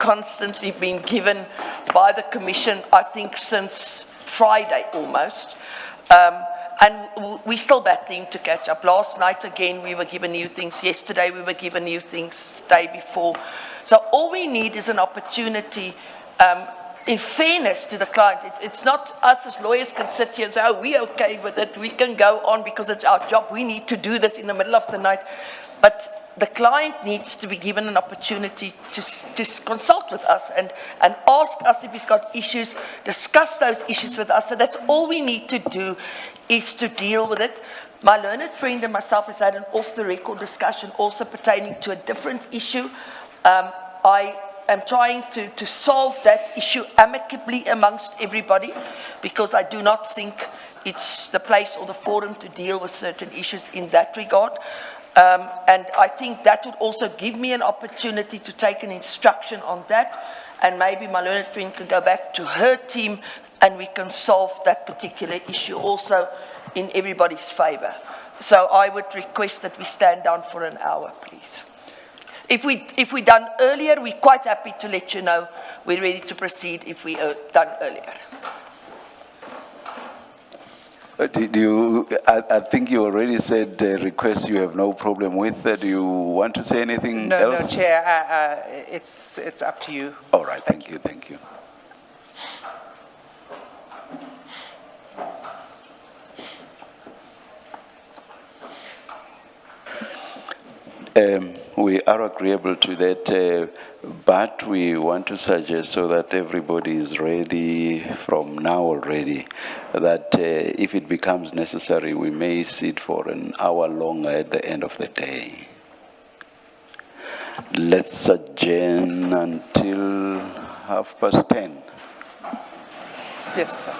constantly been given by the Commission, I think, since Friday almost. And we're still battling to catch up. Last night, again, we were given new things. Yesterday, we were given new things. The day before. So all we need is an opportunity, in fairness to the client. It's not us as lawyers can sit here and say, oh, we're okay with it. We can go on because it's our job. We need to do this in the middle of the night. But the client needs to be given an opportunity to consult with us and ask us if he's got issues, discuss those issues with us. So that's all we need to do, is to deal with it. My learned friend and myself has had an off-the-record discussion also pertaining to a different issue. I am trying to solve that issue amicably amongst everybody, because I do not think it's the place or the forum to deal with certain issues in that regard. And I think that would also give me an opportunity to take an instruction on that, and maybe my learned friend can go back to her team and we can solve that particular issue also in everybody's favor. So I would request that we stand down for an hour, please. If we're done earlier, we're quite happy to let you know we're ready to proceed if we are done earlier. I think you already said request you have no problem with. Do you want to say anything else? No, Chair. It's up to you. All right. Thank you. Thank you. We are agreeable to that, but we want to suggest, so that everybody is ready from now already, that if it becomes necessary, we may sit for an hour longer at the end of the day. Let's adjourn until 10:30. Yes, sir.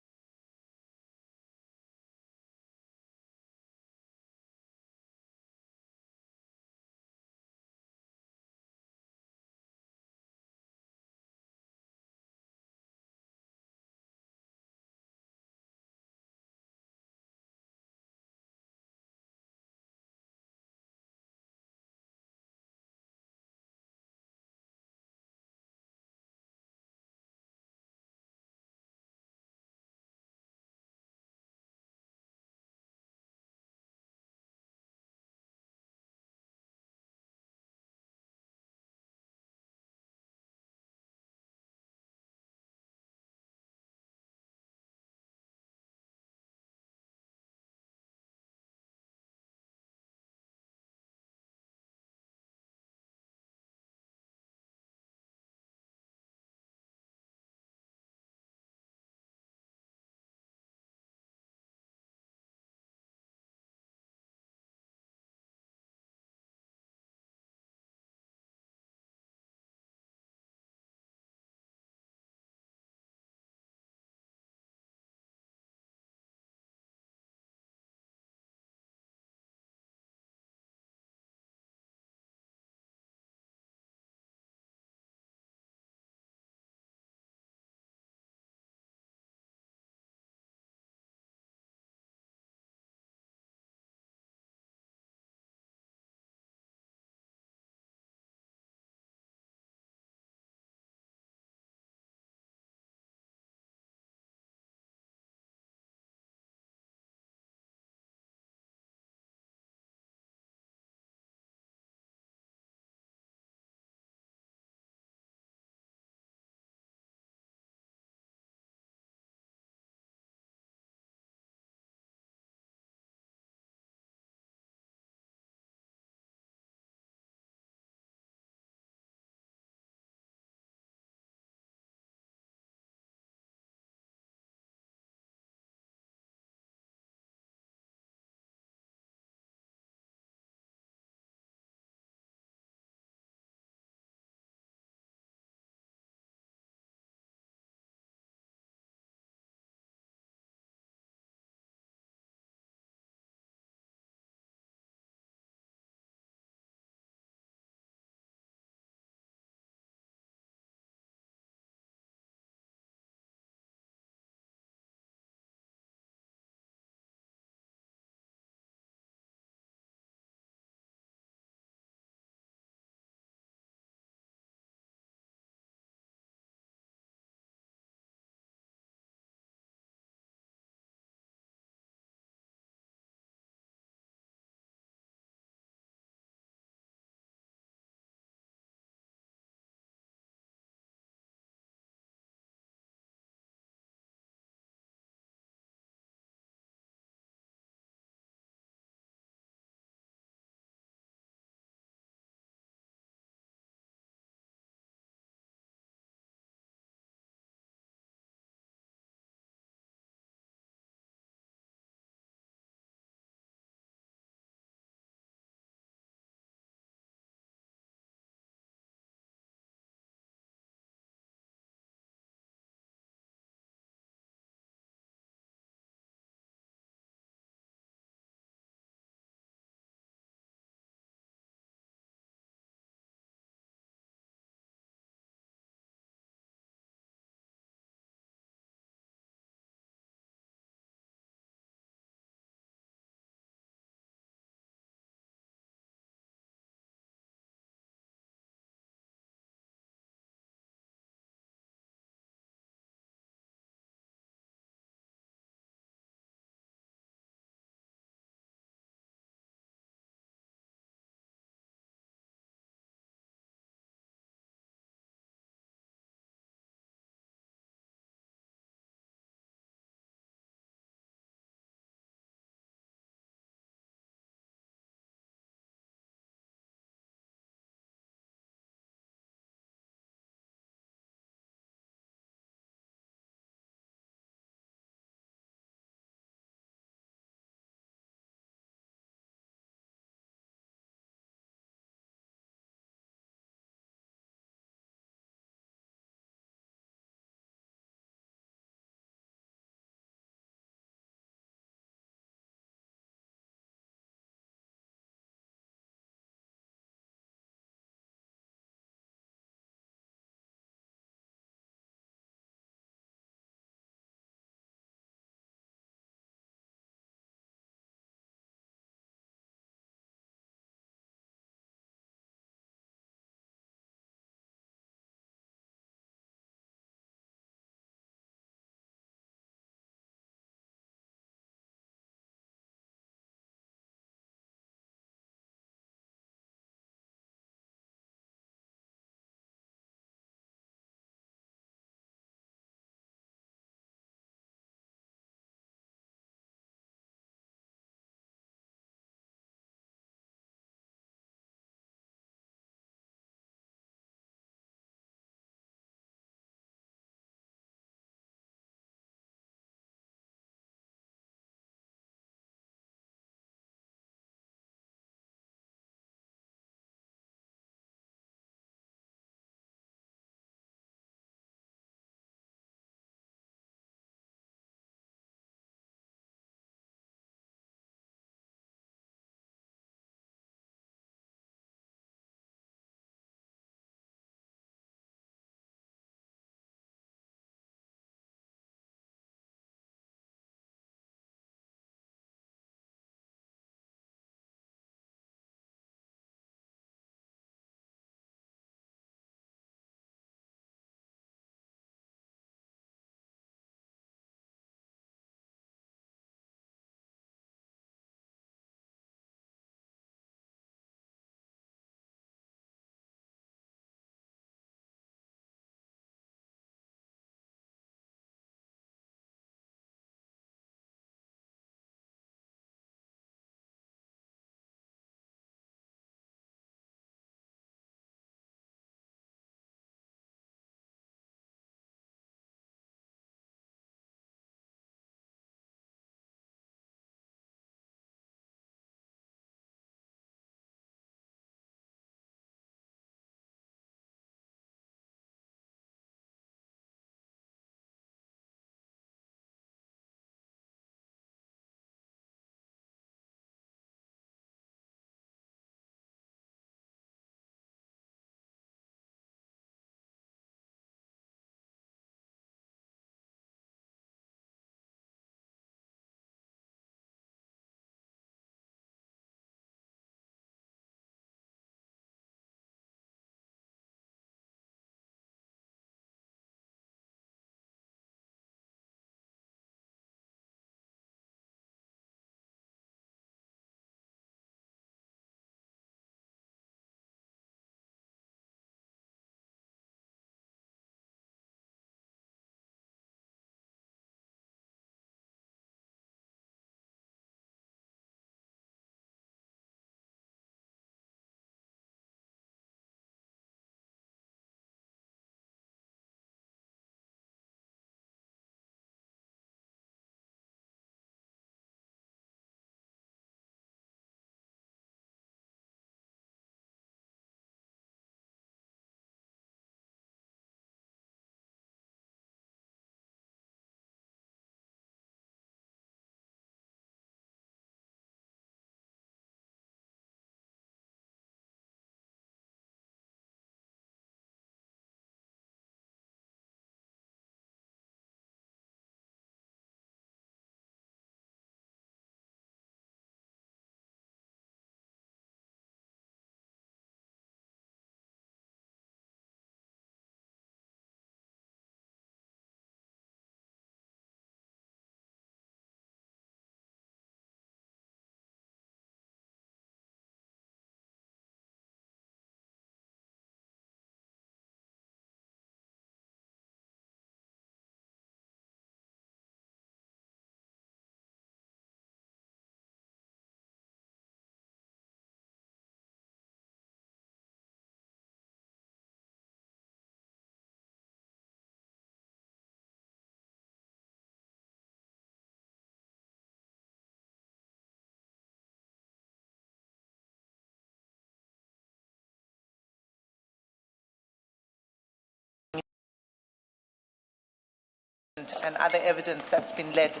and other evidence that's been led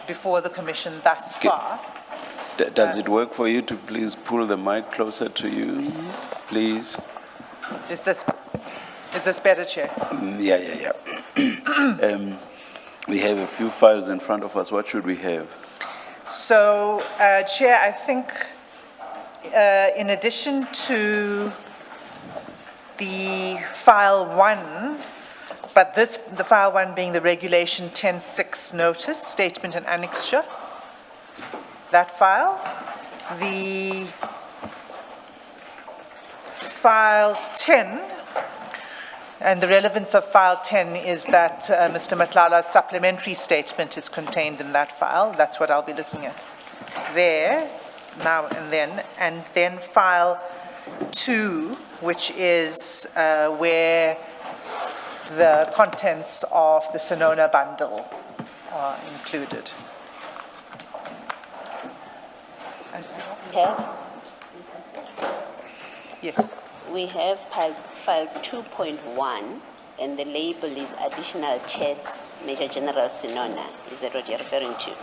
before the commission thus far. Does it work for you to please pull the mic closer to you, please? Is this better, Chair? Yeah. We have a few files in front of us. What should we have? So, Chair, I think in addition to the file 1, but the file 1 being the regulation 10.6 notice, statement and annexure, that file, the file 10, and the relevance of file 10 is that Mr. Matlala's supplementary statement is contained in that file. That's what I'll be looking at there, now and then file 2, which is where the contents of the Sonona bundle are included. Yes. We have file 2.1, and the label is additional chats, Major General Sonona. Is that what you're referring to?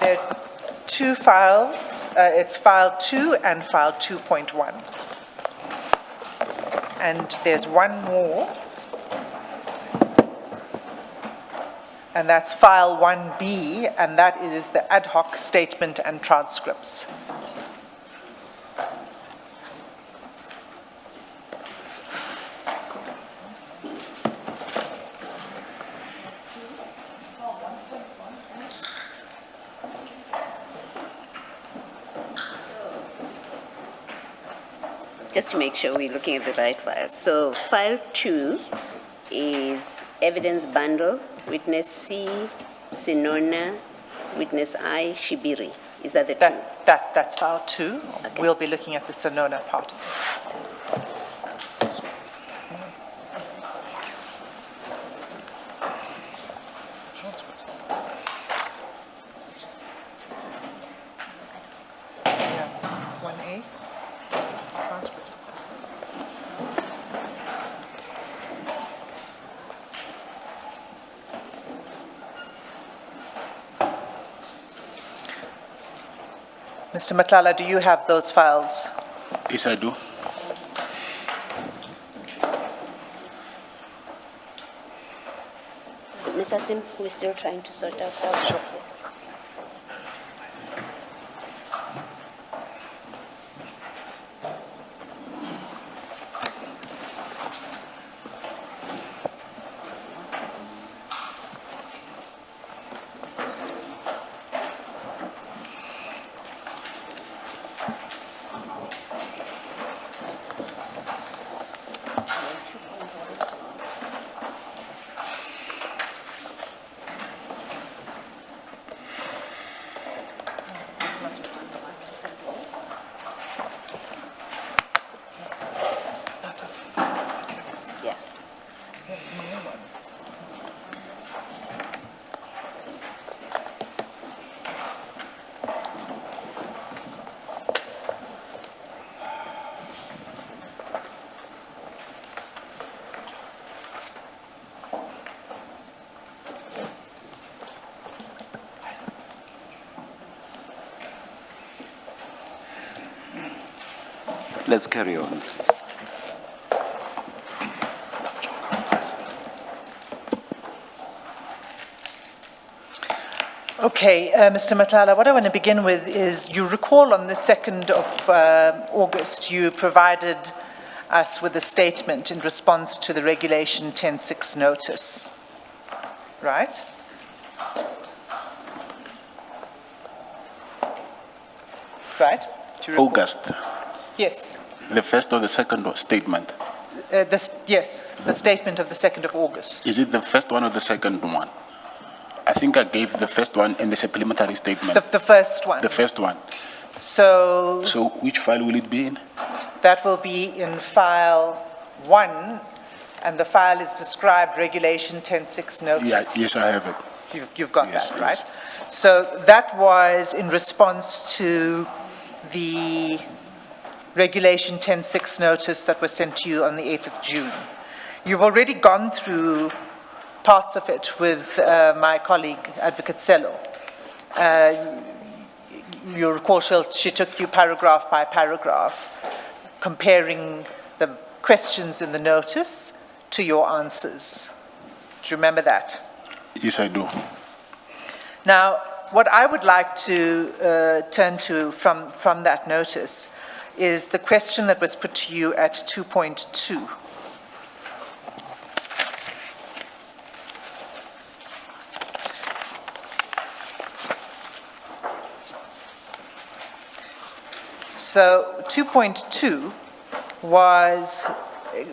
There are two files. It's file 2 and file 2.1. And there's one more. And that's file 1B, and that is the ad hoc statement and transcripts. Just to make sure we're looking at the right file. So file 2 is evidence bundle, witness C, Sonona, witness I, Shibiri. Is that the two? That's file 2. Okay. We'll be looking at the Sonona part of it. Yeah, 1A, transcripts. Mr. Matlala, do you have those files? Yes, I do. Ms. Asim, we're still trying to sort ourselves out. Yeah. Let's carry on. Okay, Mr. Matlala, what I want to begin with is, you recall on the 2nd of August, you provided us with a statement in response to the Regulation 10.6 notice, right? Right? Do you recall? August, Yes. the first or the second statement. Yes, the statement of the 2nd of August. Is it the first one or the second one? I think I gave the first one in the supplementary statement. The first one. The first one. So So which file will it be in? that will be in file 1, and the file is described Regulation 10.6 notice. Yeah, yes, I have it. You've got Yes, that, yes. right? So that was in response to the Regulation 10.6 notice that was sent to you on the 8th of June. You've already gone through parts of it with my colleague, Advocate Sello. You recall she took you paragraph by paragraph, comparing the questions in the notice to your answers. Do you remember that? Yes, I do. Now, what I would like to turn to from that notice is the question that was put to you at 2.2. So 2.2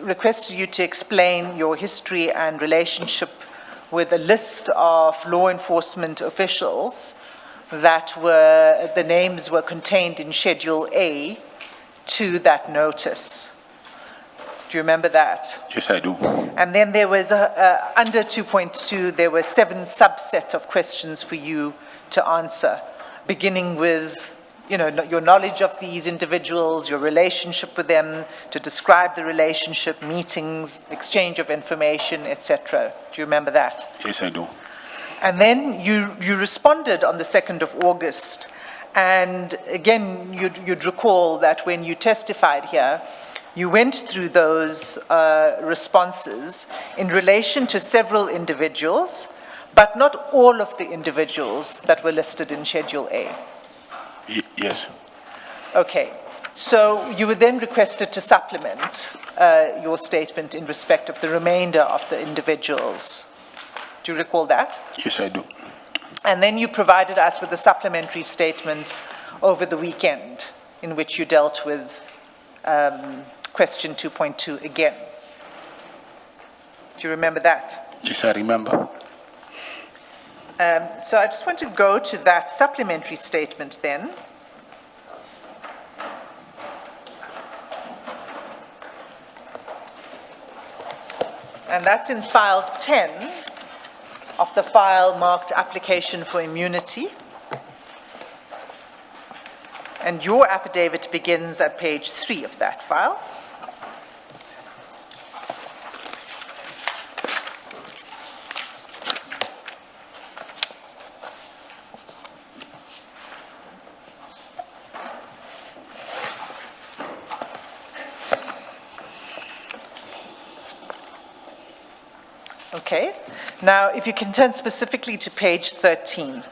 requested you to explain your history and relationship with a list of law enforcement officials that the names were contained in Schedule A to that notice. Do you remember that? Yes, I do. And then there was, under 2.2, there were 7 subsets of questions for you to answer, beginning with your knowledge of these individuals, your relationship with them, to describe the relationship, meetings, exchange of information, etc. Do you remember that? Yes, I do. And then you responded on the 2nd of August. And again, you'd recall that when you testified here, you went through those responses in relation to several individuals, but not all of the individuals that were listed in Schedule A. Yes. Okay, so you were then requested to supplement your statement in respect of the remainder of the individuals. Do you recall that? Yes, I do. And then you provided us with a supplementary statement over the weekend in which you dealt with question 2.2 again. Do you remember that? Yes, I remember. So I just want to go to that supplementary statement then. And that's in file 10 of the file marked application for immunity. And your affidavit begins at page 3 of that file. Okay. Now, if you can turn specifically to page 13.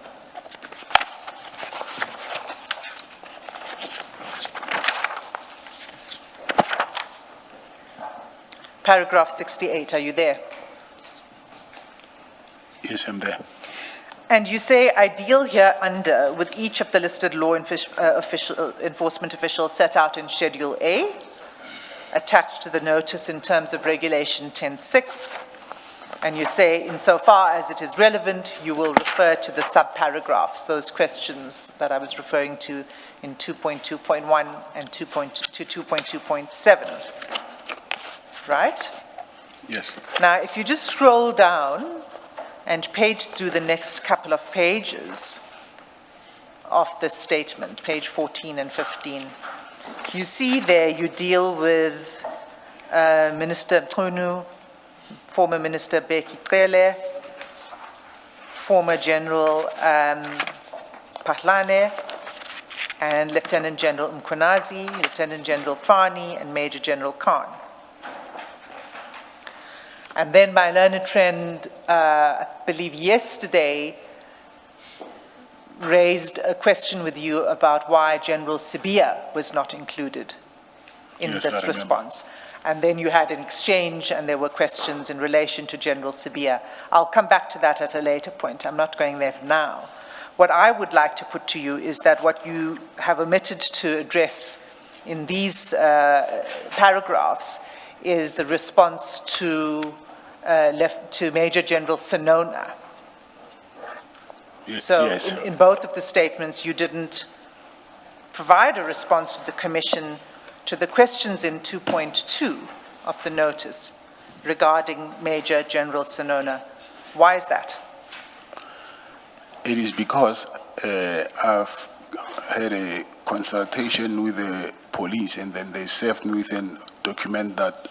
Paragraph 68, are you there? Yes, I'm there. And you say, I deal here under with each of the listed law enforcement officials set out in Schedule A, attached to the notice in terms of Regulation 10.6. And you say, insofar as it is relevant, you will refer to the subparagraphs, those questions that I was referring to in 2.2.1 and 2.2.7. Right? Yes. Now, if you just scroll down and page through the next couple of pages of this statement, page 14 and 15, you see there you deal with Minister Mchunu, former Minister Beki Cele, former General Pahlane, and Lieutenant General Mkhonazi, Lieutenant General Fani, and Major General Khan. And then my learned friend, I believe yesterday, raised a question with you about why General Sibia was not included in Yes, I this remember. response. And then you had an exchange and there were questions in relation to General Sibia. I'll come back to that at a later point. I'm not going there now. What I would like to put to you is that what you have omitted to address in these paragraphs is the response to Major General Senona. So yes. in both of the statements, you didn't provide a response to the Commission to the questions in 2.2 of the notice regarding Major General Senona. Why is that? It is because I've had a consultation with the police, and then they served me with a document that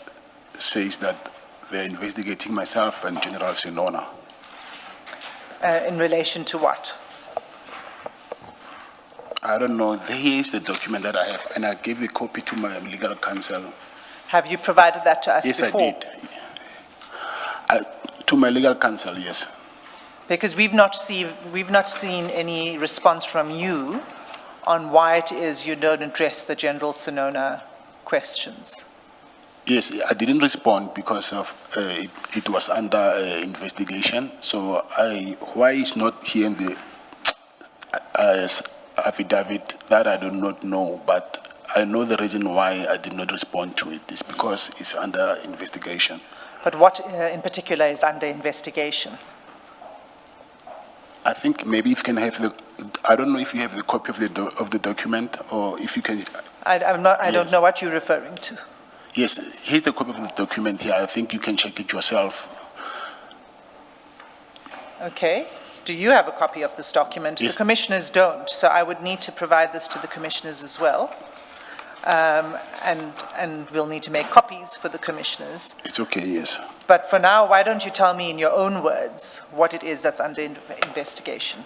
says that They're investigating myself and General Sinona. In relation to what? I don't know. Here is the document that I have, and I gave the copy to my legal counsel. Have you provided that to us Yes, before? I did. To my legal counsel, yes. Because we've not seen any response from you on why it is you don't address the General Sinona questions. Yes, I didn't respond because of it was under investigation. So why it's not here in the affidavit, that I do not know. But I know the reason why I did not respond to it is because it's under investigation. But what in particular is under investigation? I think maybe if you can have the, I don't know if you have the copy of the document, or if you can. I don't Yes. know what you're referring to. Yes, here's the copy of the document here. I think you can check it yourself. Okay. Do you have a copy of this document? Yes. The commissioners don't, so I would need to provide this to the commissioners as well. And we'll need to make copies for the commissioners. It's okay, yes. But for now, why don't you tell me in your own words what it is that's under investigation?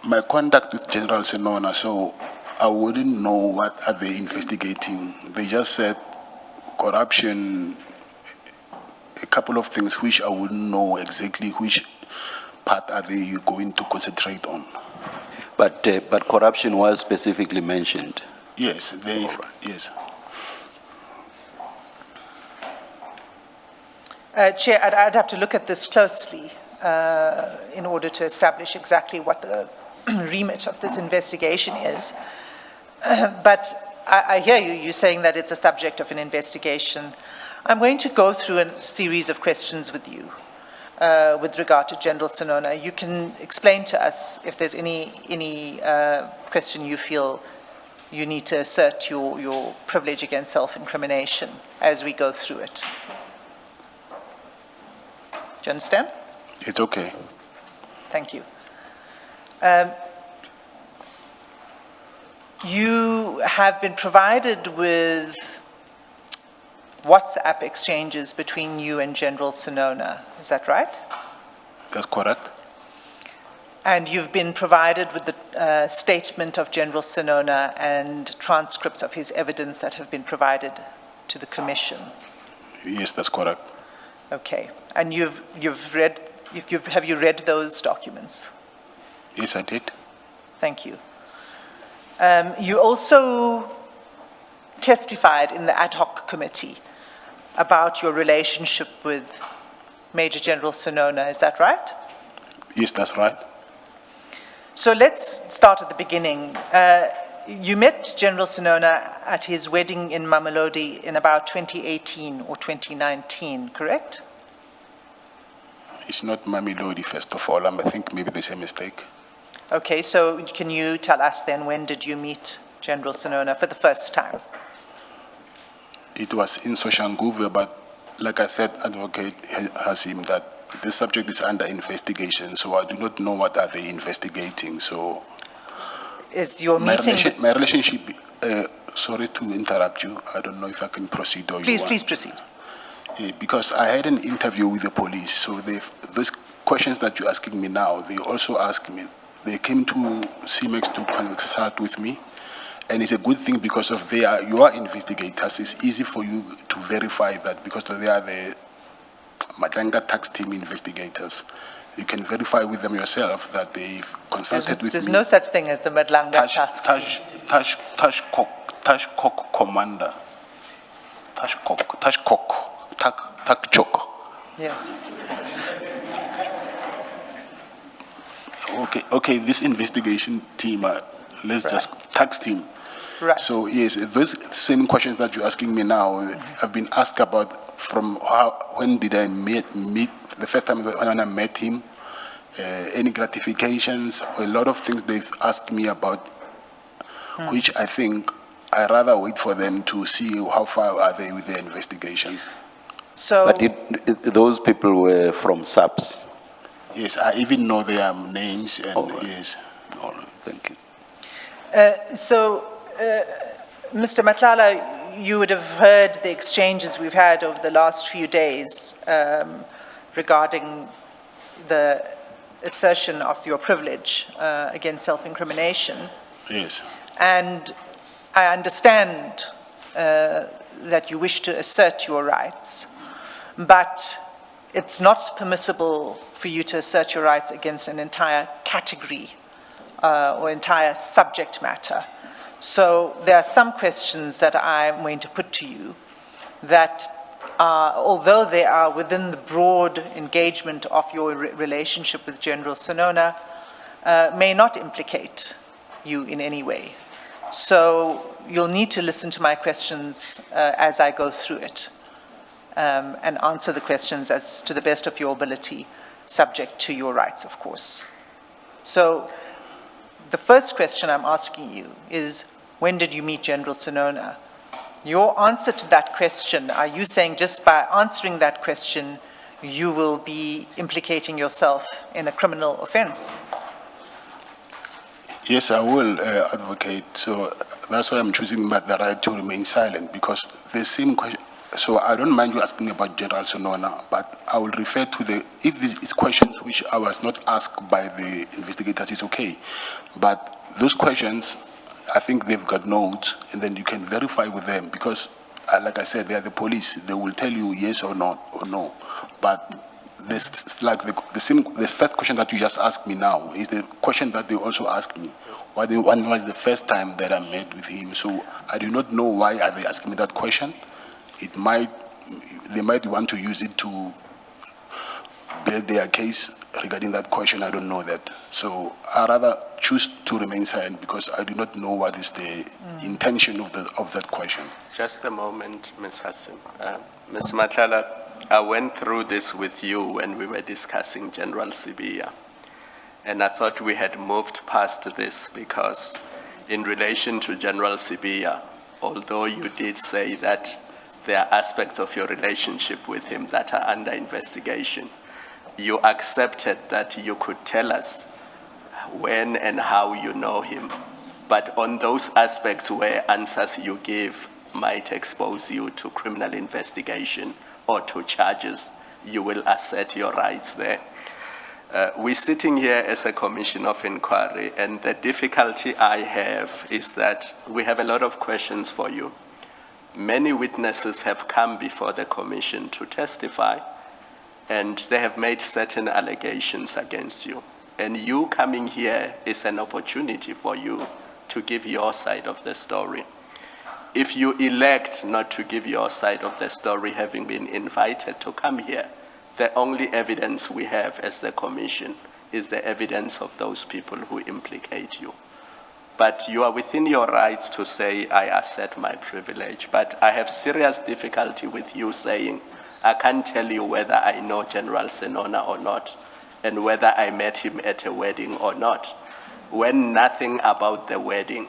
My contact with General Sinona, so I wouldn't know what are they investigating. They just said corruption, a couple of things which I wouldn't know exactly which part are they going to concentrate on. But corruption was specifically mentioned. Yes, yes. Chair, I'd have to look at this closely in order to establish exactly what the remit of this investigation is. But I hear you, you're saying that it's a subject of an investigation. I'm going to go through a series of questions with you with regard to General Sinona. You can explain to us if there's any question you feel you need to assert your privilege against self-incrimination as we go through it. Do you understand? It's okay. Thank you. You have been provided with WhatsApp exchanges between you and General Sinona, is that right? That's correct. And you've been provided with the statement of General Sinona and transcripts of his evidence that have been provided to the Commission. Yes, that's correct. Okay. And have you read those documents? Yes, I did. Thank you. You also testified in the ad hoc committee about your relationship with Major General Sinona, is that right? Yes, that's right. So let's start at the beginning. You met General Sinona at his wedding in Mamelodi in about 2018 or 2019, correct? It's not Mamelodi, first of all. I think maybe there's a mistake. Okay, so can you tell us then, when did you meet General Sinona for the first time? It was in Soshanguve, but like I said, Advocate Hasim, that this subject is under investigation, so I do not know what are they investigating. So Is your my meeting... my relationship, sorry to interrupt you, I don't know if I can proceed or you want. Please proceed. Because I had an interview with the police, so those questions that you're asking me now, they also asked me, they came to CMEX to consult with me, and it's a good thing because of you are investigators. It's easy for you to verify that because they are the Madlanga tax team investigators. You can verify with them yourself that they've consulted with me. There's no such thing as the Madlanga task team. Tashkok commander. Takchok. Yes. Okay, this investigation team, tax team. Right. So yes, those same questions that you're asking me now, I've been asked about from when did I meet the first time when I met him, any gratifications, a lot of things they've asked me about, which I think I rather wait for them to see how far are they with their investigations. So, But those people were from SAPS. Yes, I even know their names and All right. yes. All right, thank you. Mr. Matlala, you would have heard the exchanges we've had over the last few days regarding the assertion of your privilege against self-incrimination. Yes. And I understand that you wish to assert your rights, but it's not permissible for you to assert your rights against an entire category or entire subject matter. So there are some questions that I'm going to put to you that, although they are within the broad engagement of your relationship with General Sonona, may not implicate you in any way. So you'll need to listen to my questions as I go through it and answer the questions as to the best of your ability, subject to your rights, of course. So the first question I'm asking you is, when did you meet General Sonona? Your answer to that question, are you saying just by answering that question, you will be implicating yourself in a criminal offense? Yes, I will advocate. So that's why I'm choosing the right to remain silent, because the same question. So I don't mind you asking about General Sonona, but I will refer to if this is questions which I was not asked by the investigators, it's okay. But those questions, I think they've got notes, and then you can verify with them, because like I said, they are the police. They will tell you yes or not or no. But this, like the first question that you just asked me now is the question that they also asked me. When was the first time that I met with him? So I do not know why are they asking me that question. They might want to use it to build their case regarding that question. I don't know that. So I rather choose to remain silent, because I do not know what is the intention of that question. Just a moment, Ms. Hassan. Ms. Madlanga, I went through this with you when we were discussing General Sibiya, and I thought we had moved past this, because in relation to General Sibiya, although you did say that there are aspects of your relationship with him that are under investigation, you accepted that you could tell us when and how you know him. But on those aspects where answers you give might expose you to criminal investigation or to charges, you will assert your rights there. We're sitting here as a commission of inquiry, and the difficulty I have is that we have a lot of questions for you. Many witnesses have come before the commission to testify, and they have made certain allegations against you. And you coming here is an opportunity for you to give your side of the story. If you elect not to give your side of the story, having been invited to come here, the only evidence we have as the commission is the evidence of those people who implicate you. But you are within your rights to say, I assert my privilege. But I have serious difficulty with you saying, I can't tell you whether I know General Sonona or not, and whether I met him at a wedding or not, when nothing about the wedding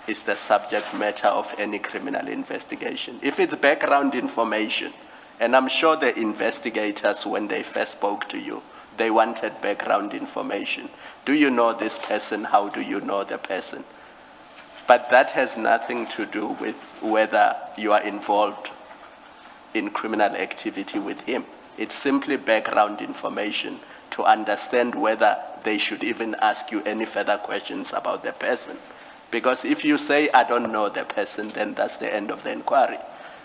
is the subject matter of any criminal investigation. If it's background information, and I'm sure the investigators, when they first spoke to you, they wanted background information. Do you know this person? How do you know the person? But that has nothing to do with whether you are involved in criminal activity with him. It's simply background information to understand whether they should even ask you any further questions about the person. Because if you say, I don't know the person, then that's the end of the inquiry.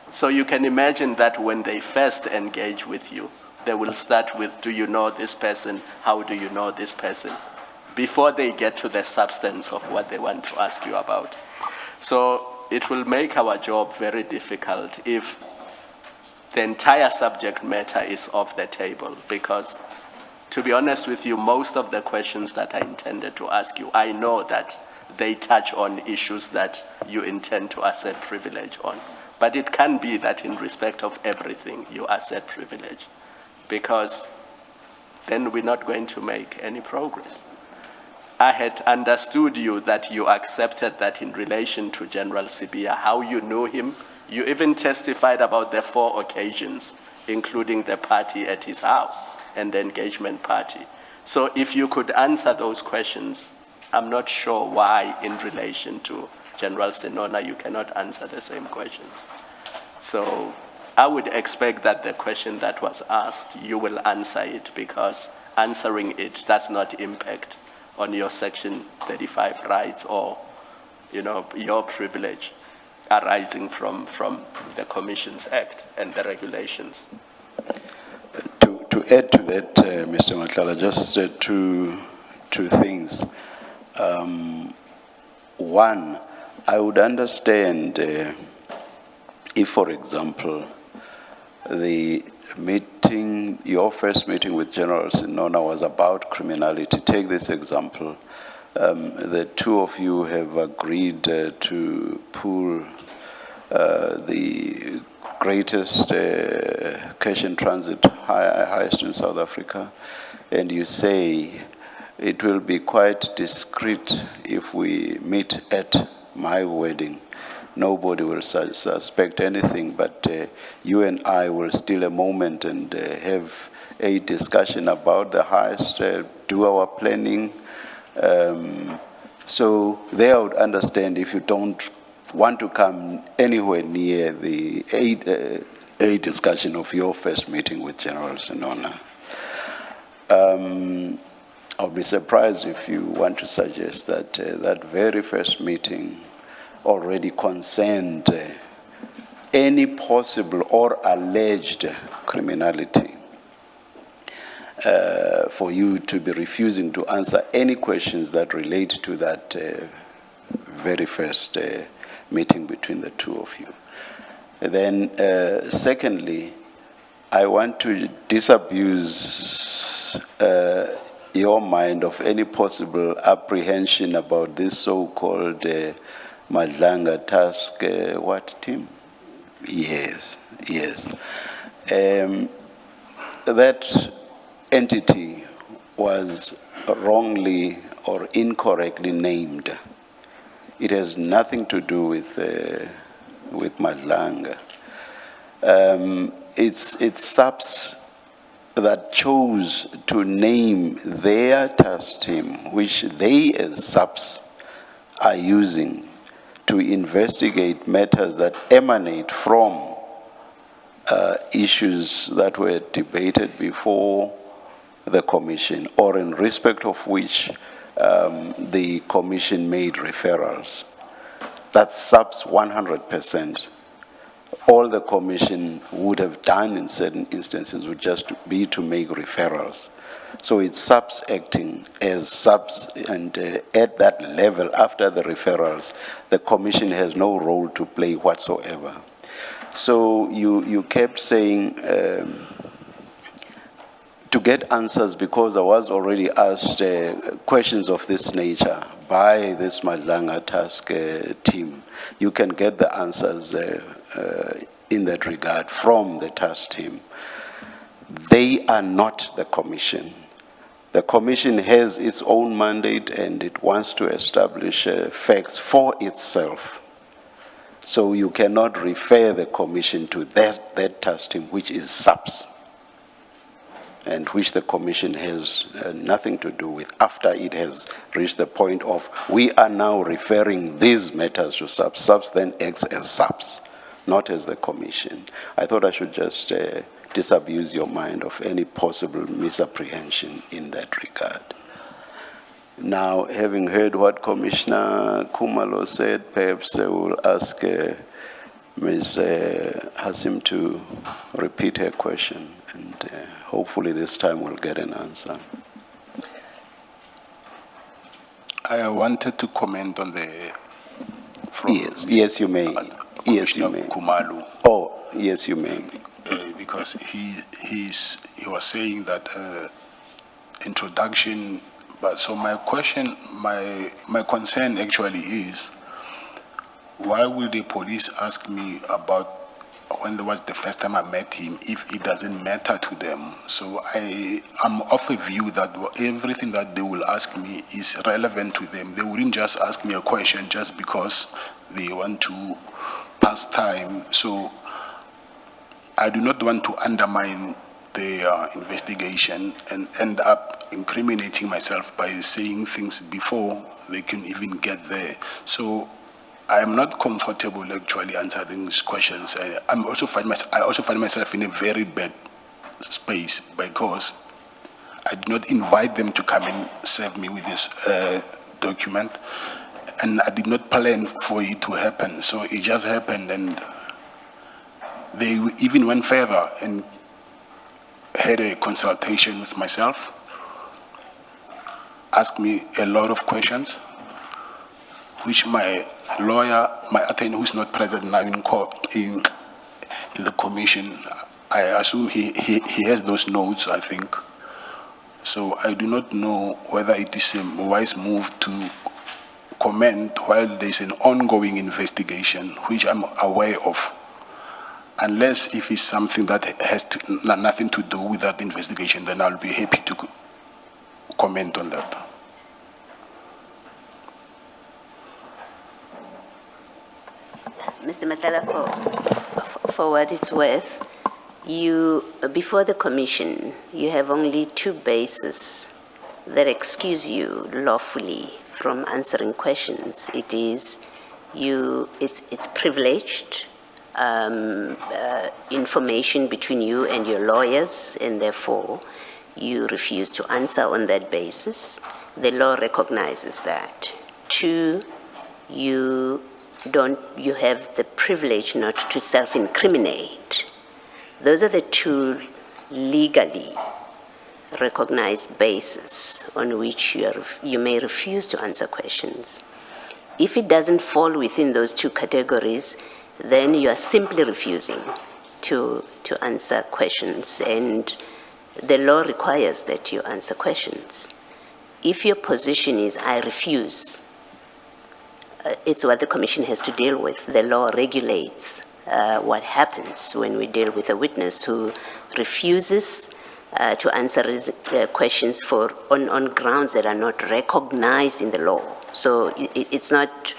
So you can imagine that when they first engage with you, they will start with, do you know this person? How do you know this person? Before they get to the substance of what they want to ask you about. So it will make our job very difficult if the entire subject matter is off the table, because to be honest with you, most of the questions that I intended to ask you, I know that they touch on issues that you intend to assert privilege on. But it can be that in respect of everything, you assert privilege, because then we're not going to make any progress. I had understood you that you accepted that in relation to General Sibiya, how you knew him. You even testified about the 4 occasions, including the party at his house and the engagement party. So if you could answer those questions, I'm not sure why in relation to General Senona, you cannot answer the same questions. So I would expect that the question that was asked, you will answer it, because answering it does not impact on your Section 35 rights or, your privilege arising from the Commissions Act and the regulations. To add to that, Mr. Matlala, just two things. One, I would understand if, for example, your first meeting with General Senona was about criminality. Take this example. The two of you have agreed to pool the greatest cash in transit, highest in South Africa, and you say it will be quite discreet if we meet at my wedding. Nobody will suspect anything, but you and I will steal a moment and have a discussion about the highest, do our planning. So there I would understand if you don't want to come anywhere near a discussion of your first meeting with General Senona. I'll be surprised if you want to suggest that that very first meeting already concerned any possible or alleged criminality for you to be refusing to answer any questions that relate to that very first meeting between the two of you. Then, secondly, I want to disabuse your mind of any possible apprehension about this so-called Madlanga task, what team? Yes. That entity was wrongly or incorrectly named. It has nothing to do with Madlanga. It's SAPS that chose to name their task team, which they as SAPS are using to investigate matters that emanate from issues that were debated before the Commission, or in respect of which the Commission made referrals. That's SAPS 100%. All the Commission would have done in certain instances would just be to make referrals. So it's SAPS acting as SAPS, and at that level, after the referrals, the Commission has no role to play whatsoever. So you kept saying to get answers, because I was already asked questions of this nature by this Madlanga task team. You can get the answers in that regard from the task team. They are not the Commission. The Commission has its own mandate and it wants to establish facts for itself. So you cannot refer the Commission to that task team, which is SAPS, and which the Commission has nothing to do with after it has reached the point of, we are now referring these matters to SAPS. SAPS then acts as SAPS, not as the Commission. I thought I should just disabuse your mind of any possible misapprehension in that regard. Now, having heard what Commissioner Kumalo said, perhaps I will ask Ms. Hasim to repeat her question, and hopefully this time we'll get an answer. I wanted to comment on the... Yes, you may. Yes, you may. Kumalu. Oh, yes, you may. Because he was saying that introduction, but so my question, my concern actually is, why will the police ask me about when there was the first time I met him if it doesn't matter to them? So I'm of a view that everything that they will ask me is relevant to them. They wouldn't just ask me a question just because they want to pass time. So I do not want to undermine their investigation and end up incriminating myself by saying things before they can even get there. So I'm not comfortable actually answering these questions. I also find myself in a very bad space because I did not invite them to come and serve me with this document, and I did not plan for it to happen. So it just happened, and they even went further and had a consultation with myself, asked me a lot of questions, which my lawyer, my attorney, who's not present now in court, in the commission, I assume he has those notes, I think. So I do not know whether it is a wise move to comment while there's an ongoing investigation, which I'm aware of, unless if it's something that has nothing to do with that investigation, then I'll be happy to comment on that. Mr. Matlala, for what it's worth, you, before the commission, you have only two bases that excuse you lawfully from answering questions. It is it's privileged information between you and your lawyers, and therefore you refuse to answer on that basis. The law recognizes that. Two, you have the privilege not to self-incriminate. Those are the two legally recognized bases on which you may refuse to answer questions. If it doesn't fall within those two categories, then you are simply refusing to answer questions, and the law requires that you answer questions. If your position is, I refuse, it's what the commission has to deal with. The law regulates what happens when we deal with a witness who refuses to answer questions on grounds that are not recognized in the law. So it's not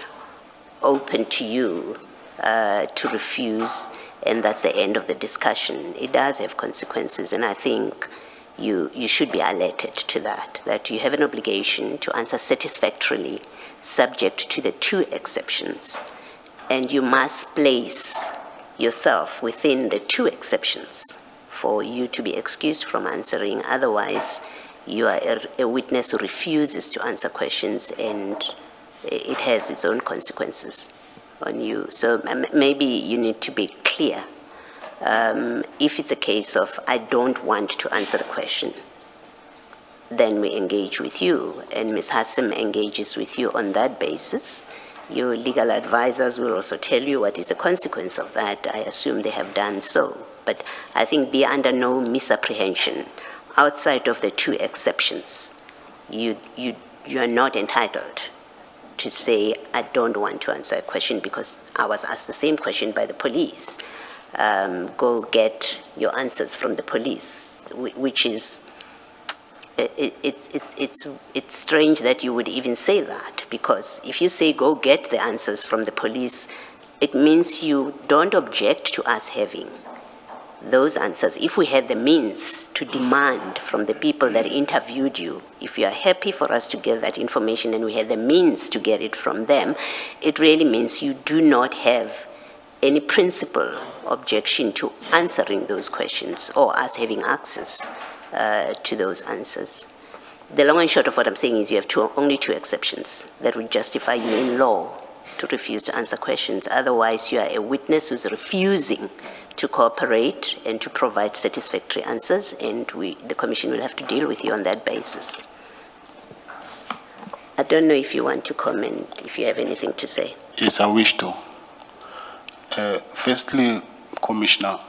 open to you to refuse, and that's the end of the discussion. It does have consequences, and I think you should be alerted to that you have an obligation to answer satisfactorily, subject to the two exceptions. And you must place yourself within the two exceptions for you to be excused from answering. Otherwise, you are a witness who refuses to answer questions, and it has its own consequences on you. So maybe you need to be clear. If it's a case of, I don't want to answer the question, then we engage with you, and Ms. Hassim engages with you on that basis. Your legal advisors will also tell you what is the consequence of that. I assume they have done so. But I think be under no misapprehension. Outside of the two exceptions, you are not entitled to say, I don't want to answer a question because I was asked the same question by the police. Go get your answers from the police, which is, it's strange that you would even say that, because if you say go get the answers from the police, it means you don't object to us having those answers. If we had the means to demand from the people that interviewed you, if you are happy for us to get that information and we had the means to get it from them, it really means you do not have any principal objection to answering those questions or us having access to those answers. The long and short of what I'm saying is you have only two exceptions that would justify you in law to refuse to answer questions. Otherwise, you are a witness who's refusing to cooperate and to provide satisfactory answers, and the commission will have to deal with you on that basis. I don't know if you want to comment, if you have anything to say. Yes, I wish to. Firstly, Commissioner,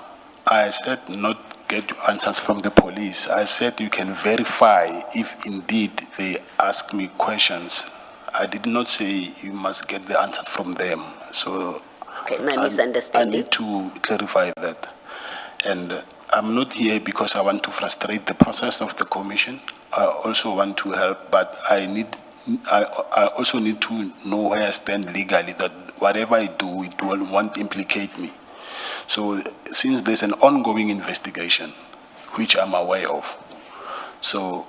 I said not get answers from the police. I said you can verify if indeed they ask me questions. I did not say you must get the answers from them. So okay, my misunderstanding. I need to clarify that. And I'm not here because I want to frustrate the process of the commission. I also want to help, but I also need to know where I stand legally, that whatever I do, it won't implicate me. So since there's an ongoing investigation, which I'm aware of, so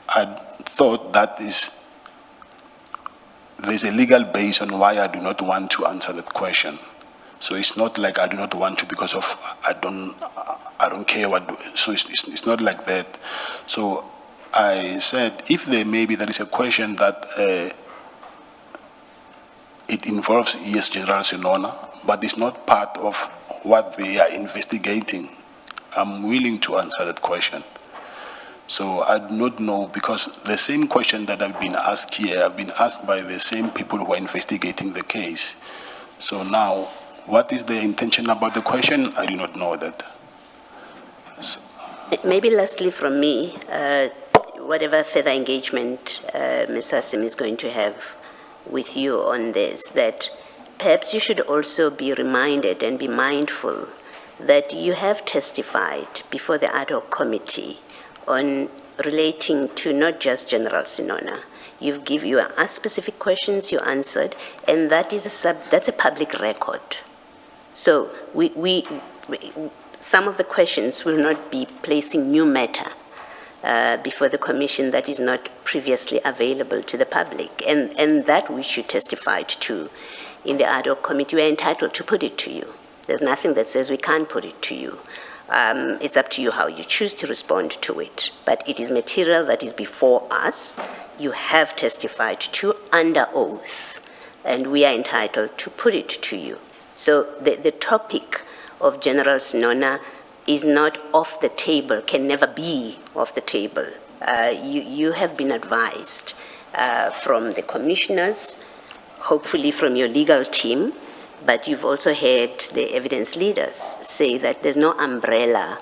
I thought that is there's a legal base on why I do not want to answer that question. So it's not like I do not want to because of I don't care what. So it's not like that. So I said if there is a question that it involves yes General Sinona, but it's not part of what they are investigating, I'm willing to answer that question. So I do not know, because the same question that I've been asked here, I've been asked by the same people who are investigating the case. So now, what is their intention about the question? I do not know that. So, Maybe lastly from me, whatever further engagement Ms. Hassim is going to have with you on this, that perhaps you should also be reminded and be mindful that you have testified before the ad hoc committee on relating to not just General Sinona. You asked specific questions, you answered, and that's a public record. So some of the questions will not be placing new matter before the commission that is not previously available to the public, and that which you testified to in the ad hoc committee, we are entitled to put it to you. There's nothing that says we can't put it to you. It's up to you how you choose to respond to it. But it is material that is before us. You have testified to under oath, and we are entitled to put it to you. So the topic of General Sinona is not off the table, can never be off the table. You have been advised from the commissioners, hopefully from your legal team, but you've also heard the evidence leaders say that there's no umbrella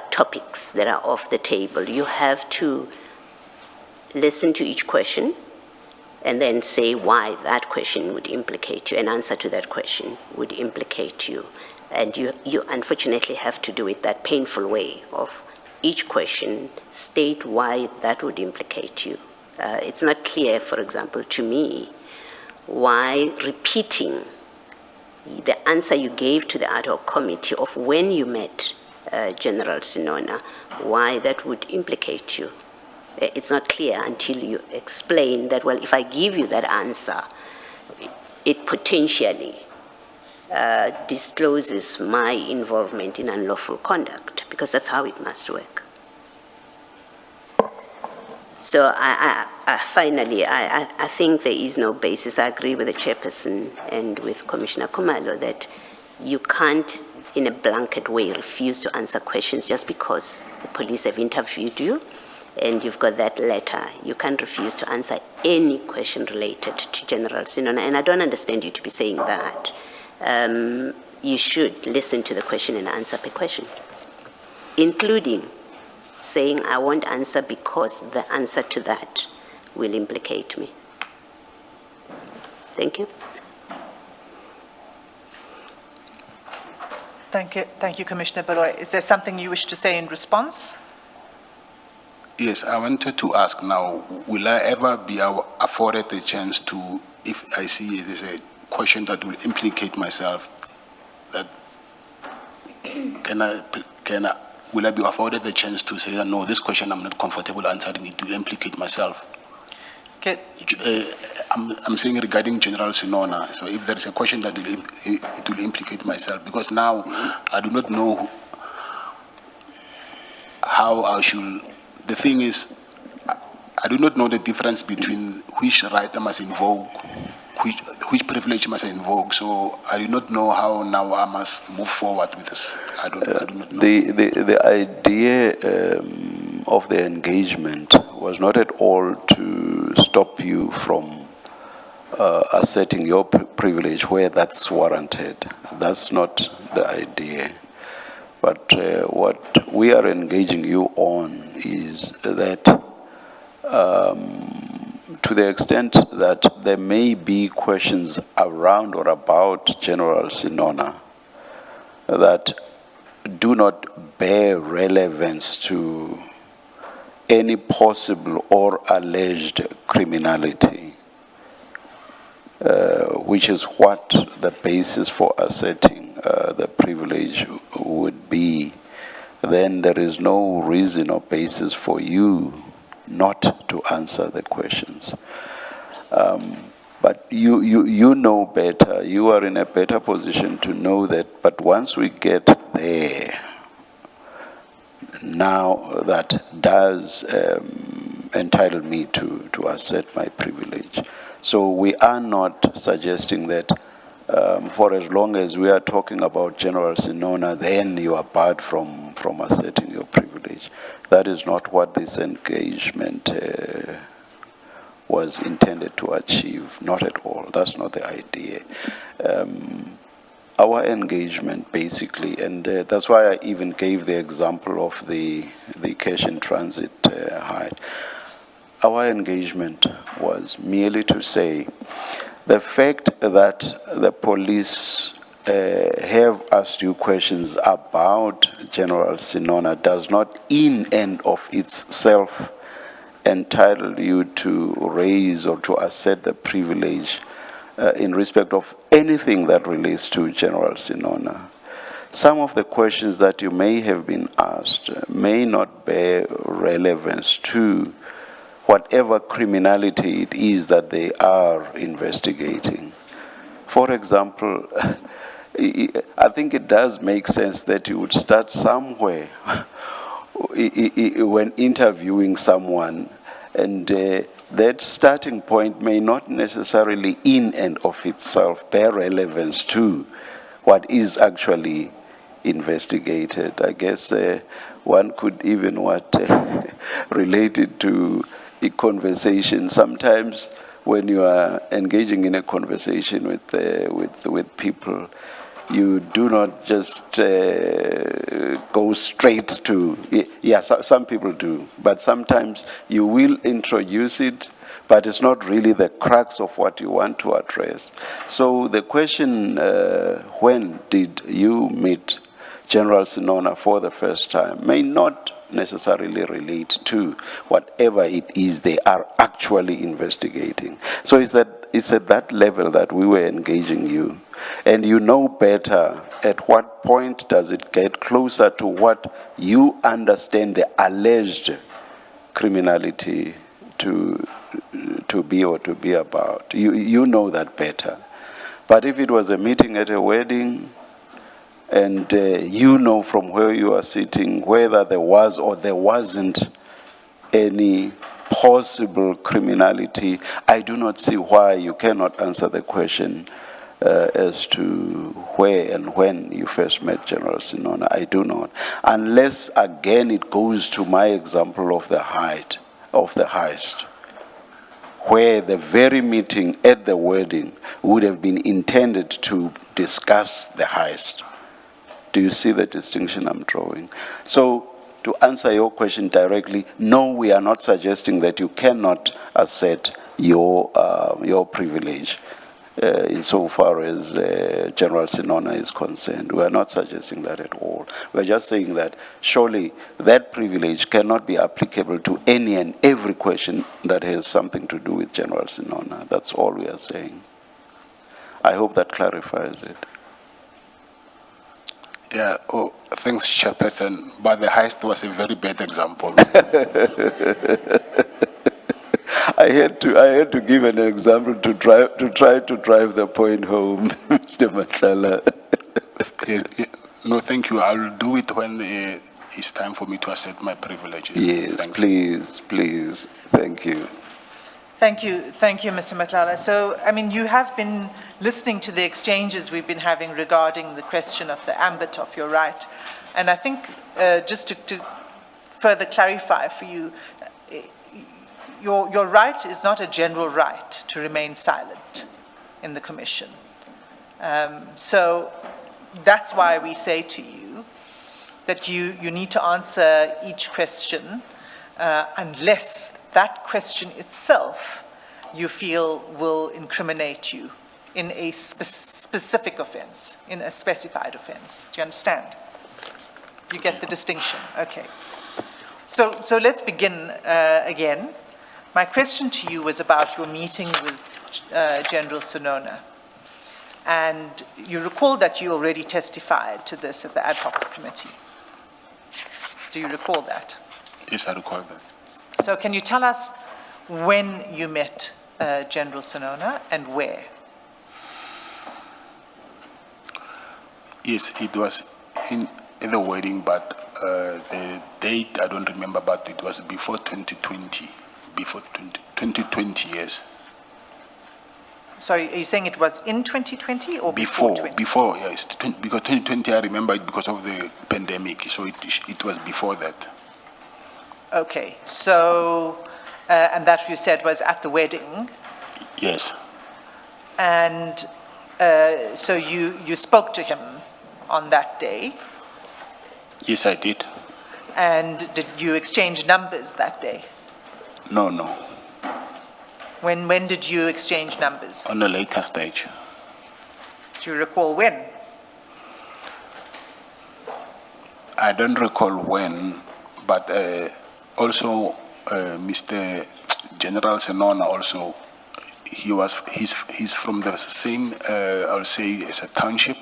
topics that are off the table. You have to listen to each question and then say why that question would implicate you, an answer to that question would implicate you. And you unfortunately have to do it that painful way of each question, state why that would implicate you. It's not clear, for example, to me, why repeating the answer you gave to the ad hoc committee of when you met General Sinona, why that would implicate you. It's not clear until you explain that, well, if I give you that answer, it potentially discloses my involvement in unlawful conduct, because that's how it must work. So finally, I think there is no basis. I agree with the chairperson and with Commissioner Kumalo that you can't, in a blanket way, refuse to answer questions just because the police have interviewed you and you've got that letter. You can't refuse to answer any question related to General Sinona, and I don't understand you to be saying that. You should listen to the question and answer per question, including saying, I won't answer because the answer to that will implicate me. Thank you. Thank you, Commissioner Baloy. Is there something you wish to say in response? yes, I wanted to ask now, will I ever be afforded a chance to, if I see there's a question that will implicate myself, that will I be afforded the chance to say, no, this question I'm not comfortable answering, it will implicate myself? Okay. I'm saying regarding General Sinona, so if there is a question that it will implicate myself, because now I do not know how I should, the thing is, I do not know the difference between which right I must invoke, which privilege must I invoke, so I do not know how now I must move forward with this. I do not know. The idea of the engagement was not at all to stop you from asserting your privilege where that's warranted. That's not the idea. But what we are engaging you on is that to the extent that there may be questions around or about General Sinona that do not bear relevance to any possible or alleged criminality, which is what the basis for asserting the privilege would be, then there is no reason or basis for you not to answer the questions. But you know better. You are in a better position to know that. But once we get there, now that does entitle me to assert my privilege. So we are not suggesting that for as long as we are talking about General Sinona, then you are barred from asserting your privilege. That is not what this engagement was intended to achieve, not at all. That's not the idea. Our engagement basically, and that's why I even gave the example of the cash in transit hide. Our engagement was merely to say the fact that the police have asked you questions about General Sinona does not in and of itself entitle you to raise or to assert the privilege in respect of anything that relates to General Sinona. Some of the questions that you may have been asked may not bear relevance to whatever criminality it is that they are investigating. For example, I think it does make sense that you would start somewhere when interviewing someone, and that starting point may not necessarily in and of itself bear relevance to what is actually investigated. I guess one could even relate it to a conversation. Sometimes when you are engaging in a conversation with people, you do not just go straight to, some people do, but sometimes you will introduce it, but it's not really the crux of what you want to address. So the question, when did you meet General Sinona for the first time, may not necessarily relate to whatever it is they are actually investigating. So it's at that level that we were engaging you. And you know better at what point does it get closer to what you understand the alleged criminality to be or to be about. You know that better. But if it was a meeting at a wedding, and you know from where you are sitting whether there was or there wasn't any possible criminality, I do not see why you cannot answer the question as to where and when you first met General Sinona. I do not. Unless, again, it goes to my example of the heist, where the very meeting at the wedding would have been intended to discuss the heist. Do you see the distinction I'm drawing? So, to answer your question directly, no, we are not suggesting that you cannot assert your privilege insofar as General Sinona is concerned. We are not suggesting that at all. We are just saying that surely that privilege cannot be applicable to any and every question that has something to do with General Sinona. That's all we are saying. I hope that clarifies it. Yeah, thanks, Chairperson. But the heist was a very bad example. I had to give an example to try to drive the point home, Mr. Madlanga. No, thank you. I'll do it when it's time for me to assert my privileges. Yes, Thanks. please. Thank you. Thank you, Mr. Madlanga. So, I mean, you have been listening to the exchanges we've been having regarding the question of the ambit of your right. And I think just to further clarify for you, your right is not a general right to remain silent in the Commission. So that's why we say to you that you need to answer each question unless that question itself you feel will incriminate you in a specific offense, in a specified offense. Do you understand? You get the distinction. Okay. So let's begin again. My question to you was about your meeting with General Sinona. And you recall that you already testified to this at the ad hoc committee. Do you recall that? Yes, I recall that. So can you tell us when you met General Sonona, and where? Yes, it was in the wedding, but the date I don't remember, but it was before 2020. Before 2020, yes. Sorry, are you saying it was in 2020 or before 2020? Before, yes. Because 2020, I remember it because of the pandemic, so it was before that. Okay, so, and that you said was at the wedding, Yes, and so you spoke to him on that day, yes, I did. and did you exchange numbers that day? No, When did you exchange numbers? on a later stage. Do you recall when? I don't recall when, but also Mr. General Senona also, he's from the same, I'll say, as a township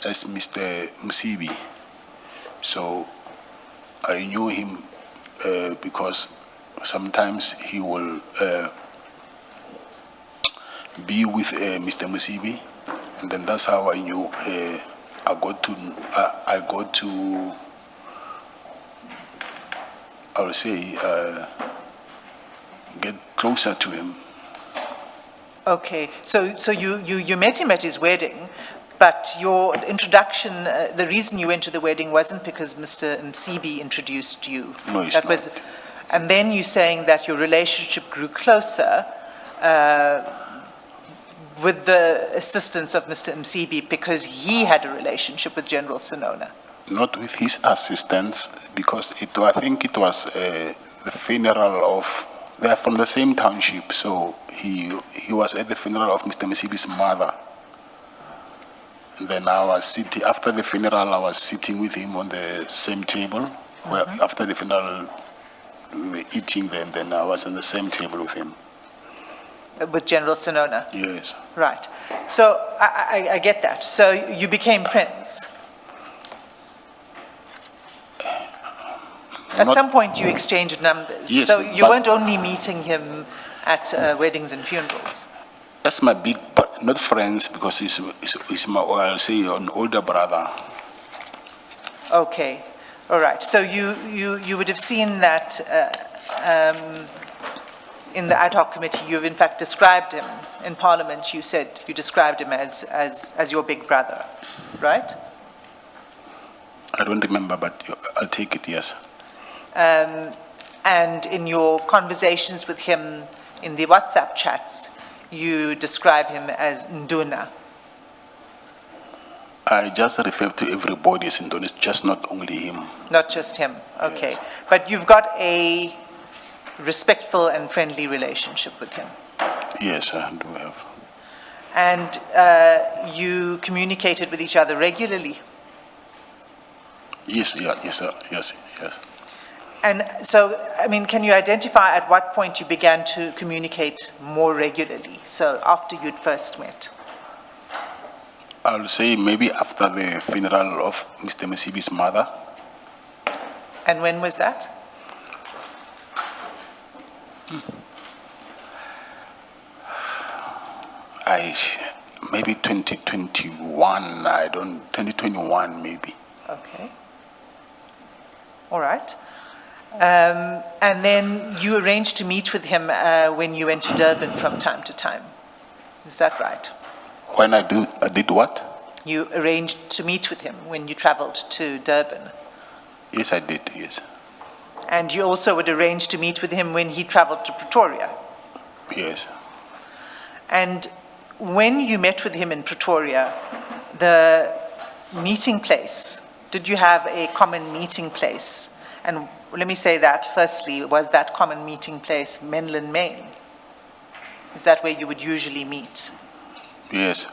as Mr. Msibi. So I knew him because sometimes he will be with Mr. Msibi, and then that's how I knew I got to I would say get closer to him. Okay, so you met him at his wedding, but your introduction, the reason you went to the wedding wasn't because Mr. Msibi introduced you. No, it's That was, not. and then you're saying that your relationship grew closer with the assistance of Mr. Msibi because he had a relationship with General Sonona. Not with his assistance, because I think it was the funeral of, they're from the same township, so he was at the funeral of Mr. Msibi's mother. And then I was sitting, after the funeral, I was sitting with him on the same table, where after the funeral, we were eating there, and then I was on the same table with him. With General Sonona? Yes. Right. So I get that. So you became friends? At Not- some point you exchanged numbers. Yes, So you but- weren't only meeting him at weddings and funerals? That's my big, but not friends, because he's my, or I'll say, an older brother. Okay, all right. So you would have seen that in the ad hoc committee, you've in fact described him in Parliament. You said you described him as your big brother, right? I don't remember, but I'll take it, yes. And in your conversations with him in the WhatsApp chats, you describe him as Nduna. I just refer to everybody as Indonesian, just not only him. Not just him, okay. But you've got a respectful and friendly relationship with him. Yes, I do have. And you communicated with each other regularly. Yes, yeah, yes, sir. Yes. And so, I mean, can you identify at what point you began to communicate more regularly? So after you'd first met? I'll say maybe after the funeral of Mr. Msibi's mother. And when was that? Maybe 2021, 2021 maybe. Okay. All right. And then you arranged to meet with him when you went to Durban from time to time. Is that right? When I did what? You arranged to meet with him when you traveled to Durban. Yes, I did, yes. And you also would arrange to meet with him when he traveled to Pretoria. Yes. And when you met with him in Pretoria, the meeting place, did you have a common meeting place? And let me say that firstly, was that common meeting place Menlyn Main? Is that where you would usually meet? Yes,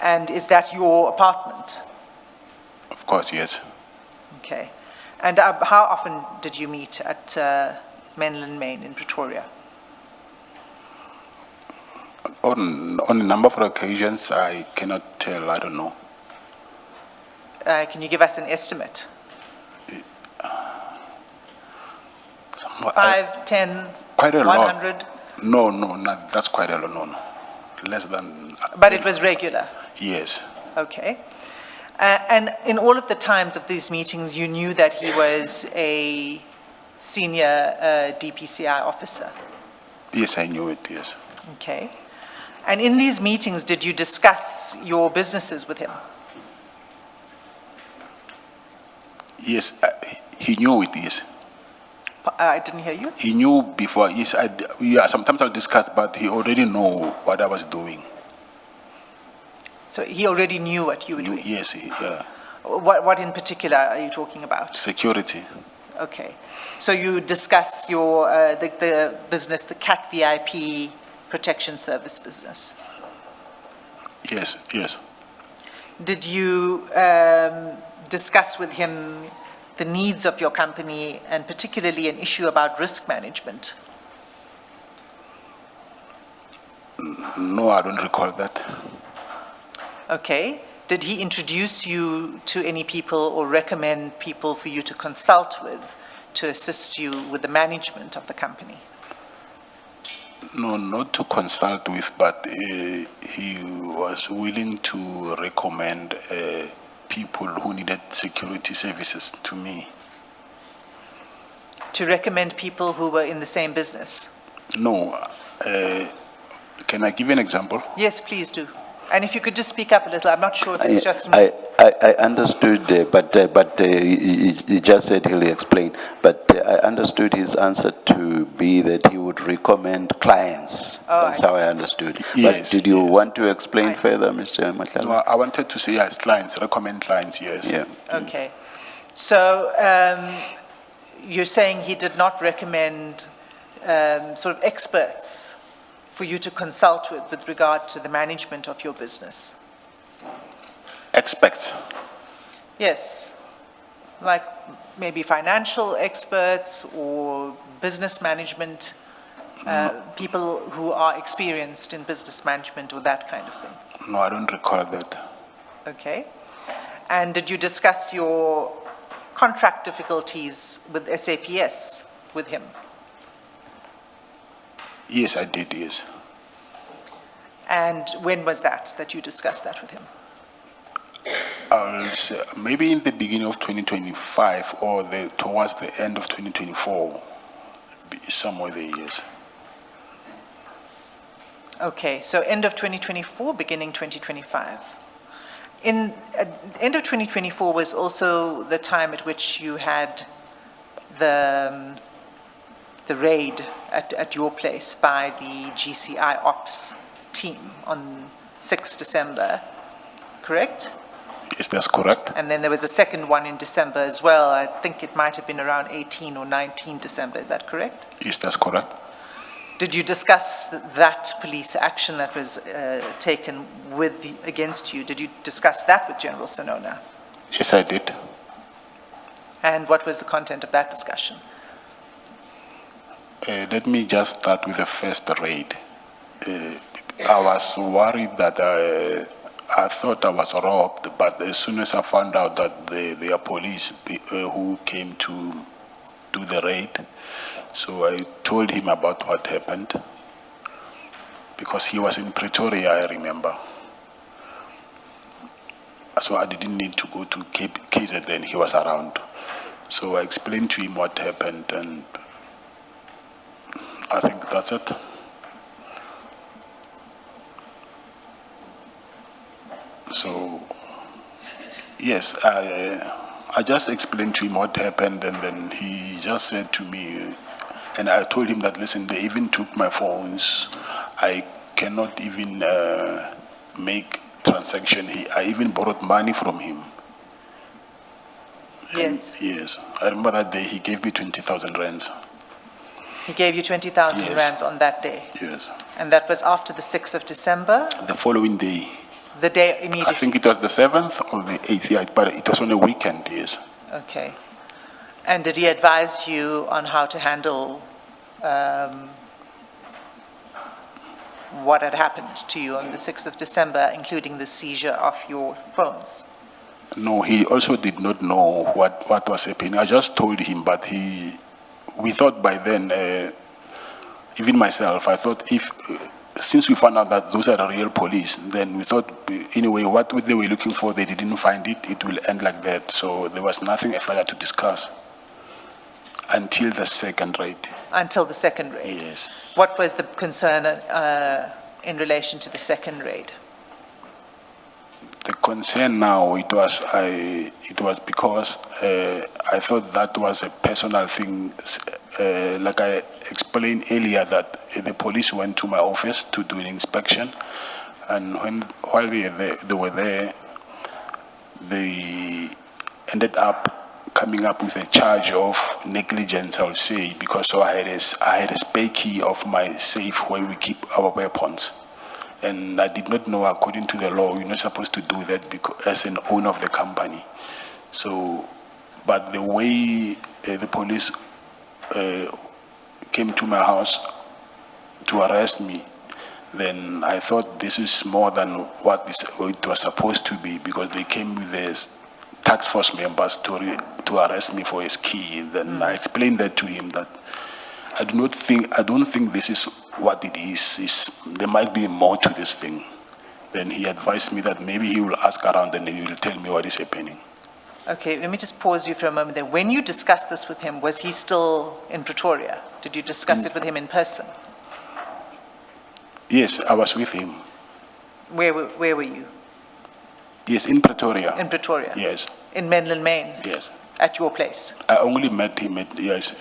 And is that your apartment? of course, yes. Okay. And how often did you meet at Menlyn Main in Pretoria? On a number of occasions, I cannot tell, I don't know. Can you give us an estimate? Somewhat- 5, 10, Quite a lot. 100? No, not, that's quite a lot, no. Less than, But it was regular? yes. Okay. And in all of the times of these meetings, you knew that he was a senior DPCI officer? Yes, I knew it, yes. Okay. And in these meetings, did you discuss your businesses with him? Yes, he knew it, yes. I didn't hear you. He knew before, yes, yeah, sometimes I'll discuss, but he already know what I was doing. So he already knew what you were doing? Yes, yeah. What in particular are you talking about? Security. Okay. So you discuss your, the business, the CAT VIP protection service business. Yes, yes. Did you discuss with him the needs of your company and particularly an issue about risk management? No, I don't recall that. Okay. Did he introduce you to any people or recommend people for you to consult with to assist you with the management of the company? No, not to consult with, but he was willing to recommend people who needed security services to me. To recommend people who were in the same business? No, can I give you an example? Yes, please do. And if you could just speak up a little, I'm not sure if it's just me. I understood, but he just said he'll explain. But I understood his answer to be that he would recommend clients. Oh, That's I how I see. understood. Yes, But did you yes. want to explain I see. further, Mr. No, Madlanga? I wanted to say yes, clients, recommend clients, yes. Yeah. Okay. So you're saying he did not recommend sort of experts for you to consult with regard to the management of your business? Experts. Yes. Like maybe financial experts or business management, people who are experienced in business management or that kind of thing? No, I don't recall that. Okay. And did you discuss your contract difficulties with SAPS with him? Yes, I did, yes. And when was that you discussed that with him? I'll say maybe in the beginning of 2025 or towards the end of 2024, somewhere there, yes. Okay, so end of 2024, beginning 2025. End of 2024 was also the time at which you had the raid at your place by the GCI Ops team on 6 December, correct? Yes, that's correct. And then there was a second one in December as well. I think it might have been around 18 or 19 December, is that correct? Yes, that's correct. Did you discuss that police action that was taken against you? Did you discuss that with General Sonona? Yes, I did. And what was the content of that discussion? Let me just start with the first raid. I was worried that I thought I was robbed, but as soon as I found out that they are police who came to do the raid, so I told him about what happened, because he was in Pretoria, I remember. So I didn't need to go to KZN, he was around. So I explained to him what happened, and I think that's it. So, yes, I just explained to him what happened, and then he just said to me, and I told him that, listen, they even took my phones. I cannot even make transaction. I even borrowed money from him. Yes. Yes, I remember that day he gave me 20,000 rands. He gave you 20,000 Yes. rands on that day? Yes. And that was after the 6th of December? The following day, The day I immediately? think it was the 7th or the 8th, yeah, but it was on a weekend, yes. Okay. And did he advise you on how to handle what had happened to you on the 6th of December, including the seizure of your phones? No, he also did not know what was happening. I just told him, but we thought by then even myself, I thought if, since we found out that those are the real police, then we thought, anyway, what they were looking for, they didn't find it, it will end like that. So there was nothing further to discuss until the second raid. Until the second raid? Yes. What was the concern in relation to the second raid? The concern now, it was because I thought that was a personal thing. Like I explained earlier, that the police went to my office to do an inspection, and while they were there, they ended up coming up with a charge of negligence, I'll say, because I had a spare key of my safe where we keep our weapons. And I did not know, according to the law, you're not supposed to do that because, as an owner of the company. So, but the way the police came to my house to arrest me, then I thought this is more than what it was supposed to be, because they came with their task force members to arrest me for his key. Then I explained that to him, that I don't think this is what it is. There might be more to this thing. Then he advised me that maybe he will ask around and he will tell me what is happening. Okay, let me just pause you for a moment there. When you discussed this with him, was he still in Pretoria? Did you discuss it with him in person? Yes, I was with him. Where were you? Yes, in Pretoria. In Pretoria? Yes, In Menlyn, Maine? yes. At your place? I only met him at, yes.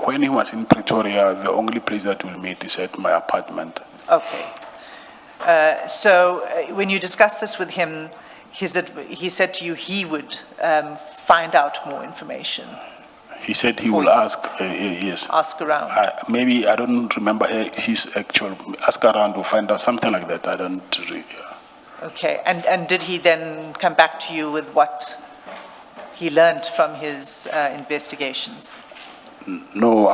When he was in Pretoria, the only place that we'll meet is at my apartment. Okay. So when you discussed this with him, he said to you he would find out more information, He said he will ask, yes. ask around. Maybe, I don't remember his actual, ask around to find out, something like that. I don't really. Okay, and did he then come back to you with what he learned from his investigations? No,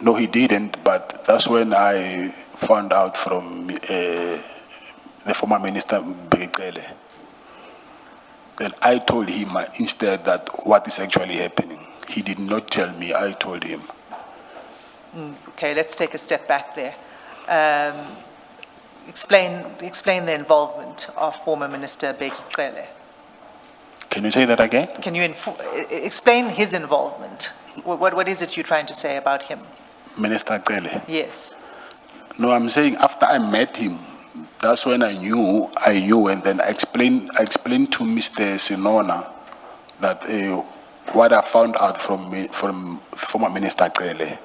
no, he didn't, but that's when I found out from the former minister, Begele. Then I told him instead that what is actually happening. He did not tell me, I told him. Okay, let's take a step back there. Explain the involvement of former Minister Begele. Can you say that again? Can you explain his involvement? What is it you're trying to say about him? Minister Gele. Yes. No, I'm saying after I met him, that's when I knew, and then I explained to Mr. Sinona that what I found out from former Minister Gele.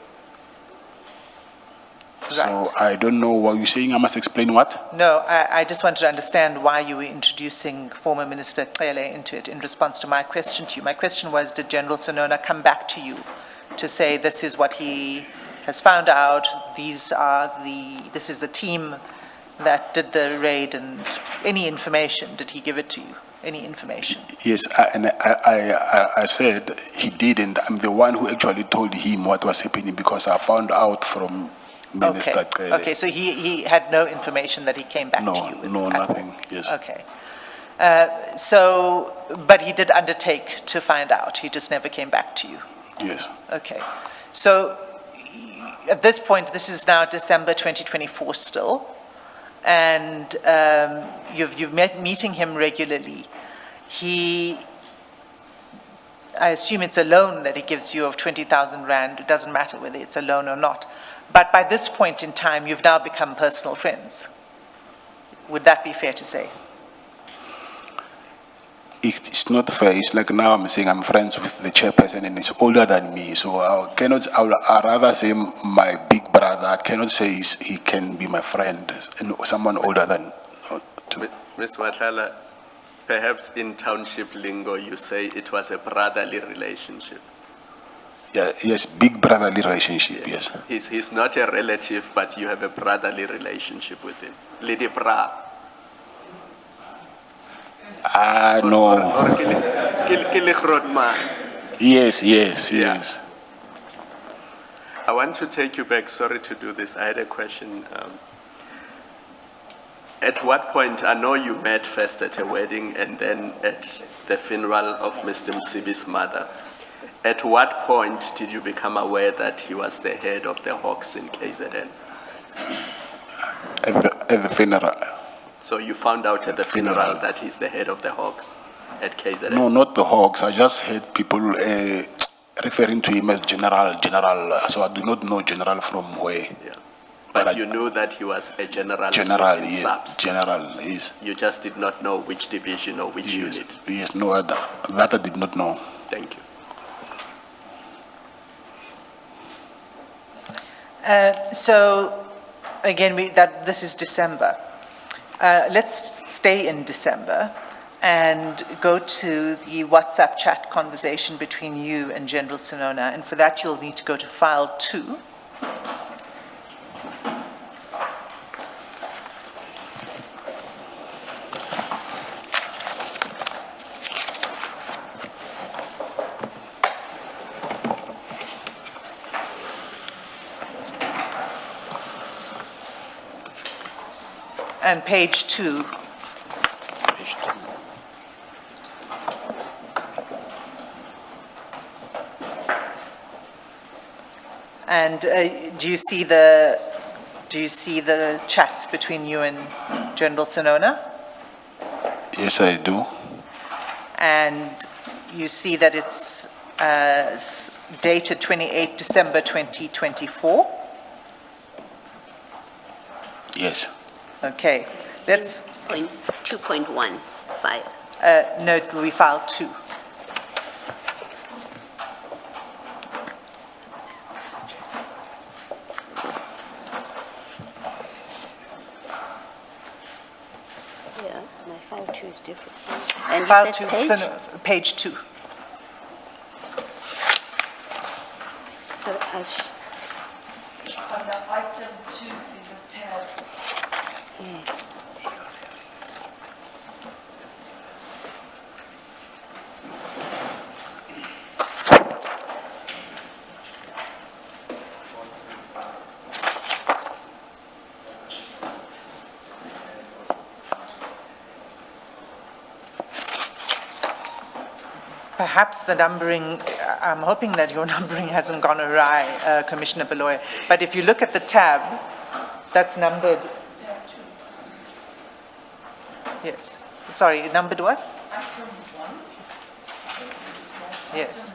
So I don't know what you're saying. I must explain what? No, I just wanted to understand why you were introducing former Minister Cele into it in response to my question to you. My question was, did General Sonona come back to you to say this is what he has found out, this is the team that did the raid, and any information, did he give it to you? Any information? Yes, I said he didn't. I'm the one who actually told him what was happening because I found out from Minister Cele. Okay, so he had no information that he came back to you with? No, at all? nothing, yes. Okay. But he did undertake to find out, he just never came back to you? Yes. Okay. So at this point, this is now December 2024 still, and you've met meeting him regularly. I assume it's a loan that he gives you of 20,000 rand. It doesn't matter whether it's a loan or not. But by this point in time, you've now become personal friends. Would that be fair to say? It's not fair. It's like now I'm saying I'm friends with the chairperson and he's older than me. So I'd rather say my big brother. I cannot say he can be my friend and someone older than. Ms. Matlala, perhaps in township lingo you say it was a brotherly relationship. Yeah, yes, big brotherly relationship, yes. He's not a relative, but you have a brotherly relationship with him. Lady Bra. No. Or Yes. Yeah. I want to take you back. Sorry to do this. I had a question. At what point, I know you met first at a wedding and then at the funeral of Mr. Msibi's mother. At what point did you become aware that he was the head of the Hawks in KZN? At the funeral. So you found out at the funeral that he's the head of the Hawks at KZN? No, not the Hawks. I just heard people referring to him as General. So I do not know General from where. Yeah. But But I- you knew that he was a general General, in yes. subs. General, yes. You just did not know which division or which Yes, unit. yes, no, that I did not know. Thank you. So, again, this is December. Let's stay in December and go to the WhatsApp chat conversation between you and General Sinona, and for that you'll need to go to file 2. And page 2. And do you see the chats between you and General Sinona? Yes, I do. And you see that it's dated 28 December 2024? Yes. Okay, let's, 2.15. no, we file 2. Yeah, my file 2 is different. And you File said 2, page? page 2. So Under item 2 is a tab. yes. Perhaps the numbering, I'm hoping that your numbering hasn't gone awry, Commissioner Beloy. But if you look at the tab, that's numbered. Yes. Sorry, numbered what? Item 1. Yes.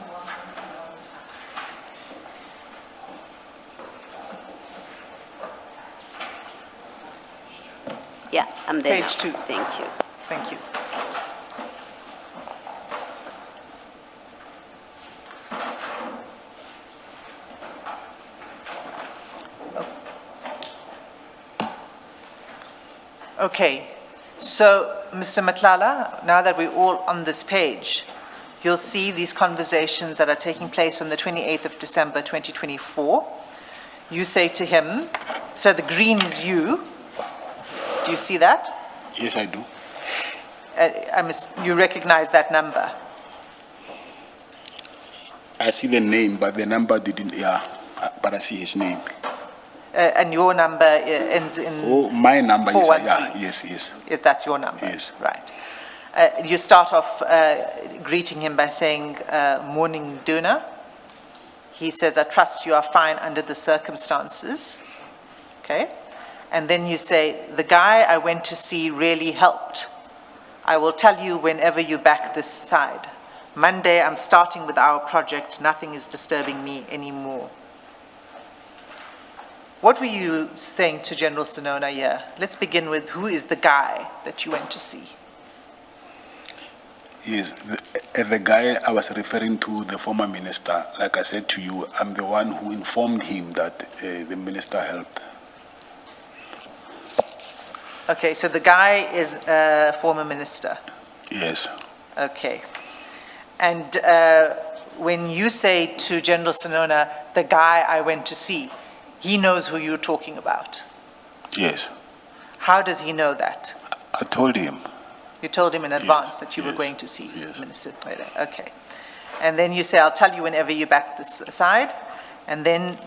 Yeah, I'm there Page now. 2. Thank you. Thank you. Okay, so Mr. Matlala, now that we're all on this page, you'll see these conversations that are taking place on the 28th of December 2024. You say to him, so the green is you. Do you see that? Yes, I do. You recognize that number? I see the name, but the number didn't, yeah, but I see his name. And your number ends in, Oh, my number, yes, 413. yes. is that your number? Yes. Right. You start off greeting him by saying, morning Duna. He says, I trust you are fine under the circumstances. Okay. And then you say, the guy I went to see really helped. I will tell you whenever you back this side. Monday, I'm starting with our project. Nothing is disturbing me anymore. What were you saying to General Sinona here? Let's begin with who is the guy that you went to see? Yes, the guy I was referring to, the former minister, like I said to you, I'm the one who informed him that the minister helped. Okay, so the guy is a former minister. Yes, Okay. And when you say to General Sinona, the guy I went to see, he knows who you're talking about. yes. How does he know that? I told him. You told him in advance Yes, that you were yes, going to see yes. Minister Twede. Okay. And then you say, I'll tell you whenever you back this aside. And then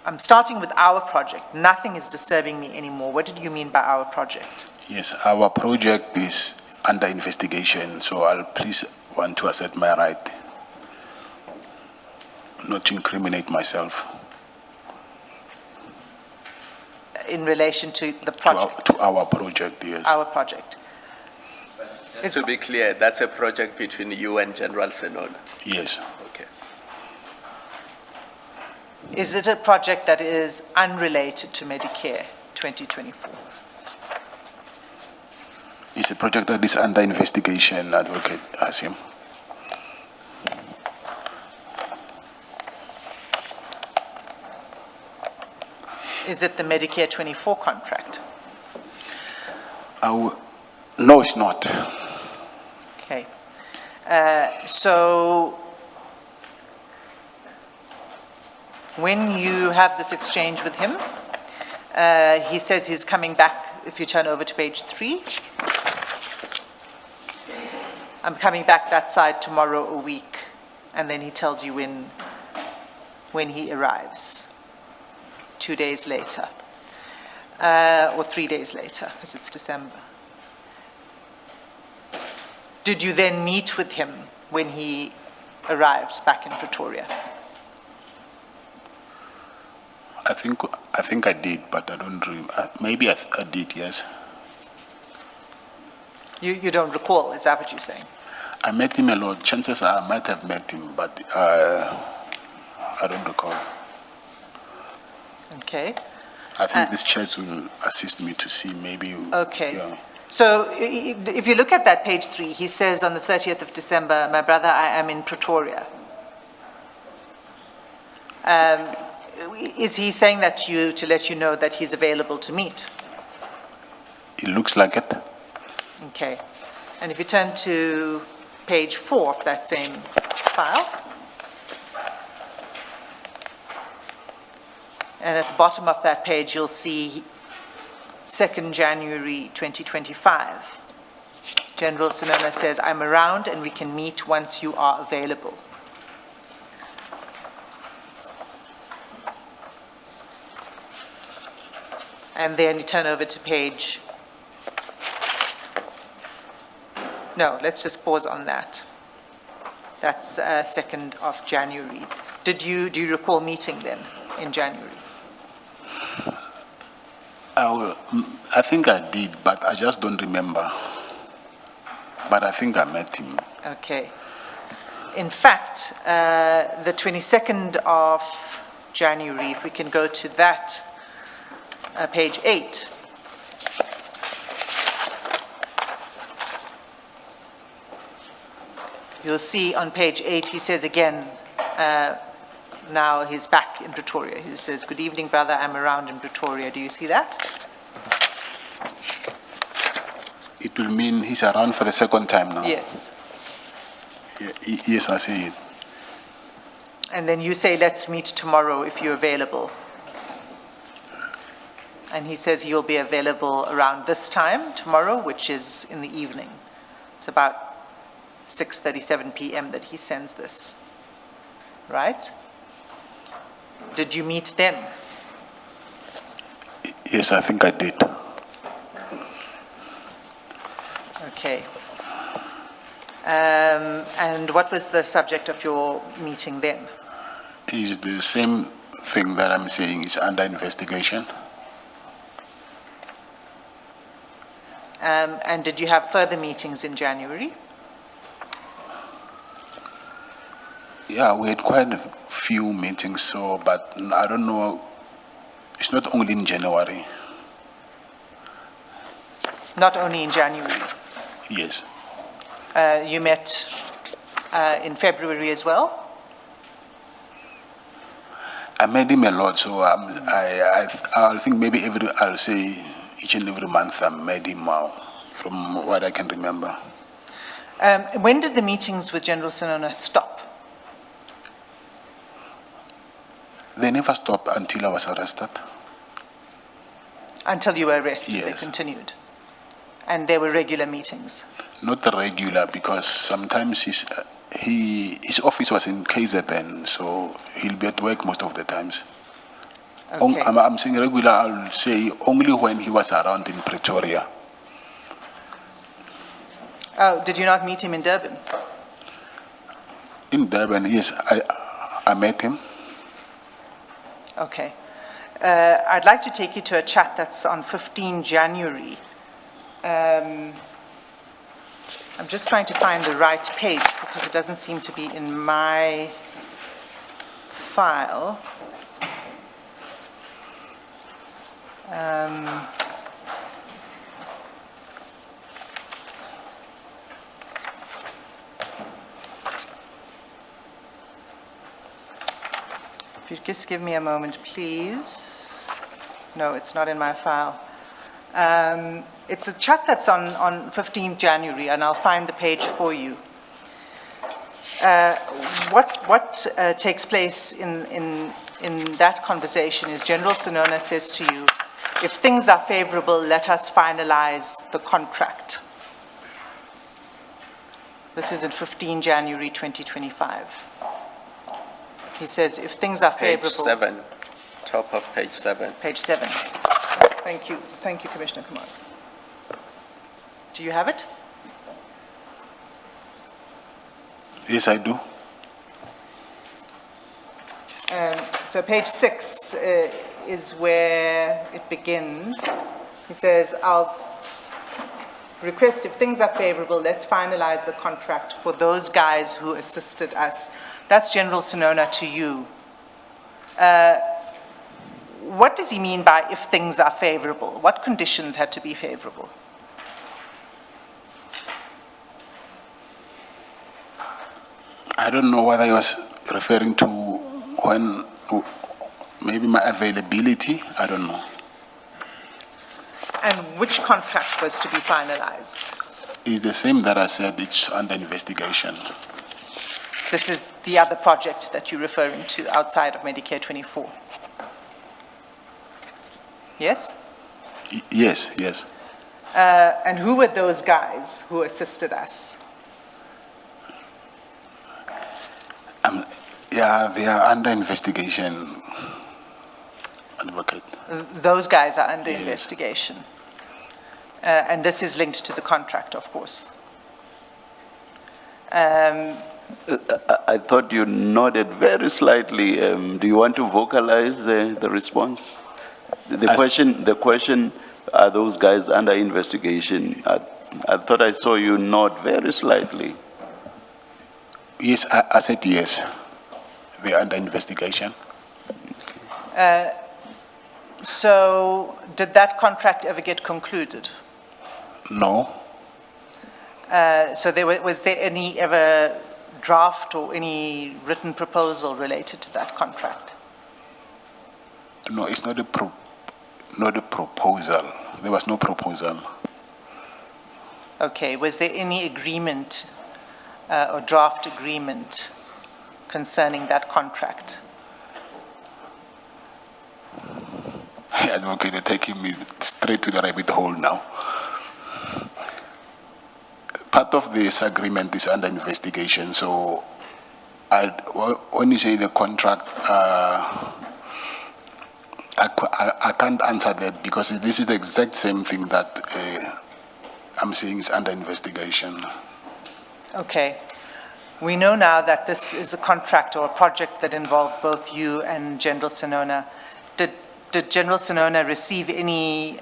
I'm starting with our project. Nothing is disturbing me anymore. What did you mean by our project? Yes, our project is under investigation, so I'll please want to assert my right. not to incriminate myself In relation to the to our, project, to our project, yes. our project? Just to be clear, that's a project between you and General Senona. Yes. Okay. Is it a project that is unrelated to Medicare 2024? It's a project that is under investigation, Advocate Hasim. Is it the Medicare 24 contract? No, it's not. Okay. So when you have this exchange with him, he says he's coming back, if you turn over to page 3. I'm coming back that side tomorrow a week, and then he tells you when he arrives, 2 days later, or 3 days later, because it's December. Did you then meet with him when he arrived back in Pretoria? I think I did, but I don't remember. Maybe I did, yes. You don't recall, is that what you're saying? I met him a lot. Chances are I might have met him, but I don't recall. Okay. I think this chat will assist me to see maybe. Okay. Yeah. So if you look at that page 3, he says on the 30th of December, my brother, I am in Pretoria. Is he saying that to you to let you know that he's available to meet? It looks like it. Okay. And if you turn to page 4 of that same file, and at the bottom of that page, you'll see 2nd January 2025. General Senona says, I'm around and we can meet once you are available. And then you turn over to page, no, let's just pause on that. That's 2nd of January. Do you recall meeting then in January? I think I did, but I just don't remember. But I think I met him. Okay. In fact, the 22nd of January, if we can go to that, page 8. You'll see on page 8, he says again, now he's back in Pretoria. He says, good evening, brother, I'm around in Pretoria. Do you see that? It will mean he's around for the second time now. Yes. Yes, I see it. And then you say, let's meet tomorrow if you're available. And he says he'll be available around this time tomorrow, which is in the evening. It's about 6:37 p.m. that he sends this, right? Did you meet then? Yes, I think I did. Okay. And what was the subject of your meeting then? It's the same thing that I'm saying is under investigation. And did you have further meetings in January? Yeah, we had quite a few meetings, so, but I don't know, it's not only in January. Not only in January. Yes. You met in February as well? I met him a lot, so I think maybe I'll say each and every month I met him from what I can remember. When did the meetings with General Senona stop? They never stopped until I was arrested. Until you were arrested, they Yes. continued? And there were regular meetings? Not regular, because sometimes his office was in KZN, so he'll be at work most of the times. Okay. I'm saying regular, I'll say only when he was around in Pretoria. Oh, did you not meet him in Durban? In Durban, yes, I met him. Okay. I'd like to take you to a chat that's on 15 January. I'm just trying to find the right page because it doesn't seem to be in my file. If you just give me a moment, please. No, it's not in my file. It's a chat that's on 15 January, and I'll find the page for you. What takes place in that conversation is General Sinona says to you, if things are favorable, let us finalize the contract. This is in 15 January 2025. He says, if things are Page favorable. 7, top of page 7. Page 7. Thank you, Commissioner Kumar. Do you have it? Yes, I do. So page 6 is where it begins. He says, I'll request if things are favorable, let's finalize the contract for those guys who assisted us. That's General Sinona to you. What does he mean by if things are favorable? What conditions had to be favorable? I don't know whether he was referring to when, maybe my availability, I don't know. And which contract was to be finalized? It's the same that I said, it's under investigation. This is the other project that you're referring to outside of Medicare 24. Yes? Yes, yes. And who were those guys who assisted us? Yeah, they are under investigation, advocate. Those guys are under Yes. investigation. And this is linked to the contract, of course. I thought you nodded very slightly. Do you want to vocalize the response? The question, are those guys under investigation? I thought I saw you nod very slightly. Yes, I said yes. They are under investigation. So did that contract ever get concluded? No, So was there any ever draft or any written proposal related to that contract? no, it's not a proposal. There was no proposal. Okay, was there any agreement or draft agreement concerning that contract? Advocate, you're taking me straight to the rabbit hole now. Part of this agreement is under investigation, so when you say the contract, I can't answer that because this is the exact same thing that I'm saying is under investigation. Okay. We know now that this is a contract or a project that involved both you and General Sinona. Did General Sinona receive any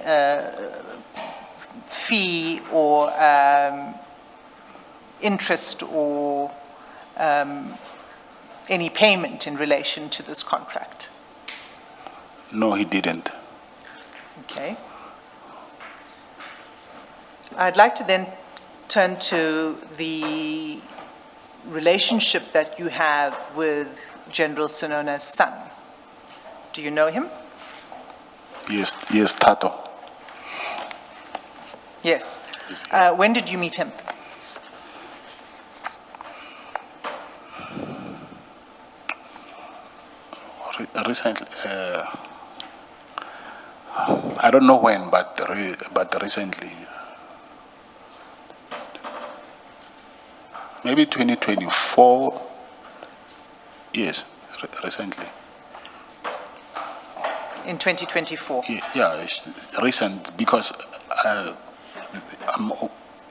fee or interest or any payment in relation to this contract? No, he didn't. Okay. I'd like to then turn to the relationship that you have with General Sinona's son. Do you know him? Yes, Tato. Yes. When did you meet him? Recently, I don't know when, but recently. Maybe 2024, yes, recently. In 2024? Yeah, it's recent because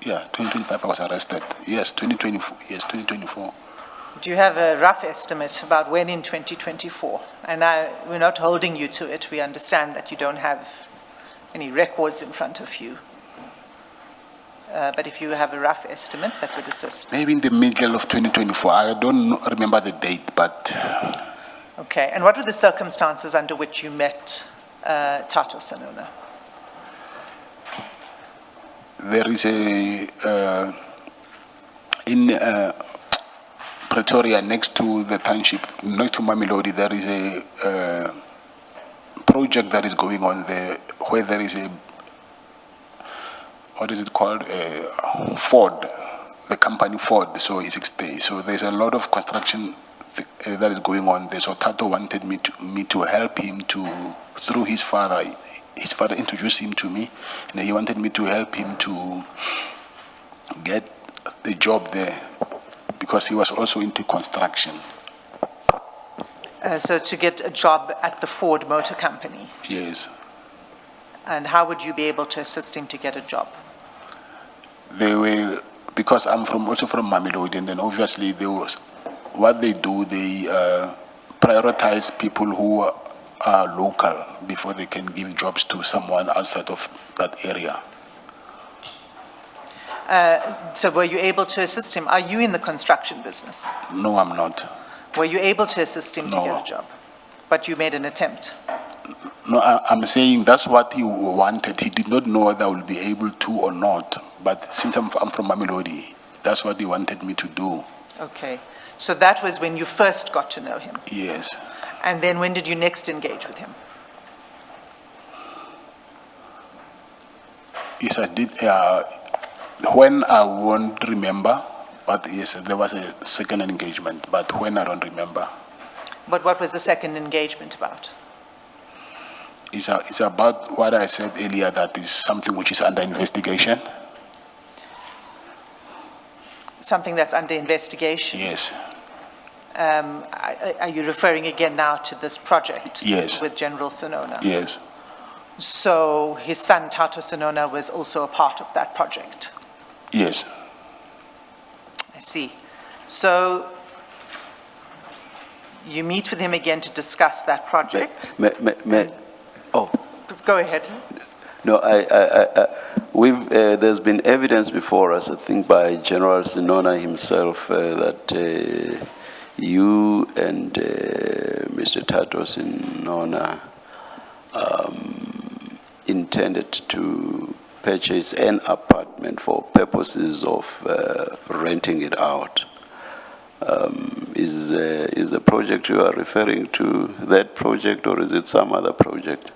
2025 I was arrested. Yes, 2024, yes, 2024. Do you have a rough estimate about when in 2024? And we're not holding you to it. We understand that you don't have any records in front of you. But if you have a rough estimate, that would assist. Maybe in the middle of 2024. I don't remember the date, but Okay, and what were the circumstances under which you met Tato Sanona? there is in Pretoria, next to the township, next to Mamelodi, there is a project that is going on there where there is a, what is it called? Ford, the company Ford, so it's extended. So there's a lot of construction that is going on there. So Tato wanted me to help him through his father. His father introduced him to me, and he wanted me to help him to get a job there because he was also into construction. So to get a job at the Ford Motor Company. Yes. And how would you be able to assist him to get a job? They were, because I'm also from Mamelodi, and then obviously what they do, they prioritize people who are local before they can give jobs to someone outside of that area. So were you able to assist him? Are you in the construction business? No, I'm not. Were you able to assist him to No. get a job? But you made an attempt. No, I'm saying that's what he wanted. He did not know whether I would be able to or not. But since I'm from Mamelodi, that's what he wanted me to do. Okay. So that was when you first got to know him. Yes. And then when did you next engage with him? Yes, I did. When I won't remember, but yes, there was a second engagement. But when I don't remember, But what was the second engagement about? it's about what I said earlier. That is something which is under investigation. Something that's under investigation? Yes. Are you referring again now to this project? Yes. With General Sanona? Yes. So his son, Tato Sanona, was also a part of that project? Yes. I see. So you meet with him again to discuss that project? Oh, Go ahead. no, there's been evidence before us, I think by General Sinona himself, that you and Mr. Tato Sinona intended to purchase an apartment for purposes of renting it out. Is the project you are referring to that project, or is it some other project?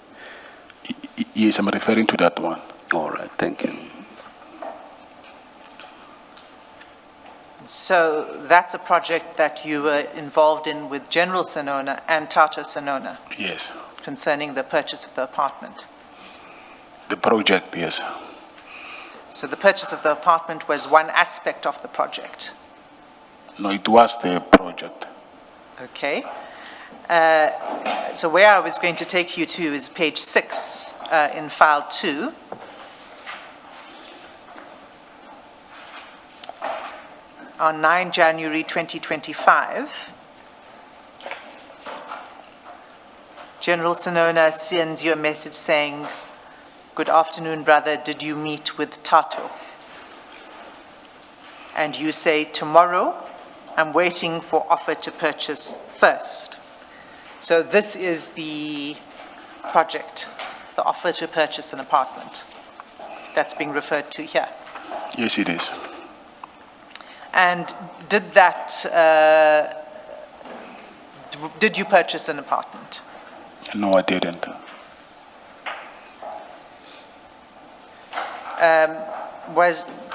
Yes, I'm referring to that one. All right, thank you. So that's a project that you were involved in with General Sanona and Tato Sanona Yes. concerning the purchase of the apartment. The project, yes. So the purchase of the apartment was one aspect of the project. No, it was the project. Okay. So where I was going to take you to is page 6 in file 2. On 9 January 2025, General Sanona sends you a message saying, "Good afternoon, brother. Did you meet with Tato?" And you say, "Tomorrow, I'm waiting for offer to purchase first." So this is the project, the offer to purchase an apartment that's being referred to here. Yes, it is. And did you purchase an apartment? No, I didn't.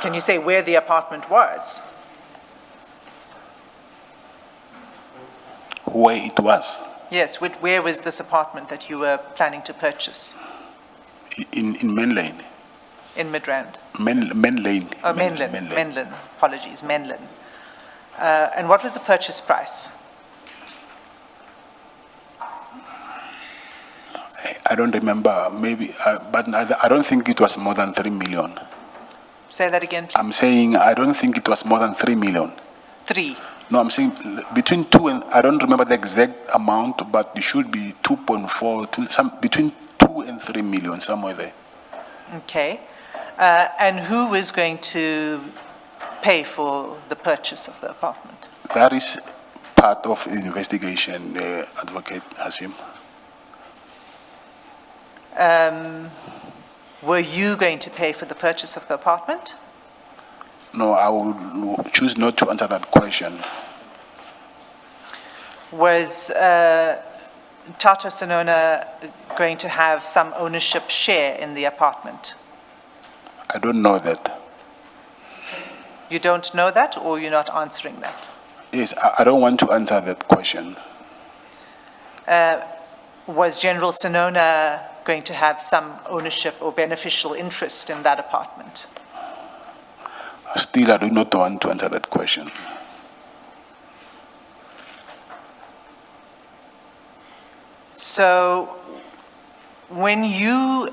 Can you say where the apartment was? Where it was? Yes, where was this apartment that you were planning to purchase? In Main Lane. In Midrand? Main Lane. Oh, Menlyn, apologies, Menlyn. And what was the purchase price? I don't remember, maybe, but I don't think it was more than 3 million. Say that again, please. I'm saying I don't think it was more than 3 million. 3. No, I'm saying between 2 and, I don't remember the exact amount, but it should be 2.4, between 2 and 3 million, somewhere there. Okay. And who is going to pay for the purchase of the apartment? That is part of the investigation, Advocate Hasim. Were you going to pay for the purchase of the apartment? No, I would choose not to answer that question. Was Tato Sonona going to have some ownership share in the apartment? I don't know that. You don't know that, or you're not answering that? Yes, I don't want to answer that question. Was General Sonona going to have some ownership or beneficial interest in that apartment? Still, I do not want to answer that question. So, when you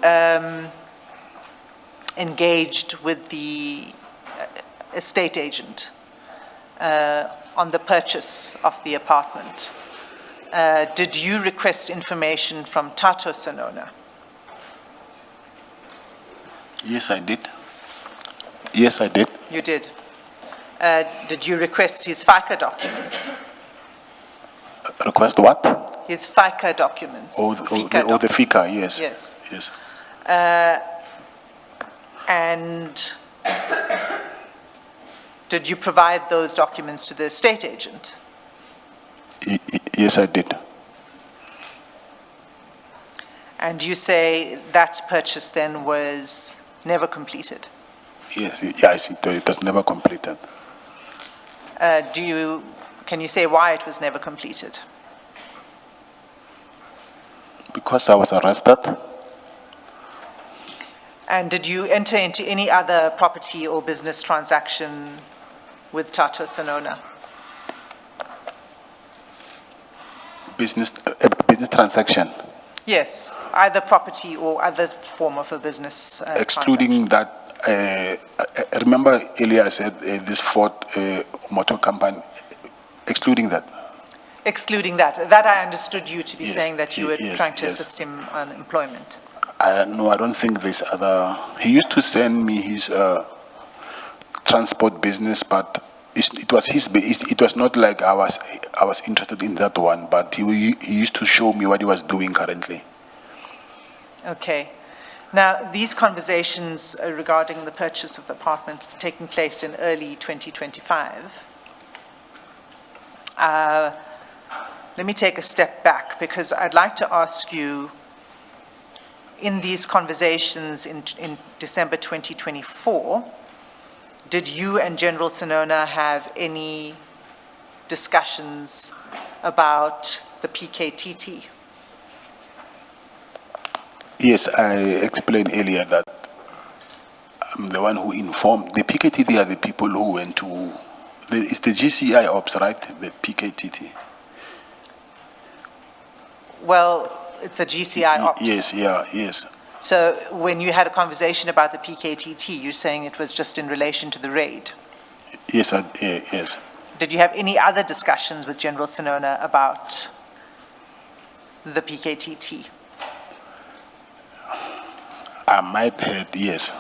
engaged with the estate agent on the purchase of the apartment, did you request information from Tato Sonona? Yes, I did. Yes, I did. You did. Did you request his FICA documents? Request what? His FICA documents? Oh, the FICA, yes. Yes. Yes. And did you provide those documents to the estate agent? Yes, I did. And you say that purchase then was never completed? Yes, it was never completed. Can you say why it was never completed? Because I was arrested. And did you enter into any other property or business transaction with Tato Sonona? Business transaction. Yes, either property or other form of a business Excluding that, remember earlier I said this Ford motor company, excluding that. Excluding that. That I understood you to be Yes, saying that you were yes, trying to yes. assist him on employment. No, I don't think there's other. He used to send me his transport business, but it was his. It was not like I was interested in that one, but he used to show me what he was doing currently. Okay. Now, these conversations regarding the purchase of the apartment taking place in early 2025. Let me take a step back because I'd like to ask you, in these conversations in December 2024, did you and General Sonona have any discussions about the PKTT? Yes, I explained earlier that I'm the one who informed. The PKTT are the people who went to, it's the GCI ops, right? The PKTT. Well, it's a GCI ops. Yes, yeah, yes. So when you had a conversation about the PKTT, you're saying it was just in relation to the raid? Yes, yes. Did you have any other discussions with General Sonona about the PKTT? I might have, yes.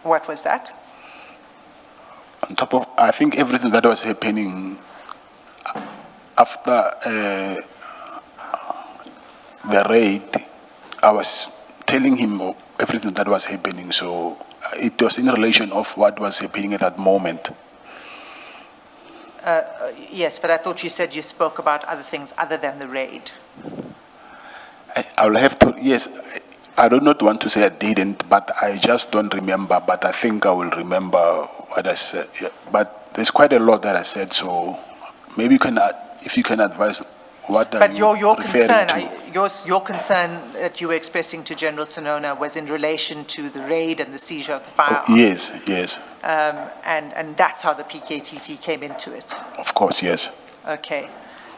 What was that? On top of, I think everything that was happening after the raid, I was telling him everything that was happening. So it was in relation of what was happening at that moment. Yes, but I thought you said you spoke about other things other than the raid. I will have to, yes, I do not want to say I didn't, but I just don't remember, but I think I will remember what I said. Yeah. But there's quite a lot that I said, so maybe you can, if you can advise what but your referring concern, to. your concern that you were expressing to General Sonona was in relation to the raid and the seizure of the firearms. Yes, yes. And that's how the PKTT came into it. Of course, yes. Okay.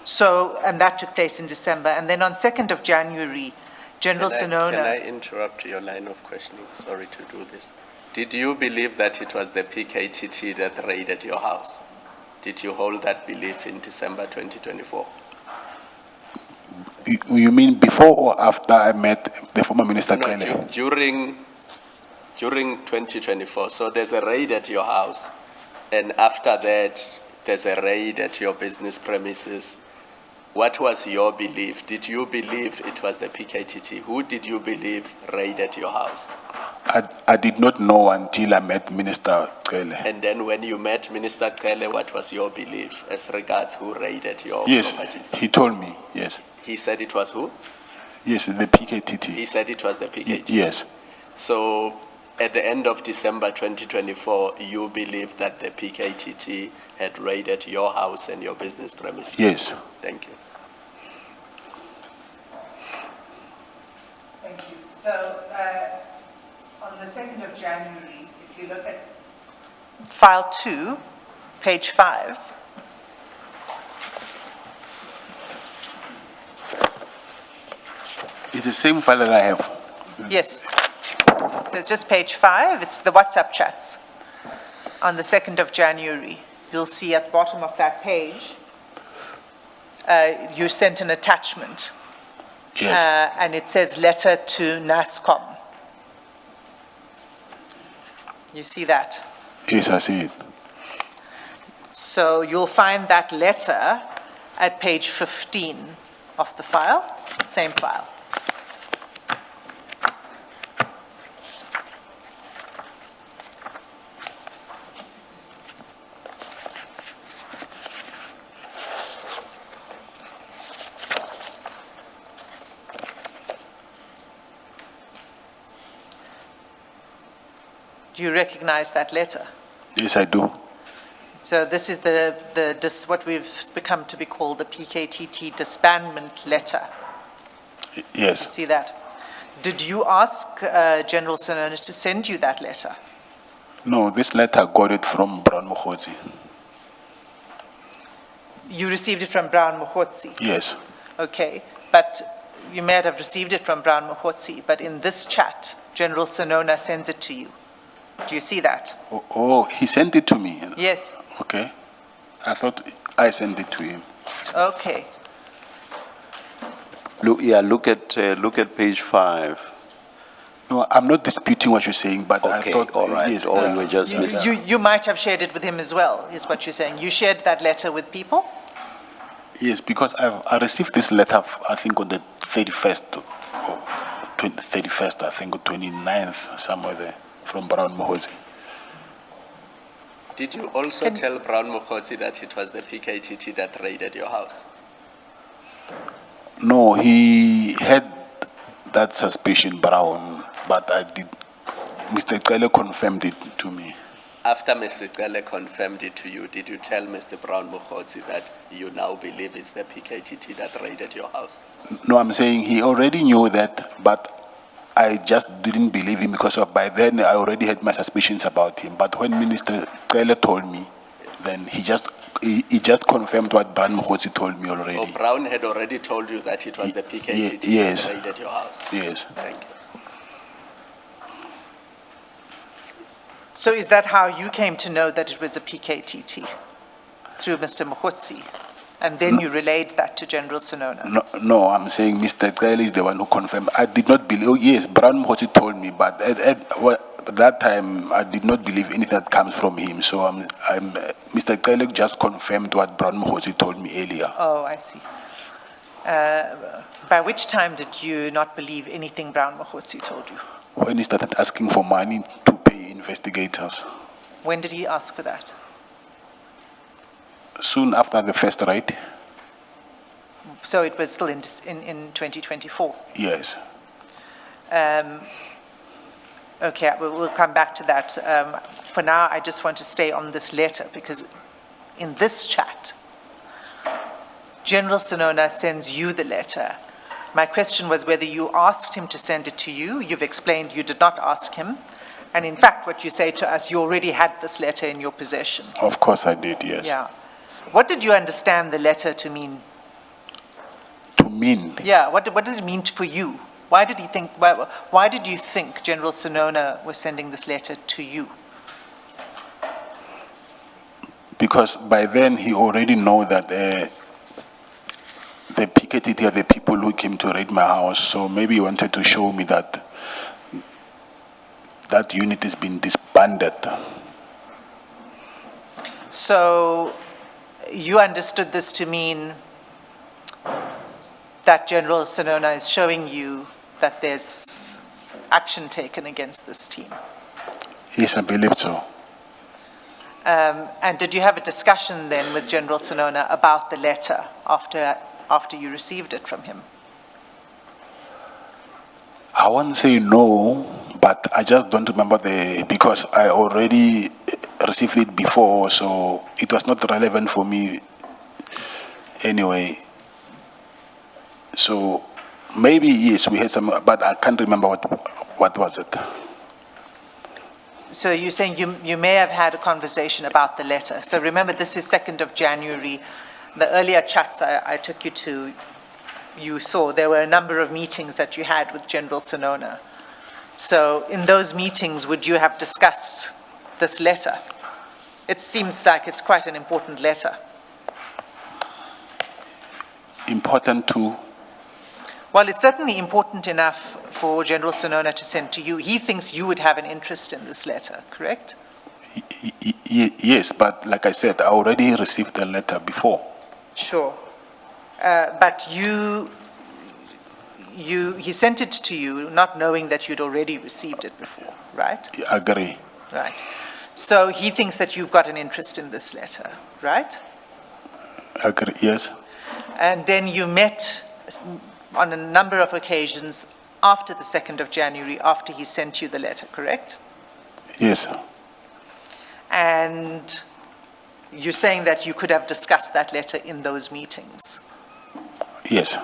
So, and that took place in December. And then on 2nd of January, General Sonona... Can I interrupt your line of questioning? Sorry to do this. Did you believe that it was the PKTT that raided your house? Did you hold that belief in December 2024? You mean before or after I met the former Minister No, Cele? during 2024. So there's a raid at your house, and after that, there's a raid at your business premises. What was your belief? Did you believe it was the PKTT? Who did you believe raided your house? I did not know until I met Minister Cele. And then when you met Minister Cele, what was your belief as regards who raided your Yes, properties? he told me, yes. He said it was who? Yes, the PKTT. He said it was the PKTT. Yes, So at the end of December 2024, you believe that the PKTT had raided your house and your business premises? yes. Thank you. Thank you. So, on the 2nd of January, if you look at file 2, page 5, It's the same file that I have. yes. So it's just page 5, it's the WhatsApp chats. On the 2nd of January, you'll see at the bottom of that page, you sent an attachment. Yes, And it says letter to NASCOM. You see that? yes, I see it. So you'll find that letter at page 15 of the file, same file. Do you recognize that letter? Yes, I do. So this is what we've become to be called the PKTT disbandment letter. Yes, See that? Did you ask General Senonis to send you that letter? no, this letter got it from Brown Mokgotsi. You received it from Brown Mokgotsi? Yes, Okay, but you may have received it from Brown Mokgotsi, but in this chat, General Senona sends it to you. Do you see that? oh, he sent it to me. Yes. Okay, I thought I sent it to him. Okay. Look at page 5. No, I'm not disputing what you're saying, but I Okay, thought. all right. Yes, Or you were just You might have shared it with him as well, is what you're saying. You shared that letter with people? yes, because I received this letter, I think on the 31st, or 31st, I think, or 29th, somewhere there, from Brown Mokgotsi. Did you also tell Brown Mokgotsi that it was the PKTT that raided your house? No, he had that suspicion, Brown, but Mr. Cele confirmed it to me. After Mr. Cele confirmed it to you, did you tell Mr. Brown Mokgotsi that you now believe it's the PKTT that raided your house? No, I'm saying he already knew that, but I just didn't believe him because by then I already had my suspicions about him. But when Minister Cele told me, then he just confirmed what Brown Mokgotsi told me already. Or Brown had already told you that it was the PKTT yes. that raided your house? Yes. Thank you. So is that how you came to know that it was a PKTT? Through Mr. Mokgotsi? And then you relayed that to General Senona? No, I'm saying Mr. Cele is the one who confirmed. I did not believe, oh yes, Brown Mokgotsi told me, but at that time I did not believe anything that comes from him. So Mr. Cele just confirmed what Brown Mokgotsi told me earlier. Oh, I see. By which time did you not believe anything Brown Mokgotsi told you? When he started asking for money to pay investigators. When did he ask for that? Soon after the first raid, So it was still in 2024? yes. Okay, we'll come back to that. For now, I just want to stay on this letter because in this chat, General Senona sends you the letter. My question was whether you asked him to send it to you. You've explained you did not ask him. And in fact, what you say to us, you already had this letter in your possession. Of course I did, yes. Yeah. What did you understand the letter to mean? To mean, Yeah, what did it mean for you? Why did you think General Senona was sending this letter to you? Because by then he already know that the picketed are the people who came to raid my house. So maybe he wanted to show me that that unit has been disbanded. So you understood this to mean that General Sinona is showing you that there's action taken against this team? Yes, I believe so. And did you have a discussion then with General Sinona about the letter after you received it from him? I won't say no, but I just don't remember because I already received it before, so it was not relevant for me anyway. So maybe yes, we had some, but I can't remember what was it. So you're saying you may have had a conversation about the letter. So remember, this is 2nd of January. The earlier chats I took you to, you saw there were a number of meetings that you had with General Sinona. So in those meetings, would you have discussed this letter? It seems like it's quite an important letter. Important to? Well, it's certainly important enough for General Sinona to send to you. He thinks you would have an interest in this letter, correct? Yes, but like I said, I already received the letter before. Sure. But he sent it to you not knowing that you'd already received it before, right? I agree. Right. So he thinks that you've got an interest in this letter, right? Agree, yes. And then you met on a number of occasions after the 2nd of January, after he sent you the letter, correct? Yes. And you're saying that you could have discussed that letter in those meetings. Yes.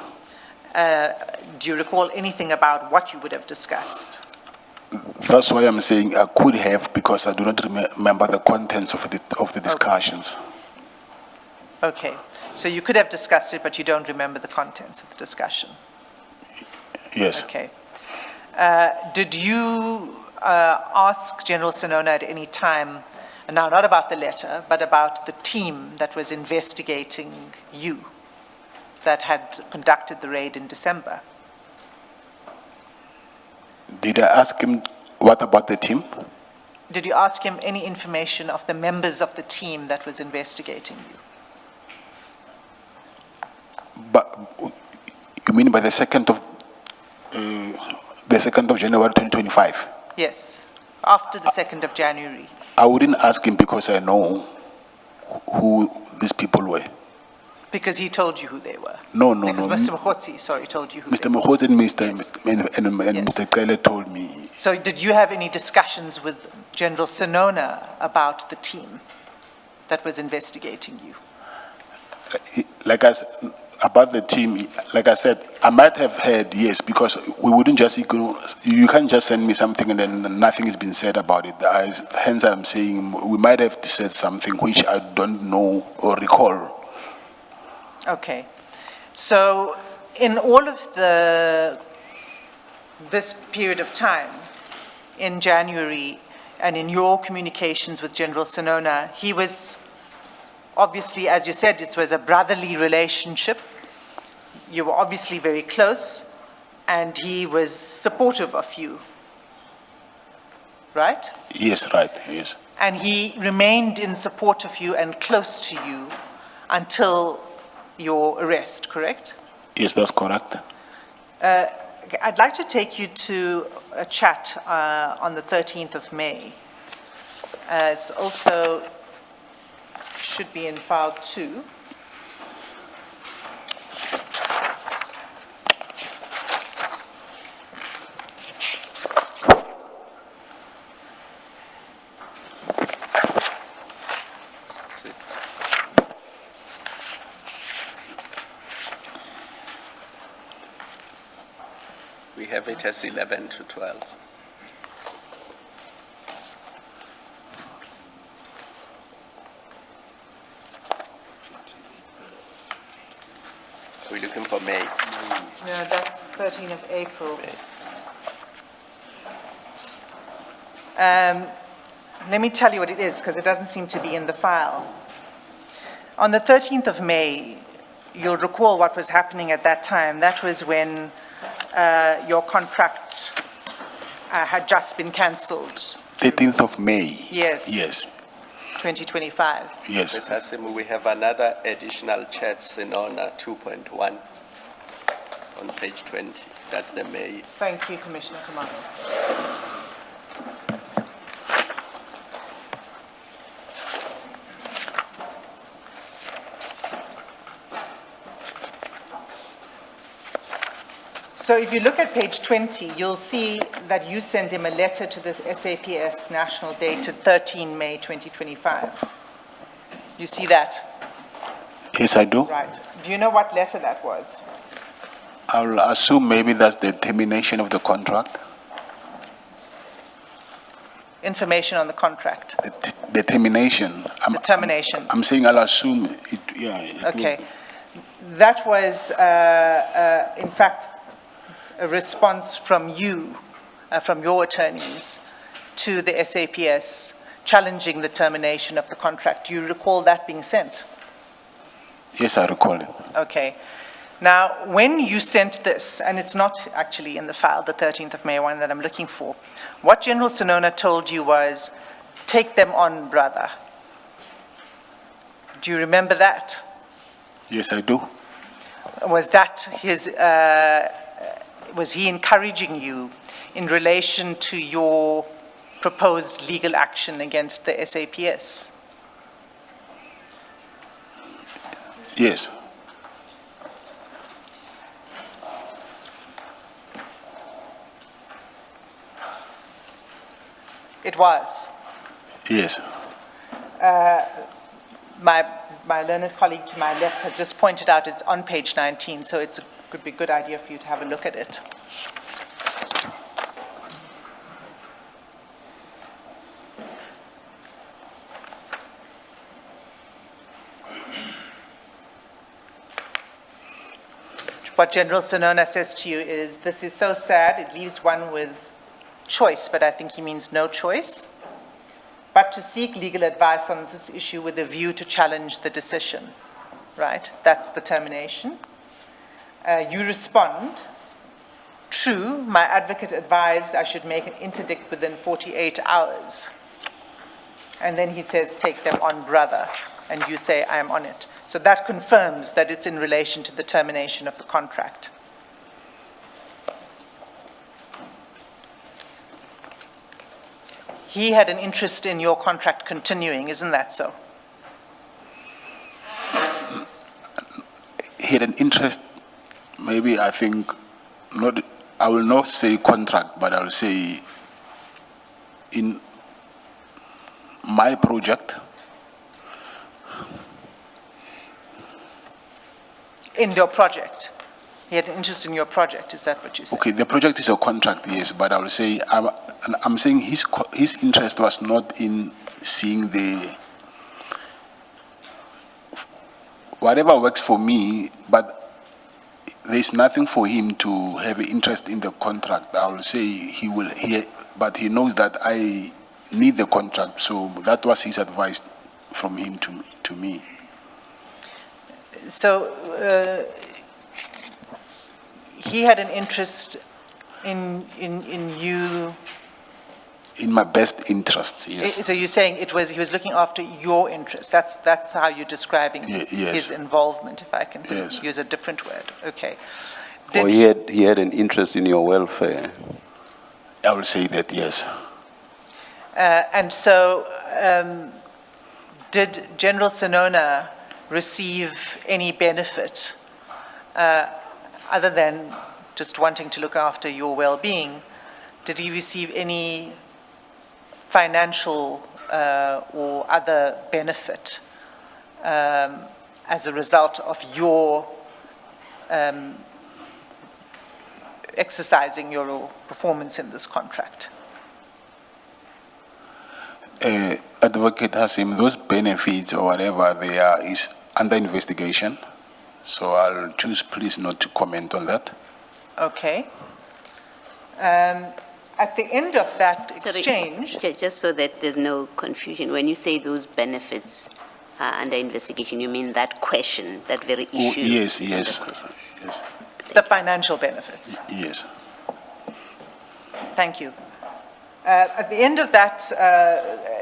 Do you recall anything about what you would have discussed? That's why I'm saying I could have, because I do not remember the contents of the discussions. Okay. So you could have discussed it, but you don't remember the contents of the discussion. Yes. Okay. Did you ask General Sinona at any time, now not about the letter, but about the team that was investigating you, that had conducted the raid in December? Did I ask him what about the team? Did you ask him any information of the members of the team that was investigating you? But you mean by the 2nd of January 2025? Yes, after the 2nd of January. I wouldn't ask him because I know who these people were. Because he told you who they were? No. Because Mr. Mokotsi, sorry, told you who Mr. they were. Mokotsi and Yes. Mr. Kele told me. So did you have any discussions with General Sinona about the team that was investigating you? Like I said, about the team, like I said, I might have heard, yes, because we wouldn't just ignore, you can't just send me something and then nothing has been said about it. Hence I'm saying we might have said something which I don't know or recall. Okay. So in all of this period of time, in January, and in your communications with General Sinona, he was obviously, as you said, it was a brotherly relationship. You were obviously very close, and he was supportive of you, right? Yes, right, yes. And he remained in support of you and close to you until your arrest, correct? Yes, that's correct. I'd like to take you to a chat on the 13th of May. It's also should be in file 2. We have it as 11 to 12. We're looking for May. No, that's 13th of April. Let me tell you what it is, because it doesn't seem to be in the file. On the 13th of May, you'll recall what was happening at that time. That was when your contract had just been cancelled, 13th of May? Yes. Yes, 2025. yes. Ms. Hassim, we have another additional chat, Sinona 2.1, on page 20. That's the May. Thank you, Commissioner Khumalo. So if you look at page 20, you'll see that you sent him a letter to this SAPS national dated 13 May 2025. You see that? Yes, I do. Right. Do you know what letter that was? I'll assume maybe that's the termination of the contract. Information on the contract, The termination. the termination. I'm saying I'll assume it, yeah. it Okay. will- That was, in fact, a response from you, from your attorneys, to the SAPS challenging the termination of the contract. Do you recall that being sent? Yes, I recall it. Okay. Now, when you sent this, and it's not actually in the file, the 13th of May one that I'm looking for, what General Sinona told you was, take them on, brother. Do you remember that? Yes, I do. Was that his, was he encouraging you in relation to your proposed legal action against the SAPS? Yes. It was. Yes. My learned colleague to my left has just pointed out it's on page 19, so it could be a good idea for you to have a look at it. What General Sinona says to you is, this is so sad, it leaves one with choice, but I think he means no choice, but to seek legal advice on this issue with a view to challenge the decision, right? That's the termination. You respond, true, my advocate advised I should make an interdict within 48 hours. And then he says, take them on, brother, and you say, I am on it. So that confirms that it's in relation to the termination of the contract. He had an interest in your contract continuing, isn't that so? He had an interest, maybe I think, not, I will not say contract, but I will say in my project. In your project? He had an interest in your project, is that what you said? Okay, the project is a contract, yes, but I will say, I'm saying his interest was not in seeing the, whatever works for me, but there's nothing for him to have an interest in the contract. I will say but he knows that I need the contract, so that was his advice from him to me. So he had an interest in you. In my best interests, yes. So you're saying he was looking after your interests. That's how you're describing Yes. his involvement, if I can Yes. use a different word. Okay. Or he had an interest in your welfare. I will say that, yes. And so, did General Sinona receive any benefit other than just wanting to look after your well-being? Did he receive any financial or other benefit as a result of your exercising your performance in this contract? Advocate Hassim, those benefits or whatever they are is under investigation. So I'll choose please not to comment on that. Okay. At the end of that Sorry, exchange, just so that there's no confusion, when you say those benefits, under investigation, you mean that question, that very Oh, issue? yes, is under yes, question. yes, The financial benefits. yes. Thank you. At the end of that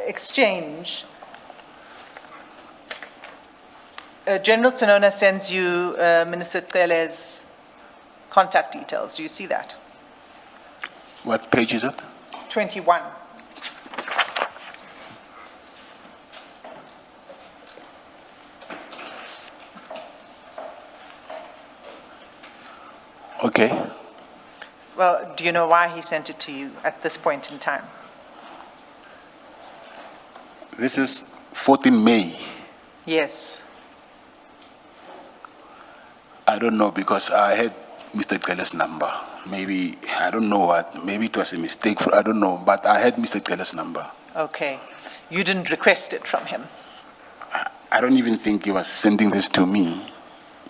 exchange, General Sinona sends you Minister Cele's contact details. Do you see that? What page is it? 21. Okay. Well, do you know why he sent it to you at this point in time? This is 14 May. Yes. I don't know because I had Mr. Gele's number. Maybe, I don't know what, maybe it was a mistake, I don't know, but I had Mr. Gele's number. Okay. You didn't request it from him? I don't even think he was sending this to me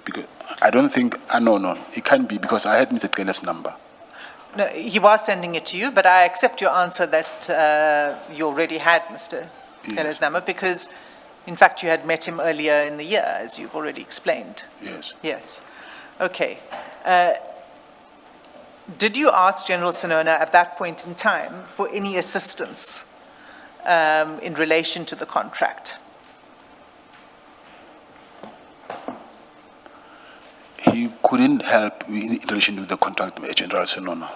because I don't think, no, it can't be because I had Mr. Gele's number. No, he was sending it to you, but I accept your answer that you already had Mr. Keller's number because, in fact, you had met him earlier in the year, as you've already explained. Yes. Yes. Okay. Did you ask General Sinona at that point in time for any assistance in relation to the contract? He couldn't help in relation to the contract with General Sinona.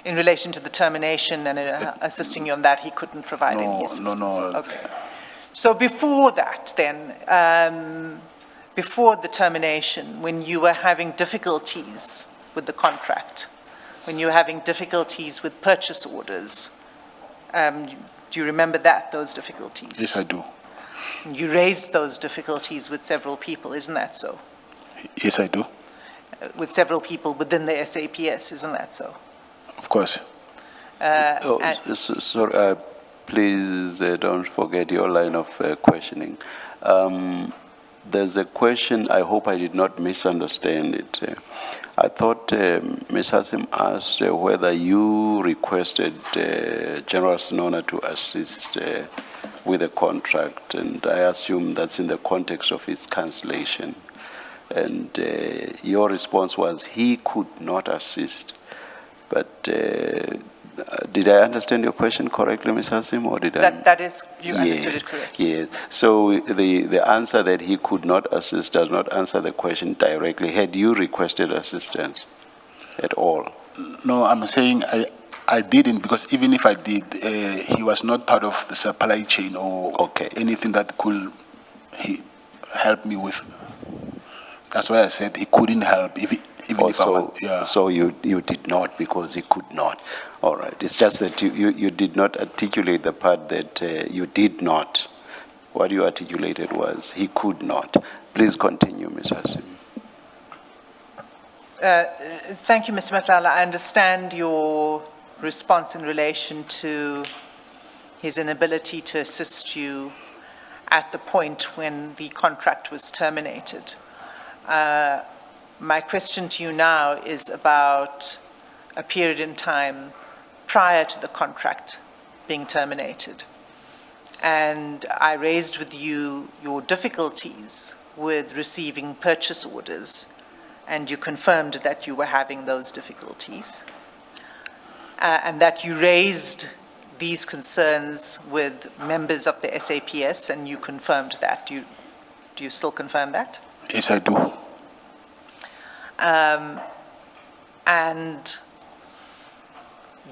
In relation to the termination and assisting you on that, he couldn't provide any assistance? No. Okay. So before that, then, before the termination, when you were having difficulties with the contract, when you were having difficulties with purchase orders, do you remember those difficulties? Yes, I do. You raised those difficulties with several people, isn't that so? Yes, I do. With several people within the SAPS, isn't that so? Of course. Sorry, please don't forget your line of questioning. There's a question, I hope I did not misunderstand it. I thought Ms. Hassim asked whether you requested General Sinona to assist with the contract, and I assume that's in the context of its cancellation. And your response was he could not assist. But did I understand your question correctly, Ms. Hassim, or did I? That is, you understood it correctly. Yes. So the answer that he could not assist does not answer the question directly. Had you requested assistance at all? No, I'm saying I didn't because even if I did, he was not part of the supply chain or anything that could help me with. That's why I said he couldn't help, even if I was, yeah. So you did not because he could not. All right. It's just that you did not articulate the part that you did not. What you articulated was he could not. Please continue, Ms. Hassim. Thank you, Mr. Madlanga. I understand your response in relation to his inability to assist you at the point when the contract was terminated. My question to you now is about a period in time prior to the contract being terminated. And I raised with you your difficulties with receiving purchase orders, and you confirmed that you were having those difficulties, and that you raised these concerns with members of the SAPS, and you confirmed that. Do you still confirm that? Yes, I do. And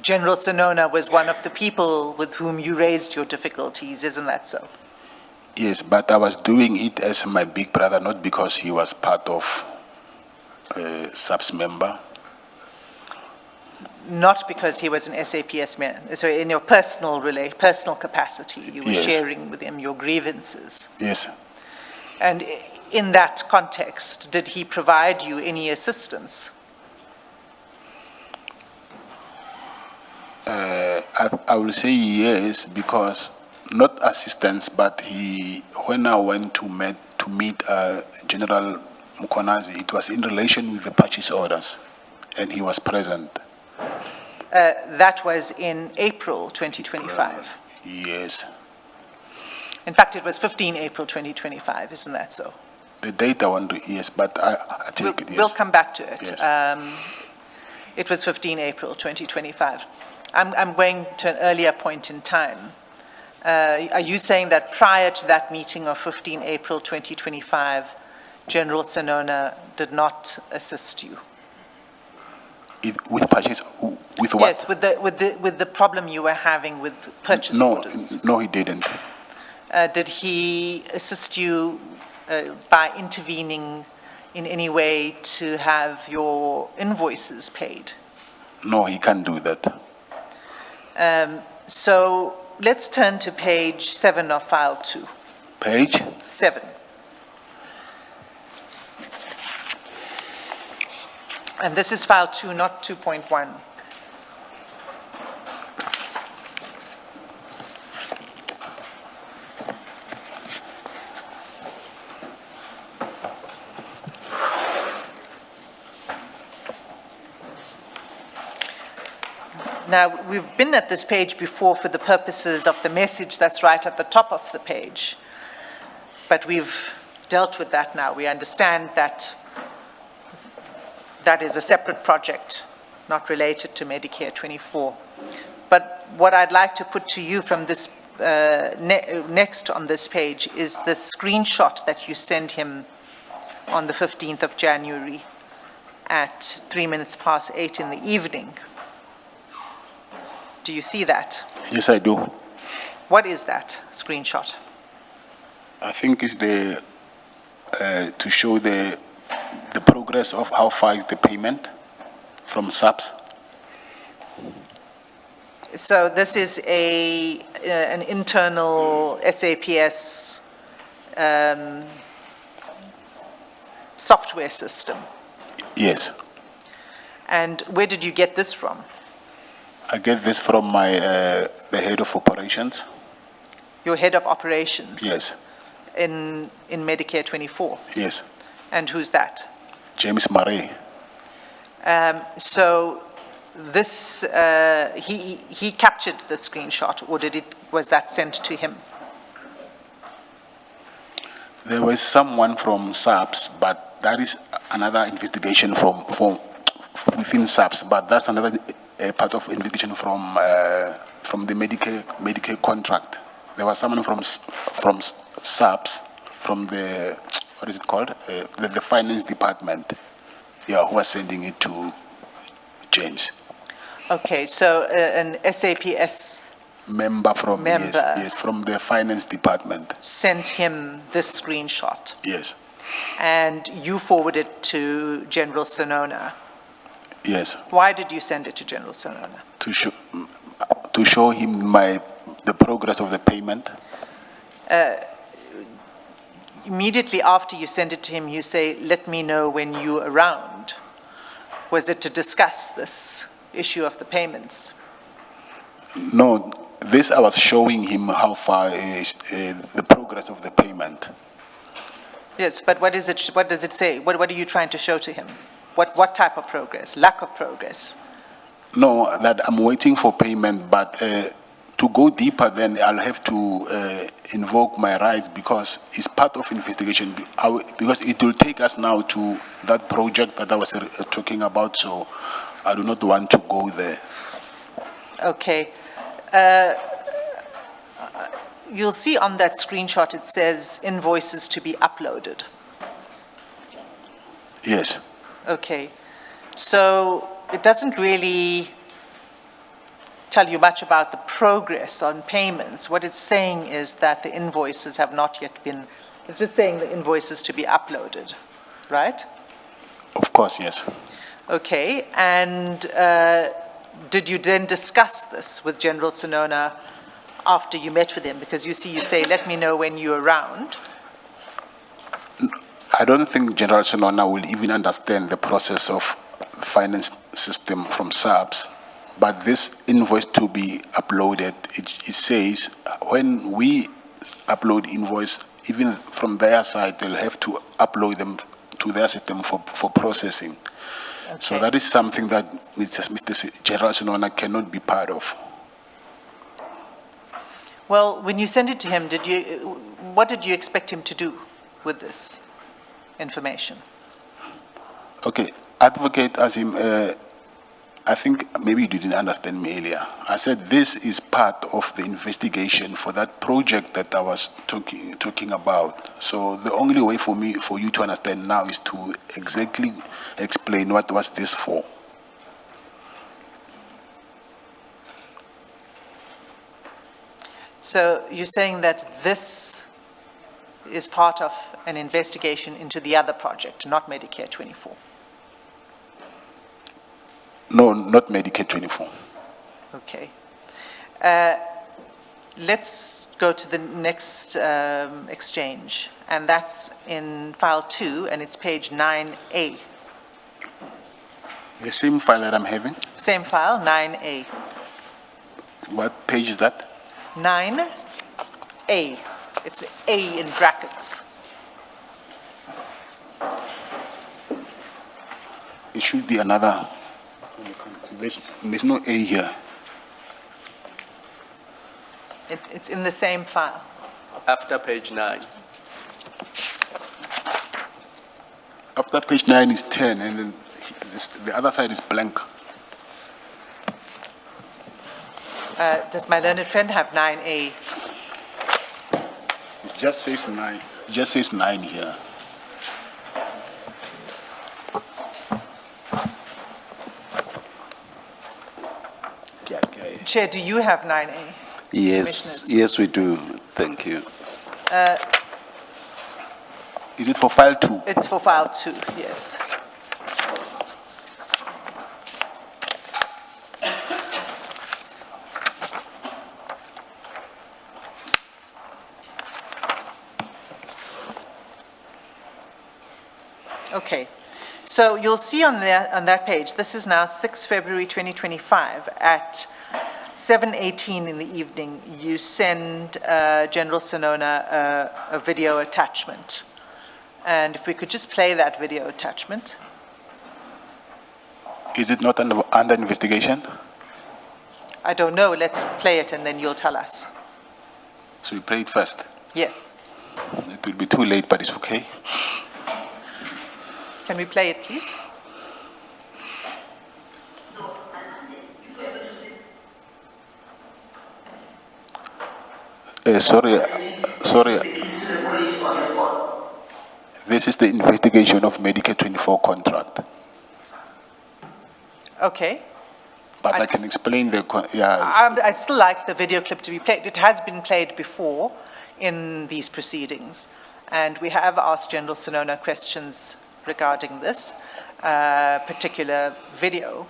General Sinona was one of the people with whom you raised your difficulties, isn't that so? Yes, but I was doing it as my big brother, not because he was part of SAPS member. Not because he was an SAPS member. So in your personal capacity, you were sharing with him your grievances. Yes. And in that context, did he provide you any assistance? I will say yes, because not assistance, but when I went to meet General Mkonazi, it was in relation with the purchase orders, and he was present. That was in April 2025. Yes. In fact, it was 15 April 2025, isn't that so? The date I want to, yes, but I take it, yes. We'll come back to it. Yes. It was 15 April 2025. I'm going to an earlier point in time. Are you saying that prior to that meeting of 15 April 2025, General Senona did not assist you? With purchase, with what? Yes, with the problem you were having with purchase orders. No, he didn't. Did he assist you by intervening in any way to have your invoices paid? No, he can't do that. So let's turn to page 7 of file 2. Page? 7. And this is file 2, not 2.1. Now, we've been at this page before for the purposes of the message that's right at the top of the page, but we've dealt with that now. We understand that that is a separate project, not related to Medicare 24. But what I'd like to put to you from this next on this page is the screenshot that you sent him on the 15th of January at 8:03 in the evening. Do you see that? Yes, I do. What is that screenshot? I think it's the, to show the progress of how far is the payment from SAPS. So this is an internal SAPS software system. Yes. And where did you get this from? I get this from my, the head of operations. Your head of operations? Yes, In Medicare 24? yes. And who's that? James Murray. So this, he captured the screenshot, or was that sent to him? There was someone from SAPS, but that is another investigation from within SAPS, but that's another part of investigation from the Medicare contract. There was someone from SAPS, from the, what is it called? The finance department, yeah, who was sending it to James. Okay, so an SAPS Member from, Member. Yes, from the finance department, sent him this screenshot, yes, and you forwarded it to General Senona. yes. Why did you send it to General Senona? To show him the progress of the payment. Immediately after you send it to him, you say, "Let me know when you're around." Was it to discuss this issue of the payments? No, this I was showing him how far is the progress of the payment. Yes, but what is it? What does it say? What are you trying to show to him? What type of progress? Lack of progress? No, that I'm waiting for payment, but to go deeper, then I'll have to invoke my rights because it's part of investigation. Because it will take us now to that project that I was talking about, so I do not want to go there. Okay. You'll see on that screenshot it says invoices to be uploaded. Yes. Okay. So it doesn't really tell you much about the progress on payments. What it's saying is that the invoices have not yet been, it's just saying the invoices to be uploaded, right? Of course, yes. Okay, and did you then discuss this with General Senona after you met with him? Because you say, let me know when you're around. I don't think General Senona will even understand the process of finance system from SAPS, but this invoice to be uploaded, it says when we upload invoice, even from their side, they'll have to upload them to their system for processing. Okay. So that is something that Mr. General Senona cannot be part of. Well, when you sent it to him, what did you expect him to do with this information? Okay, Advocate Azim, I think maybe you didn't understand me earlier. I said this is part of the investigation for that project that I was talking about. So the only way for you to understand now is to exactly explain what was this for. So you're saying that this is part of an investigation into the other project, not Medicare 24? No, not Medicare 24. Okay. Let's go to the next exchange, and that's in file 2, and it's page 9A. The same file that I'm having? Same file, 9A. What page is that? 9A. It's A in brackets. It should be another. There's no A here. It's in the same file. After page 9. After page 9 is 10, and then the other side is blank. Does my learned friend have 9A? It just says 9. It just says 9 here. Okay. Chair, do you have 9A? Yes, Commissioners. yes, we do. Thank you. Is it for file 2? It's for file 2, yes. Okay, so you'll see on that page, this is now 6 February 2025 at 7:18 in the evening, you send General Sinona a video attachment. And if we could just play that video attachment. Is it not under investigation? I don't know, let's play it and then you'll tell us. So you play it first. Yes. It will be too late, but it's okay. Can we play it, please? Sorry. This is the investigation of Medicare 24 contract. Okay. But I can explain yeah. I'd still like the video clip to be played. It has been played before in these proceedings. And we have asked General Sinona questions regarding this particular video.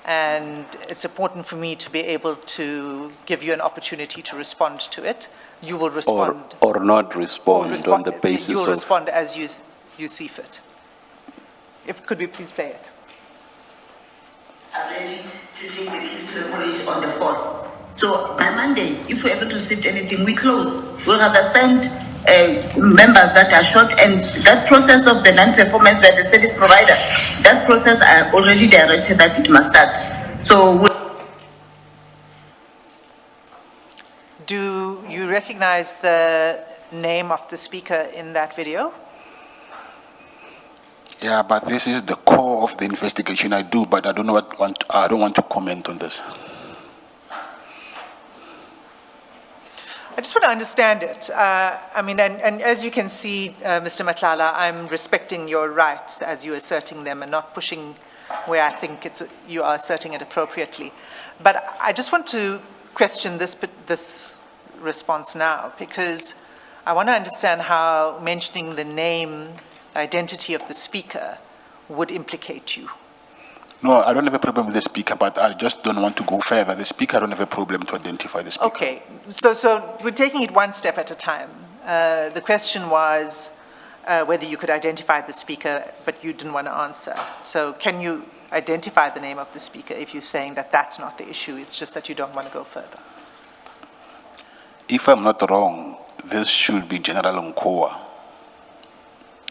And it's important for me to be able to give you an opportunity to respond to it. You will respond. Or not respond on the basis You'll of... respond as you see fit. Could we please play it? Are ready to take the keys to the college on the 4th. So by Monday, if we haven't received anything, we close. We'll rather send members that are short, and that process of the non-performance by the service provider, that process I already directed that it must start. So do you recognize the name of the speaker in that video? Yeah, but this is the core of the investigation. I do, but I don't want to comment on this. I just want to understand it. I mean, and as you can see, Mr. Madlanga, I'm respecting your rights as you're asserting them and not pushing where I think you are asserting it appropriately. But I just want to question this response now, because I want to understand how mentioning the name, identity of the speaker would implicate you. No, I don't have a problem with the speaker, but I just don't want to go further. The speaker, I don't have a problem to identify the speaker. Okay, so we're taking it one step at a time. The question was whether you could identify the speaker, but you didn't want to answer. So can you identify the name of the speaker if you're saying that that's not the issue, it's just that you don't want to go further? If I'm not wrong, this should be General Nkoa.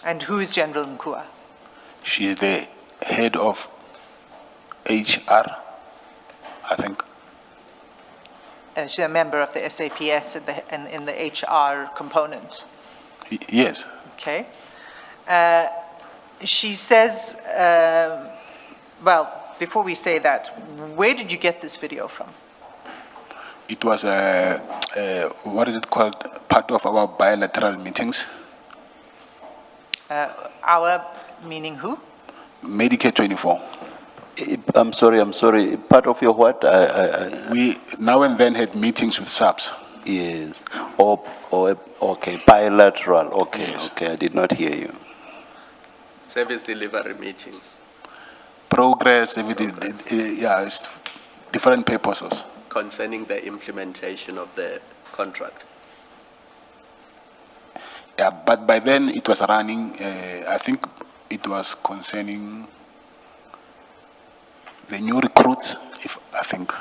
And who is General Nkua? She is the head of HR, I think. she's a member of the SAPS in the HR component. Yes. Okay. She says, well, before we say that, where did you get this video from? It was, what is it called, part of our bilateral meetings. Our, meaning who? Medicare 24. I'm sorry. Part of your what? We now and then had meetings with SAPS. Yes. Okay, bilateral. Okay, Yes. okay. I did not hear you. Service delivery meetings Progress, everything, yeah, it's different purposes. concerning the implementation of the contract. Yeah, but by then it was running, I think it was concerning the new recruits, I think.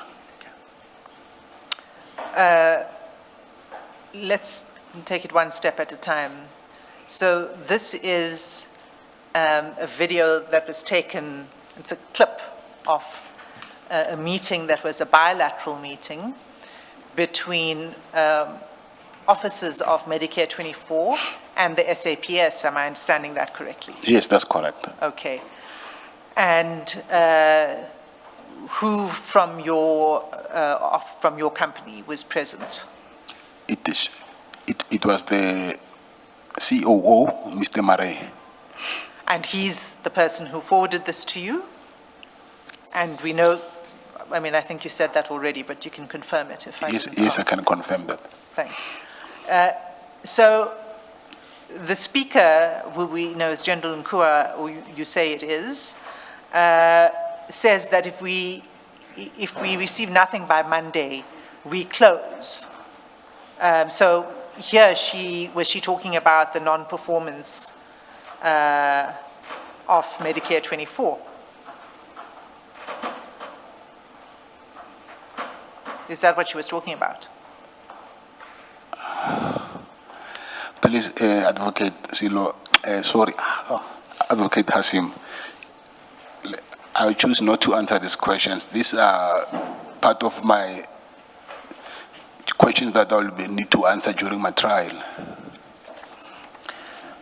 Let's take it one step at a time. So this is a video that was taken, it's a clip of a meeting that was a bilateral meeting between officers of Medicare 24 and the SAPS. Am I understanding that correctly? Yes, that's correct. Okay. And who from your company was present? It was the COO, Mr. Murray. And he's the person who forwarded this to you? And we know, I mean, I think you said that already, but you can confirm it if I Yes, didn't yes, I ask. can confirm that. Thanks. So the speaker, who we know as General Nkua, or you say it is, says that if we receive nothing by Monday, we close. So here was she talking about the non-performance of Medicare 24? Is that what she was talking about? Please, Advocate Silo, Advocate Hasim, I choose not to answer these questions. These are part of my questions that I will need to answer during my trial.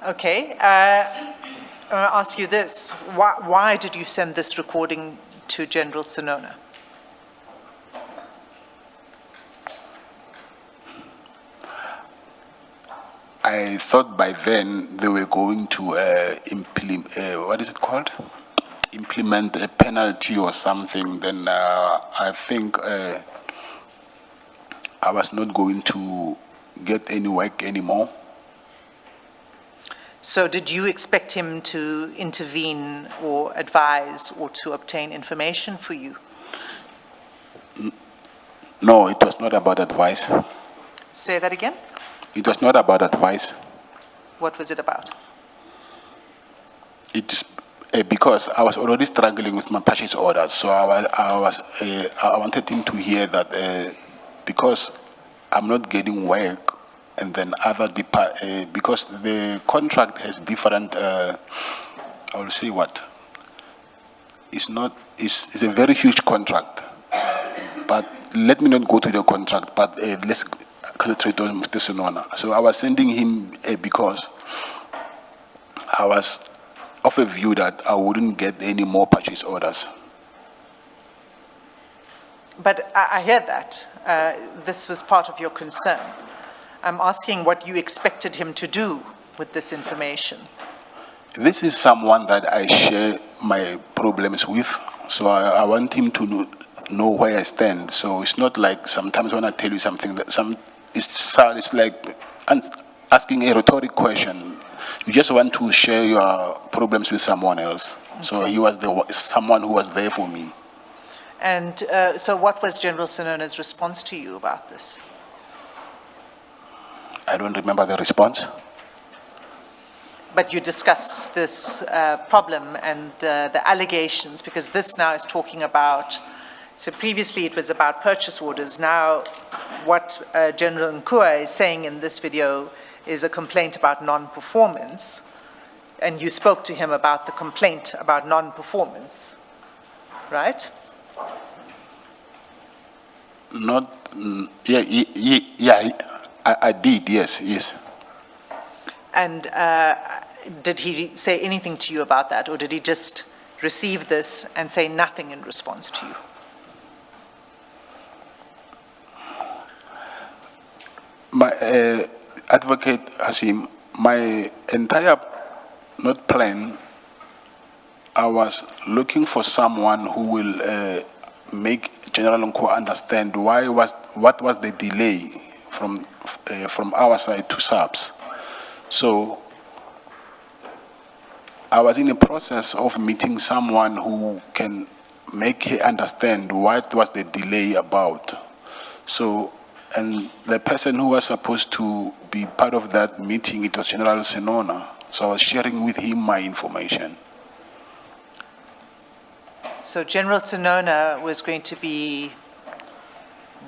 Okay. I'll ask you this. Why did you send this recording to General Sinona? I thought by then they were going to implement, what is it called? Implement a penalty or something. Then I think I was not going to get any work anymore. So did you expect him to intervene or advise or to obtain information for you? No, it was not about advice. Say that again? It was not about advice. What was it about? It is because I was already struggling with my purchase orders. So I wanted him to hear that because I'm not getting work, and then other because the contract has different. I will say what. It's a very huge contract, but let me not go to the contract. But let's concentrate on Mr. Sinona. So I was sending him because I was of a view that I wouldn't get any more purchase orders. But I hear that. This was part of your concern. I'm asking what you expected him to do with this information. This is someone that I share my problems with, so I want him to know where I stand. So it's not like sometimes when I tell you something that it's like asking a rhetoric question. You just want to share your problems with someone else. Okay. So he was someone who was there for me. And so what was General Sinona's response to you about this? I don't remember the response. But you discussed this problem and the allegations, because this now is talking about, so previously it was about purchase orders. Now what General Nkua is saying in this video is a complaint about non-performance. And you spoke to him about the complaint about non-performance, right? Not I did, yes. And did he say anything to you about that, or did he just receive this and say nothing in response to you? My advocate Hasim, my entire not plan, I was looking for someone who will make General Nko understand what was the delay from our side to SAPS. So I was in the process of meeting someone who can make her understand what was the delay about. So, and the person who was supposed to be part of that meeting, it was General Senona. So I was sharing with him my information. So General Senona was going to be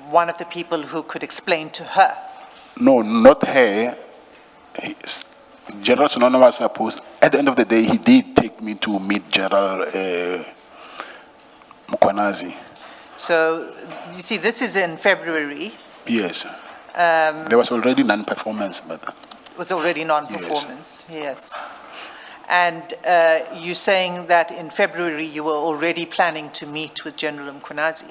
one of the people who could explain to her. No, not her. General Senona was supposed, at the end of the day, he did take me to meet General Mkwanazi. So, you see, this is in February. Yes. There was already non-performance, but Was already non-performance, yes. And you're saying that in February you were already planning to meet with General Mkwanazi?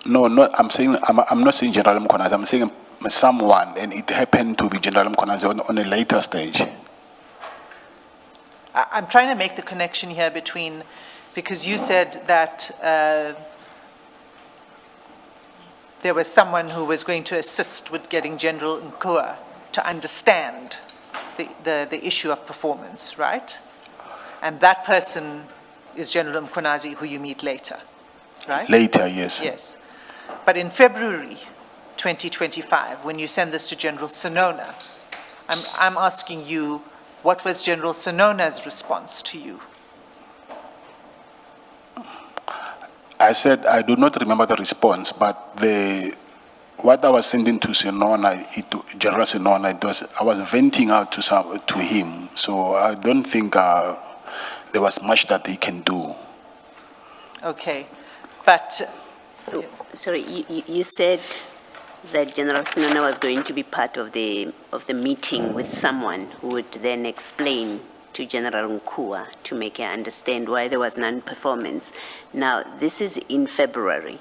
no, I'm not saying General Mkwanazi. I'm saying someone, and it happened to be General Mkwanazi on a later stage. I'm trying to make the connection here between, because you said that there was someone who was going to assist with getting General Nkua to understand the issue of performance, right? And that person is General Mkwanazi, who you meet later, right? Later, yes. Yes. But in February 2025, when you send this to General Senona, I'm asking you, what was General Senona's response to you? I said I do not remember the response, but what I was sending to Senona, General Senona, I was venting out to him. So I don't think there was much that he can do. Okay, but Sorry, you said that General Senona was going to be part of the meeting with someone who would then explain to General Nkua to make her understand why there was non-performance. Now, this is in February.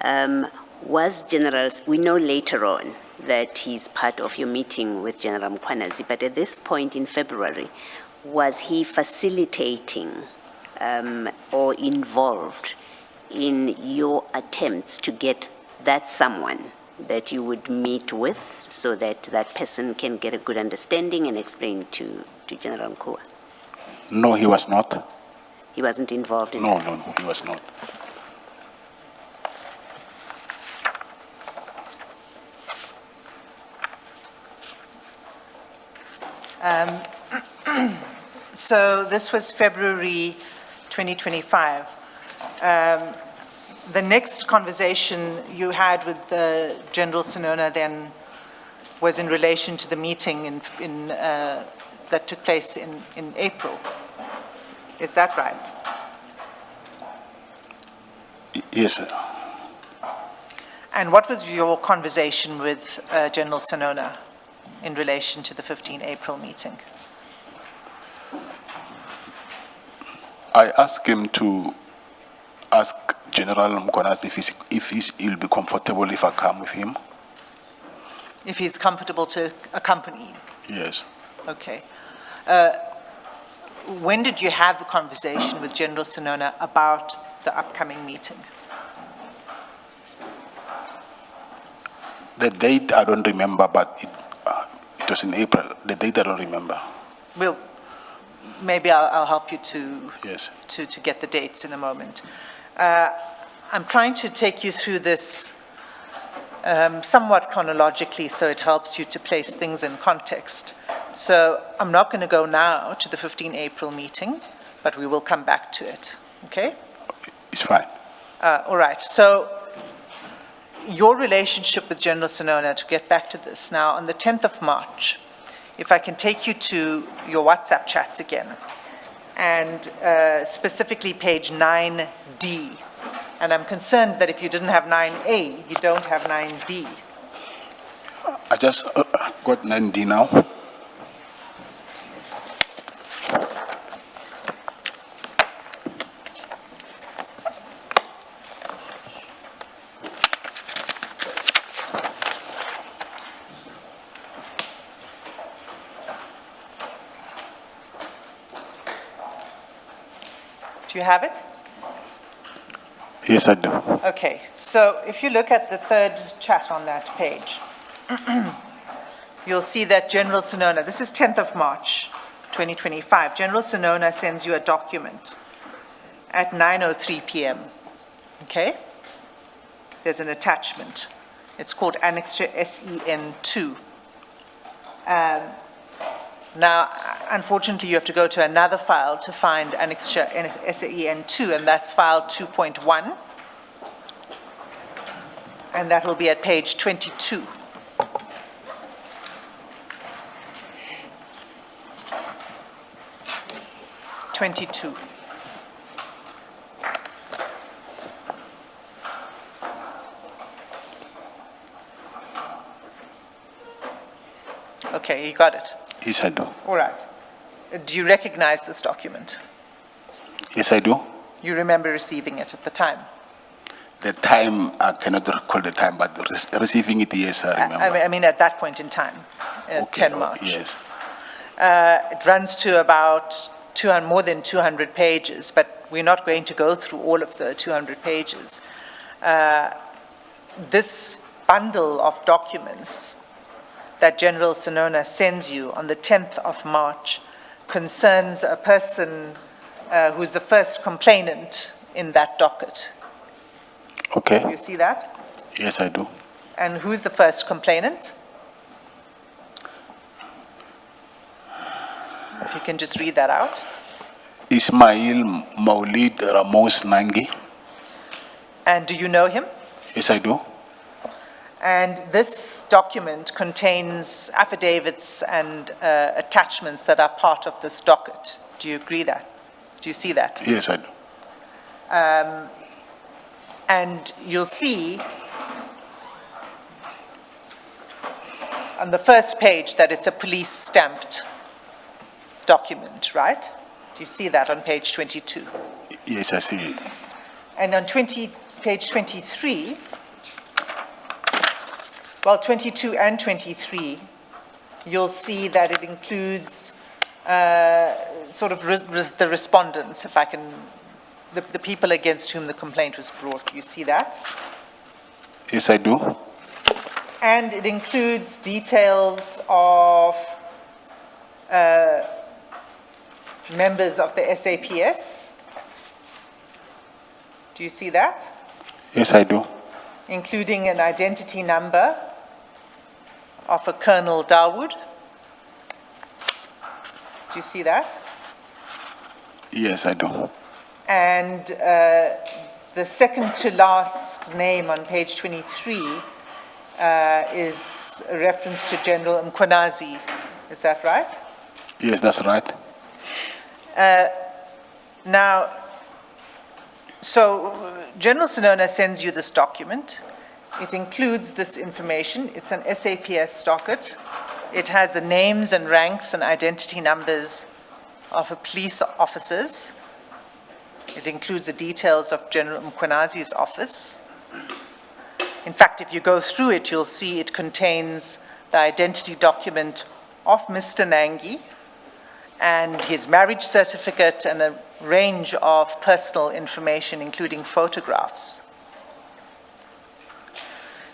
We know later on that he's part of your meeting with General Mkwanazi, but at this point in February, was he facilitating or involved in your attempts to get that someone that you would meet with so that that person can get a good understanding and explain to General Nkua? No, he was not. He wasn't involved in No, that? no, he was not. so this was February 2025. The next conversation you had with General Senona then was in relation to the meeting that took place in April. Is that right? Yes, sir. And what was your conversation with General Senona in relation to the 15 April meeting? I asked him to ask General Mkwanazi if he'll be comfortable if I come with him. If he's comfortable to accompany you? Yes. Okay. When did you have the conversation with General Senona about the upcoming meeting? The date I don't remember, but it was in April. The date I don't remember. Well, maybe I'll help you Yes. to get the dates in a moment. I'm trying to take you through this somewhat chronologically so it helps you to place things in context. So I'm not going to go now to the 15 April meeting, but we will come back to it, okay? It's fine. All right, so your relationship with General Senona, to get back to this now, on the 10th of March, if I can take you to your WhatsApp chats again, and specifically page 9D, And I'm concerned that if you didn't have 9A, you don't have 9D. I just got 9D now. Do you have it? Yes, I do. Okay, so if you look at the third chat on that page, you'll see that General Sonona, this is 10th of March, 2025, General Sonona sends you a document at 9:03 p.m., okay? There's an attachment. It's called Annexure SEN2. Now, unfortunately, you have to go to another file to find Annexure SEN2, and that's file 2.1. And that will be at page 22. Okay, you got it. Yes, I do. All right. Do you recognize this document? Yes, I do. You remember receiving it at the time? The time, I cannot recall the time, but receiving it, yes, I remember. I mean, at that point in time, Okay, 10 March. Yes. It runs to about more than 200 pages, but we're not going to go through all of the 200 pages. This bundle of documents that General Sonona sends you on the 10th of March concerns a person who's the first complainant in that docket. Do Okay. you see that? Yes, I do. And who's the first complainant? If you can just read that out. Ismail Maulid Ramos Nangi. And do you know him? Yes, I do. And this document contains affidavits and attachments that are part of this docket. Do you agree that? Do you see that? Yes, I do. And you'll see on the first page that it's a police stamped document, right? Do you see that on page 22? Yes, I see it. And on page 23, well, 22 and 23, you'll see that it includes sort of the respondents, if I can, the people against whom the complaint was brought. You see that? Yes, I do. And it includes details of members of the SAPS. Do you see that? Yes, I do. Including an identity number of a Colonel Dawood. Do you see that? Yes, I do. And the second to last name on page 23 is a reference to General Mkhwanazi. Is that right? Yes, that's right. Now, so General Sonona sends you this document. It includes this information. It's an SAPS docket. It has the names and ranks and identity numbers of police officers. It includes the details of General Mkhwanazi's office. In fact, if you go through it, you'll see it contains the identity document of Mr. Nangi and his marriage certificate and a range of personal information, including photographs.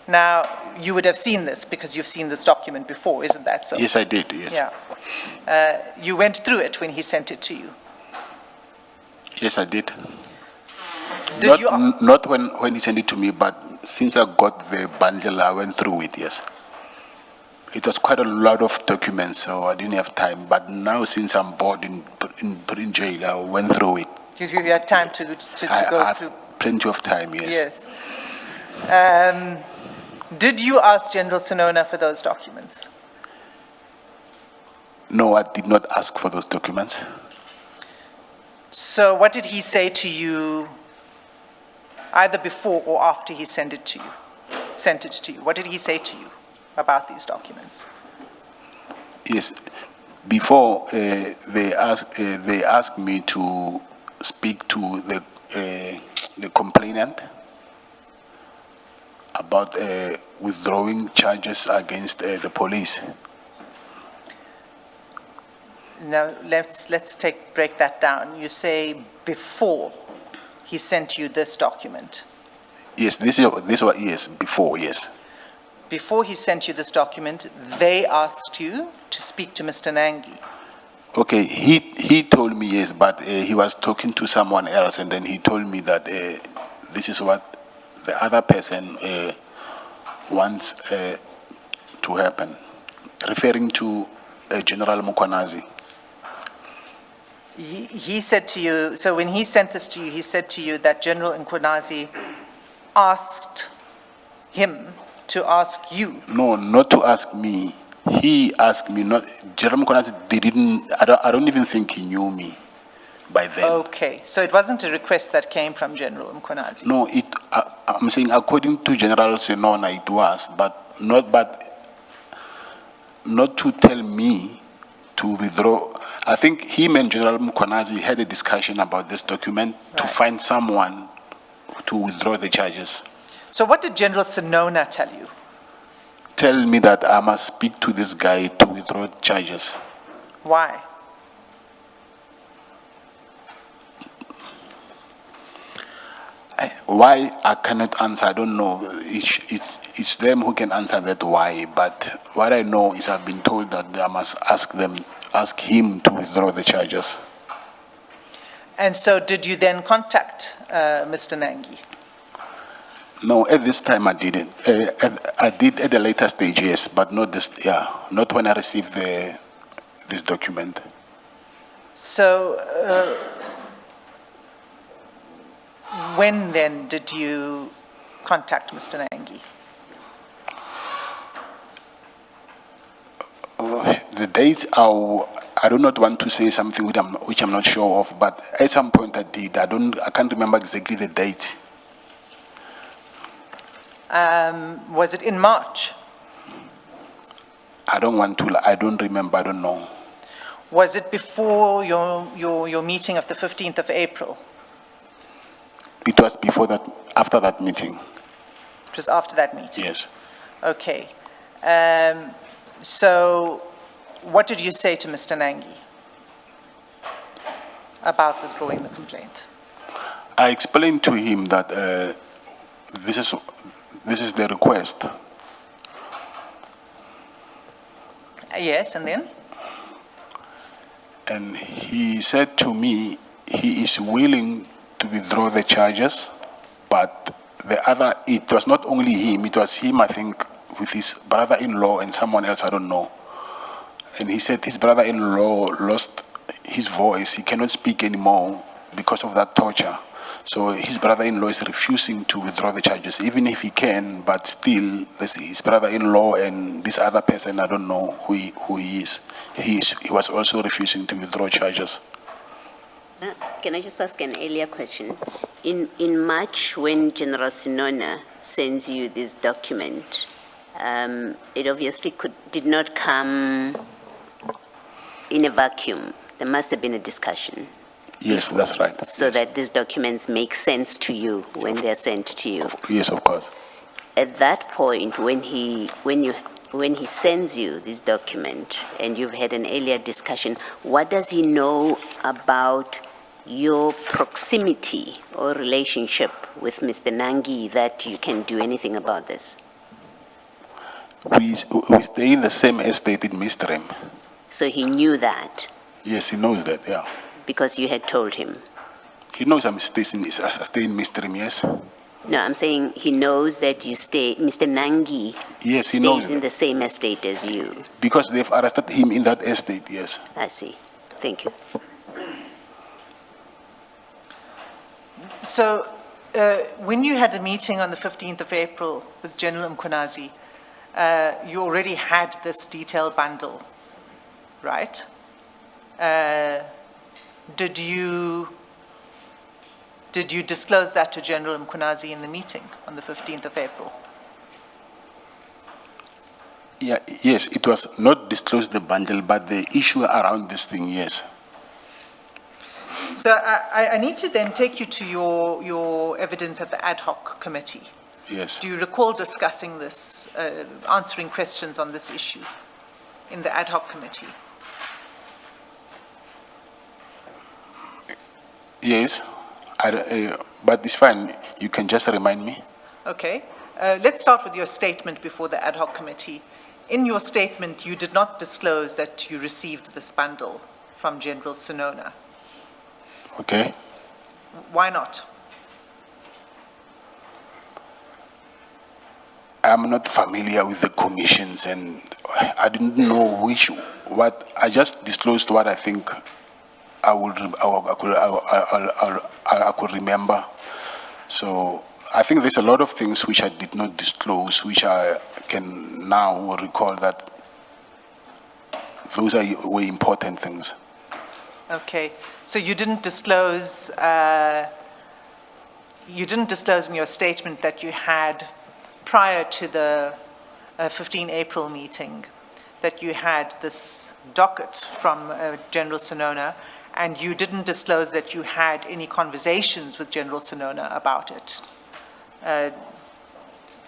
Now, you would have seen this because you've seen this document before, isn't that so? Yes, I did, yes. Yeah. You went through it when he sent it to you. Yes, I did. Did you? Not when he sent it to me, but since I got the bundle, I went through it, yes. It was quite a lot of documents, so I didn't have time. But now, since I'm bored in jail, I went through it. You had time to I go had through. plenty of time, yes. Yes. Did you ask General Sonona for those documents? No, I did not ask for those documents. So what did he say to you either before or after he sent it to you? What did he say to you about these documents? Yes, before they asked me to speak to the complainant about withdrawing charges against the police. Now, let's break that down. You say before he sent you this document. Yes, this was, yes, before, yes. Before he sent you this document, they asked you to speak to Mr. Nangi. Okay, he told me yes, but he was talking to someone else, and then he told me that this is what the other person wants to happen, referring to General Mukhonazi. He said to you, so when he sent this to you, he said to you that General Mukhonazi asked him to ask you. No, not to ask me. He asked me, not, General Mukhonazi didn't, I don't even think he knew me by then. Okay, so it wasn't a request that came from General Mukhonazi? No, I'm saying according to General Senona it was, but not to tell me to withdraw. I think him and General Mukhonazi had a discussion about this document to find someone to withdraw the charges. So what did General Senona tell you? Tell me that I must speak to this guy to withdraw charges. Why? Why I cannot answer, I don't know. It's them who can answer that why. But what I know is I've been told that I must ask him to withdraw the charges. And so did you then contact Mr. Nangi? No, at this time I didn't. I did at the later stage, yes, but not this. Yeah, not when I received this document. So when then did you contact Mr. Nangi? The dates I do not want to say something which I'm not sure of, but at some point I did. I can't remember exactly the date. Was it in March? I don't remember, I don't know. Was it before your meeting of the 15th of April? It was before that, after that meeting. It was after that meeting? Yes. Okay. So what did you say to Mr. Nangi about withdrawing the complaint? I explained to him that this is the request. Yes, and then? And he said to me he is willing to withdraw the charges, but it was not only him, it was him, I think, with his brother-in-law and someone else, I don't know. And he said his brother-in-law lost his voice. He cannot speak anymore because of that torture. So his brother-in-law is refusing to withdraw the charges, even if he can, but still, his brother-in-law and this other person, I don't know who he is. He was also refusing to withdraw charges. Can I just ask an earlier question? In March, when General Senona sends you this document, it obviously did not come in a vacuum. There must have been a discussion. Yes, that's right. So that these documents make sense to you when they're sent to you. Yes, of course. At that point, when he sends you this document and you've had an earlier discussion, what does he know about your proximity or relationship with Mr. Nangi that you can do anything about this? We stay in the same estate in Mistrem. So he knew that? Yes, he knows that, yeah. Because you had told him? He knows I stay in Mistrem, yes. No, I'm saying he knows that you stay, Mr. Nangi yes, he knows stays in the same estate as you. Because they've arrested him in that estate, yes. I see. Thank you. So when you had the meeting on the 15th of April with General Mukhonazi, you already had this detailed bundle, right? Did you Did you disclose that to General Mkunazi in the meeting on the 15th of April? Yeah, yes, it was not disclosed the bundle, but the issue around this thing, yes. So I need to then take you to your evidence at the ad hoc committee. Yes. Do you recall discussing this, answering questions on this issue in the ad hoc committee? Yes, but it's fine. You can just remind me. Okay. Let's start with your statement before the ad hoc committee. In your statement, you did not disclose that you received this bundle from General Sinona. Okay. Why not? I'm not familiar with the commissions, and I didn't know what. I just disclosed what I think I could remember. So I think there's a lot of things which I did not disclose, which I can now recall that those were important things. Okay. So you didn't disclose in your statement that you had, prior to the 15 April meeting, that you had this docket from General Sinona, and you didn't disclose that you had any conversations with General Sinona about it.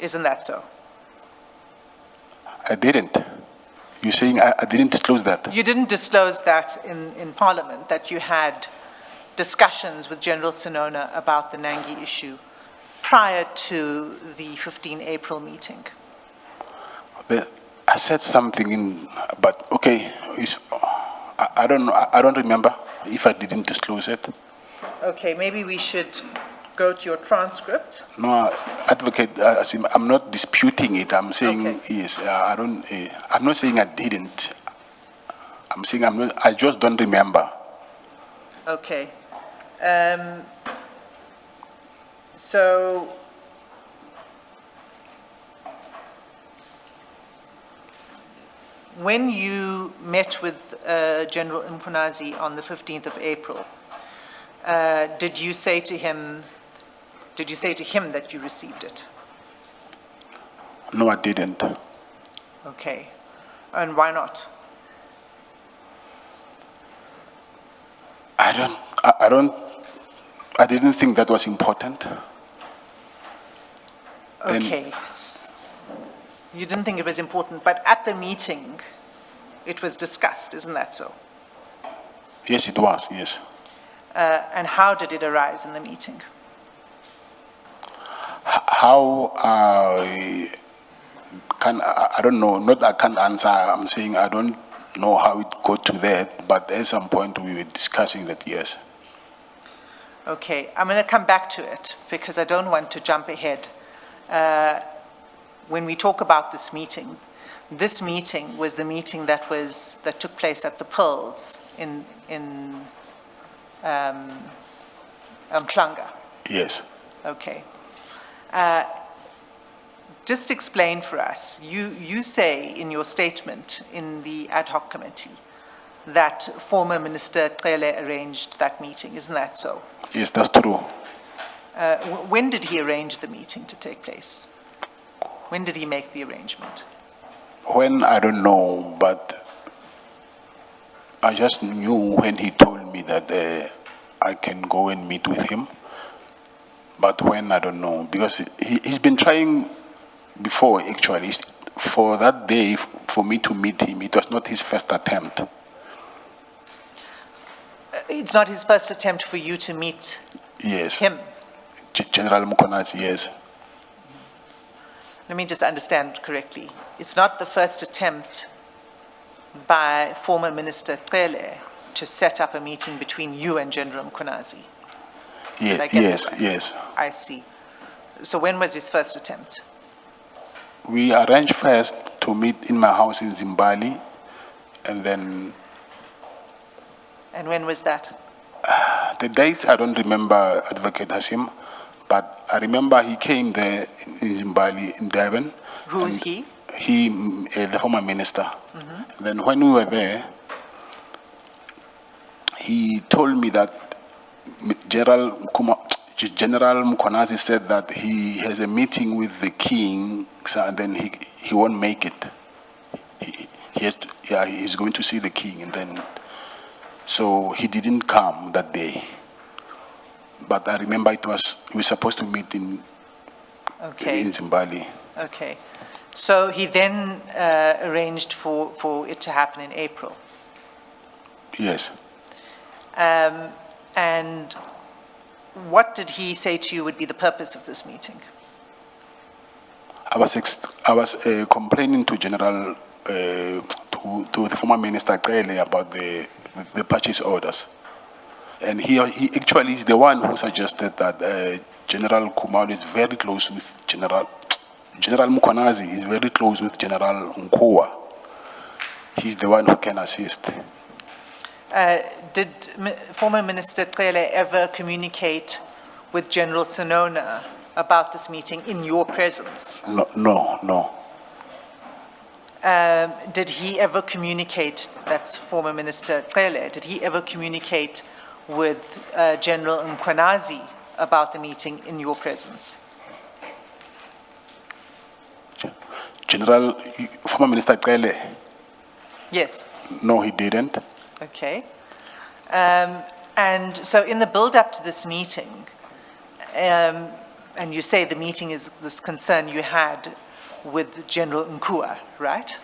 Isn't that so? I didn't. You're saying I didn't disclose that? You didn't disclose that in Parliament, that you had discussions with General Sinona about the Nangi issue prior to the 15 April meeting. I said something in, but okay, I don't know. I don't remember if I didn't disclose it. Okay, maybe we should go to your transcript. No, Advocate, I'm not disputing it. I'm saying Okay. yes. I'm not saying I didn't. I'm saying I'm not. I just don't remember. Okay. So when you met with General Mkunazi on the 15th of April, did you say to him that you received it? No, I didn't. Okay. And why not? I didn't think that was important. Then- Okay. You didn't think it was important, but at the meeting, it was discussed, isn't that so? Yes, it was. Yes. And how did it arise in the meeting? How I don't know. Not I can't answer. I'm saying I don't know how it got to that. But at some point we were discussing that. Yes. Okay, I'm going to come back to it because I don't want to jump ahead. When we talk about this meeting was the meeting that took place at the Pearls in Madlanga. Yes. Okay. Just explain for us. You say in your statement in the ad hoc committee that former Minister Cele arranged that meeting. Isn't that so? Yes, that's true. When did he arrange the meeting to take place? When did he make the arrangement? When, I don't know, but I just knew when he told me that I can go and meet with him. But when, I don't know, because he's been trying before, actually. For that day, for me to meet him, it was not his first attempt. It's not his first attempt for you to meet Yes. him. General Mkunazi, yes. Let me just understand correctly. It's not the first attempt by former Minister Cele to set up a meeting between you and General Mkunazi. Did I Yes, get yes, that right? yes. I see. So when was his first attempt? We arranged first to meet in my house in Zimbabwe, and then And when was that? the dates I don't remember, Advocate Hasim, but I remember he came there in Zimbabwe, in Durban. Who is and he? He, the former minister. Then when we were there, he told me that General Mkonazi said that he has a meeting with the king, so, and then he won't make it. He has to, yeah, he's going to see the king, and then, so he didn't come that day. But I remember we were supposed to meet in Zimbabwe. Okay. So he then arranged for it to happen in April. Yes. And what did he say to you would be the purpose of this meeting? I was complaining to General, to the former Minister Kele about the purchase orders. And he actually is the one who suggested that General Kumalo is very close with General Mkonazi is very close with General Nkoa. He's the one who can assist. Did former Minister Cele ever communicate with General Sinona about this meeting in your presence? No. Did he ever communicate, that's former Minister Cele, did he ever communicate with General Mkonazi about the meeting in your presence? Former Minister Kele? Yes. No, he didn't. Okay. And so in the build-up to this meeting, and you say the meeting is this concern you had with General Nkua, right?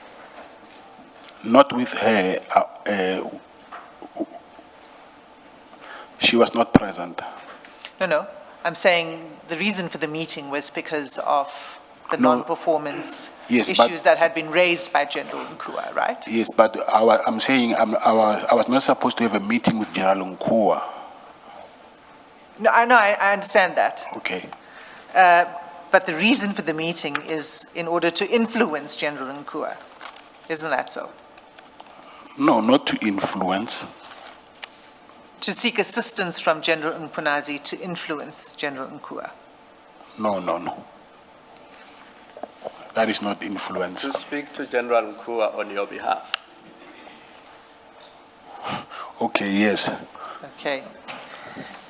Not with her. She was not present. No. I'm saying the reason for the meeting was because of the No. non-performance Yes, issues that had been raised by General Nkua, right? Yes, but I'm saying I was not supposed to have a meeting with General Nkua. No, I understand that. Okay. But the reason for the meeting is in order to influence General Nkua. Isn't that so? No, not to influence. To seek assistance from General Mkonazi to influence General Nkua. No. That is not influence. To speak to General Nkua on your behalf. Okay, yes. Okay.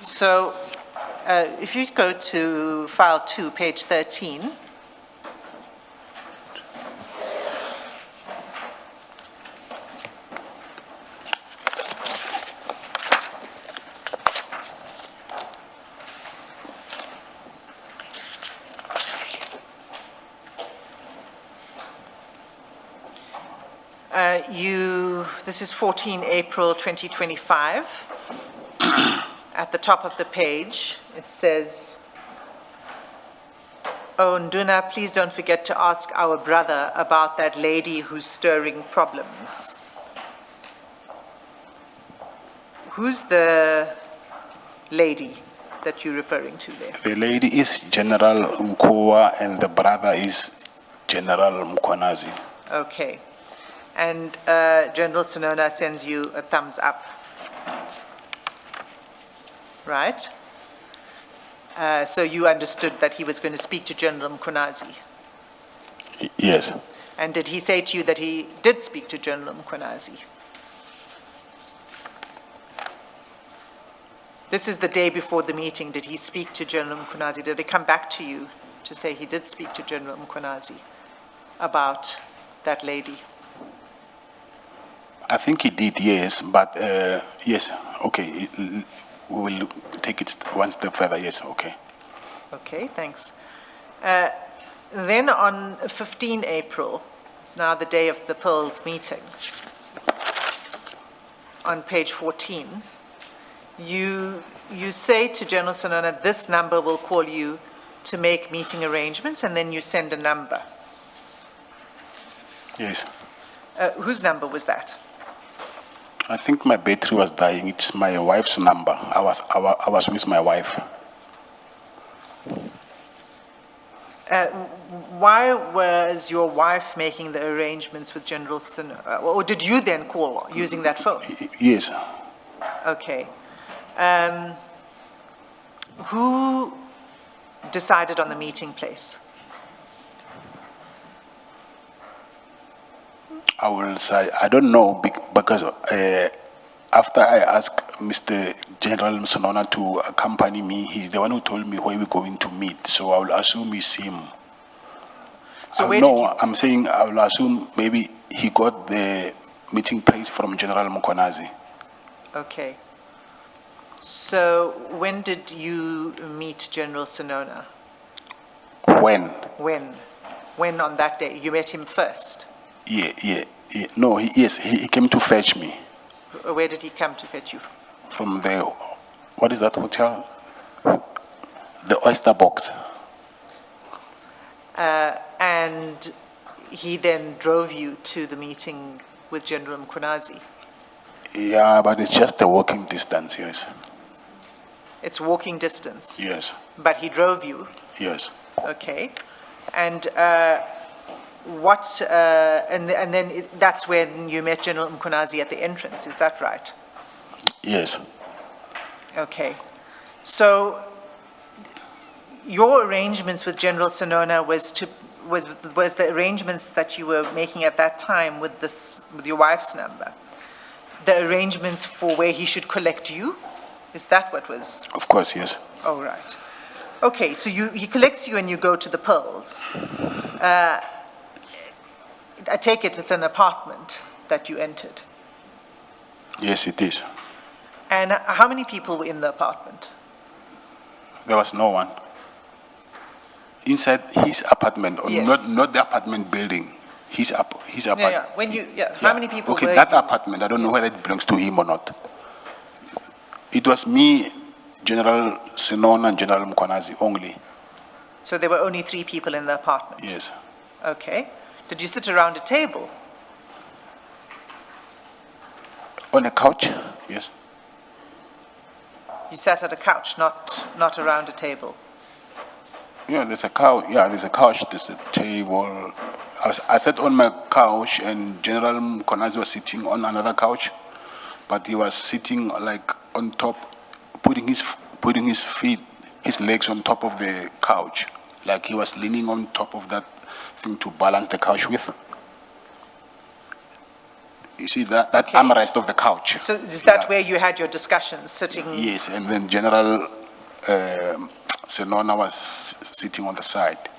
So if you go to file 2, page 13. This is 14 April 2025. At the top of the page, it says, "Oh, Nduna, please don't forget to ask our brother about that lady who's stirring problems." Who's the lady that you're referring to there? The lady is General Nkoa and the brother is General Mkonazi. Okay. And General Sinona sends you a thumbs up. Right? So you understood that he was going to speak to General Mkonazi. Yes. And did he say to you that he did speak to General Mkonazi? This is the day before the meeting. Did he speak to General Mkonazi? Did he come back to you to say he did speak to General Mkonazi about that lady? I think he did, yes, but yes, okay. We will take it one step further, yes, okay. Okay, thanks. Then on 15 April, now the day of the Pearls meeting, on page 14, you say to General Sinona, this number will call you to make meeting arrangements, and then you send a number. Yes. Whose number was that? I think my battery was dying. It's my wife's number. I was with my wife. Why was your wife making the arrangements with General Sinona? Or did you then call using that phone? Yes. Okay. Who decided on the meeting place? I will say, I don't know, because after I asked Mr. General Msonona to accompany me. He's the one who told me where we're going to meet, so I will assume it's him. So where did no, you- I'm saying I will assume maybe he got the meeting place from General Mkonazi. Okay. So when did you meet General Sinona? When? When on that day? You met him first? Yeah. No, he came to fetch me Where did he come to fetch you? from the, what is that hotel? The Oyster Box. And he then drove you to the meeting with General Mkhunazi. Yeah, but it's just a walking distance, yes. It's walking distance, Yes, but he drove you, yes. okay? And and then that's when you met General Mkhunazi at the entrance, is that right? Yes. Okay. So your arrangements with General Sinona was the arrangements that you were making at that time with your wife's number? The arrangements for where he should collect you? Is that what was? Of course, yes. Oh, right. Okay, so he collects you and you go to the Pearls. I take it it's an apartment that you entered. Yes, it is. And how many people were in the apartment? There was no one. Inside his apartment, or Yes. not the apartment building, his apartment. Yeah. How many people Okay, were that you? apartment, I don't know whether it belongs to him or not. It was me, General Sinon, and General Mkonazi only. So there were only 3 people in the apartment? Yes. Okay. Did you sit around a table? On a couch, yes. You sat at a couch, not around a table? Yeah, there's a couch. Yeah, there's a couch. There's a table. I sat on my couch, and General Mkonazi was sitting on another couch, but he was sitting like on top, putting his feet, his legs on top of the couch, like he was leaning on top of that thing to balance the couch with. You see that Okay. armrest of the couch. So is that Yeah. where you had your discussions, sitting? Yes, and then General Senona was sitting on the side.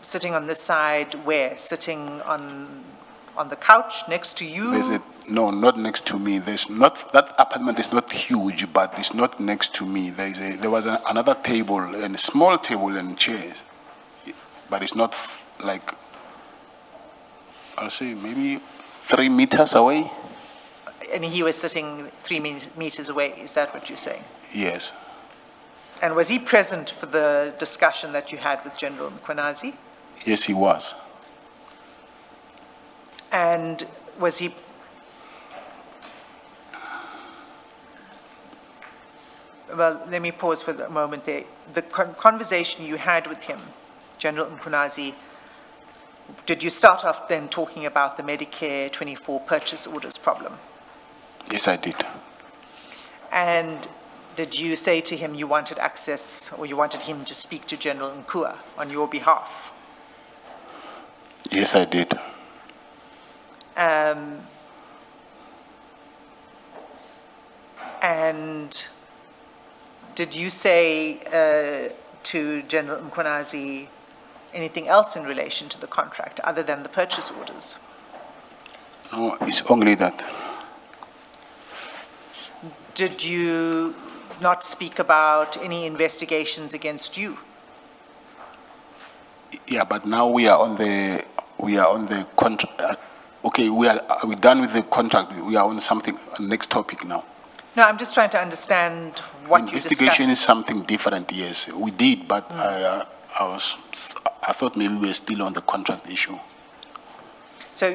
Sitting on this side where? Sitting on the couch next to you? No, not next to me. That apartment is not huge, but it's not next to me. There was another table, and a small table and chairs, but it's not like, I'll say maybe 3 meters away. And he was sitting 3 meters away, is that what you're saying? Yes, And was he present for the discussion that you had with General Mkhunazi? yes, he was. And was he... Well, let me pause for a moment there. The conversation you had with him, General Mkhunazi, did you start off then talking about the Medicare 24 purchase orders problem? Yes, I did. And did you say to him you wanted access, or you wanted him to speak to General Nkua on your behalf? Yes, I did. And did you say to General Mkhunazi anything else in relation to the contract other than the purchase orders? No, it's only that. Did you not speak about any investigations against you? Yeah, but now we are on the contract. Okay, are we done with the contract? We are on something, next topic now. No, I'm just trying to understand what you discussed. Investigation is something different, yes. We did, but I thought maybe we were still on the contract issue. So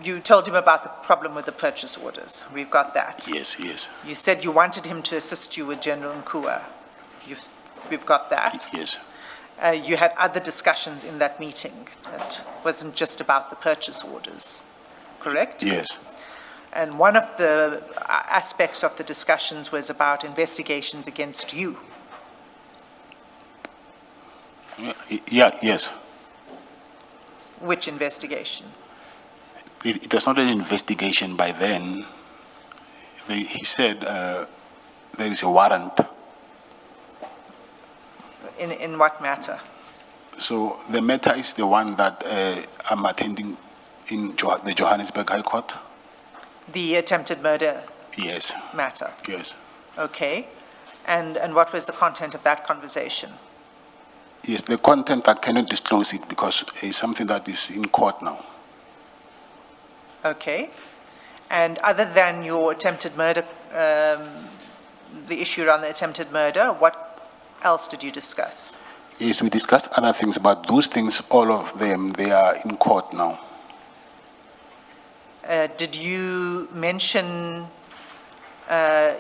you told him about the problem with the purchase orders. We've got that. Yes, yes, You said you wanted him to assist you with General Nkua. We've got that. yes, You had other discussions in that meeting that wasn't just about the purchase orders, correct? yes, And one of the aspects of the discussions was about investigations against you. yes. Which investigation? It was not an investigation by then. He said there is a warrant. In what matter? So the matter is the one that I'm attending in the Johannesburg High Court. The attempted murder Yes, matter? yes. Okay. And what was the content of that conversation? Yes, the content, I cannot disclose it because it's something that is in court now. Okay. And other than your attempted murder, the issue around the attempted murder, what else did you discuss? Yes, we discussed other things, but those things, all of them, they are in court now. Did you mention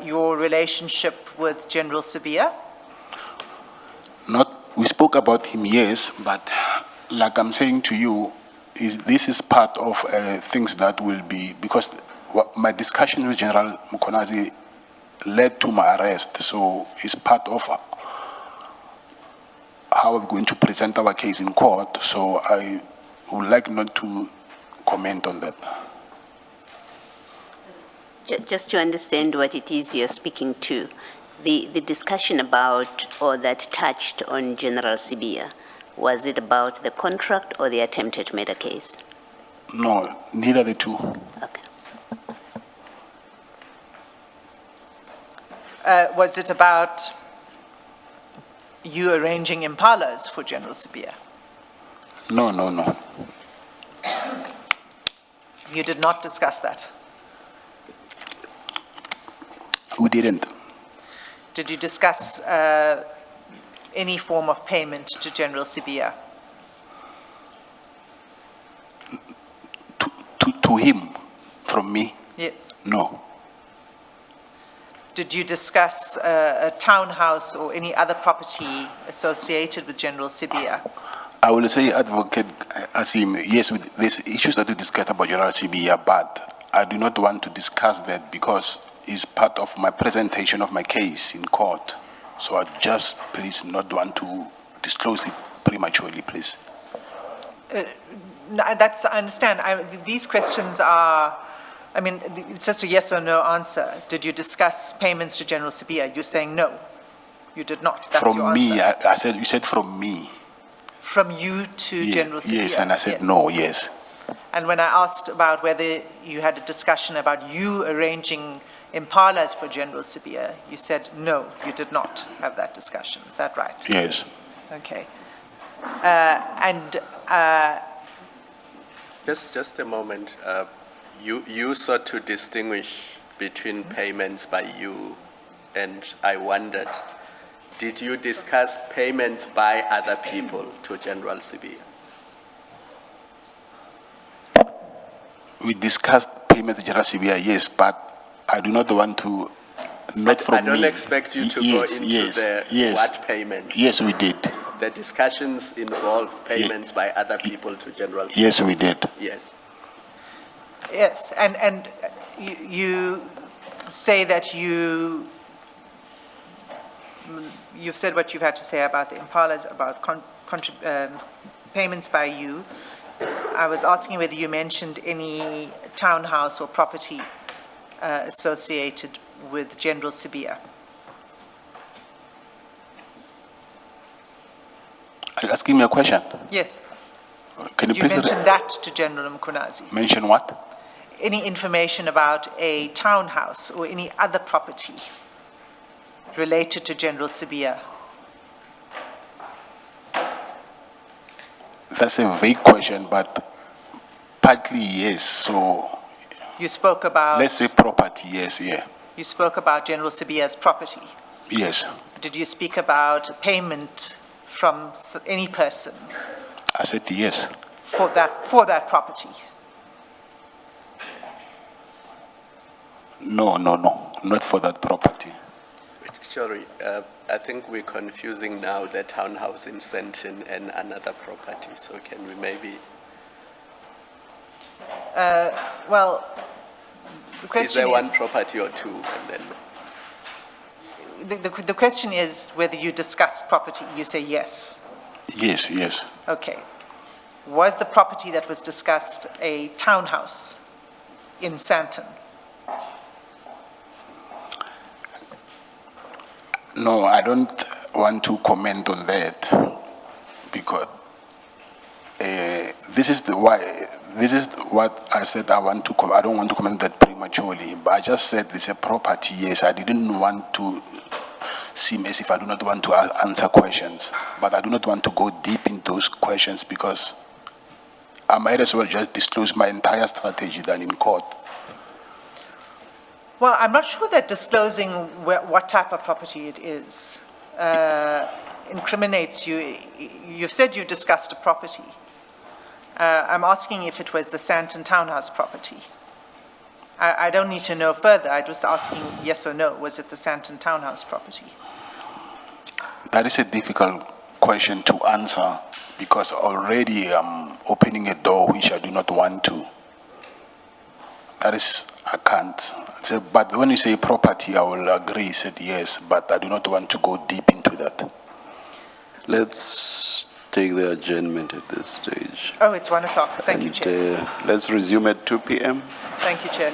your relationship with General Sibia? We spoke about him, yes, but like I'm saying to you, this is part of things that will be, because my discussion with General Mkonazi led to my arrest, so it's part of how we're going to present our case in court, so I would like not to comment on that. Just to understand what it is you're speaking to, the discussion about or that touched on General Sibia, was it about the contract or the attempted murder case? No, neither the two. Okay. Was it about you arranging impalas for General Sibia? No, no, no. You did not discuss that. We didn't. Did you discuss any form of payment to General Sibia? To him, from me? Yes. No. Did you discuss a townhouse or any other property associated with General Sibia? I will say, Advocate Asim, yes, with these issues that we discussed about General Sibia, but I do not want to discuss that because it's part of my presentation of my case in court. So I just please not want to disclose it prematurely, please. No, I understand. These questions are, it's just a yes or no answer. Did you discuss payments to General Sibia? You're saying no, you did not. That's From your me, answer. you said from me. From you to General Sibia? Yes, and I said Yes. no, yes. And when I asked about whether you had a discussion about you arranging impalas for General Sibia, you said no, you did not have that discussion. Is that right? Yes. Okay. Just a moment. You sought to distinguish between payments by you, and I wondered, did you discuss payments by other people to General Sibia? We discussed payment to General Sibia, yes, but I do not want to, not from me. I don't expect you to go into what payments. Yes, we did. The discussions involved payments by other people to General Sibia. Yes, we did. Yes. Yes, and you say that you've said what you've had to say about the impalas, about payments by you. I was asking whether you mentioned any townhouse or property associated with General Sibia. Are you asking me a question? Yes. Can you Did you please mention that to General Mkonazi? mention what? Any information about a townhouse or any other property related to General Sibia? That's a vague question, but partly yes. So You spoke about, let's say property, yes, yeah. you spoke about General Sibia's property. Yes. Did you speak about payment from any person I said yes. for that property? No, not for that property. Sorry, I think we're confusing now the townhouse in Senton and another property, so can we maybe, Well, the is question there one is, property or two? And then, the question is whether you discussed property. You say yes. Yes, yes. Okay. Was the property that was discussed a townhouse in Santon? No, I don't want to comment on that because this is what I said. I don't want to comment that prematurely. But I just said it's a property. Yes, I didn't want to seem as if I do not want to answer questions, but I do not want to go deep in those questions because I might as well just disclose my entire strategy than in court. Well, I'm not sure that disclosing what type of property it is incriminates you. You've said you discussed a property. I'm asking if it was the Sandton Townhouse property. I don't need to know further. I was asking yes or no. Was it the Sandton Townhouse property? That is a difficult question to answer because already I'm opening a door which I do not want to. That is, I can't. But when you say property, I will agree, said yes, but I do not want to go deep into that. Let's take the adjournment at this stage. Oh, it's 1 o'clock. Thank you, Chair. Let's resume at 2 p.m. Thank you, Chair.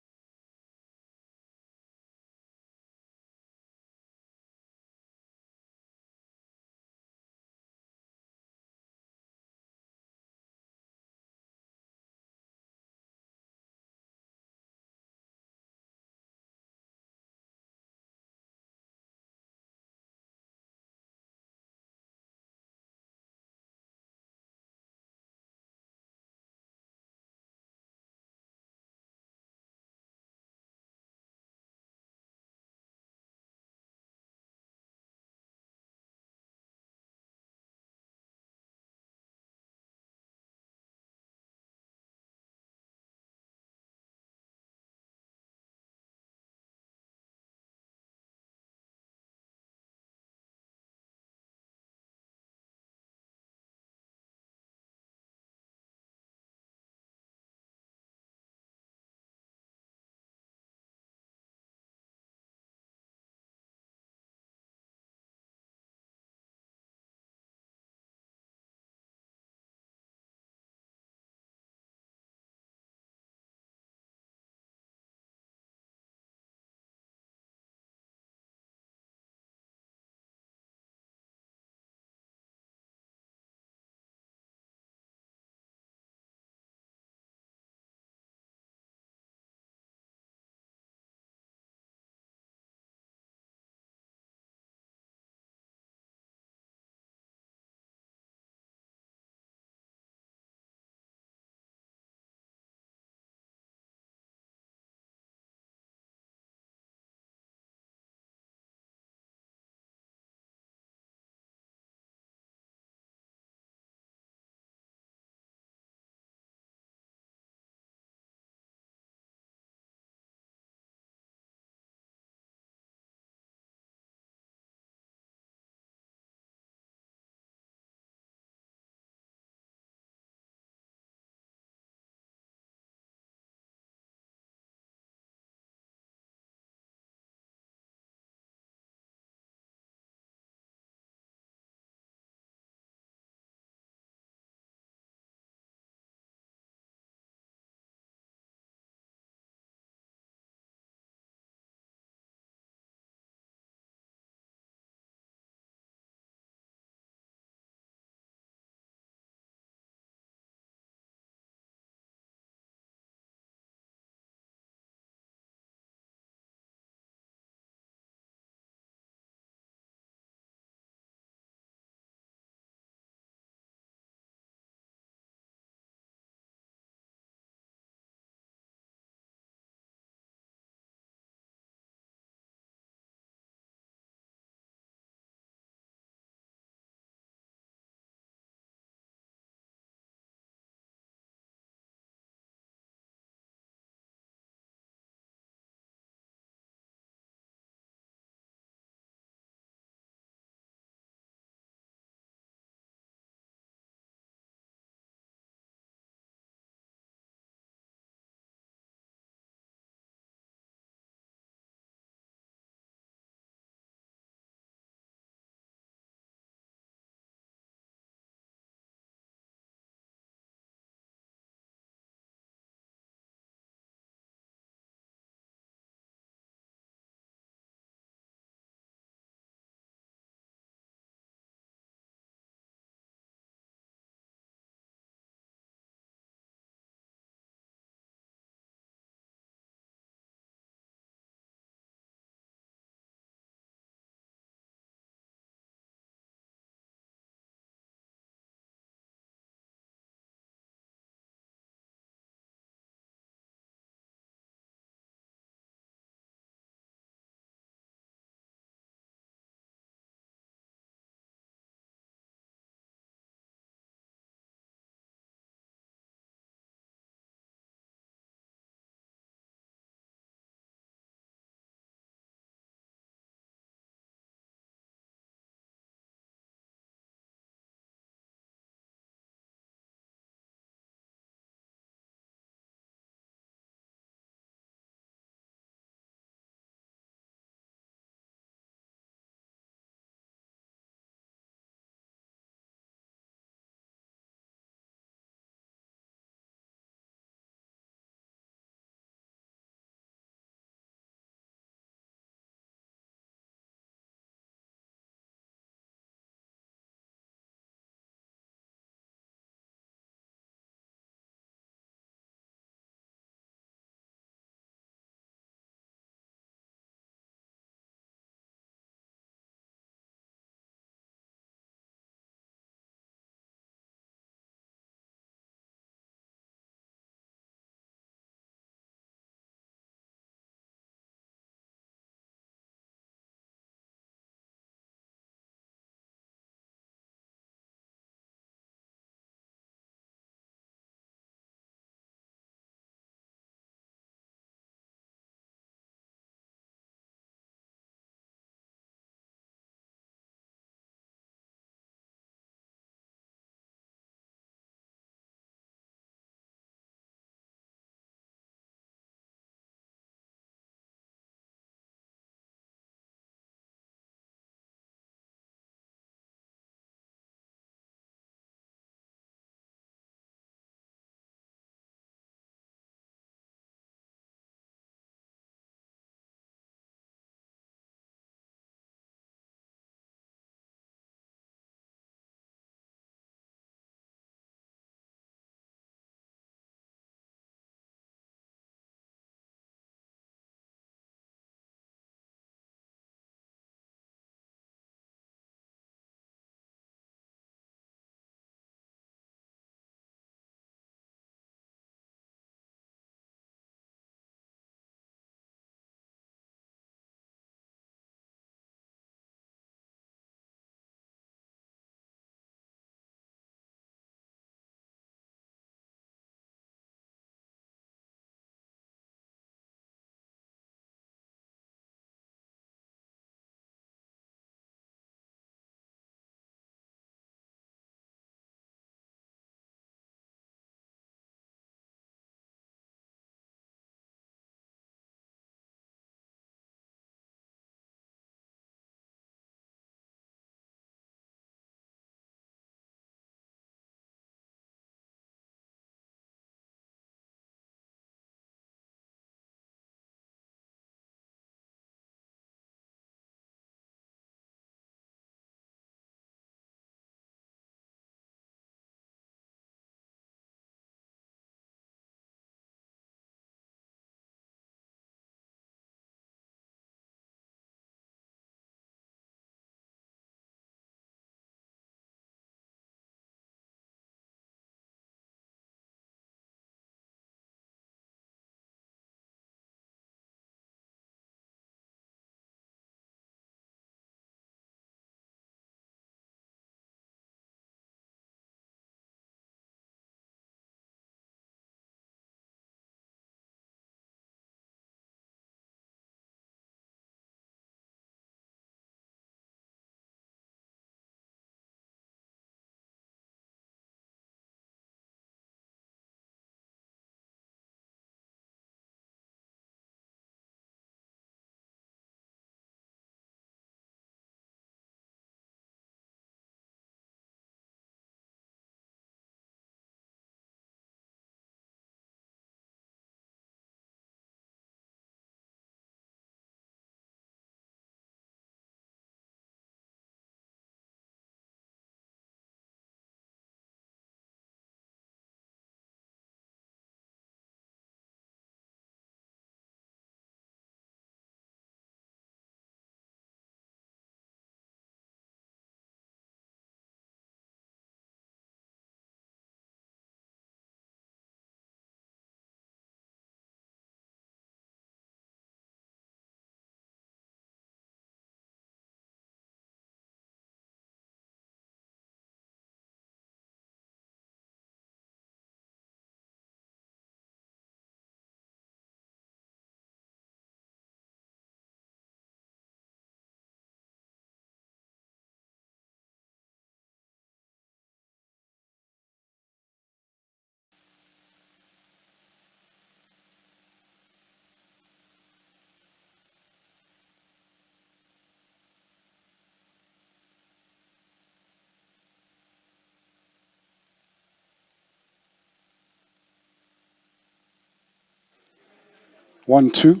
1, 2.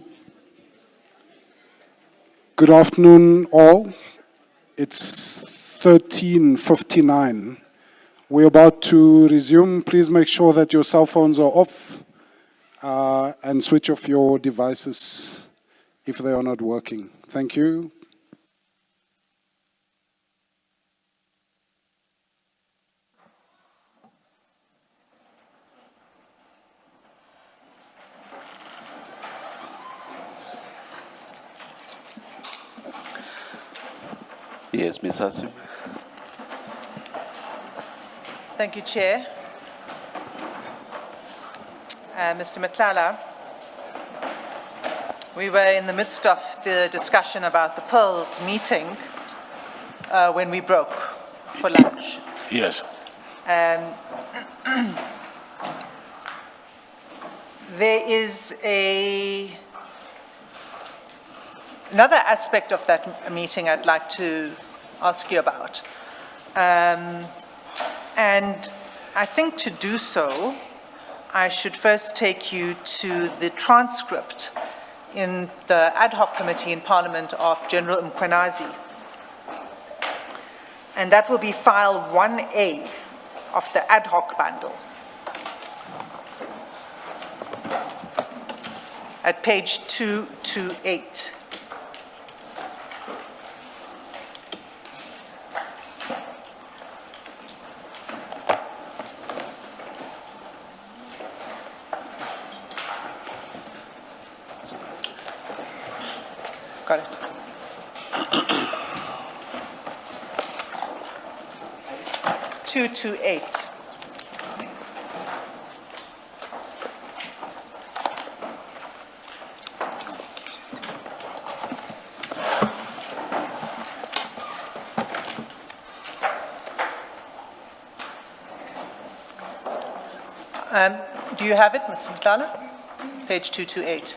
Good afternoon, all. It's 13:59. We're about to resume. Please make sure that your cell phones are off and switch off your devices if they are not working. Thank you. Yes, Ms. Hassim. Thank you, Chair. Mr. Matlala, we were in the midst of the discussion about the Pearls meeting when we broke for lunch. Yes. There is another aspect of that meeting I'd like to ask you about. And I think to do so, I should first take you to the transcript in the ad hoc committee in Parliament of General Mkhwanazi. And that will be file 1A of the ad hoc bundle. At page 228. Got it. Two to eight. Do you have it, Mr. Matlala? Page 228.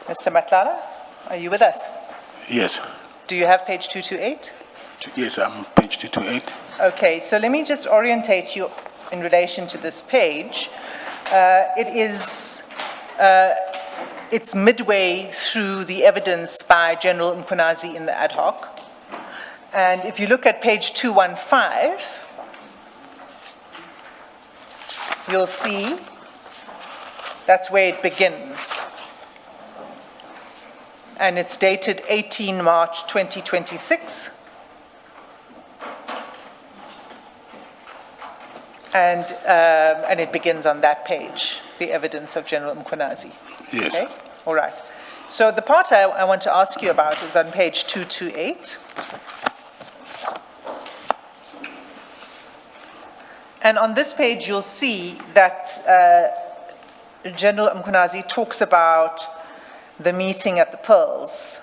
Mr. Matlala, are you with us? Yes. Do you have page 228? Yes, I'm page 228. Okay, so let me just orientate you in relation to this page. It's midway through the evidence by General Mkhwanazi in the ad hoc. And if you look at page 215, you'll see that's where it begins. And it's dated 18 March 2026. And it begins on that page, the evidence of General Mkhwanazi. Yes. Okay? All right. So the part I want to ask you about is on page 228. And on this page, you'll see that General Mkhwanazi talks about the meeting at the Pearls.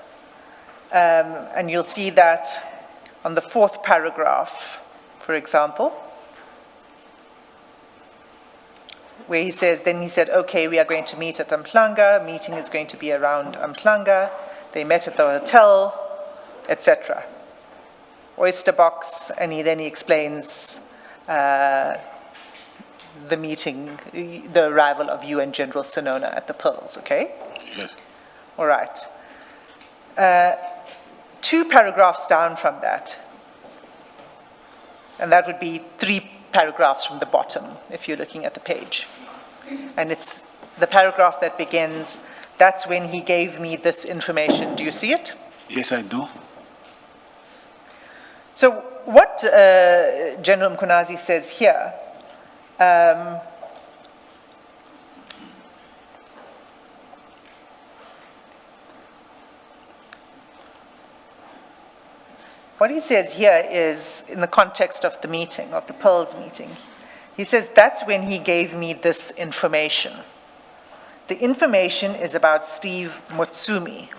And you'll see that on the fourth paragraph, for example, where he says, then he said, okay, we are going to meet at Madlanga, meeting is going to be around Madlanga, they met at the hotel, etc. Oyster box, and then he explains the meeting, the arrival of you and General Sinona at the Pearls, okay? Yes. All right. 2 paragraphs down from that, and that would be 3 paragraphs from the bottom, if you're looking at the page. And it's the paragraph that begins, that's when he gave me this information. Do you see it? Yes, I do. So what General Mkhwanazi says here, what he says here is, in the context of the meeting, of the Pearls meeting, he says, that's when he gave me this information. The information is about Steve Mutsumi.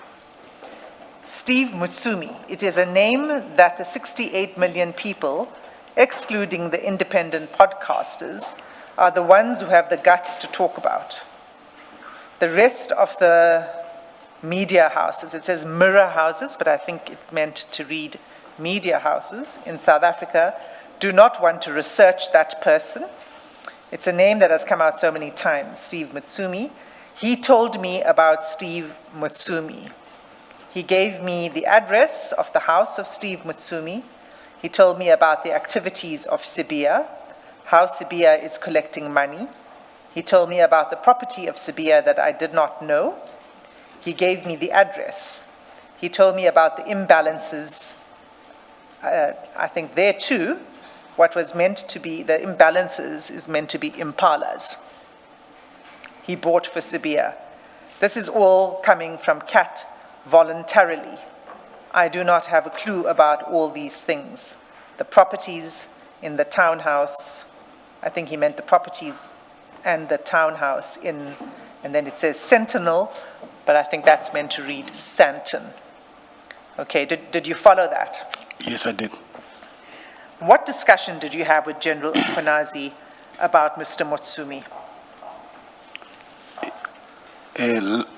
Steve Mutsumi, it is a name that the 68 million people, excluding the independent podcasters, are the ones who have the guts to talk about. The rest of the media houses, it says mirror houses, but I think it meant to read media houses in South Africa, do not want to research that person. It's a name that has come out so many times, Steve Mutsumi. He told me about Steve Mutsumi. He gave me the address of the house of Steve Mutsumi. He told me about the activities of Sibia, how Sibia is collecting money. He told me about the property of Sibia that I did not know. He gave me the address. He told me about the imbalances. I think there too, what was meant to be the imbalances is meant to be impalas. He bought for Sibia. This is all coming from CAT voluntarily. I do not have a clue about all these things. The properties in the townhouse, I think he meant the properties and the townhouse in, and then it says Sentinel, but I think that's meant to read Santon. Okay, did you follow that? Yes, I did. What discussion did you have with General Mkhwanazi about Mr. Mutsumi?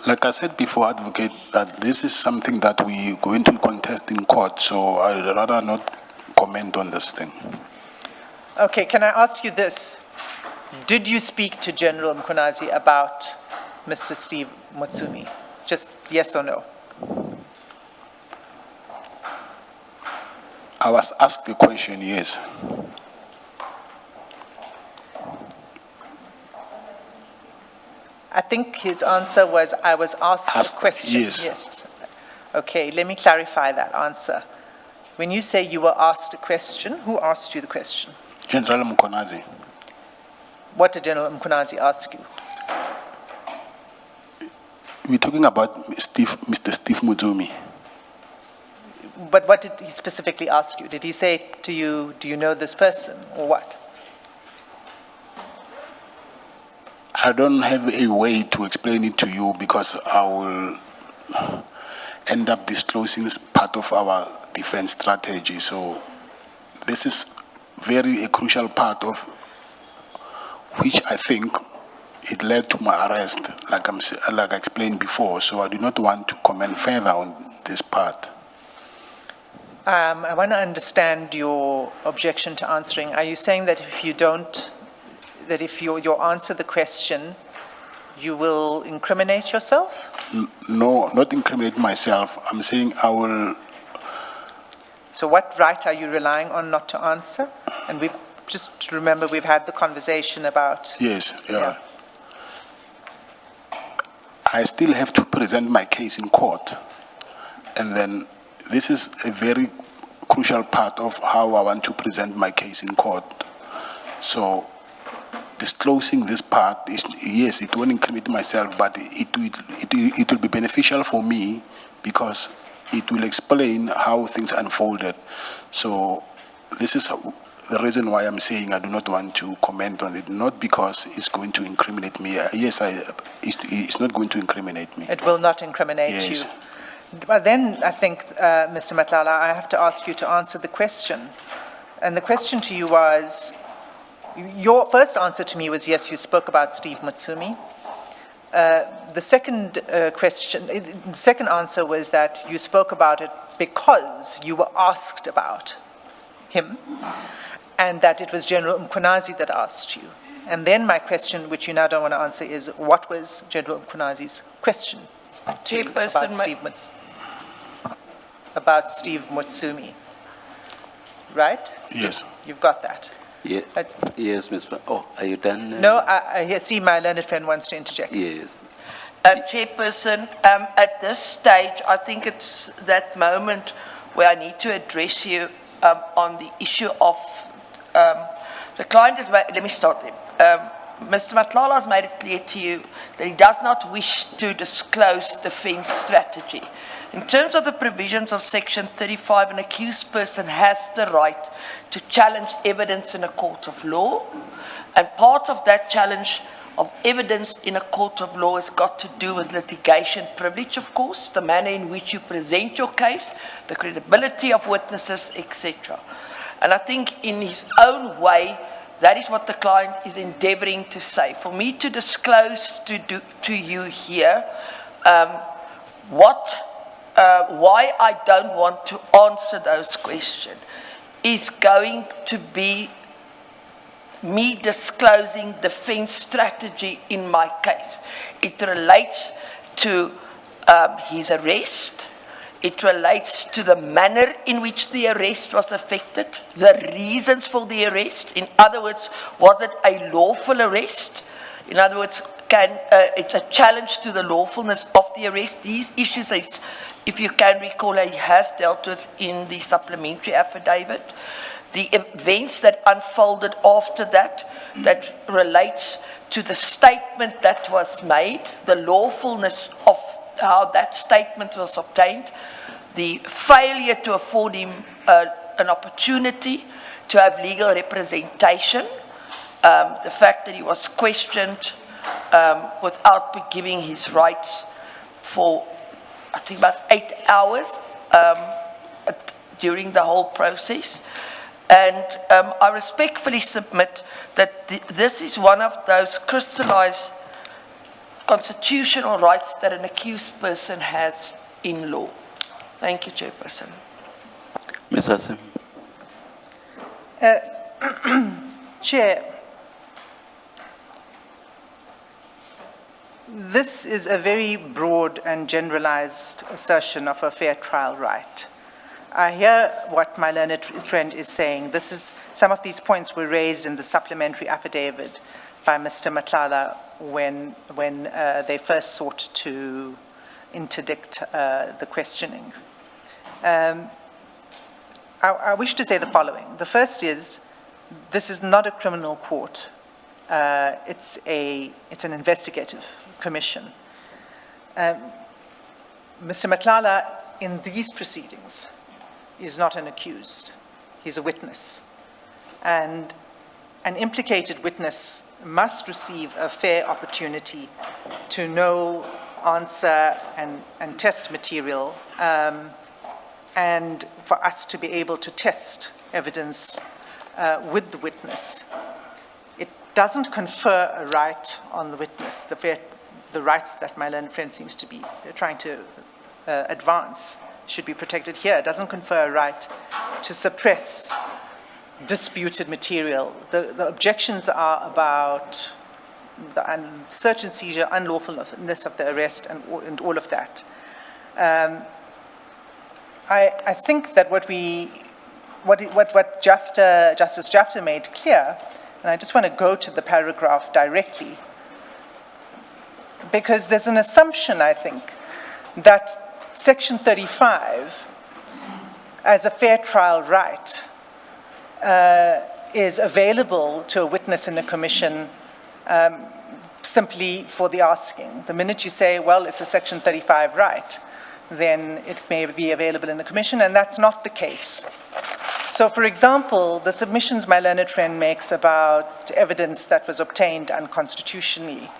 Like I said before, Advocate, that this is something that we going to contest in court, so I'd rather not comment on this thing. Okay, can I ask you this? Did you speak to General Mkhwanazi about Mr. Steve Mutsumi? Just yes or no? I was asked the question, yes. I think his answer was, I was asked Asked, a question. yes. Okay, let me clarify that answer. When you say you were asked a question, who asked you the question? General Mkhwanazi. What did General Mkhwanazi ask you? We're talking about Mr. Steve Mutsumi. But what did he specifically ask you? Did he say to you, do you know this person, or what? I don't have a way to explain it to you because I will end up disclosing this part of our defense strategy. So this is a crucial part of which I think it led to my arrest, like I explained before. So I do not want to comment further on this part. I want to understand your objection to answering. Are you saying that if you don't, that if you answer the question, you will incriminate yourself? No, not incriminate myself. I'm saying I will. So what right are you relying on not to answer? And we just remember we've had the conversation about. Yes, yeah. Yeah. I still have to present my case in court. And then this is a very crucial part of how I want to present my case in court. So disclosing this part is, yes, it won't incriminate myself, but it will be beneficial for me because it will explain how things unfolded. So this is the reason why I'm saying I do not want to comment on it, not because it's going to incriminate me. Yes, it's not going to incriminate me. It will not incriminate Yes. you. But then I think, Mr. Madlanga, I have to ask you to answer the question. And the question to you was, your first answer to me was, yes, you spoke about Steve Mutsumi. The second the second answer was that you spoke about it because you were asked about him, and that it was General Mkhwanazi that asked you. And then my question, which you now don't want to answer, is what was General Mkhwanazi's question to you Chairperson, about Steve Mutsumi? Right? Yes. You've got that. Yeah. Yes, Ms. Oh, are you done? No, I see my learned friend wants to interject. Yes. Chairperson, at this stage, I think it's that moment where I need to address you on the issue of the client is. Let me start there. Mr. Madlanga has made it clear to you that he does not wish to disclose defense strategy. In terms of the provisions of Section 35, an accused person has the right to challenge evidence in a court of law, and part of that challenge of evidence in a court of law has got to do with litigation privilege, of course, the manner in which you present your case, the credibility of witnesses, etc. And I think in his own way, that is what the client is endeavoring to say. For me to disclose to you here why I don't want to answer those questions is going to be me disclosing defense strategy in my case. It relates to his arrest. It relates to the manner in which the arrest was effected, the reasons for the arrest. In other words, was it a lawful arrest? In other words, it's a challenge to the lawfulness of the arrest. These issues, if you can recall, he has dealt with in the supplementary affidavit. The events that unfolded after that, that relates to the statement that was made, the lawfulness of how that statement was obtained, the failure to afford him an opportunity to have legal representation, the fact that he was questioned without giving his rights for, I think, about 8 hours during the whole process. And I respectfully submit that this is one of those crystallized constitutional rights that an accused person has in law. Thank you, Chairperson. Ms. Hassim. Chair, this is a very broad and generalized assertion of a fair trial right. I hear what my learned friend is saying. Some of these points were raised in the supplementary affidavit by Mr. Matlala when they first sought to interdict the questioning. I wish to say the following. The first is, this is not a criminal court. It's an investigative commission. Mr. Matlala, in these proceedings, is not an accused. He's a witness. And an implicated witness must receive a fair opportunity to know, answer, and test material, and for us to be able to test evidence with the witness. It doesn't confer a right on the witness, the rights that my learned friend seems to be trying to advance should be protected here. It doesn't confer a right to suppress disputed material. The objections are about the search and seizure, unlawfulness of the arrest, and all of that. I think that what Justice Jafta made clear, and I just want to go to the paragraph directly, because there's an assumption, I think, that Section 35, as a fair trial right, is available to a witness in a commission simply for the asking. The minute you say, well, it's a Section 35 right, then it may be available in the commission, and that's not the case. So, for example, the submissions my learned friend makes about evidence that was obtained unconstitutionally,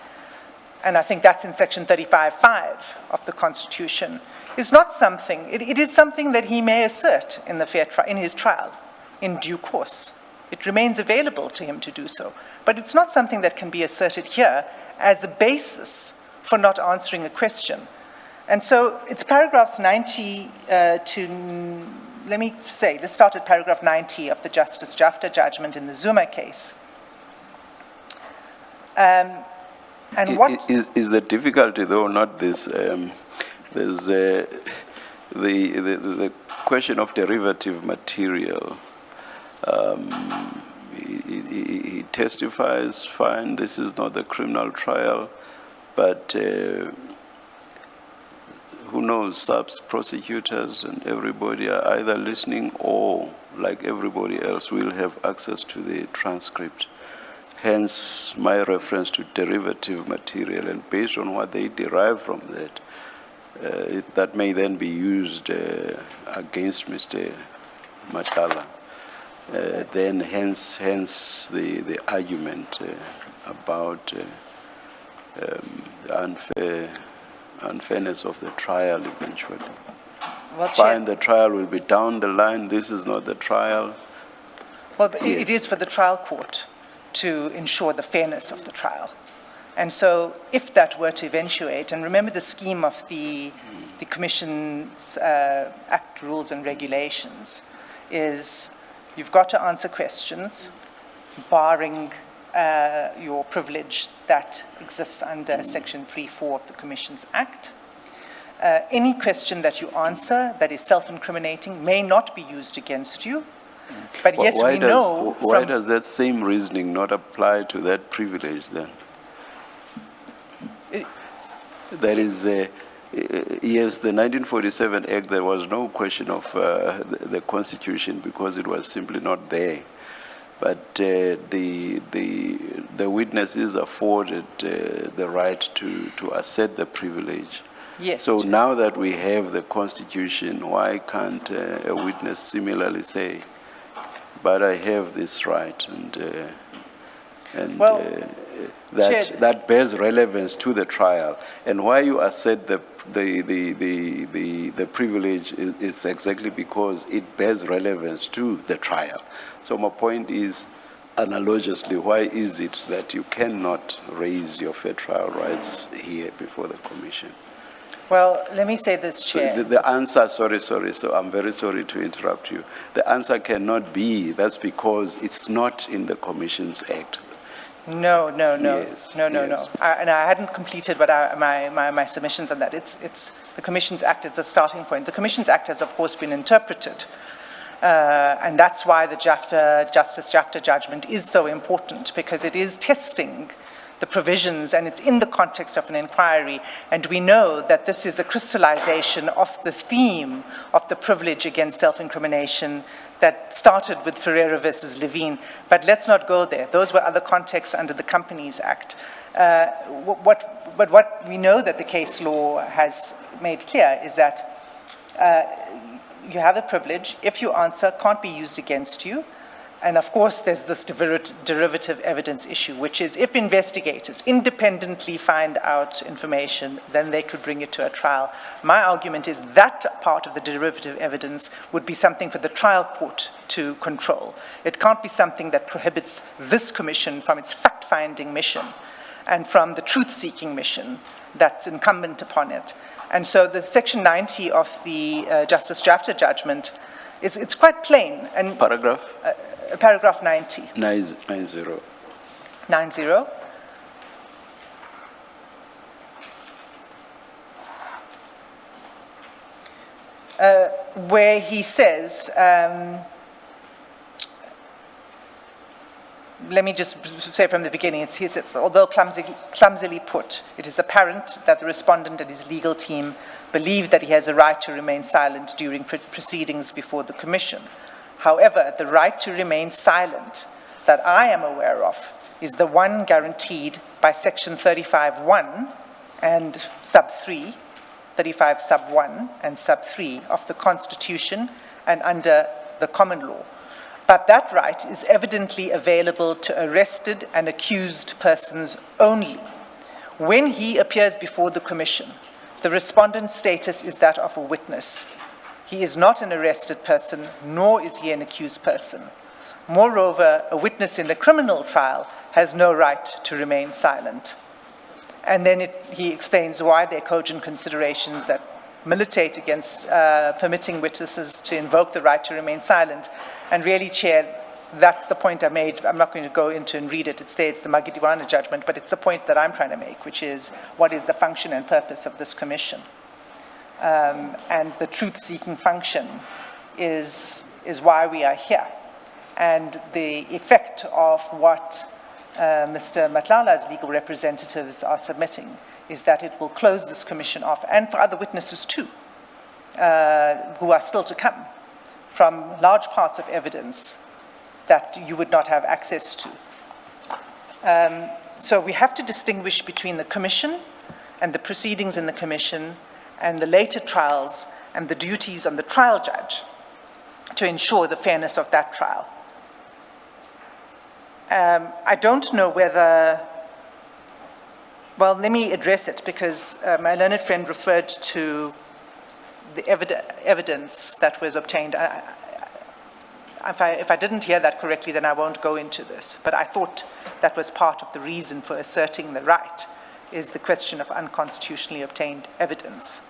and I think that's in Section 35(5) of the Constitution, is not something, it is something that he may assert in his trial in due course. It remains available to him to do so. But it's not something that can be asserted here as the basis for not answering a question. And so it's paragraphs 90 let's start at paragraph 90 of the Justice Jafta judgment in the Zuma case. And what is the difficulty, though, not this? There's the question of derivative material. He testifies, fine, this is not a criminal trial, but who knows, subs, prosecutors and everybody are either listening or, like everybody else, will have access to the transcript. Hence, my reference to derivative material, and based on what they derive from that, that may then be used against Mr. Matlala. Then hence the argument about the unfairness of the trial eventually. Fine, the trial will be down the line, this is not the trial. Well, but it is for the trial court to ensure the fairness of the trial. And so if that were to eventuate, and remember the scheme of the Commission's Act, Rules and Regulations is You've got to answer questions, barring your privilege that exists under Section 3(4) of the Commissions Act. Any question that you answer that is self-incriminating may not be used against you. But yes, we know Why does that same reasoning not apply to that privilege then? That is, yes, the 1947 Act, there was no question of the Constitution because it was simply not there. But the witness is afforded the right to assert the privilege. Yes. So now that we have the Constitution, why can't a witness similarly say, but I have this right, Well, that bears relevance to the trial, and why you assert the privilege is exactly because it bears relevance to the trial. So my point is, analogously, why is it that you cannot raise your fair trial rights here before the Commission? Well, let me say this, So Chair. the answer, sorry, so I'm very sorry to interrupt you. The answer cannot be, that's because it's not in the Commission's Act. No. Yes, No. yes. And I hadn't completed my submissions on that. It's the Commissions Act is the starting point. The Commissions Act has, of course, been interpreted. And that's why the Justice Jafta judgment is so important, because it is testing the provisions, and it's in the context of an inquiry. And we know that this is a crystallization of the theme of the privilege against self-incrimination that started with Ferreira versus Levine. But let's not go there. Those were other contexts under the Companies Act. But what we know that the case law has made clear is that you have a privilege. If you answer, can't be used against you. And of course, there's this derivative evidence issue, which is if investigators independently find out information, then they could bring it to a trial. My argument is that part of the derivative evidence would be something for the trial court to control. It can't be something that prohibits this commission from its fact-finding mission and from the truth-seeking mission that's incumbent upon it. And so the Section 90 of the Justice Jafta judgment, it's quite plain. And Paragraph? Paragraph 90. 90. 90. Where he says, let me just say from the beginning, he says, although clumsily put, it is apparent that the respondent and his legal team believe that he has a right to remain silent during proceedings before the Commission. However, the right to remain silent that I am aware of is the one guaranteed by Section 35(1) and sub 3, 35 sub 1 and sub 3 of the Constitution and under the common law. But that right is evidently available to arrested and accused persons only. When he appears before the Commission, the respondent's status is that of a witness. He is not an arrested person, nor is he an accused person. Moreover, a witness in a criminal trial has no right to remain silent. And then he explains why there are cogent considerations that militate against permitting witnesses to invoke the right to remain silent. And really, Chair, that's the point I made. I'm not going to go into and read it. It's there, it's the Magidwana judgment, but it's the point that I'm trying to make, which is what is the function and purpose of this commission? And the truth-seeking function is why we are here. And the effect of what Mr. Matlala's legal representatives are submitting is that it will close this commission off, and for other witnesses too, who are still to come, from large parts of evidence that you would not have access to. So we have to distinguish between the commission and the proceedings in the commission and the later trials and the duties on the trial judge to ensure the fairness of that trial. I don't know whether, well, let me address it, because my learned friend referred to the evidence that was obtained. If I didn't hear that correctly, then I won't go into this. But I thought that was part of the reason for asserting the right, is the question of unconstitutionally obtained evidence.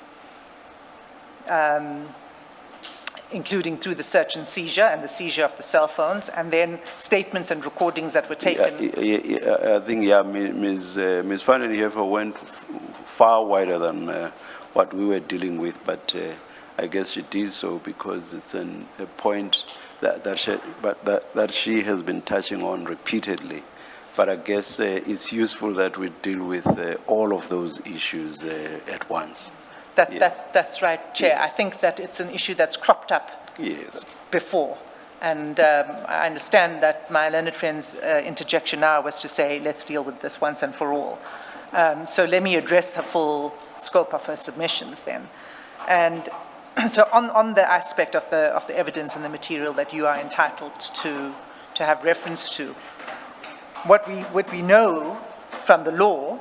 including through the search and seizure and the seizure of the cell phones, and then statements and recordings that were taken. I think, Ms. van den Heever went far wider than what we were dealing with, but I guess she did so because it's a point that she has been touching on repeatedly. But I guess it's useful that we deal with all of those issues at once. That's right, Chair. Yes. I think that it's an issue that's cropped up Yes. before. And I understand that my learned friend's interjection now was to say, let's deal with this once and for all. So let me address the full scope of her submissions then. And so on the aspect of the evidence and the material that you are entitled to have reference to, what we know from the law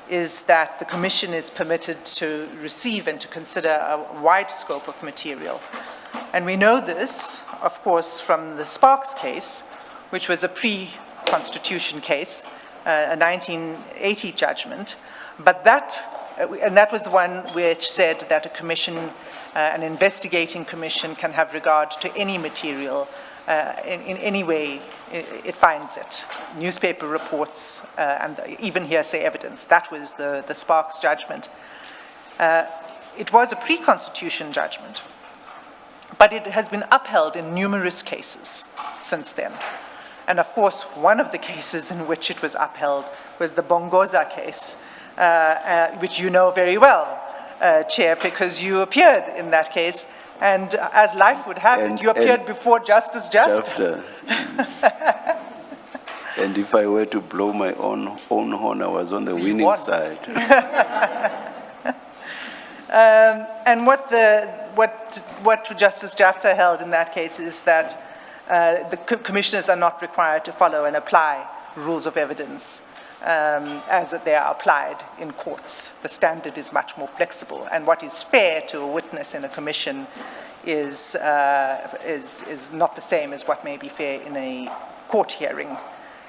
is that the Commission is permitted to receive and to consider a wide scope of material. And we know this, of course, from the Sparks case, which was a pre-Constitution case, a 1980 judgment, but that was the one which said that a commission, an investigating commission, can have regard to any material in any way it finds it. Newspaper reports and even hearsay evidence. That was the Sparks judgment. It was a pre-Constitution judgment, but it has been upheld in numerous cases since then. And of course, one of the cases in which it was upheld was the Bongoza case, which you know very well, Chair, because you appeared in that case. And as life would have it, you appeared before Justice Jafta. And if I were to blow my own horn, I was on the winning side. And what Justice Jafta held in that case is that the commissioners are not required to follow and apply rules of evidence as they are applied in courts. The standard is much more flexible, and what is fair to a witness in a commission is not the same as what may be fair in a court hearing.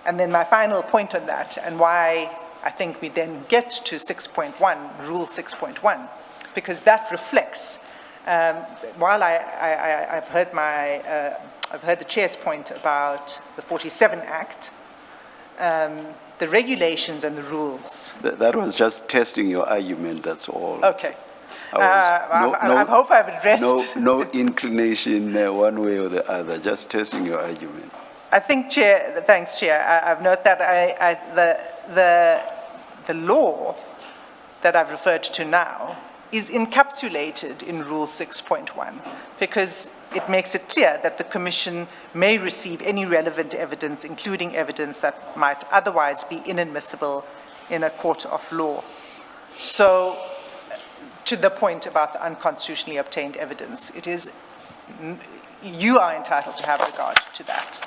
And then my final point on that, and why I think we then get to 6.1, Rule 6.1, because that reflects, while I've heard the Chair's point about the 47 Act, the regulations and the rules. That was just testing your argument, that's all. Okay. I hope I've addressed. No inclination one way or the other, just testing your argument. I think, Chair, thanks, Chair. I've noted that the law that I've referred to now is encapsulated in Rule 6.1 because it makes it clear that the Commission may receive any relevant evidence, including evidence that might otherwise be inadmissible in a court of law. So, to the point about the unconstitutionally obtained evidence, you are entitled to have regard to that.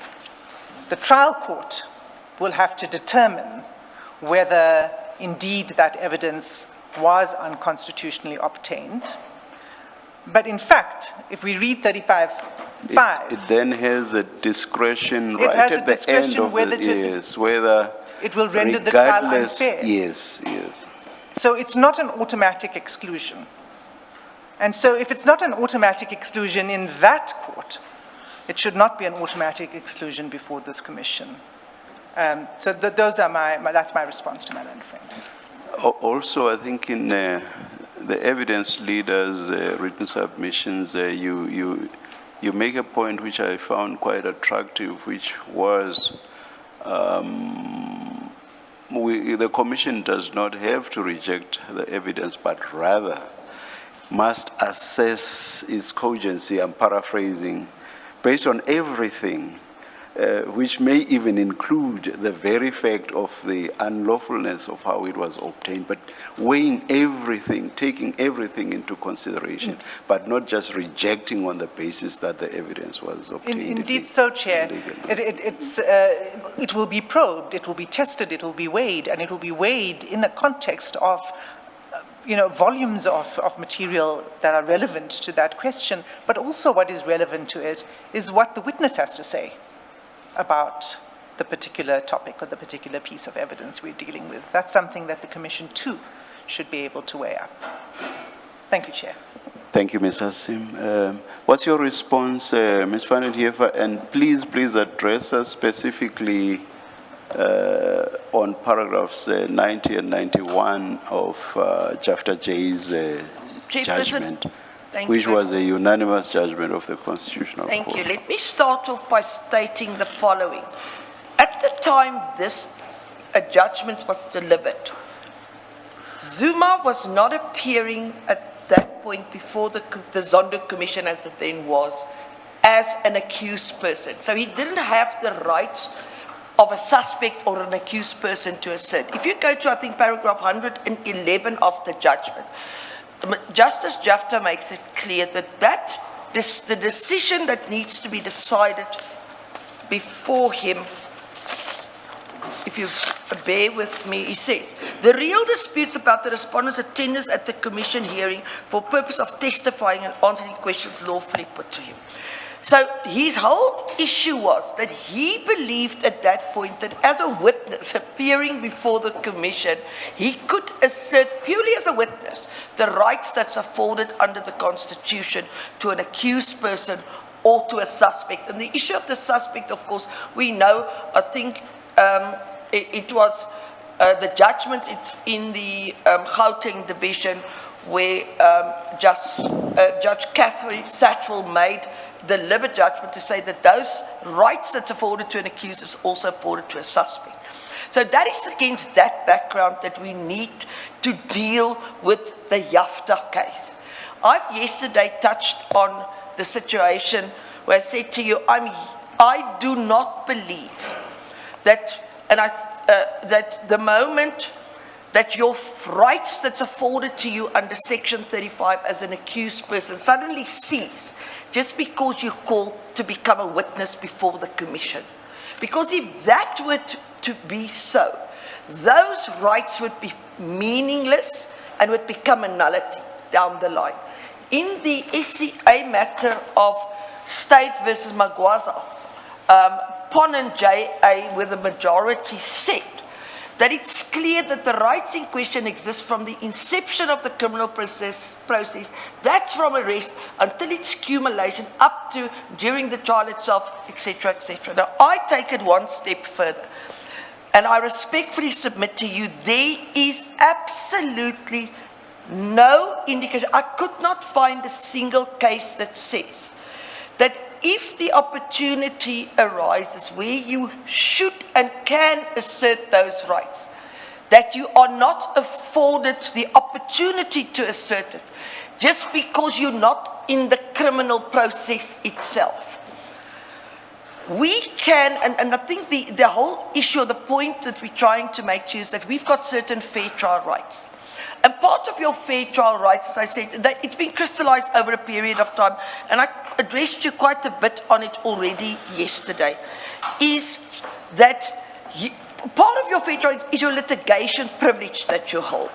The trial court will have to determine whether indeed that evidence was unconstitutionally obtained. But in fact, if we read 35(5), it then has a discretion right at the end of the years, whether it will render the trial unfair. Yes. So it's not an automatic exclusion. And so if it's not an automatic exclusion in that court, it should not be an automatic exclusion before this Commission. So those are that's my response to my learned friend. Also, I think in the evidence leaders' written submissions, you make a point which I found quite attractive, which was the Commission does not have to reject the evidence, but rather must assess its cogency, I'm paraphrasing, based on everything, which may even include the very fact of the unlawfulness of how it was obtained, but weighing everything, taking everything into consideration, but not just rejecting on the basis that the evidence was obtained. Indeed so, Chair. It will be probed, it will be tested, it will be weighed, and it will be weighed in the context of volumes of material that are relevant to that question, but also what is relevant to it is what the witness has to say about the particular topic or the particular piece of evidence we're dealing with. That's something that the Commission, too, should be able to weigh up. Thank you, Chair. Thank you, Ms. Hassim. What's your response, Ms. Van den Heever? And please address us specifically on paragraphs 90 and 91 of Jafta J's Chairperson, judgment, thank you which very was a unanimous judgment of the Constitutional Court. Thank you. Let me start off by stating the following. At the time a judgment was delivered, Zuma was not appearing at that point before the Zondo Commission, as it then was, as an accused person. So he didn't have the rights of a suspect or an accused person to assert. If you go to, I think, paragraph 111 of the judgment, Justice Jafta makes it clear that the decision that needs to be decided before him, if you bear with me, he says, the real disputes about the respondent's attendance at the commission hearing for purpose of testifying and answering questions lawfully put to him. So his whole issue was that he believed at that point that as a witness appearing before the commission, he could assert purely as a witness the rights that's afforded under the Constitution to an accused person or to a suspect. And the issue of the suspect, of course, we know, I think it was the judgment, it's in the Gauteng division where Judge Catherine Satchwell made delivered judgment to say that those rights that's afforded to an accused is also afforded to a suspect. So that is against that background that we need to deal with the Jafta case. I've yesterday touched on the situation where I said to you, I do not believe that, that the moment that your rights that's afforded to you under Section 35 as an accused person suddenly cease just because you're called to become a witness before the commission. Because if that were to be so, those rights would be meaningless and would become a nullity down the line. In the SCA matter of State versus Magwaza, Pon and JA, where the majority said that it's clear that the rights in question exist from the inception of the criminal process, that's from arrest until its accumulation up to during the trial itself, etc., etc. Now, I take it one step further, and I respectfully submit to you, there is absolutely no indication. I could not find a single case that says that if the opportunity arises where you should and can assert those rights, that you are not afforded the opportunity to assert it just because you're not in the criminal process itself. We can, and I think the whole issue, the point that we're trying to make is that we've got certain fair trial rights. And part of your fair trial rights, as I said, that it's been crystallized over a period of time, and I addressed you quite a bit on it already yesterday, is that part of your fair trial is your litigation privilege that you hold.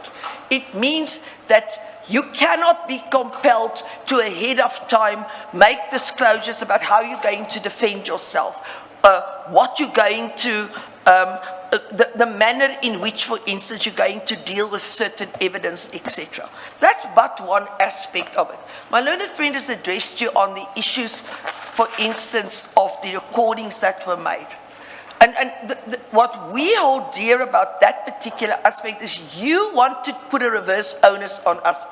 It means that you cannot be compelled to ahead of time make disclosures about how you're going to defend yourself, what you're going to the manner in which, for instance, you're going to deal with certain evidence, etc. That's but one aspect of it. My learned friend has addressed you on the issues, for instance, of the recordings that were made. And what we hold dear about that particular aspect is you want to put a reverse onus on us,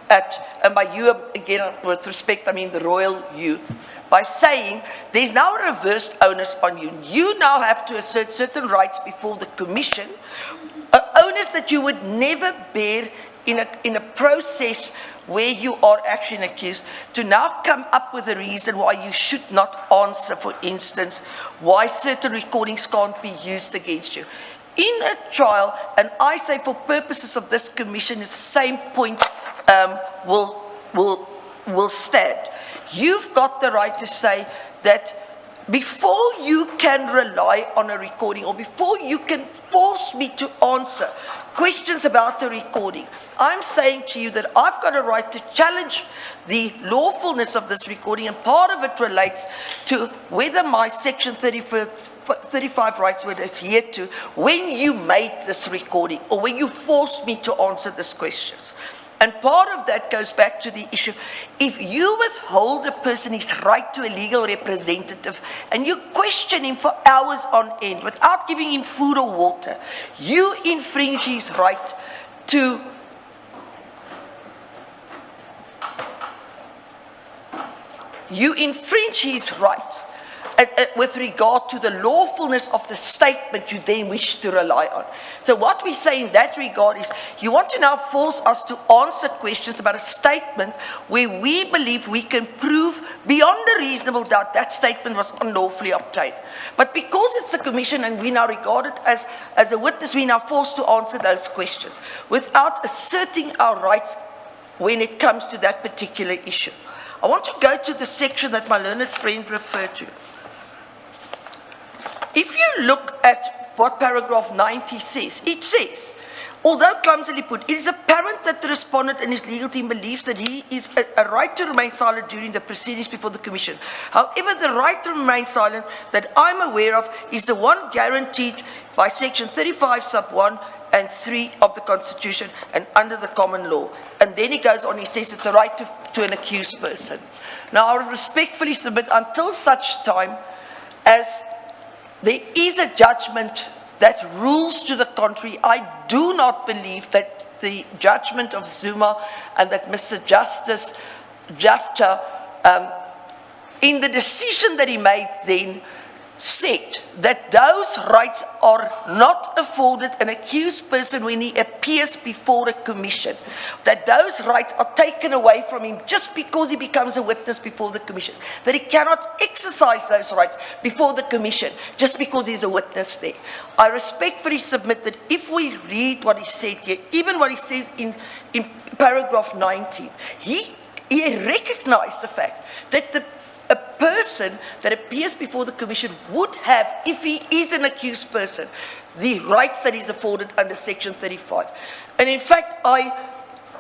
and by you, again, with respect, I mean the royal you, by saying there's now a reversed onus on you. You now have to assert certain rights before the commission, an onus that you would never bear in a process where you are actually accused, to now come up with a reason why you should not answer, for instance, why certain recordings can't be used against you. In a trial, and I say for purposes of this commission, it's the same point will stand. You've got the right to say that before you can rely on a recording or before you can force me to answer questions about the recording, I'm saying to you that I've got a right to challenge the lawfulness of this recording, and part of it relates to whether my Section 35 rights were adhered to when you made this recording or when you forced me to answer these questions. And part of that goes back to the issue, if you withhold a person his right to a legal representative and you question him for hours on end without giving him food or water, you infringe his right to with regard to the lawfulness of the statement you then wish to rely on. So what we say in that regard is, you want to now force us to answer questions about a statement where we believe we can prove beyond a reasonable doubt that statement was unlawfully obtained. But because it's the Commission and we now regard it as a witness, we are now forced to answer those questions without asserting our rights when it comes to that particular issue. I want to go to the section that my learned friend referred to. If you look at what paragraph 90 says, it says, although clumsily put, it is apparent that the respondent and his legal team believes that he is a right to remain silent during the proceedings before the Commission. However, the right to remain silent that I'm aware of is the one guaranteed by section 35 sub 1 and 3 of the Constitution and under the common law. And then he goes on, he says it's a right to an accused person. Now, I respectfully submit, until such time as there is a judgment that rules to the contrary, I do not believe that the judgment of Zuma and that Mr. Justice Jafta, in the decision that he made then, said that those rights are not afforded an accused person when he appears before a commission, that those rights are taken away from him just because he becomes a witness before the commission, that he cannot exercise those rights before the commission just because he's a witness there. I respectfully submit that if we read what he said here, even what he says in paragraph 19, he recognized the fact that a person that appears before the Commission would have, if he is an accused person, the rights that is afforded under section 35. And in fact, I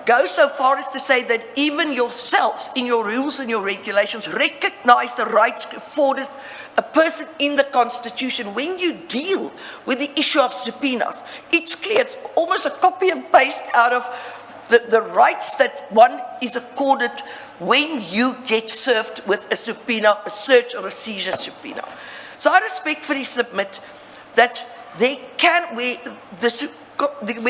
go so far as to say that even yourselves, in your rules and your regulations, recognize the rights afforded a person in the Constitution when you deal with the issue of subpoenas. It's clear, it's almost a copy and paste out of the rights that one is accorded when you get served with a subpoena, a search or a seizure subpoena. So I respectfully submit that where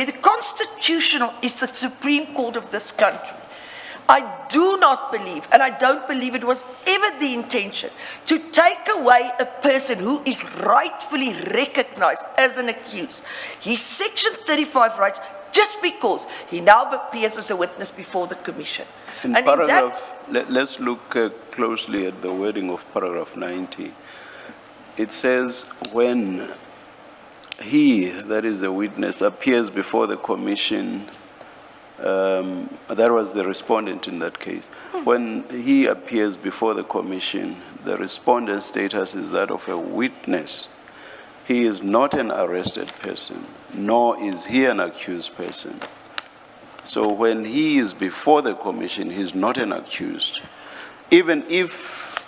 the Constitution is the Supreme Court of this country, I do not believe, and I don't believe it was ever the intention, to take away a person who is rightfully recognized as an accused his section 35 rights just because he now appears as a witness before the Commission. In and paragraph, let's look closely at the wording of paragraph 90. It says, when he, that is the witness, appears before the Commission, that was the respondent in that case. When he appears before the Commission, the respondent's status is that of a witness. He is not an arrested person, nor is he an accused person. So when he is before the Commission, he is not an accused. Even if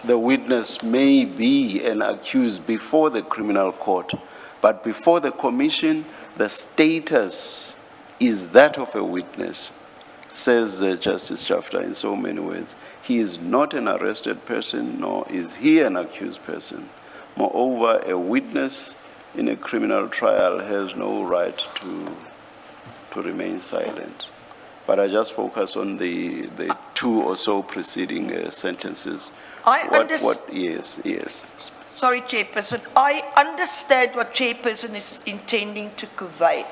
the witness may be an accused before the criminal court, but before the Commission, the status is that of a witness, says Justice Jafta in so many words. He is not an arrested person, nor is he an accused person. Moreover, a witness in a criminal trial has no right to remain silent. But I just focus on the two or so preceding sentences. Yes. Sorry, Chairperson. I understand what Chairperson is intending to convey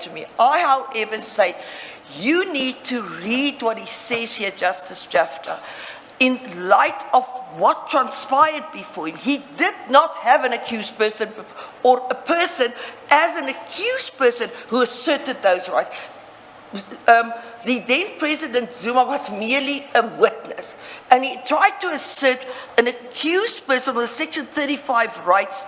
to me. I, however, say you need to read what he says here, Justice Jafta, in light of what transpired before him. He did not have an accused person or a person as an accused person who asserted those rights. The then President Zuma was merely a witness, and he tried to assert an accused person with Section 35 rights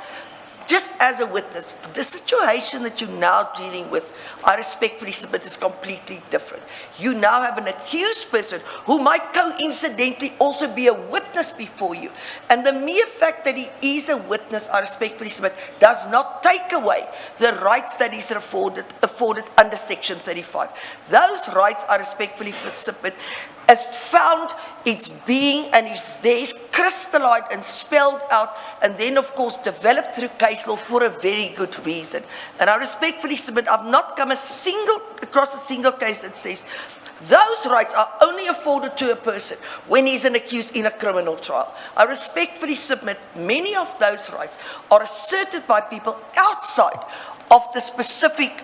just as a witness, the situation that you're now dealing with, I respectfully submit, is completely different. You now have an accused person who might coincidentally also be a witness before you. And the mere fact that he is a witness, I respectfully submit, does not take away the rights that he's afforded under Section 35. Those rights, I respectfully submit, has found its being and is there, is crystallized and spelled out, and then of course developed through case law for a very good reason. And I respectfully submit, I've not come across a single case that says those rights are only afforded to a person when he's an accused in a criminal trial. I respectfully submit many of those rights are asserted by people outside of the specific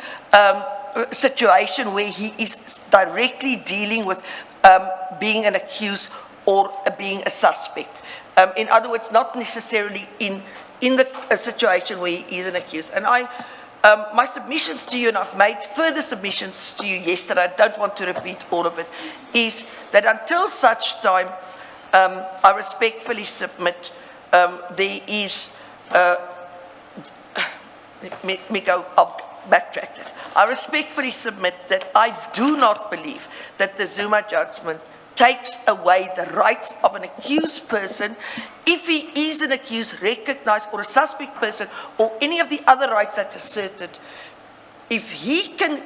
situation where he is directly dealing with being an accused or being a suspect. In other words, not necessarily in the situation where he is an accused. And my submissions to you, and I've made further submissions to you yesterday, I don't want to repeat all of it, is that until such time, I respectfully submit there is, let me go, I'll backtrack that. I respectfully submit that I do not believe that the Zuma judgment takes away the rights of an accused person if he is an accused, recognized, or a suspect person, or any of the other rights that are asserted. If he can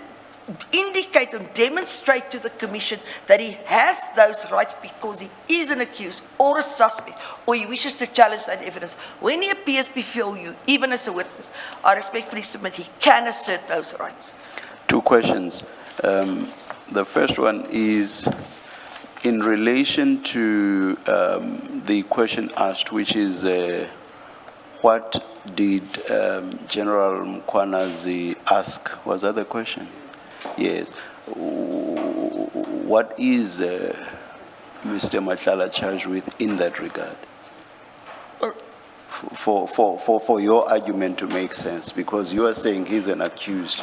indicate and demonstrate to the Commission that he has those rights because he is an accused or a suspect, or he wishes to challenge that evidence, when he appears before you, even as a witness, I respectfully submit he can assert those rights. Two questions. The first one is in relation to the question asked, which is what did General Mkhwanazi ask? Was that the question? Yes. What is Mr. Matlala charged with in that regard? For your argument to make sense, because you are saying he's an accused.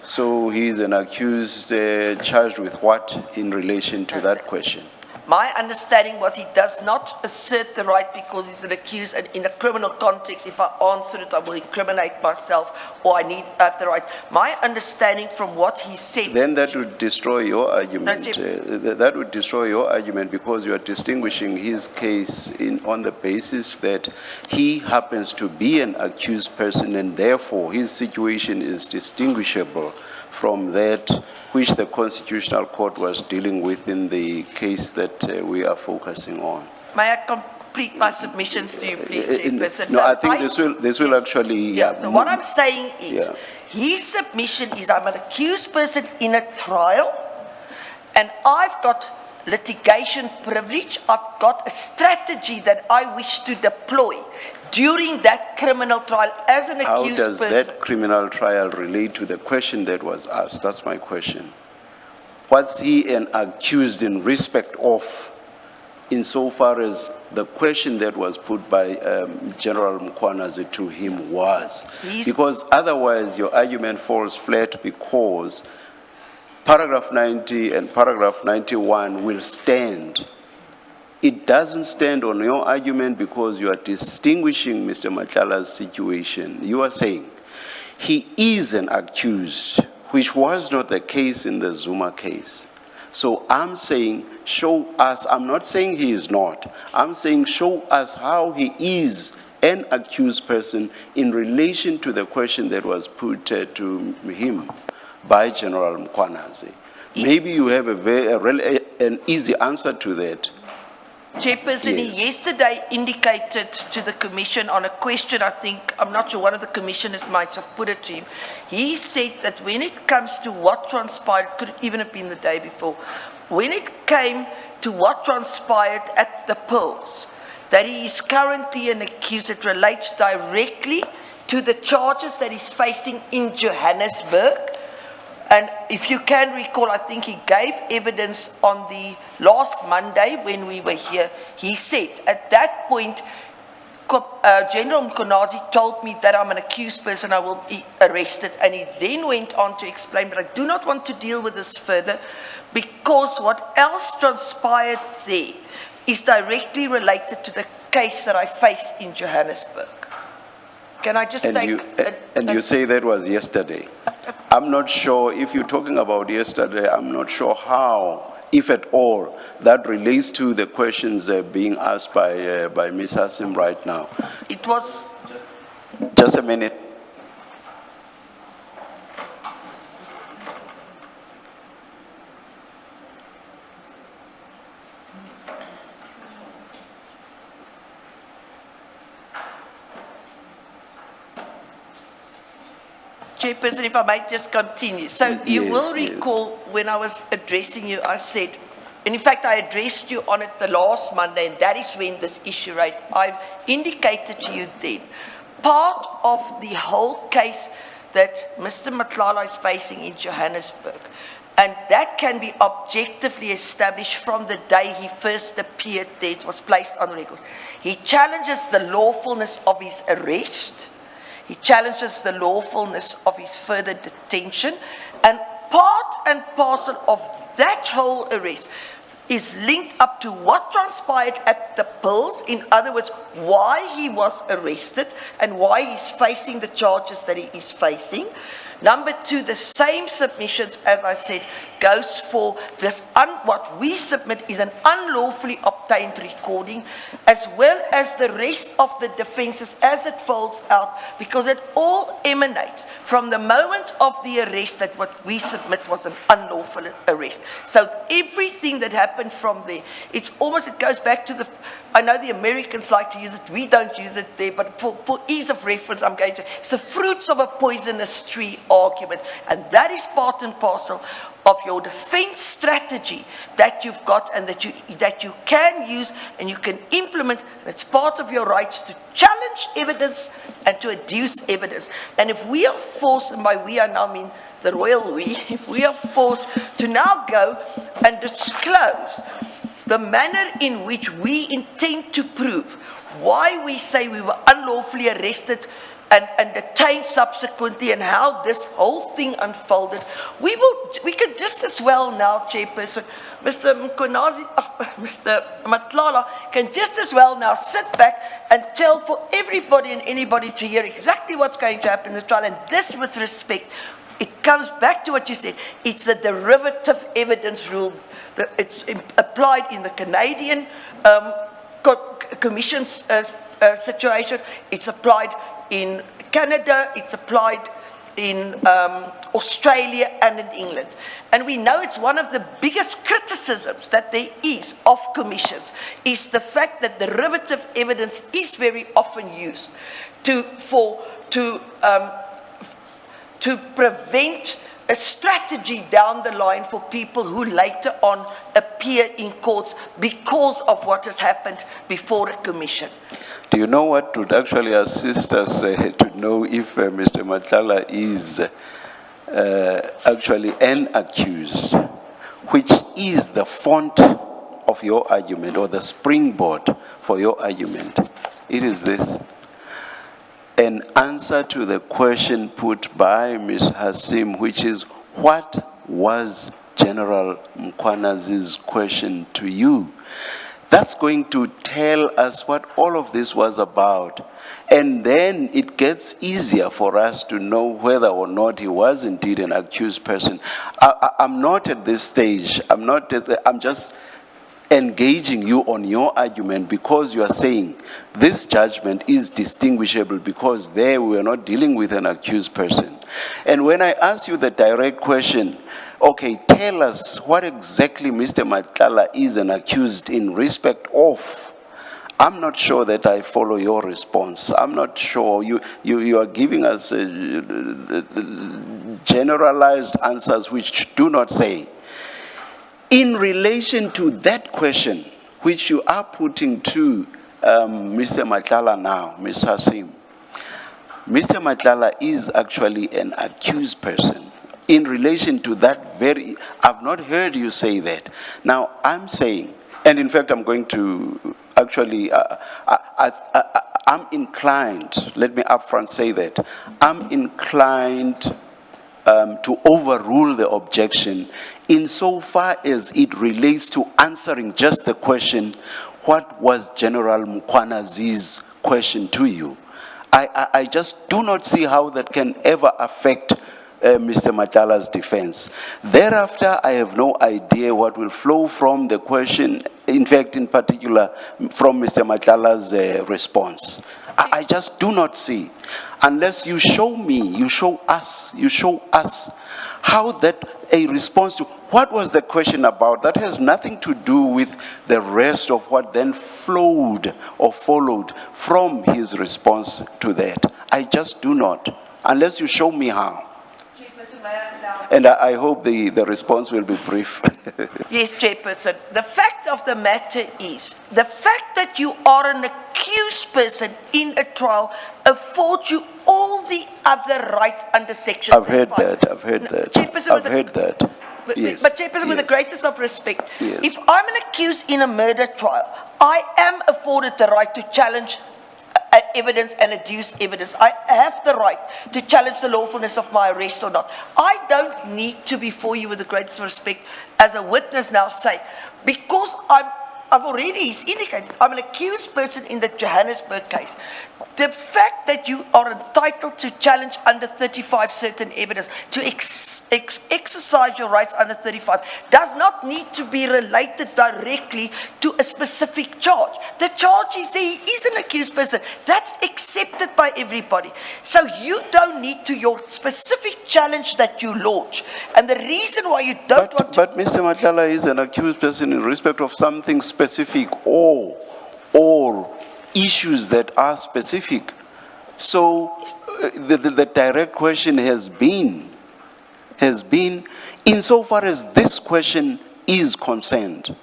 So he's an accused charged with what in relation to that question? My understanding was he does not assert the right because he's an accused, and in a criminal context, if I answer it, I will incriminate myself, or I have the right. My understanding from what he said... Then that would destroy your argument. No, that would destroy your argument because you are distinguishing his case on the basis that he happens to be an accused person, and therefore his situation is distinguishable from that which the Constitutional Court was dealing with in the case that we are focusing on. May I complete my submissions to you, please, Chairperson? No, I think this will actually... Yeah, so what I'm saying is, his submission is, I'm an accused person in a trial, and I've got litigation privilege, I've got a strategy that I wish to deploy during that criminal trial as an accused person. How does that criminal trial relate to the question that was asked? That's my question. What's he an accused in respect of, insofar as the question that was put by General Mkhwanazi to him was? Because otherwise your argument falls flat, because paragraph 90 and paragraph 91 will stand. It doesn't stand on your argument because you are distinguishing Mr. Matlala's situation. You are saying he is an accused, which was not the case in the Zuma case. So I'm saying, show us, I'm not saying he is not, I'm saying show us how he is an accused person in relation to the question that was put to him by General Mkhwanazi. Maybe you have an easy answer to that. Chairperson, Yes. he yesterday indicated to the Commission on a question, I think, I'm not sure, one of the commissioners might have put it to him. He said that when it comes to what transpired, could even have been the day before, when it came to what transpired at the polls, that he is currently an accused, it relates directly to the charges that he's facing in Johannesburg. And if you can recall, I think he gave evidence on the last Monday when we were here. He said, at that point, General Mkhwanazi told me that I'm an accused person, I will be arrested. And he then went on to explain, but I do not want to deal with this further because what else transpired there is directly related to the case that I faced in Johannesburg. Can I just And take? you, and you say that was yesterday. I'm not sure, if you're talking about yesterday, I'm not sure how, if at all, that relates to the questions being asked by Ms. Hassim right now. It was, Just a minute. Chairperson, if I might just continue. So you will Yes, yes. recall when I was addressing you, I said, and in fact, I addressed you on it the last Monday, and that is when this issue raised. I've indicated to you then, part of the whole case that Mr. Matlala is facing in Johannesburg, and that can be objectively established from the day he first appeared there, it was placed on record. He challenges the lawfulness of his arrest. He challenges the lawfulness of his further detention, and part and parcel of that whole arrest is linked up to what transpired at the polls. In other words, why he was arrested and why he's facing the charges that he is facing. Number two, the same submissions, as I said, goes for this, what we submit is an unlawfully obtained recording, as well as the rest of the defenses as it folds out, because it all emanates from the moment of the arrest that what we submit was an unlawful arrest. So everything that happened from there, it's almost, it goes back to the, I know the Americans like to use it, we don't use it there, but for ease of reference, I'm going to, it's the fruits of a poisonous tree argument, and that is part and parcel of your defense strategy that you've got and that you can use and you can implement, and it's part of your rights to challenge evidence and to adduce evidence. And if we are forced, and by we I now mean the royal we, if we are forced to now go and disclose the manner in which we intend to prove why we say we were unlawfully arrested and detained subsequently, and how this whole thing unfolded, we can just as well now, Chairperson, Mr. Mkonazi, Mr. Matlala can just as well now sit back and tell for everybody and anybody to hear exactly what's going to happen in the trial. And this, with respect, it comes back to what you said. It's a derivative evidence rule. It's applied in the Canadian Commission's situation. It's applied in Canada. It's applied in Australia and in England. And we know it's one of the biggest criticisms that there is of commissions, is the fact that derivative evidence is very often used to prevent a strategy down the line for people who later on appear in courts because of what has happened before a commission. Do you know what would actually assist us to know if Mr. Matlala is actually an accused, which is the font of your argument or the springboard for your argument? It is this. An answer to the question put by Ms. Hassim, which is, what was General Mkwanazi's question to you? That's going to tell us what all of this was about. And then it gets easier for us to know whether or not he was indeed an accused person. I'm not at this stage. I'm just engaging you on your argument because you are saying this judgment is distinguishable because there we are not dealing with an accused person. And when I ask you the direct question, okay, tell us what exactly Mr. Matlala is an accused in respect of, I'm not sure that I follow your response. I'm not sure. You are giving us generalized answers which do not say. In relation to that question, which you are putting to Mr. Matlala now, Ms. Hassim, Mr. Matlala is actually an accused person. In relation to that very, I've not heard you say that. Now, I'm saying, and in fact, I'm going to actually, I'm inclined, let me upfront say that, I'm inclined to overrule the objection insofar as it relates to answering just the question, what was General Mkwanazi's question to you? I just do not see how that can ever affect Mr. Matlala's defense. Thereafter, I have no idea what will flow from the question, in fact, in particular, from Mr. Matlala's response. I just do not see, unless you show me, you show us how that a response to what was the question about, that has nothing to do with the rest of what then flowed or followed from his response to that. I just do not, unless you show me how. And I hope the response will be brief. Yes, Chairperson. The fact of the matter is, the fact that you are an accused person in a trial affords you all the other rights under Section I've heard 35. that, I've heard that. Chairperson, I've heard that. Yes. But Chairperson, with the Yes. greatest of respect, Yes. if I'm an accused in a murder trial, I am afforded the right to challenge evidence and adduce evidence. I have the right to challenge the lawfulness of my arrest or not. I don't need to, before you with the greatest respect, as a witness now say, because I've already indicated, I'm an accused person in the Johannesburg case. The fact that you are entitled to challenge under 35 certain evidence, to exercise your rights under 35, does not need to be related directly to a specific charge. The charge is there, he is an accused person. That's accepted by everybody. So you don't need to your specific challenge that you launch. And the reason why you don't want to... But Mr. Matlala is an accused person in respect of something specific or issues that are specific. So the direct question has been, insofar as this question is concerned,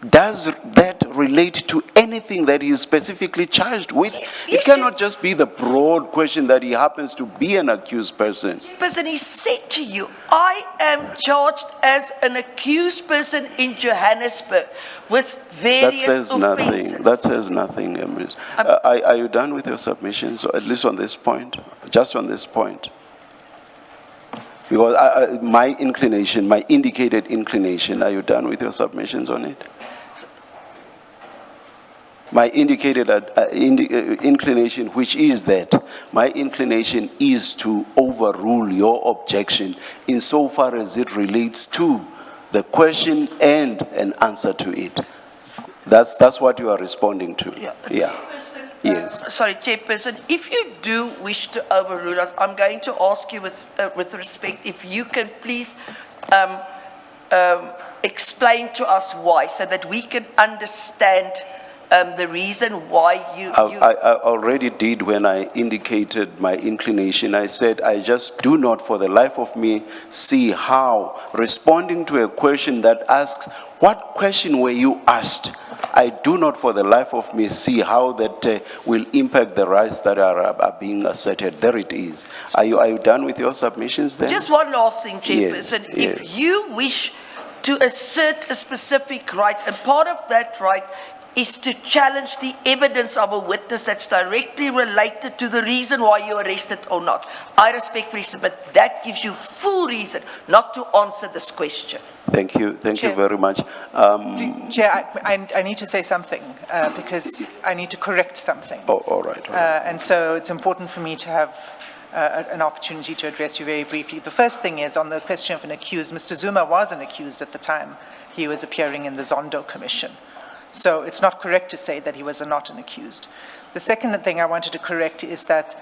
does that relate to anything that he is specifically charged with? It cannot just be the broad question that he happens to be an accused person. Person, he said to you, I am charged as an accused person in Johannesburg with various That says nothing. offences. That says nothing. Ms. Are you done with your submissions, or at least on this point? Just on this point? Because my inclination, my indicated inclination, are you done with your submissions on it? My indicated inclination, which is that my inclination is to overrule your objection insofar as it relates to the question and an answer to it. That's what you are responding to. Yeah. Yes. Sorry, Chairperson, if you do wish to overrule us, I'm going to ask you with respect, if you can please explain to us why, so that we can understand the reason why you... I already did when I indicated my inclination. I said, I just do not for the life of me see how responding to a question that asks, what question were you asked? I do not for the life of me see how that will impact the rights that are being asserted. There it is. Are you done with your submissions then? Just one last thing, Chairperson. Yes. If you wish to assert a specific right, and part of that right is to challenge the evidence of a witness that's directly related to the reason why you arrested or not, I respectfully submit that gives you full reason not to answer this question. Thank you. Thank you very much. Chair, I need to say something because I need to correct something. Oh, all right. And so it's important for me to have an opportunity to address you very briefly. The first thing is on the question of an accused. Mr. Zuma was an accused at the time he was appearing in the Zondo Commission. So it's not correct to say that he was not an accused. The second thing I wanted to correct is that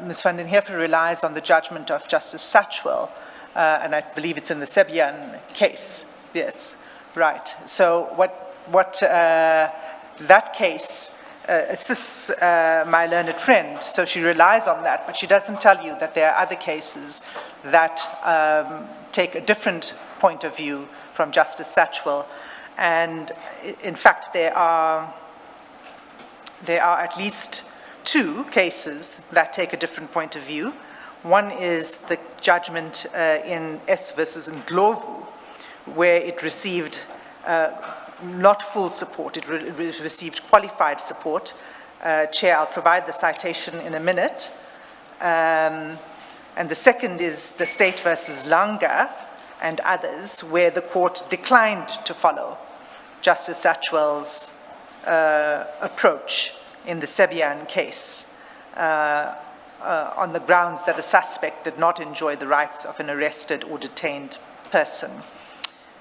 Ms. van den Heever relies on the judgment of Justice Satchwell, and I believe it's in the Sebian case. Yes, right. So what that case assists my learned friend, so she relies on that, but she doesn't tell you that there are other cases that take a different point of view from Justice Satchwell. And in fact, there are at least two cases that take a different point of view. One is the judgment in S versus Ndlovu, where it received not full support, it received qualified support. Chair, I'll provide the citation in a minute. And the second is the State versus Langa and others, where the court declined to follow Justice Satchwell's approach in the Sebian case. on the grounds that a suspect did not enjoy the rights of an arrested or detained person.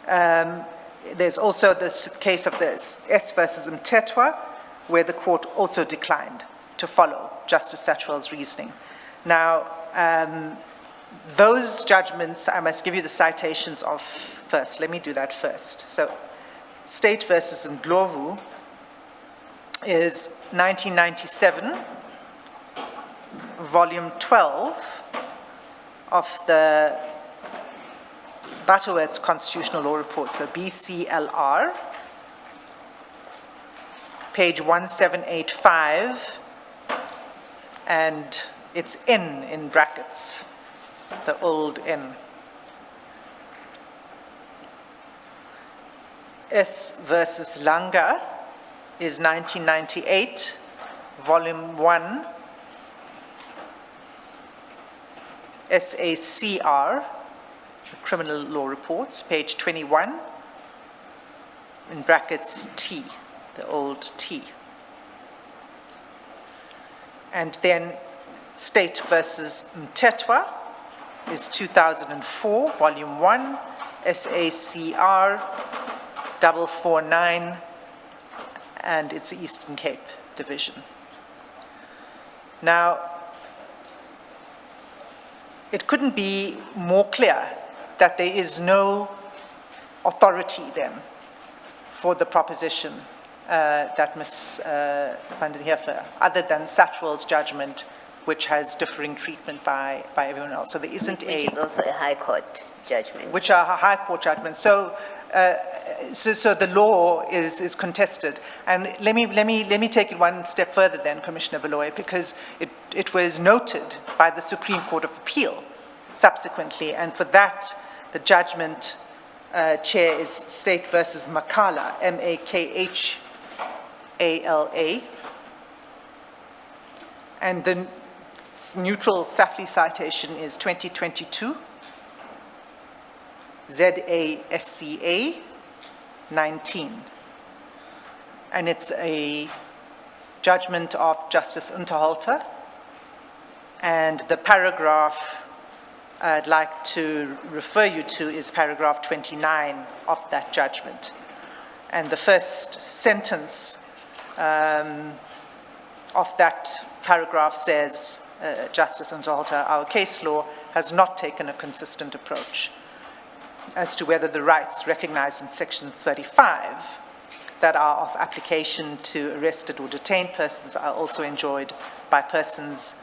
There's also this case of the S versus Mtetwa, where the court also declined to follow Justice Satchwell's reasoning. Now, those judgments, I must give you the citations of first. Let me do that first. So, State versus Ndlovu is 1997, volume 12 of the Butterworth's Constitutional Law Report, so BCLR, page 1785, and it's N in brackets, the old N. S versus Langa is 1998, volume 1, SACR, Criminal Law Reports, page 21, in brackets T, the old T. And then State versus Mtetwa is 2004, volume 1, SACR 449, and it's Eastern Cape Division. Now, it couldn't be more clear that there is no authority then for the proposition that Ms. van den Heever, other than Satchwell's judgment, which has differing treatment by everyone else. So there isn't Which is also a High Court judgment. which are High Court judgments. So the law is contested. And let me take it one step further then, Commissioner Baloyi, because it was noted by the Supreme Court of Appeal subsequently, and for that, the judgment, Chair, is State versus Makhala, M-A-K-H-A-L-A. And the neutral Safley citation is 2022, ZASCA 19. And it's a judgment of Justice Unterhalter. And the paragraph I'd like to refer you to is paragraph 29 of that judgment. And the first sentence of that paragraph says, Justice Unterhalter, our case law has not taken a consistent approach as to whether the rights recognized in Section 35 that are of application to arrested or detained persons are also enjoyed by persons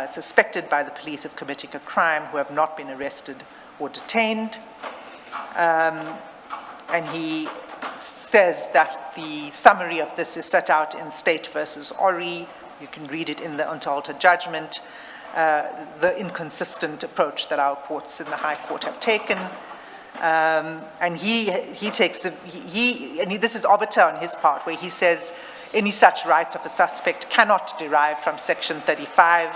suspected by the police of committing a crime who have not been arrested or detained. And he says that the summary of this is set out in State versus Ori. You can read it in the Unterhalter judgment, the inconsistent approach that our courts in the High Court have taken. And this is arbiter on his part, where he says any such rights of a suspect cannot derive from Section 35,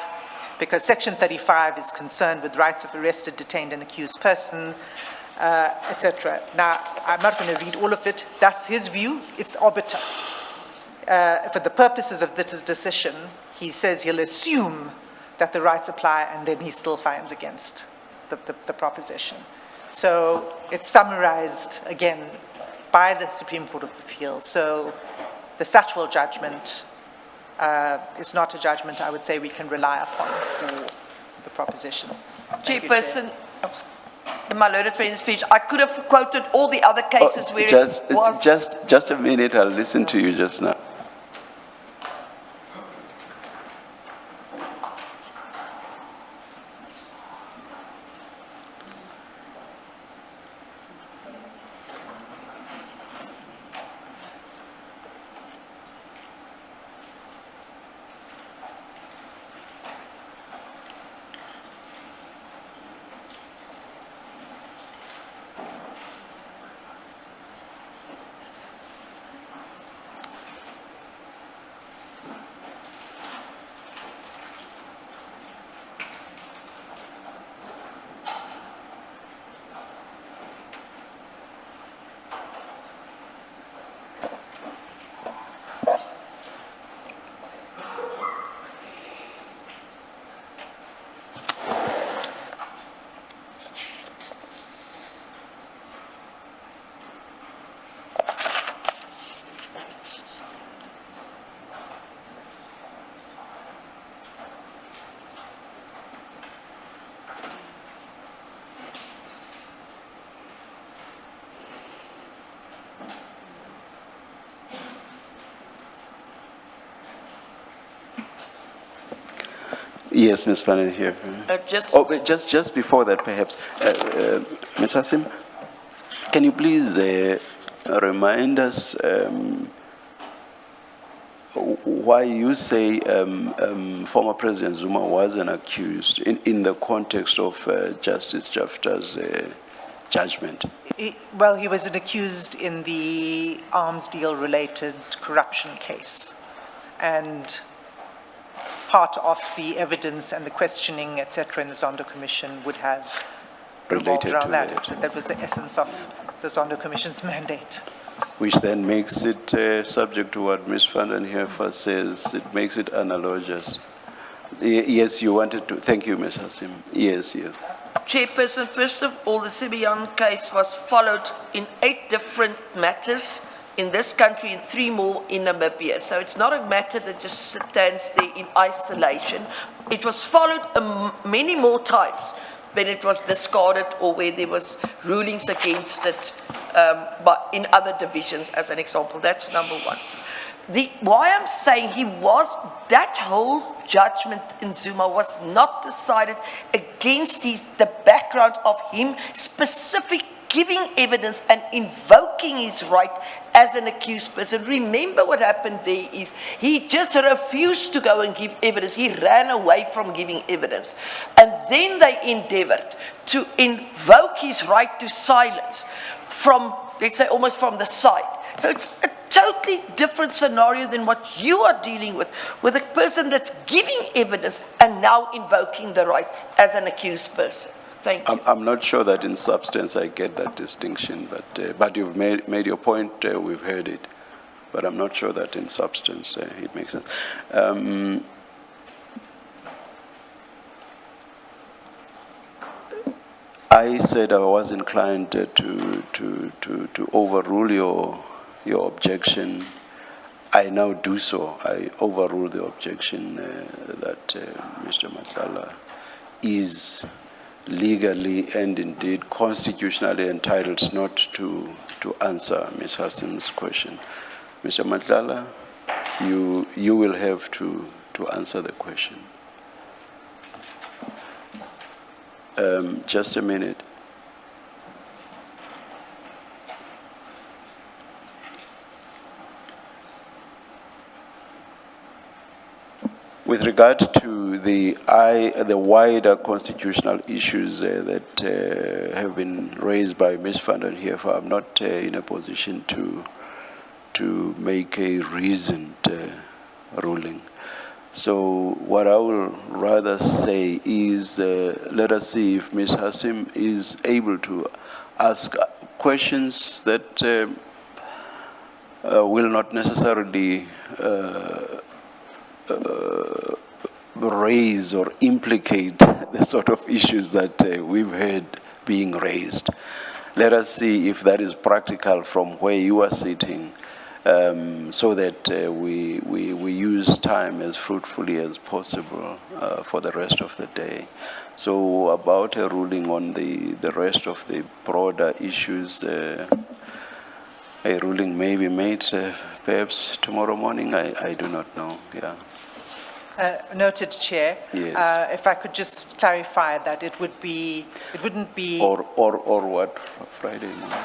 because Section 35 is concerned with rights of arrested, detained, and accused person, etc. Now, I'm not going to read all of it. That's his view. It's arbiter. For the purposes of this decision, he says he'll assume that the rights apply, and then he still finds against the proposition. So it's summarized, again, by the Supreme Court of Appeal. So the Satchwell judgment is not a judgment I would say we can rely upon for the proposition. Thank you, Chair. Chairperson, in my loaded friend's speech, I could have quoted all the other cases where it was. Just a minute, I'll listen to you just now. Yes, Ms. Fannin here. Just, But just before that, perhaps, Ms. Hassim, can you please remind us why you say former President Zuma wasn't accused in the context of Justice Jafta's judgment? Well, he was accused in the arms deal-related corruption case. And part of the evidence and the questioning, et cetera, in the Zondo Commission would have revolved Related around to that. that. That was the essence of the Zondo Commission's mandate. Which then makes it subject to what Ms. Fannin here first says, it makes it analogous. Yes, you wanted to, thank you, Ms. Hassim. Yes, yes. Chairperson, first of all, the Sibian case was followed in 8 different matters in this country and 3 more in Namibia. So it's not a matter that just stands there in isolation. It was followed many more times when it was discarded or where there was rulings against it but in other divisions, as an example. That's number one. Why I'm saying that whole judgment in Zuma was not decided against the background of him specific giving evidence and invoking his right as an accused person. Remember what happened there is he just refused to go and give evidence. He ran away from giving evidence. And then they endeavored to invoke his right to silence from, let's say, almost from the side. So it's a totally different scenario than what you are dealing with a person that's giving evidence and now invoking the right as an accused person. Thank you. I'm not sure that in substance I get that distinction, but you've made your point, we've heard it. But I'm not sure that in substance it makes sense. I said I was inclined to overrule your objection. I now do so. I overrule the objection that Mr. Madlanga is legally and indeed constitutionally entitled not to answer Ms. Hassim's question. Mr. Madlanga, you will have to answer the question. Just a minute. With regard to the wider constitutional issues that have been raised by Ms. Fannin here, I'm not in a position to make a reasoned ruling. So what I will rather say is let us see if Ms. Hassim is able to ask questions that will not necessarily raise or implicate the sort of issues that we've heard being raised. Let us see if that is practical from where you are sitting, so that we use time as fruitfully as possible for the rest of the day. So about a ruling on the rest of the broader issues, a ruling may be made perhaps tomorrow morning, I do not know, yeah. Noted, Chair. Yes. If I could just clarify that it wouldn't be. Or what, Friday morning?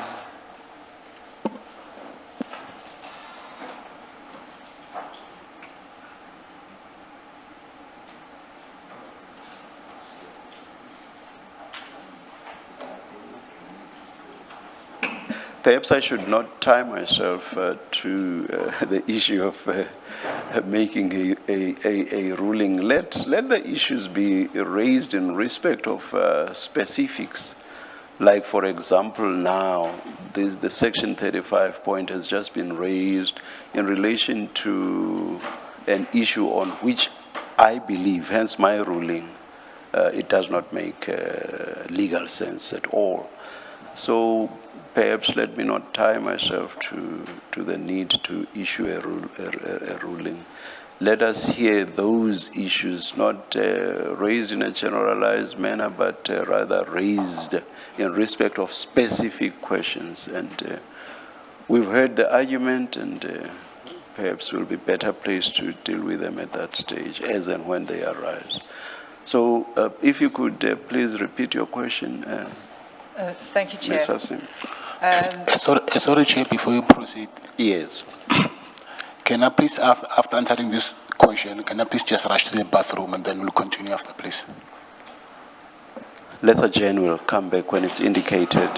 Perhaps I should not tie myself to the issue of making a ruling. Let the issues be raised in respect of specifics. Like, for example, now, the Section 35 point has just been raised in relation to an issue on which I believe, hence my ruling, it does not make legal sense at all. So perhaps let me not tie myself to the need to issue a ruling. Let us hear those issues not raised in a generalized manner, but rather raised in respect of specific questions. And we've heard the argument, and perhaps we'll be better placed to deal with them at that stage, as and when they arise. So if you could please repeat your question, Thank you, Ms. Chair. Hassim. Sorry, Chair, before you proceed, Yes. can I please, after answering this question, can I please just rush to the bathroom and then we'll continue after, please? Let's adjourn, we'll come back when it's indicated.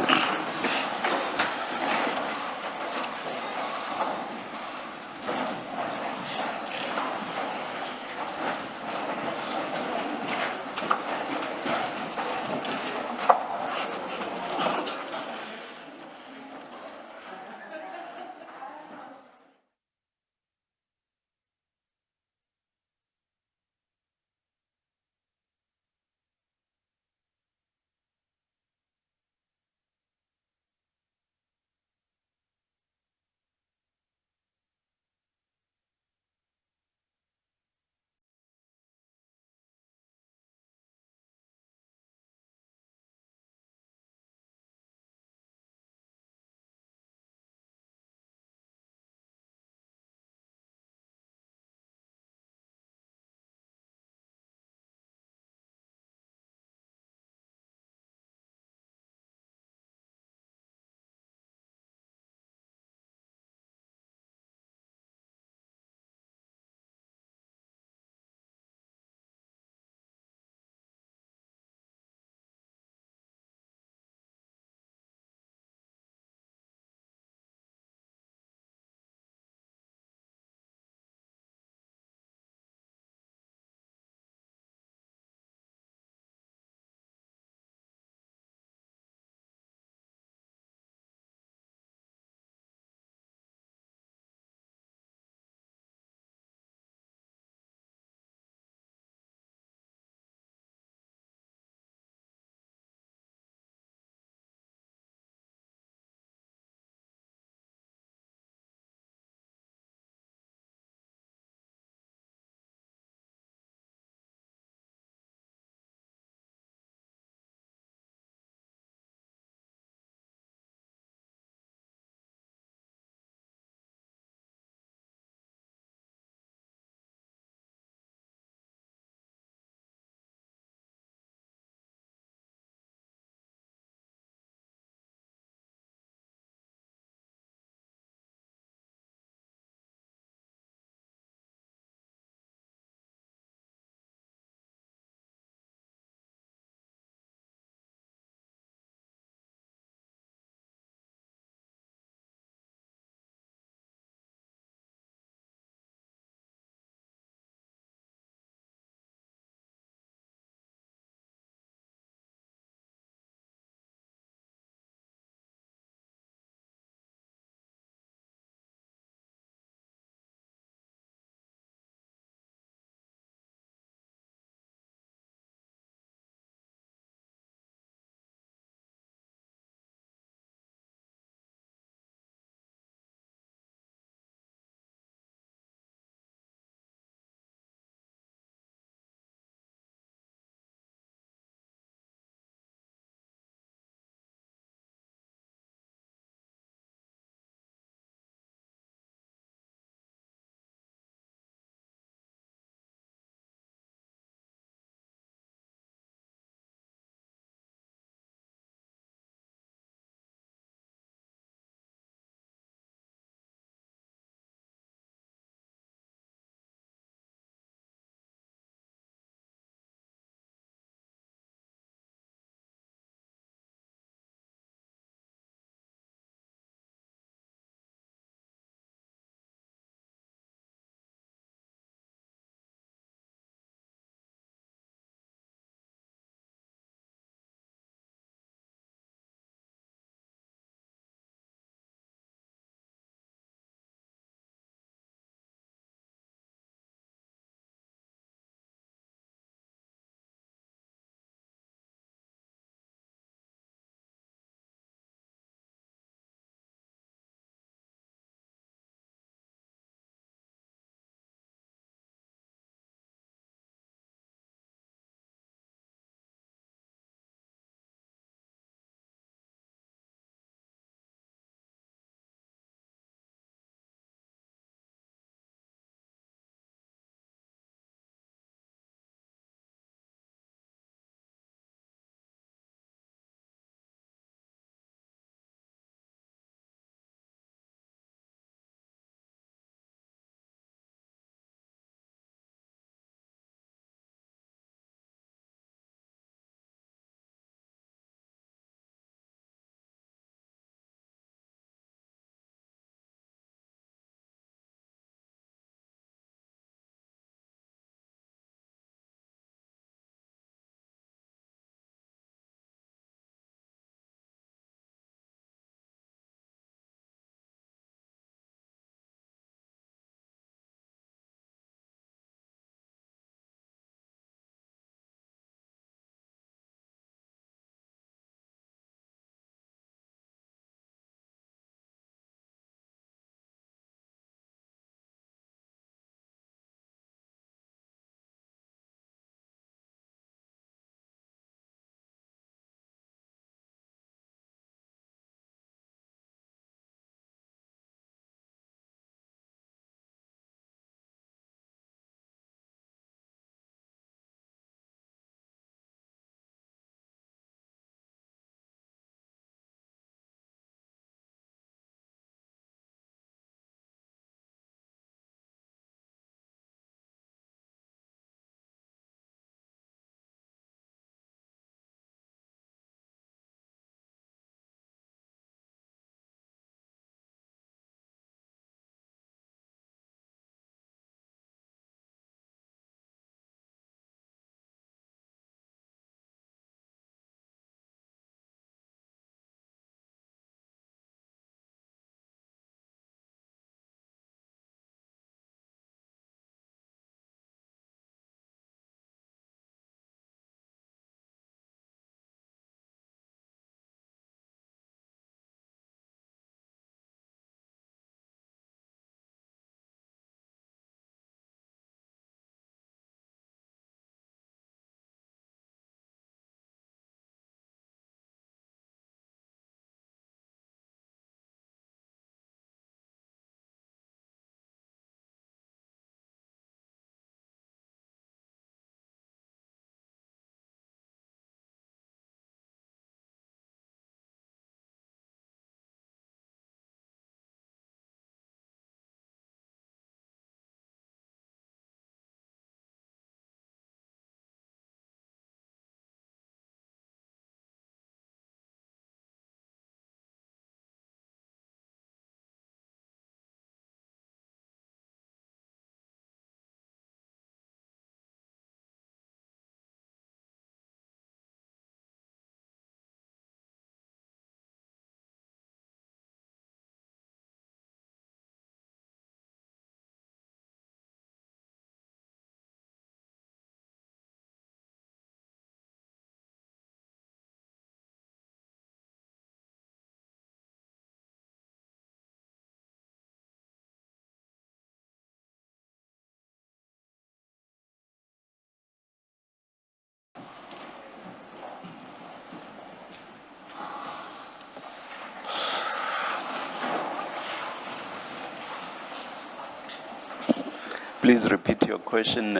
Please repeat your question,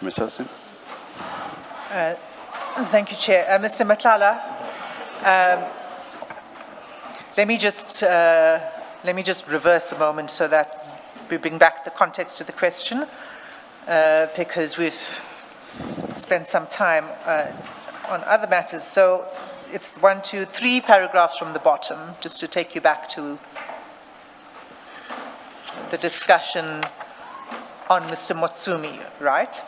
Ms. Hassim. Thank you, Chair. Mr. Matlala, let me just reverse a moment so that we bring back the context to the question, because we've spent some time on other matters. So it's 1, 2, 3 paragraphs from the bottom, just to take you back to the discussion on Mr. Motsumi, right?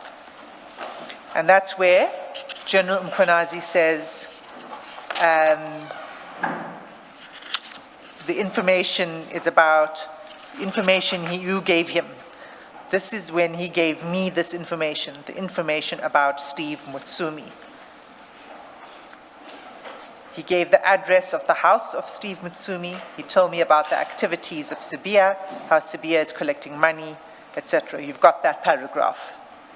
And that's where General Mkhwanazi says the information is about information you gave him. This is when he gave me this information, the information about Steve Motsumi. He gave the address of the house of Steve Motsumi. He told me about the activities of Sibia, how Sibia is collecting money, etc. You've got that paragraph.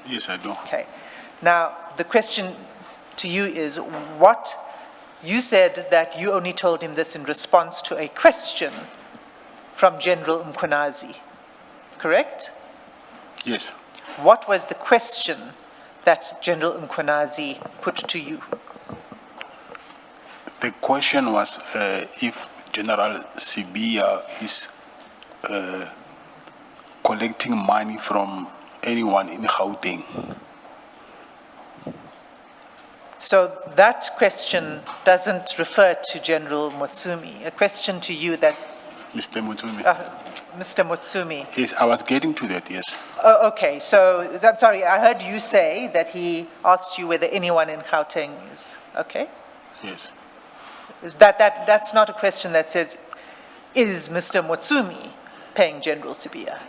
Yes, I do. Okay. Now, the question to you is, what, you said that you only told him this in response to a question from General Mkhwanazi, correct? Yes. What was the question that General Mkhwanazi put to you? The question was if General Sibia is collecting money from anyone in Gauteng. So that question doesn't refer to General Motsumi. A question to you that Mr. Mutsumi. Mr. Motsumi. Yes, I was getting to that, yes. Oh, okay, so I'm sorry, I heard you say that he asked you whether anyone in Gauteng is, okay? Yes. That's not a question that says, is Mr. Motsumi paying General Sibia?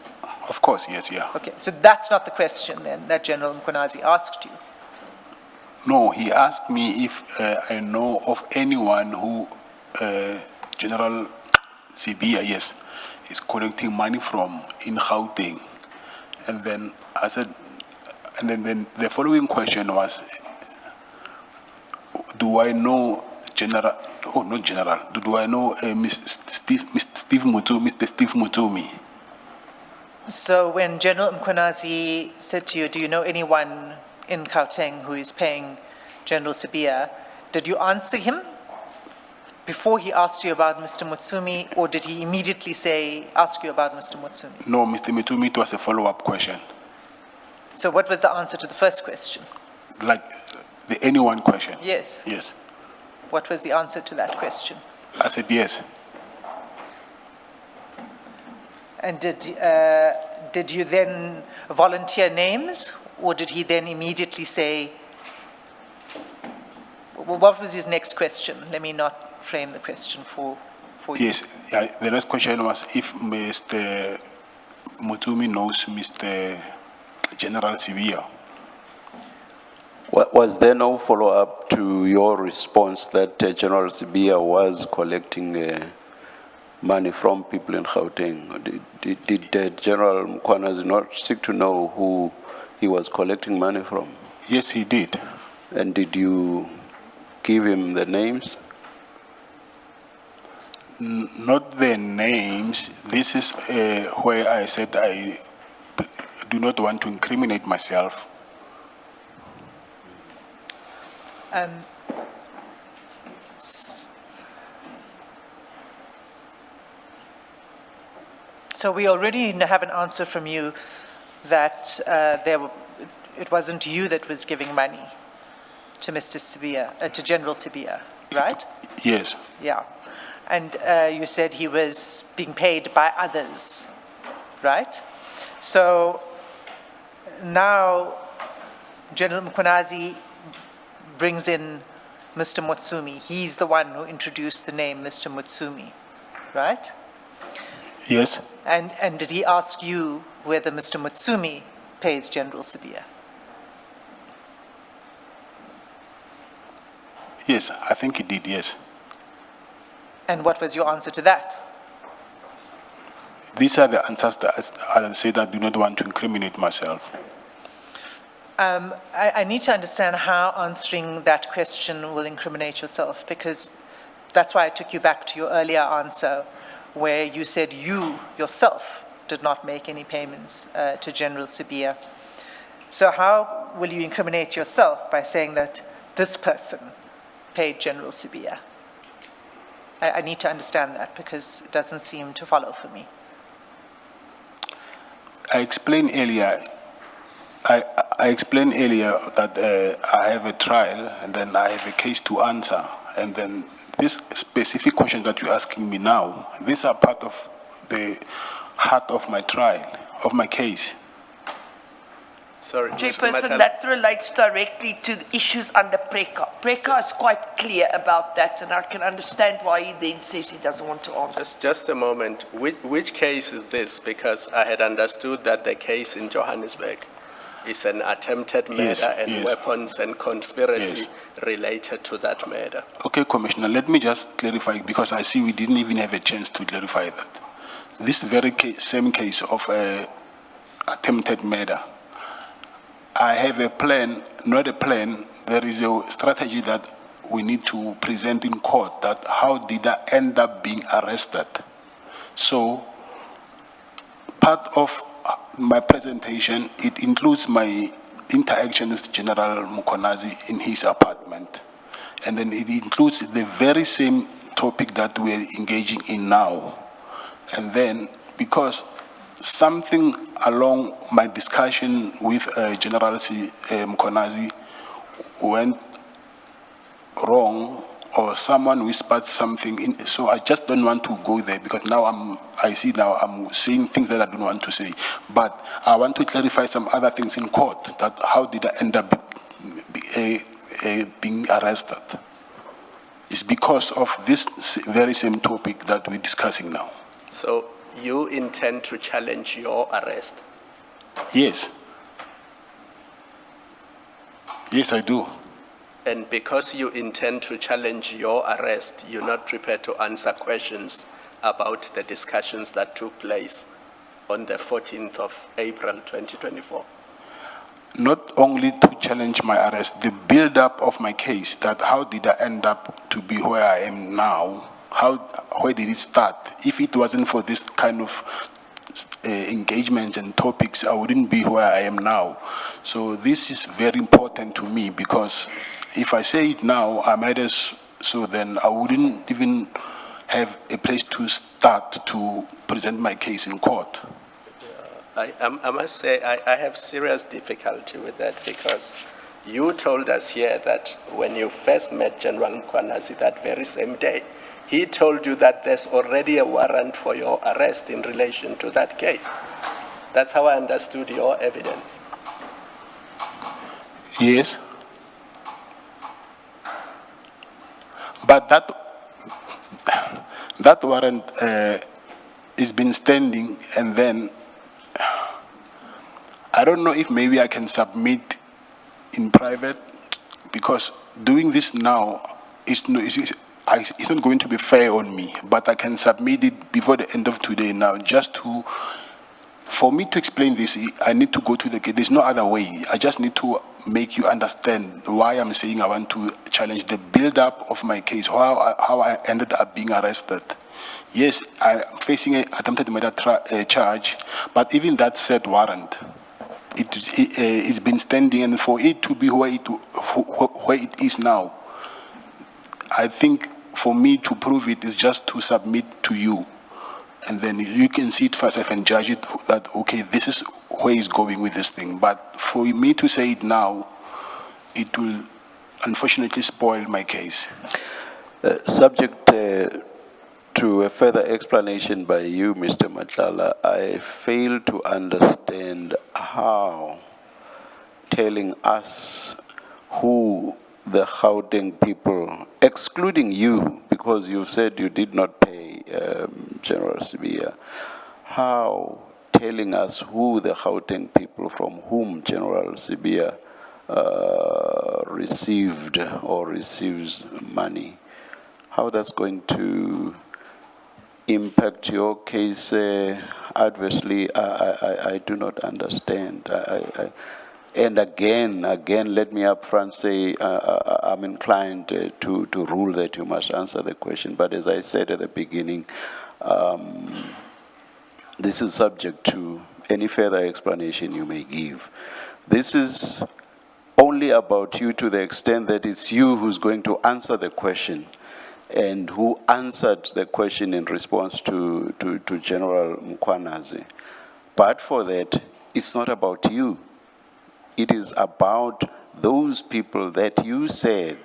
Of course, yes, yeah. Okay, so that's not the question then that General Mkhwanazi asked you. No, he asked me if I know of anyone who General Sibia, yes, is collecting money from in Gauteng. And then I said, and then the following question was, do I know General, oh, not General, do I know Mr. Steve Mutsumi? So when General Mkhwanazi said to you, do you know anyone in Gauteng who is paying General Sibia, did you answer him before he asked you about Mr. Motsumi, or did he immediately ask you about Mr. Motsumi? No, Mr. Motsumi, it was a follow-up question. So what was the answer to the first question? Like the anyone question? Yes. Yes. What was the answer to that question? I said yes. And did you then volunteer names, or did he then immediately say, well, what was his next question? Let me not frame the question for you. Yes, the next question was if Mr. Motsumi knows Mr. General Sibia. Was there no follow-up to your response that General Sibia was collecting money from people in Gauteng? Did General Mkhwanazi not seek to know who he was collecting money from? Yes, he did. And did you give him the names? Not the names. This is where I said I do not want to incriminate myself. So we already have an answer from you that it wasn't you that was giving money to Mr. Sibia, to General Sibia, right? Yes. Yeah. And you said he was being paid by others, right? So now General Mkhwanazi brings in Mr. Motsumi. He's the one who introduced the name Mr. Motsumi, right? Yes. And did he ask you whether Mr. Motsumi pays General Sibia? Yes, I think he did, yes. And what was your answer to that? These are the answers that I said I do not want to incriminate myself. I need to understand how answering that question will incriminate yourself, because that's why I took you back to your earlier answer where you said you yourself did not make any payments to General Sibia. So how will you incriminate yourself by saying that this person paid General Sibia? I need to understand that because it doesn't seem to follow for me. I explained earlier. I explained earlier that I have a trial and then I have a case to answer, and then this specific question that you're asking me now, these are part of the heart of my trial, of my case. Sorry, Mr. Chairperson, Matala. that relates directly to the issues under PRECA. PRECA is quite clear about that, and I can understand why he then says he doesn't want to answer. Just a moment. Which case is this? Because I had understood that the case in Johannesburg is an attempted murder Yes, and yes. weapons and conspiracy Yes. related to that murder. Okay, Commissioner, let me just clarify, because I see we didn't even have a chance to clarify that. This very same case of attempted murder, I have a plan, not a plan, there is a strategy that we need to present in court, that how did I end up being arrested. So part of my presentation, it includes my interaction with General Mukonazi in his apartment. And then it includes the very same topic that we're engaging in now. And then, because something along my discussion with General Mukonazi went wrong, or someone whispered something in, so I just don't want to go there, because now I see I'm saying things that I don't want to say. But I want to clarify some other things in court, that how did I end up being arrested? It's because of this very same topic that we're discussing now. So you intend to challenge your arrest? Yes. Yes, I do. And because you intend to challenge your arrest, you're not prepared to answer questions about the discussions that took place on the 14th of April 2024? Not only to challenge my arrest, the build-up of my case, that how did I end up to be where I am now? Where did it start? If it wasn't for this kind of engagements and topics, I wouldn't be where I am now. So this is very important to me, because if I say it now, I might as so then I wouldn't even have a place to start to present my case in court. I must say I have serious difficulty with that, because you told us here that when you first met General Mkhwanazi that very same day, he told you that there's already a warrant for your arrest in relation to that case. That's how I understood your evidence. Yes. But that warrant has been standing, and then I don't know if maybe I can submit in private, because doing this now is not going to be fair on me, but I can submit it before the end of today now, just for me to explain this, I need to go to the gate. There's no other way. I just need to make you understand why I'm saying I want to challenge the build-up of my case, how I ended up being arrested. Yes, I'm facing an attempted murder charge, but even that said warrant, it's been standing, and for it to be where it is now, I think for me to prove it is just to submit to you. And then you can see it first and judge it that, okay, this is where he's going with this thing. But for me to say it now, it will unfortunately spoil my case. Subject to a further explanation by you, Mr. Matlala, I fail to understand how telling us who the Gauteng people, excluding you, because you've said you did not pay General Sibia, how telling us who the Gauteng people from whom General Sibia received or receives money, how that's going to impact your case adversely, I do not understand. And again, let me up front say I'm inclined to rule that you must answer the question. But as I said at the beginning, this is subject to any further explanation you may give. This is only about you to the extent that it's you who's going to answer the question and who answered the question in response to General Mkhwanazi. But for that, it's not about you. It is about those people that you said,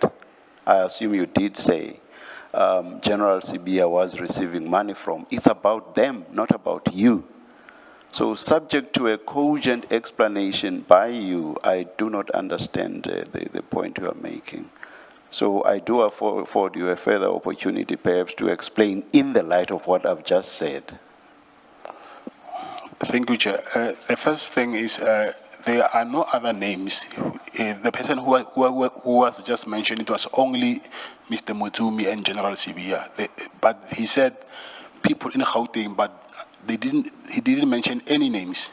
I assume you did say, General Sibiya was receiving money from. It's about them, not about you. So subject to a cogent explanation by you, I do not understand the point you are making. So I do afford you a further opportunity perhaps to explain in the light of what I've just said. Thank you, Chair. The first thing is there are no other names. The person who was just mentioned, it was only Mr. Mutumi and General Sibiya. But he said people in Gauteng, but he didn't mention any names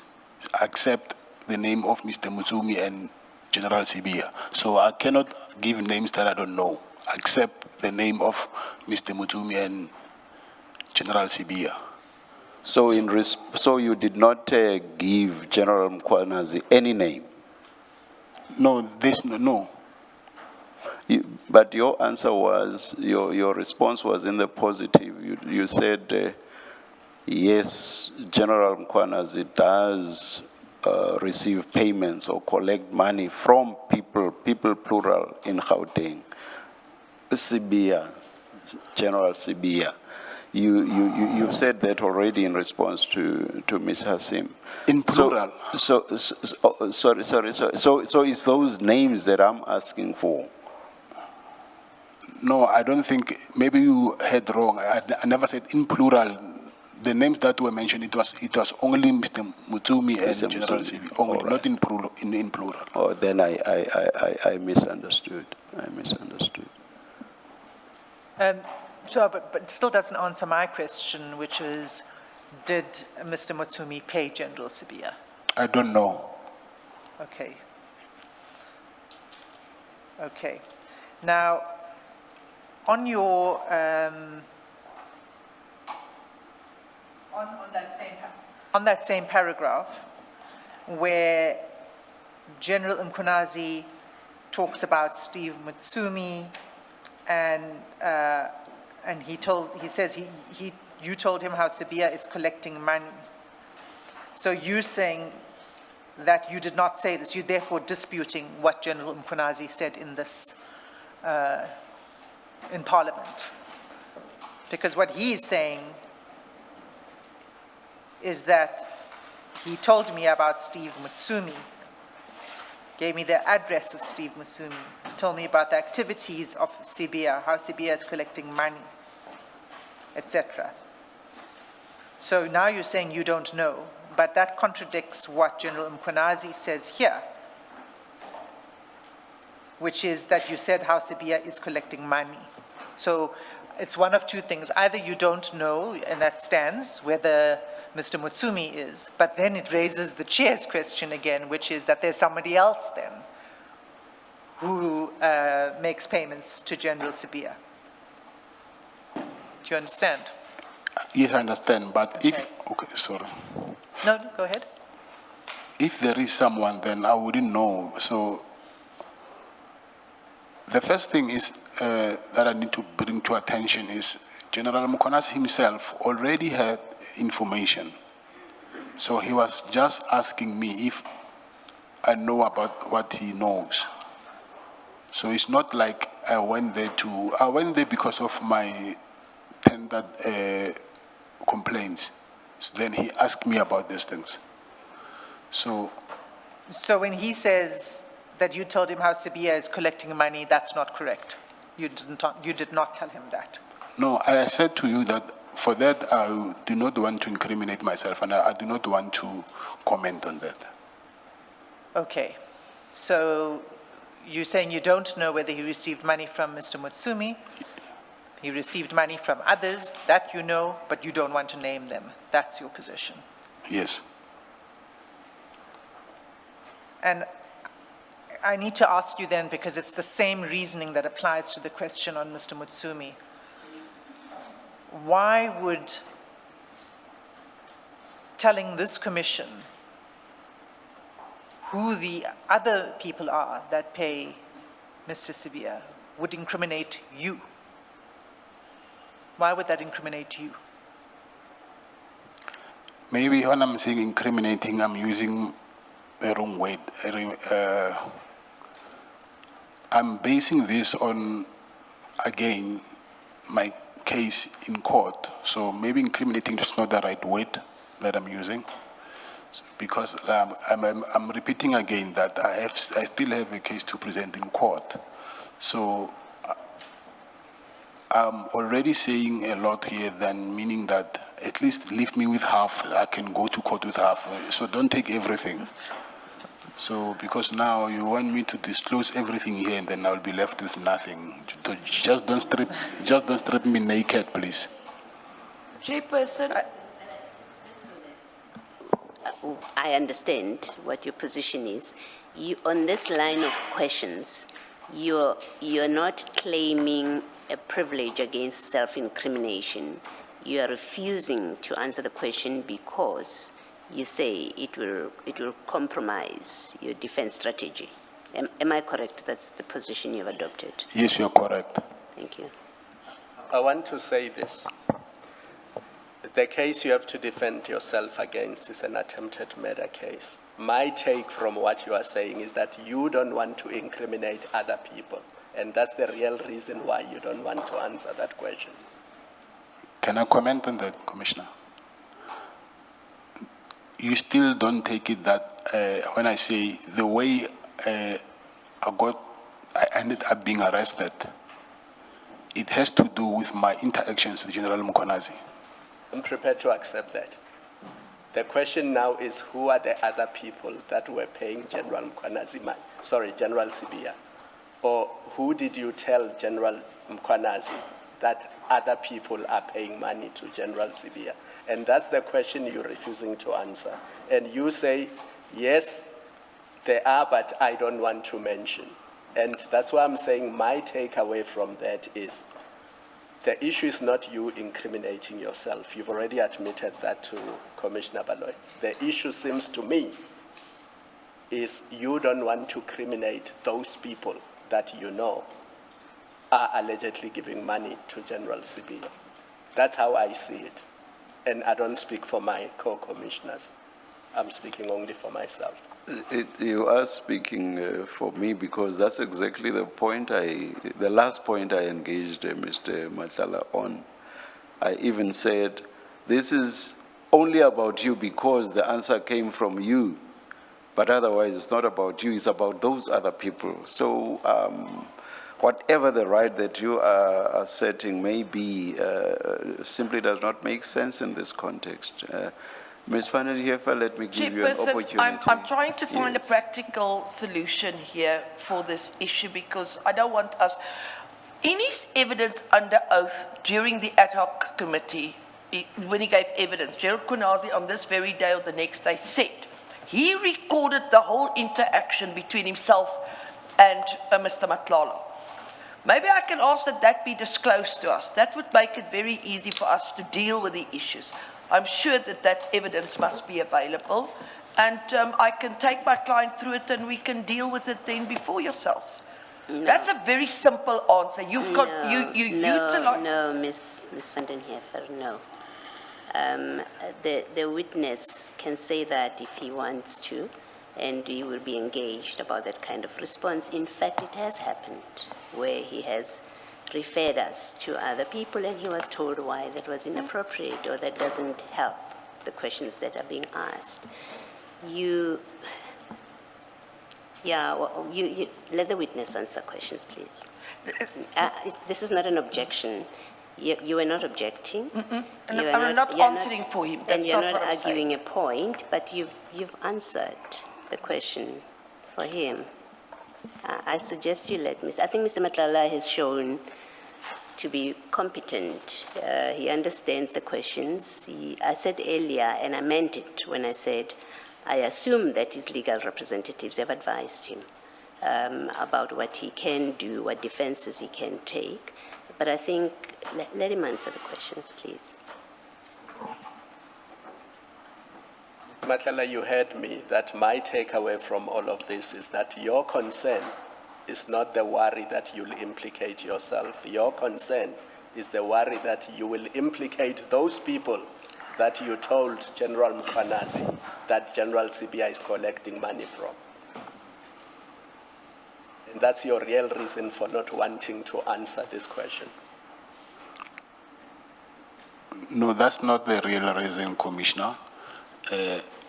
except the name of Mr. Mutumi and General Sibiya. So I cannot give names that I don't know, except the name of Mr. Mutumi and General Sibiya. So so you did not give General Mkhwanazi any name? No, no. But your answer was, your response was in the positive. You said, yes, General Mkhwanazi does receive payments or collect money from people plural in Gauteng. Sibiya, General Sibiya. You've said that already in response to Ms. Hassim. In plural. So it's those names that I'm asking for. No, I don't think, maybe you heard wrong. I never said in plural. The names that were mentioned, it was only Mr. Mutumi and Mr. General Mutumi. Sibi, only, All not in plural. In plural. Oh, then I misunderstood. I misunderstood. Sure, but it still doesn't answer my question, which is, did Mr. Mutumi pay General Sibiya? I don't know. Okay. Okay. Now, on your on that same paragraph, where General Mkhwanazi talks about Steve Mutsumi, and he says you told him how Sibiya is collecting money. So you're saying that you did not say this. You're therefore disputing what General Mkhwanazi said in this, in Parliament. Because what he is saying is that he told me about Steve Mutsumi, gave me the address of Steve Mutsumi, told me about the activities of Sibiya, how Sibiya is collecting money, etc. So now you're saying you don't know, but that contradicts what General Mkhwanazi says here, which is that you said how Sibiya is collecting money. So it's one of two things. Either you don't know, and that stands, whether Mr. Mutsumi is, but then it raises the chair's question again, which is that there's somebody else then who makes payments to General Sibiya. Do you understand? Yes, I understand, but okay, sorry. No, go ahead. If there is someone, then I wouldn't know. So the first thing is that I need to bring to attention is General Mkhwanazi himself already had information. So he was just asking me if I know about what he knows. So it's not like I went there because of my tendered complaints. So then he asked me about these things. So when he says that you told him how Sibiya is collecting money, that's not correct. You did not tell him that. no, I said to you that for that I do not want to incriminate myself, and I do not want to comment on that. Okay. So you're saying you don't know whether he received money from Mr. Mutsumi. He received money from others, that you know, but you don't want to name them. That's your position. Yes. And I need to ask you then, because it's the same reasoning that applies to the question on Mr. Mutsumi. telling this commission who the other people are that pay Mr. Sibia would incriminate you. Why would that incriminate you? Maybe when I'm saying incriminating, I'm using the wrong word. I'm basing this on, again, my case in court. So maybe incriminating is not the right word that I'm using. Because I'm repeating again that I still have a case to present in court. So I'm already saying a lot here, than meaning that at least leave me with half. I can go to court with half. So don't take everything. So because now you want me to disclose everything here, and then I'll be left with nothing. Just don't strip me naked, please. Chairperson, I understand what your position is. You, on this line of questions, you're not claiming a privilege against self-incrimination. You are refusing to answer the question because you say it will compromise your defense strategy. Am I correct? That's the position you've adopted. Yes, you're correct. Thank you. I want to say this. The case you have to defend yourself against is an attempted murder case. My take from what you are saying is that you don't want to incriminate other people, and that's the real reason why you don't want to answer that question. Can I comment on that, Commissioner? You still don't take it that when I say the way I ended up being arrested, it has to do with my interactions with General Mkonazi. I'm prepared to accept that. The question now is, who are the other people that were paying General Sibia? Or who did you tell General Mkonazi that other people are paying money to General Sibia? And that's the question you're refusing to answer. And you say, yes, there are, but I don't want to mention. And that's why I'm saying my takeaway from that is the issue is not you incriminating yourself. You've already admitted that to Commissioner Baloy. The issue seems to me is you don't want to criminate those people that you know are allegedly giving money to General Sibia. That's how I see it. And I don't speak for my co-commissioners. I'm speaking only for myself. You are speaking for me because that's exactly the point the last point I engaged Mr. Madlanga on. I even said, this is only about you because the answer came from you, but otherwise it's not about you, it's about those other people. So whatever the right that you are asserting may be, simply does not make sense in this context. Ms. Van der Heever, let me give you an opportunity. I'm trying to find a practical solution here for this issue because I don't want us... In his evidence under oath during the ad hoc committee, when he gave evidence, Gerald Kunazi on this very day or the next day said he recorded the whole interaction between himself and Mr. Madlanga. Maybe I can ask that that be disclosed to us. That would make it very easy for us to deal with the issues. I'm sure that that evidence must be available, and I can take my client through it and we can deal with it then before yourselves. No. That's a very simple answer. You utilize... No, Ms. Van der Heever, no. The witness can say that if he wants to, and he will be engaged about that kind of response. In fact, it has happened where he has referred us to other people and he was told why that was inappropriate or that doesn't help the questions that are being asked. You let the witness answer questions, please. This is not an objection. You are not objecting. And I'm not answering for him. That's and you're not what I'm arguing saying. a point, but you've answered the question for him. I suggest you let I think Mr. Madlanga has shown to be competent. He understands the questions. I said earlier, and I meant it when I said, I assume that his legal representatives have advised him about what he can do, what defenses he can take. But I think, let him answer the questions, please. Matlala, you heard me, that my takeaway from all of this is that your concern is not the worry that you'll implicate yourself. Your concern is the worry that you will implicate those people that you told General Mkhwanazi that General CBI is collecting money from. And that's your real reason for not wanting to answer this question. No, that's not the real reason, Commissioner.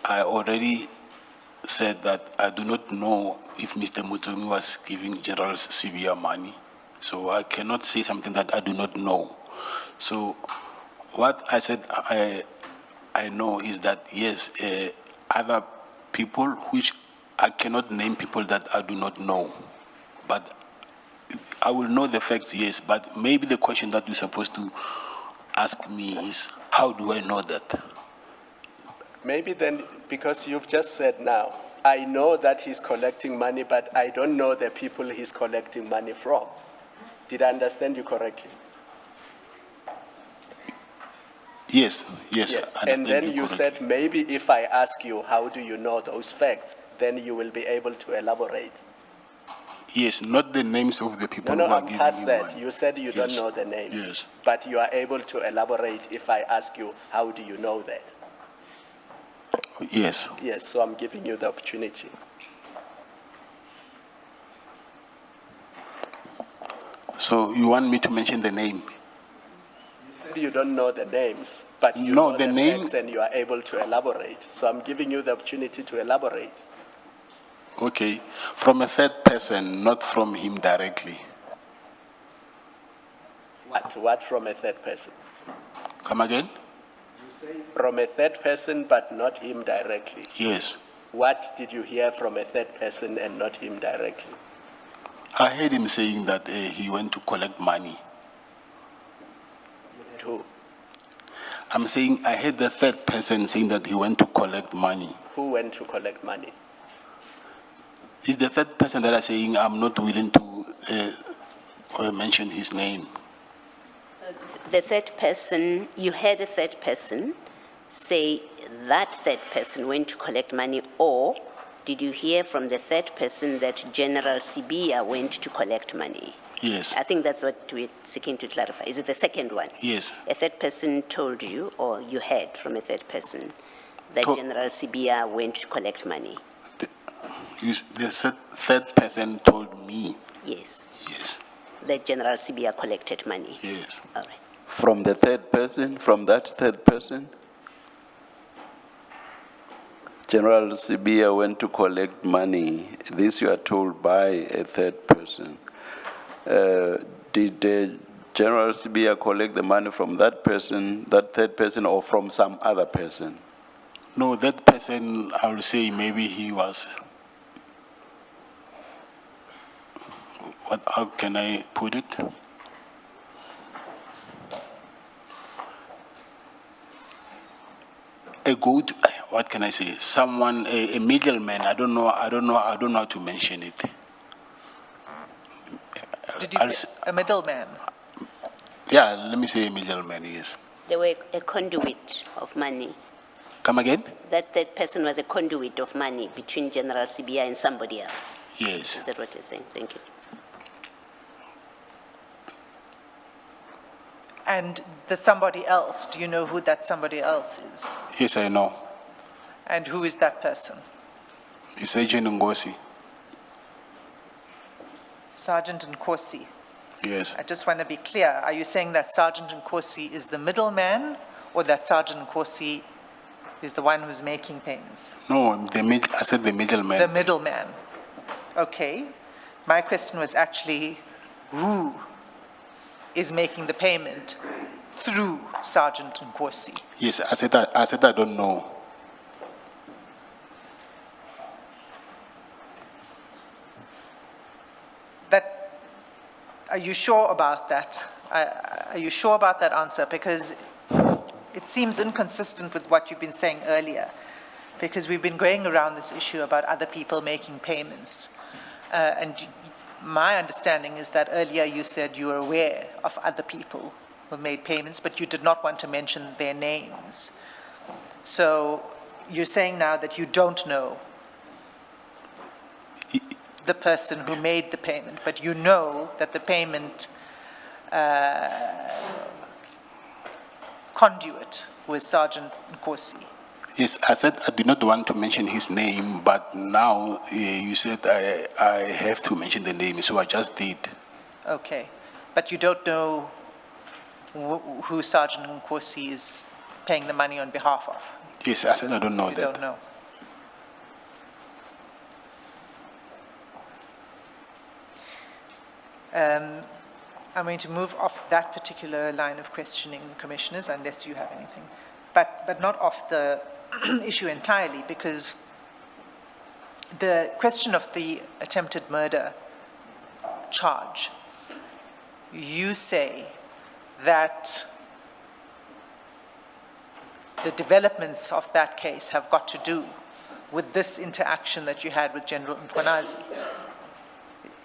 I already said that I do not know if Mr. Mutomi was giving General CBI money. So I cannot say something that I do not know. So what I said I know is that, yes, other people, which I cannot name people that I do not know. But I will know the facts, yes, but maybe the question that you're supposed to ask me is, how do I know that? Maybe then, because you've just said now, I know that he's collecting money, but I don't know the people he's collecting money from. Did I understand you correctly? Yes, yes. Yes. I And then understand you correctly. said, maybe if I ask you, how do you know those facts, then you will be able to elaborate. Yes, not the names of the people No, who are I'm giving past me that. money. You said you don't Yes. know the names. Yes. But you are able to elaborate if I ask you, how do you know that? Yes. Yes, so I'm giving you the opportunity. So you want me to mention the name? You said you don't know the names, but you No, know the the name- facts and you are able to elaborate. So I'm giving you the opportunity to elaborate. Okay. From a third person, not from him directly. What from a third person? Come again? From a third person, but not him directly. Yes. What did you hear from a third person and not him directly? I heard him saying that he went to collect money. Who? I'm saying I heard the third person saying that he went to collect money. Who went to collect money? Is the third person that I'm saying I'm not willing to mention his name. The third person, you had a third person say that third person went to collect money, or did you hear from the third person that General Sibia went to collect money? Yes. I think that's what we're seeking to clarify. Is it the second one? Yes. A third person told you, or you heard from a third person, that To- General Sibia went to collect money? The third person told me. Yes. Yes. That General Sibia collected money? Yes. All right. From the third person, from that third person? General Sibia went to collect money. This you are told by a third person. Did General Sibia collect the money from that person, that third person, or from some other person? No, that person, I will say maybe he was. How can I put it? A good, what can I say? Someone, a middleman. I don't know how to mention it. Did you I'll say s- a middleman? Yeah, let me say a middleman, yes. They were a conduit of money. Come again? That third person was a conduit of money between General Sibia and somebody else. Yes. Is that what you're saying? Thank you. And the somebody else, do you know who that somebody else is? Yes, I know. And who is that person? It's Agent Ngosi. Sergeant Nkosi. Yes. I just want to be clear. Are you saying that Sergeant Nkosi is the middleman, or that Sergeant Nkosi is the one who's making payments? No, I said the middleman. The middleman. Okay. My question was actually, who is making the payment through Sergeant Nkosi? Yes, I said I don't know. Are you sure about that? Are you sure about that answer? Because it seems inconsistent with what you've been saying earlier, because we've been going around this issue about other people making payments. And my understanding is that earlier you said you were aware of other people who made payments, but you did not want to mention their names. So you're saying now that you don't know the person who made the payment, but you know that the payment conduit was Sergeant Nkosi. Yes, I said I did not want to mention his name, but now you said I have to mention the name, so I just did. Okay, but you don't know who Sergeant Nkosi is paying the money on behalf of? Yes, I said I don't know You that. don't know. I'm going to move off that particular line of questioning, Commissioners, unless you have anything. But not off the issue entirely, because the question of the attempted murder charge, you say that the developments of that case have got to do with this interaction that you had with General Mkhwanazi.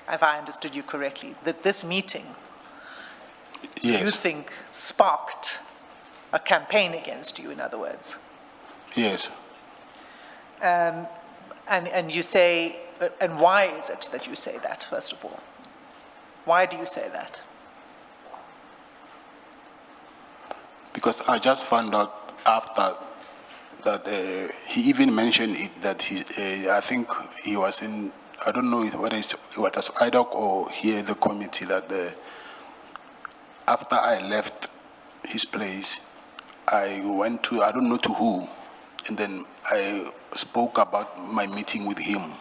If I understood you correctly, that this meeting, you Yes, think, sparked a campaign against you, in other words. yes. And you say, and why is it that you say that, first of all? Why do you say that? Because I just found out after that he even mentioned it, that I think he was in, I don't know whether it was IDOC or here the committee, that after I left his place, I went to, I don't know to who, and then I spoke about my meeting with him.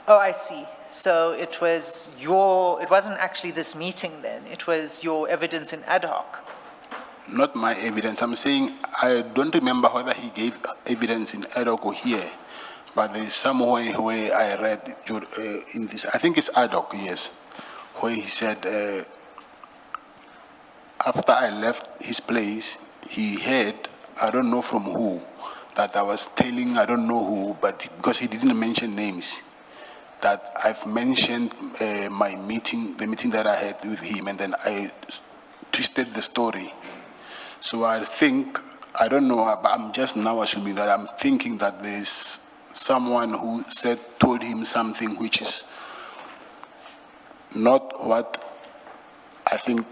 Oh, I see. So it wasn't actually this meeting then, it was your evidence in ad hoc. Not my evidence. I'm saying I don't remember whether he gave evidence in ad hoc or here, but there's somewhere where I read in this, I think it's ad hoc, yes, where he said after I left his place, he heard, I don't know from who, that I was telling, I don't know who, but because he didn't mention names, that I've mentioned my meeting, the meeting that I had with him, and then I twisted the story. So I think, I don't know, but I'm just now assuming that I'm thinking that there's someone who told him something which is not what I think,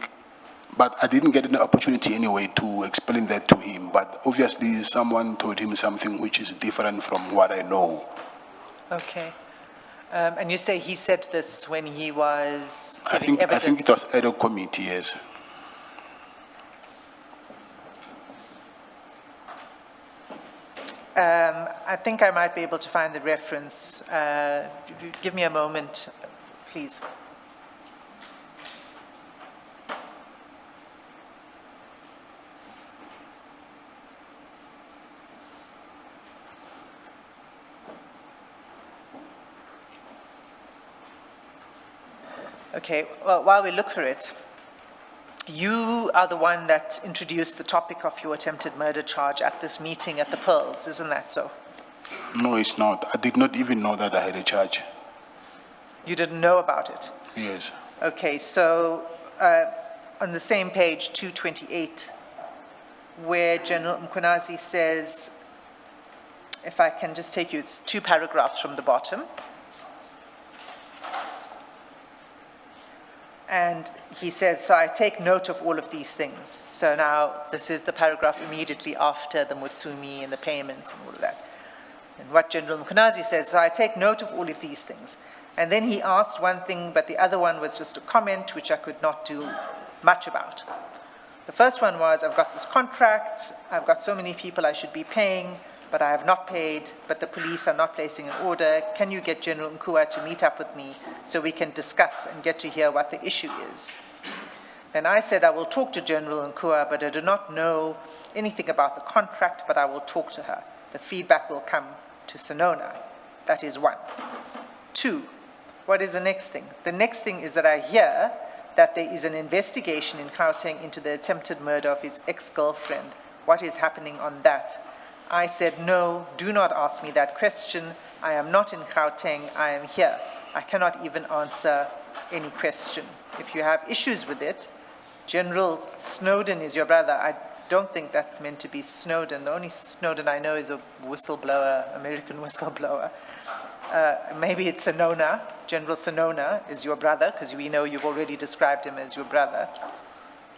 but I didn't get an opportunity anyway to explain that to him. But obviously someone told him something which is different from what I know. Okay. And you say he said this when he was I giving think evidence? it was at a committee, yes. I think I might be able to find the reference. Give me a moment, please. Okay, well, while we look for it, you are the one that introduced the topic of your attempted murder charge at this meeting at the Pearls, isn't that so? No, it's not. I did not even know that I had a charge. You didn't know about it? Yes. Okay, so on the same page, 228, where General Mkhwanazi says, if I can just take you, it's 2 paragraphs from the bottom. And he says, so I take note of all of these things. So now this is the paragraph immediately after the Mutsumi and the payments and all of that. And what General Mkhwanazi says, so I take note of all of these things. And then he asked one thing, but the other one was just a comment, which I could not do much about. The first one was, I've got this contract, I've got so many people I should be paying, but I have not paid, but the police are not placing an order. Can you get General Nkua to meet up with me so we can discuss and get to hear what the issue is? Then I said, I will talk to General Nkua, but I do not know anything about the contract, but I will talk to her. The feedback will come to Sonona. That is 1. 2, what is the next thing? The next thing is that I hear that there is an investigation in Gauteng into the attempted murder of his ex-girlfriend. What is happening on that? I said, no, do not ask me that question. I am not in Gauteng, I am here. I cannot even answer any question. If you have issues with it, General Snowden is your brother. I don't think that's meant to be Snowden. The only Snowden I know is a whistleblower, American whistleblower. Maybe it's Sinona. General Sinona is your brother, because we know you've already described him as your brother.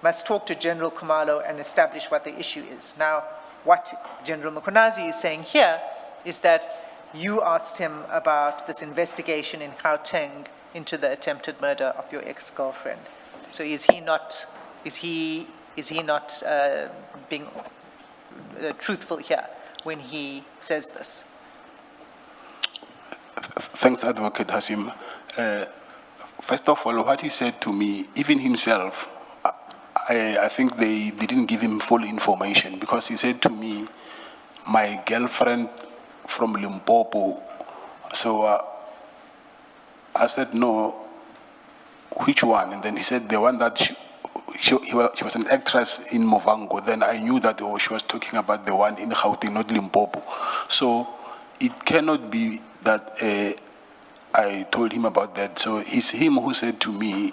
Must talk to General Khumalo and establish what the issue is. Now, what General Mkhwanazi is saying here is that you asked him about this investigation in Gauteng into the attempted murder of your ex-girlfriend. So is he not being truthful here when he says this? Thanks, Advocate Hasim. First of all, what he said to me, even himself, I think they didn't give him full information, because he said to me, my girlfriend from Limpopo. So I said, no, which one? And then he said, the one that she was an actress in Movango. Then I knew that she was talking about the one in Gauteng, not Limpopo. So it cannot be that I told him about that. So it's him who said to me,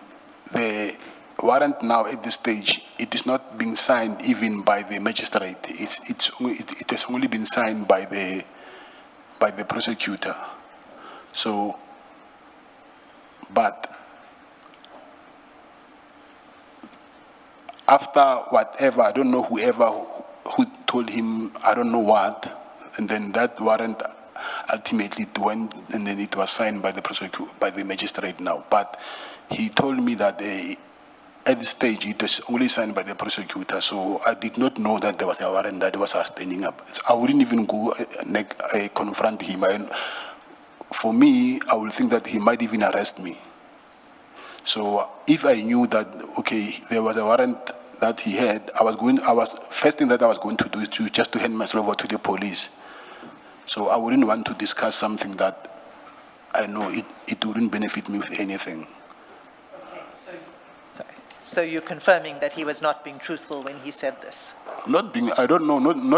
the warrant now at this stage, it is not being signed even by the magistrate. It has only been signed by the prosecutor. So, but after whatever, I don't know who told him, I don't know what, and then that warrant ultimately went, and then it was signed by the prosecutor, by the magistrate now. But he told me that at this stage it was only signed by the prosecutor, so I did not know that there was a warrant that was standing up. I wouldn't even go confront him. For me, I would think that he might even arrest me. So if I knew that, okay, there was a warrant that he had, first thing that I was going to do is just to hand myself over to the police. So I wouldn't want to discuss something that I know it wouldn't benefit me with anything. Okay, so you're confirming that he was not being truthful when he said this? I don't know,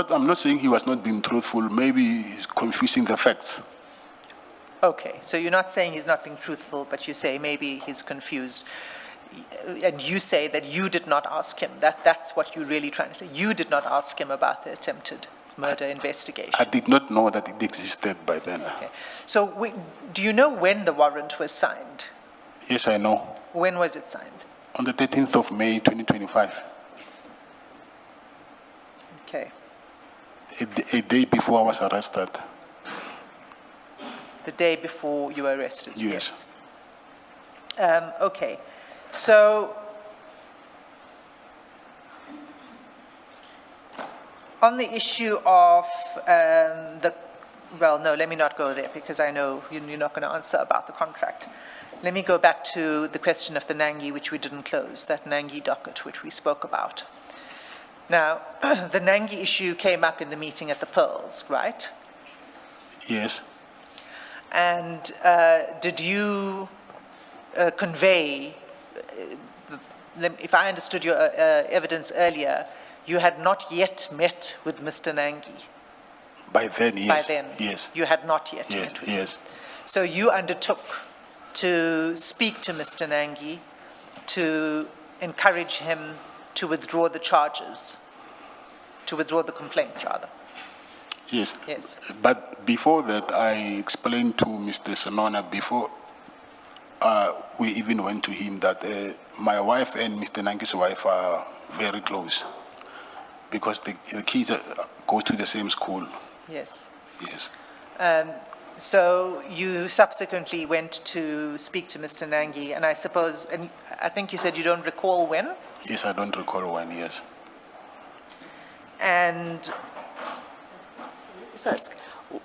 I'm not saying he was not being truthful, maybe he's confusing the facts. Okay, so you're not saying he's not being truthful, but you say maybe he's confused. And you say that you did not ask him. That's what you're really trying to say. You did not ask him about the attempted murder investigation. I did not know that it existed by then. Okay. So do you know when the warrant was signed? Yes, I know. When was it signed? On the 13th of May, 2025. Okay. A day before I was arrested. The day before you were arrested? Yes. Okay. So, on the issue of well, no, let me not go there, because I know you're not going to answer about the contract. Let me go back to the question of the Nangi, which we didn't close, that Nangi docket, which we spoke about. Now, the Nangi issue came up in the meeting at the Pearls, right? Yes. And did you convey, if I understood your evidence earlier, you had not yet met with Mr. Nangi? By then, yes. By then? Yes. You had not yet Yes, met with him? yes. So you undertook to speak to Mr. Nangi to encourage him to withdraw the charges, to withdraw the complaint, rather? Yes. Yes. But before that, I explained to Mr. Sinona, before we even went to him, that my wife and Mr. Nangi's wife are very close, because the kids go to the same school. Yes. Yes. So you subsequently went to speak to Mr. Nangi, and I suppose, and I think you said you don't recall when? Yes, I don't recall when, yes. And so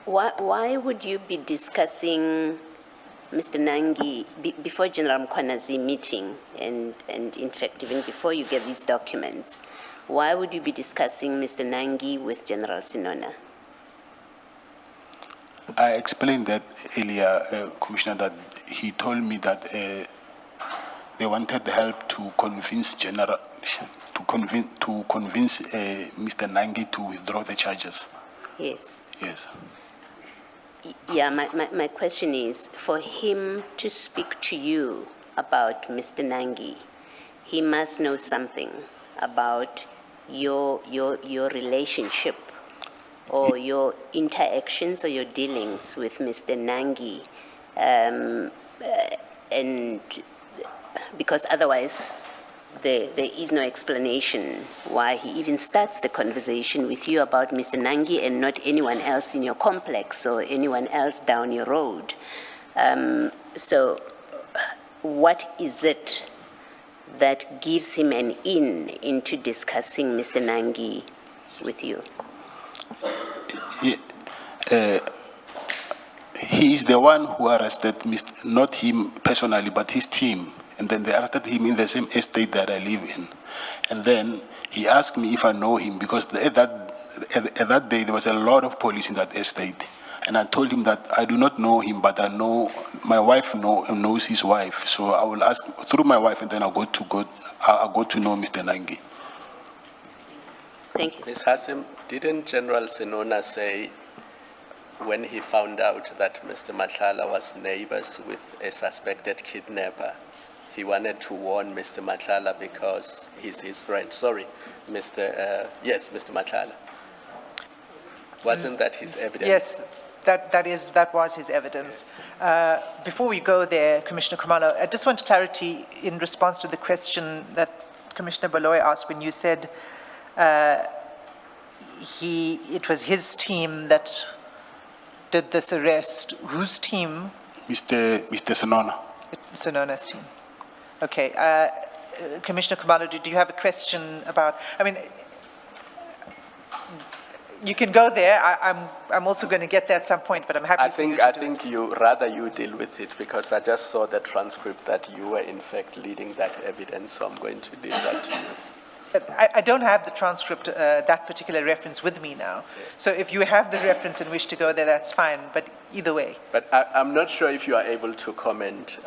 why would you be discussing Mr. Nangi before General Mkhwanazi meeting, and in fact, even before you get these documents, why would you be discussing Mr. Nangi with General Sinona? I explained that earlier, Commissioner, that he told me that they wanted help to convince Mr. Nangi to withdraw the charges. Yes. Yes. Yeah, my question is, for him to speak to you about Mr. Nangi, he must know something about your relationship or your interactions or your dealings with Mr. Nangi, and because otherwise there is no explanation why he even starts the conversation with you about Mr. Nangi and not anyone else in your complex or anyone else down your road. So what is it that gives him an in into discussing Mr. Nangi with you? He is the one who arrested not him personally, but his team. And then they arrested him in the same estate that I live in. And then he asked me if I know him, because at that day there was a lot of police in that estate. And I told him that I do not know him, but I know my wife knows his wife. So I will ask through my wife, and then I'll go to know Mr. Nangi. Thank you. Ms. Hassim, didn't General Senona say when he found out that Mr. Matlala was neighbors with a suspected kidnapper, he wanted to warn Mr. Matlala because he's his friend? Sorry, Mr. Matlala. Wasn't that his evidence? Yes, that was his evidence. Before we go there, Commissioner Khumalo, I just want clarity in response to the question that Commissioner Baloy asked when you said it was his team that did this arrest. Whose team? Mr. Senona. Senona's team. Okay. Commissioner Khumalo, do you have a question about, I mean, you can go there. I'm also going to get there at some point, but I'm happy for you to I do think you deal with it, because I just saw the transcript that you were in fact leading that evidence, so I'm going to leave that to you. I don't have the transcript, that particular reference with me now. So if you have the reference and wish to go there, that's fine, but either way. But I'm not sure if you are able to comment,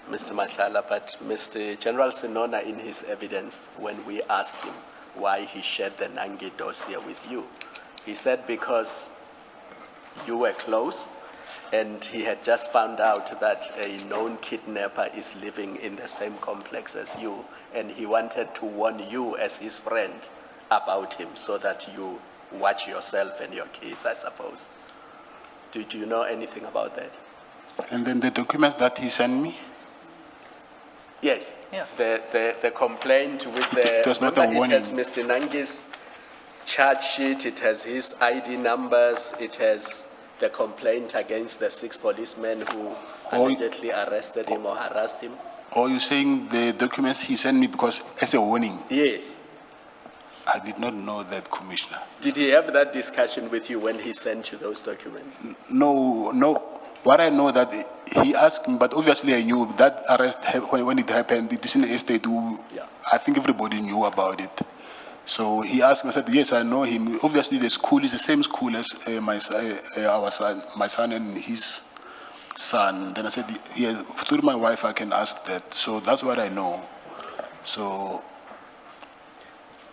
Mr. Matlala, but Mr. General Senona, in his evidence, when we asked him why he shared the Nangi dossier with you, he said because you were close and he had just found out that a known kidnapper is living in the same complex as you, and he wanted to warn you as his friend about him so that you watch yourself and your kids, I suppose. Do you know anything about that? And then the documents that he sent me? Yes. Yeah. The complaint with the... It was not a warning. It has Mr. Nangi's charge sheet, it has his ID numbers, it has the complaint against the 6 policemen who allegedly arrested him or harassed him. Or you saying the documents he sent me because as a warning? Yes. I did not know that, Commissioner. Did he have that discussion with you when he sent you those documents? No. What I know that he asked me, but obviously I knew that arrest when it happened. It is in the estate. I think everybody knew about it. So he asked me. I said, "Yes, I know him." Obviously, the school is the same school as my son and his son. Then I said, "Yes, through my wife, I can ask that." So that's what I know. So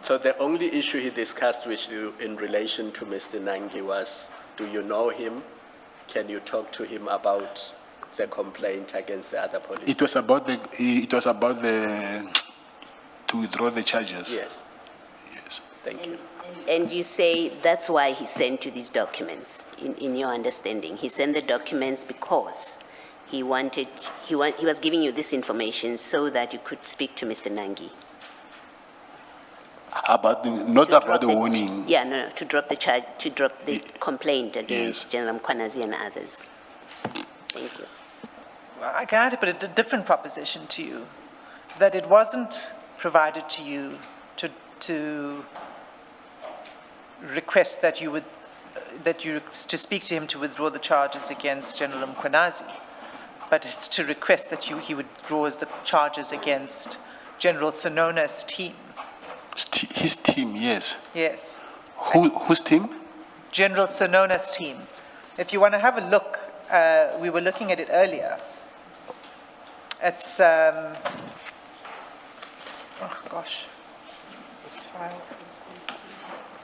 the only issue he discussed with you in relation to Mr. Nangi was, do you know him? Can you talk to him about the complaint against the other police? it was about the to withdraw the charges. Yes. Yes. Thank you. And you say that's why he sent you these documents, in your understanding. He sent the documents because he was giving you this information so that you could speak to Mr. Nangi. Not about the warning. Yeah, no, to drop the charge, to drop the complaint against Yes. General Mkhwanazi and others. Thank you. I can put a different proposition to you, that it wasn't provided to you to request that you to speak to him to withdraw the charges against General Mkhwanazi, but it's to request that he withdraws the charges against General Senona's team. His team, yes. Yes, Whose team? General Senona's team. If you want to have a look, we were looking at it earlier. It's, oh gosh, this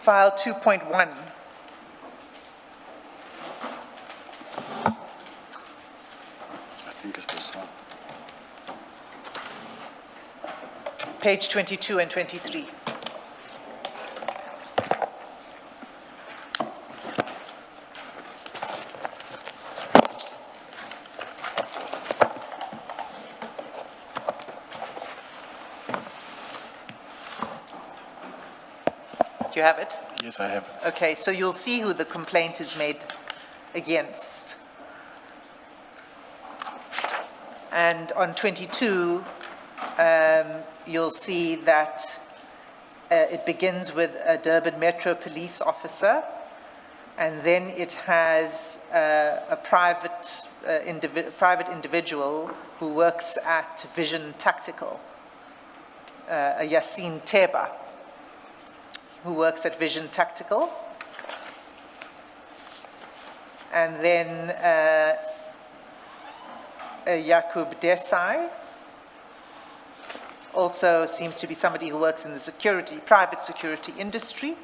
file 2.1. I think it's this one. page 22 and 23. Do you have it? Yes, I have. Okay, so you'll see who the complaint is made against. And on 22, you'll see that it begins with a Durban Metro police officer, and then it has a private individual who works at Vision Tactical, a Yassine Teba, who works at Vision Tactical. And then Yakub Desai, also seems to be somebody who works in the private security industry.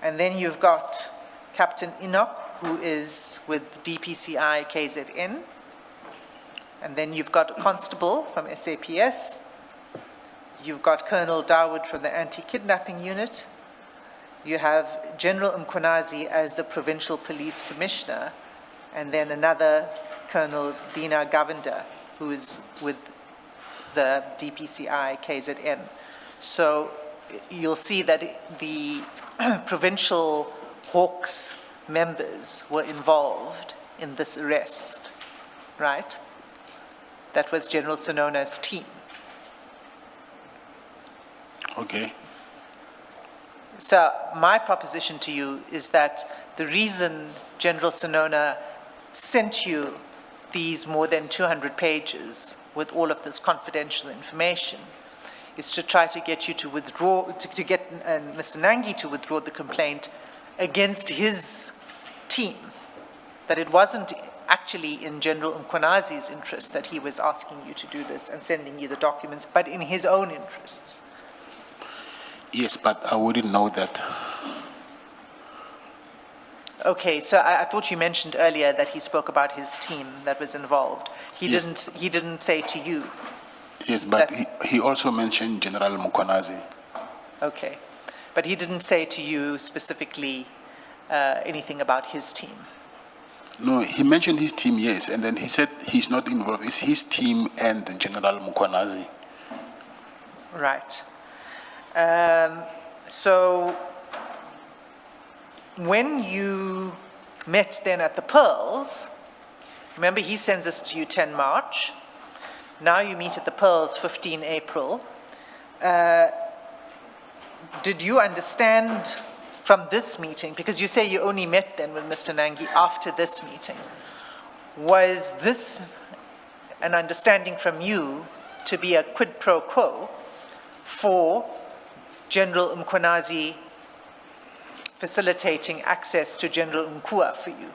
And then you've got Captain Enoch, who is with DPCI KZN. And then you've got a constable from SAPS. You've got Colonel Dawood from the Anti-Kidnapping Unit. You have General Mkhonazi as the Provincial Police Commissioner, and then another Colonel Dina Govender, who is with the DPCI KZN. So you'll see that the provincial Hawks members were involved in this arrest, right? That was General Sonona's team. Okay. So my proposition to you is that the reason General Sonona sent you these more than 200 pages with all of this confidential information is to try to get you to withdraw, to get Mr. Nangi to withdraw the complaint against his team, that it wasn't actually in General Mkhonazi's interest that he was asking you to do this and sending you the documents, but in his own interests. Yes, but I wouldn't know that. Okay, so I thought you mentioned earlier that he spoke about his team that was involved. He Yes. didn't say to you. Yes, but That's- he also mentioned General Mkhonazi. Okay, but he didn't say to you specifically anything about his team. No, he mentioned his team, yes, and then he said he's not involved. It's his team and General Mkhonazi. Right. So when you met then at the Pearls, remember he sends this to you 10 March. Now you meet at the Pearls 15 April. Did you understand from this meeting, because you say you only met then with Mr. Nangi after this meeting, was this an understanding from you to be a quid pro quo for General Mkhonazi facilitating access to General Mkua for you?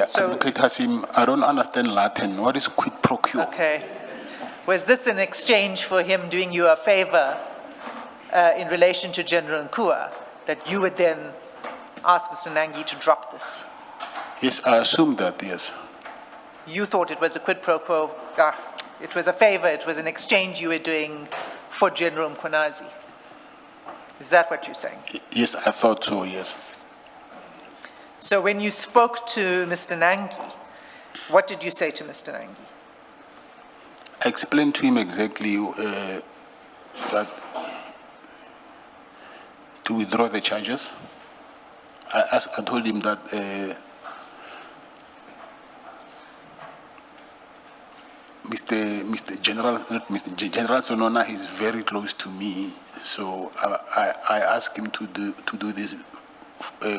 So- Advocate Hasim, I don't understand Latin. What is quid pro quo? Okay. Was this an exchange for him doing you a favor in relation to General Nkua, that you would then ask Mr. Nangi to drop this? Yes, I assume that, yes. You thought it was a quid pro quo, it was a favor, it was an exchange you were doing for General Mkhonazi. Is that what you're saying? Yes, I thought so, yes. So when you spoke to Mr. Nangi, what did you say to Mr. Nangi? I explained to him exactly that to withdraw the charges. I told him that General Sonona is very close to me, so I asked him to do this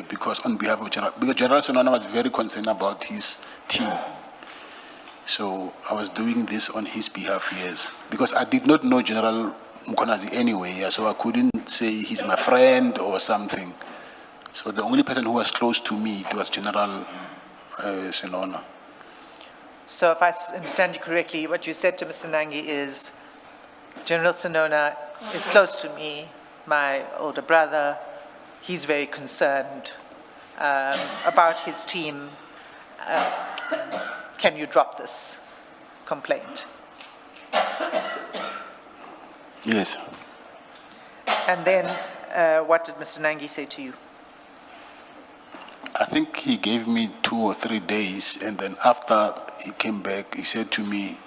because on behalf of because General Sonona was very concerned about his team. So I was doing this on his behalf, yes. Because I did not know General Mkhonazi anyway, so I couldn't say he's my friend or something. So the only person who was close to me, it was General Sonona. So if I understand you correctly, what you said to Mr. Nangi is, General Sonona is close to me, my older brother. He's very concerned about his team. Can you drop this complaint. Yes. And then, what did Mr. Nangi say to you? I think he gave me 2 or 3 days, and then after he came back, he said to me,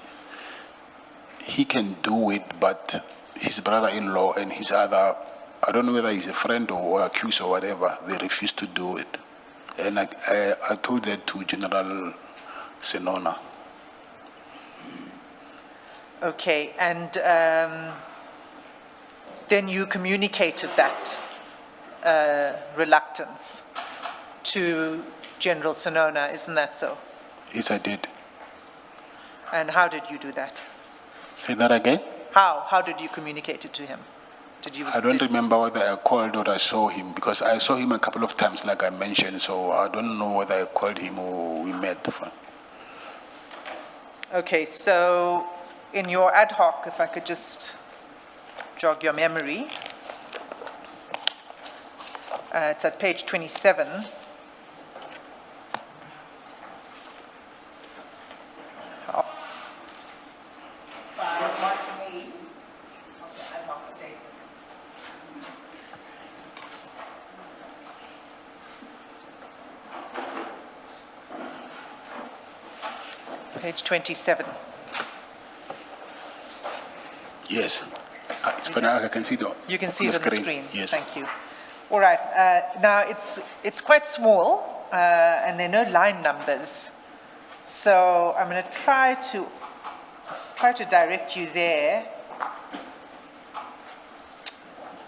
he can do it, but his brother-in-law and his other, I don't know whether he's a friend or accused or whatever, they refused to do it. And I told that to General Senona. Okay, and then you communicated that reluctance to General Senona, isn't that so? Yes, I did. And how did you do that? Say that again? How did you communicate it to him? Did you? I don't remember whether I called or I saw him, because I saw him a couple of times, like I mentioned, so I don't know whether I called him or we met. Okay, so in your ad hoc, if I could just jog your memory, it's at page 27. Page 27. Yes. It's funny, I can see the You can see it on the screen. Yes. Thank you. All right. Now, it's quite small, and there are no line numbers. So I'm going to try to direct you there.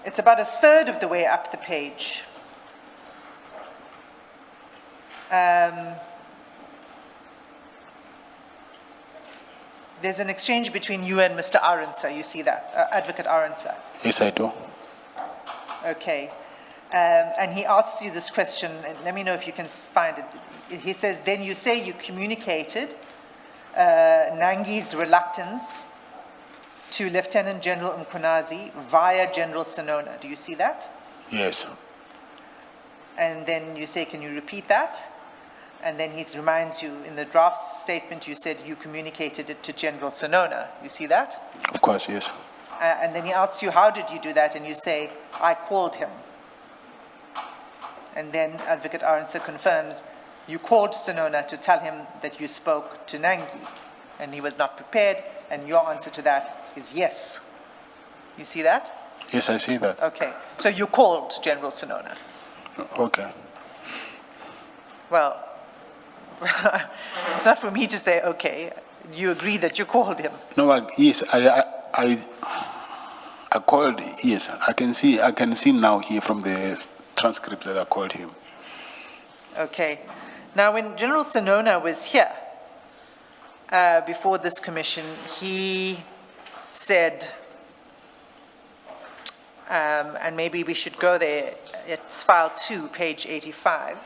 It's about a third of the way up the page. There's an exchange between you and Mr. Arendse. You see that, Advocate Arendse. Yes, I do. Okay. And he asks you this question, and let me know if you can find it. He says, then you say you communicated Nangi's reluctance to Lieutenant General Mkhonazi via General Senona. Do you see that? Yes. And then you say, can you repeat that? And then he reminds you, in the draft statement, you said you communicated it to General Senona. You see that? Of course, yes. And then he asks you, how did you do that? And you say, I called him. And then Advocate Arendse confirms, you called Senona to tell him that you spoke to Nangi, and he was not prepared, and your answer to that is yes. You see that? Yes, I see that. Okay. So you called General Senona. Okay. Well, it's not for me to say, okay, you agree that you called him. No, yes, I called, yes, I can see now here from the transcript that I called him. Okay. Now, when General Senona was here before this commission, he said, and maybe we should go there, it's file 2, page 85.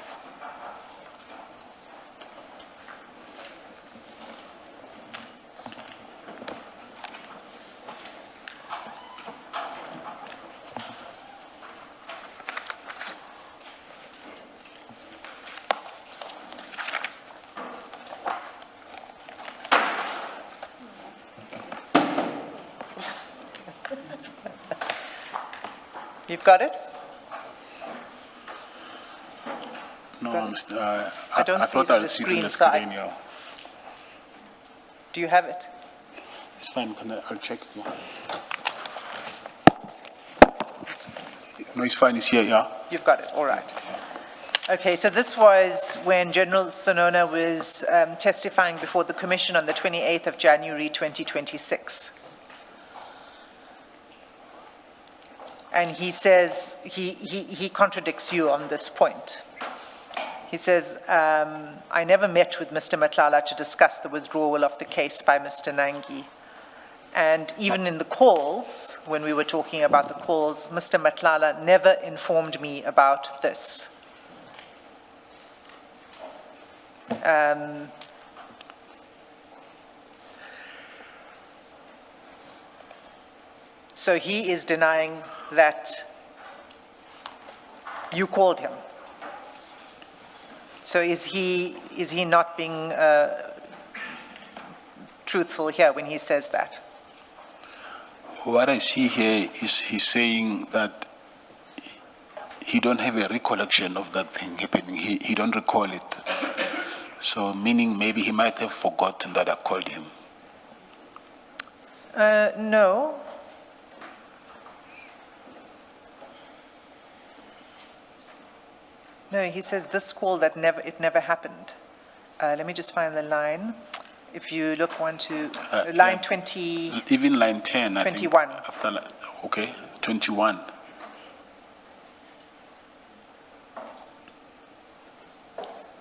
You've got it? No, I don't see thought it on I'll the see it screen, on the so screen, yeah. Do you have it? It's fine, I'll check it, yeah. No, it's fine, it's here, yeah. You've got it, all right. Okay, so this was when General Senona was testifying before the commission on the 28th of January 2026. And he says, he contradicts you on this point. He says, I never met with Mr. Matlala to discuss the withdrawal of the case by Mr. Nangi. And even in the calls, when we were talking about the calls, Mr. Matlala never informed me about this. So he is denying that you called him. So is he not being truthful here when he says that? What I see here is he's saying that he don't have a recollection of that thing happening. He don't recall it. So meaning maybe he might have forgotten that I called him. No. No, he says this call that it never happened. Let me just find the line. If you look line yeah. 20, Even line 10, I 21. think. Okay, 21.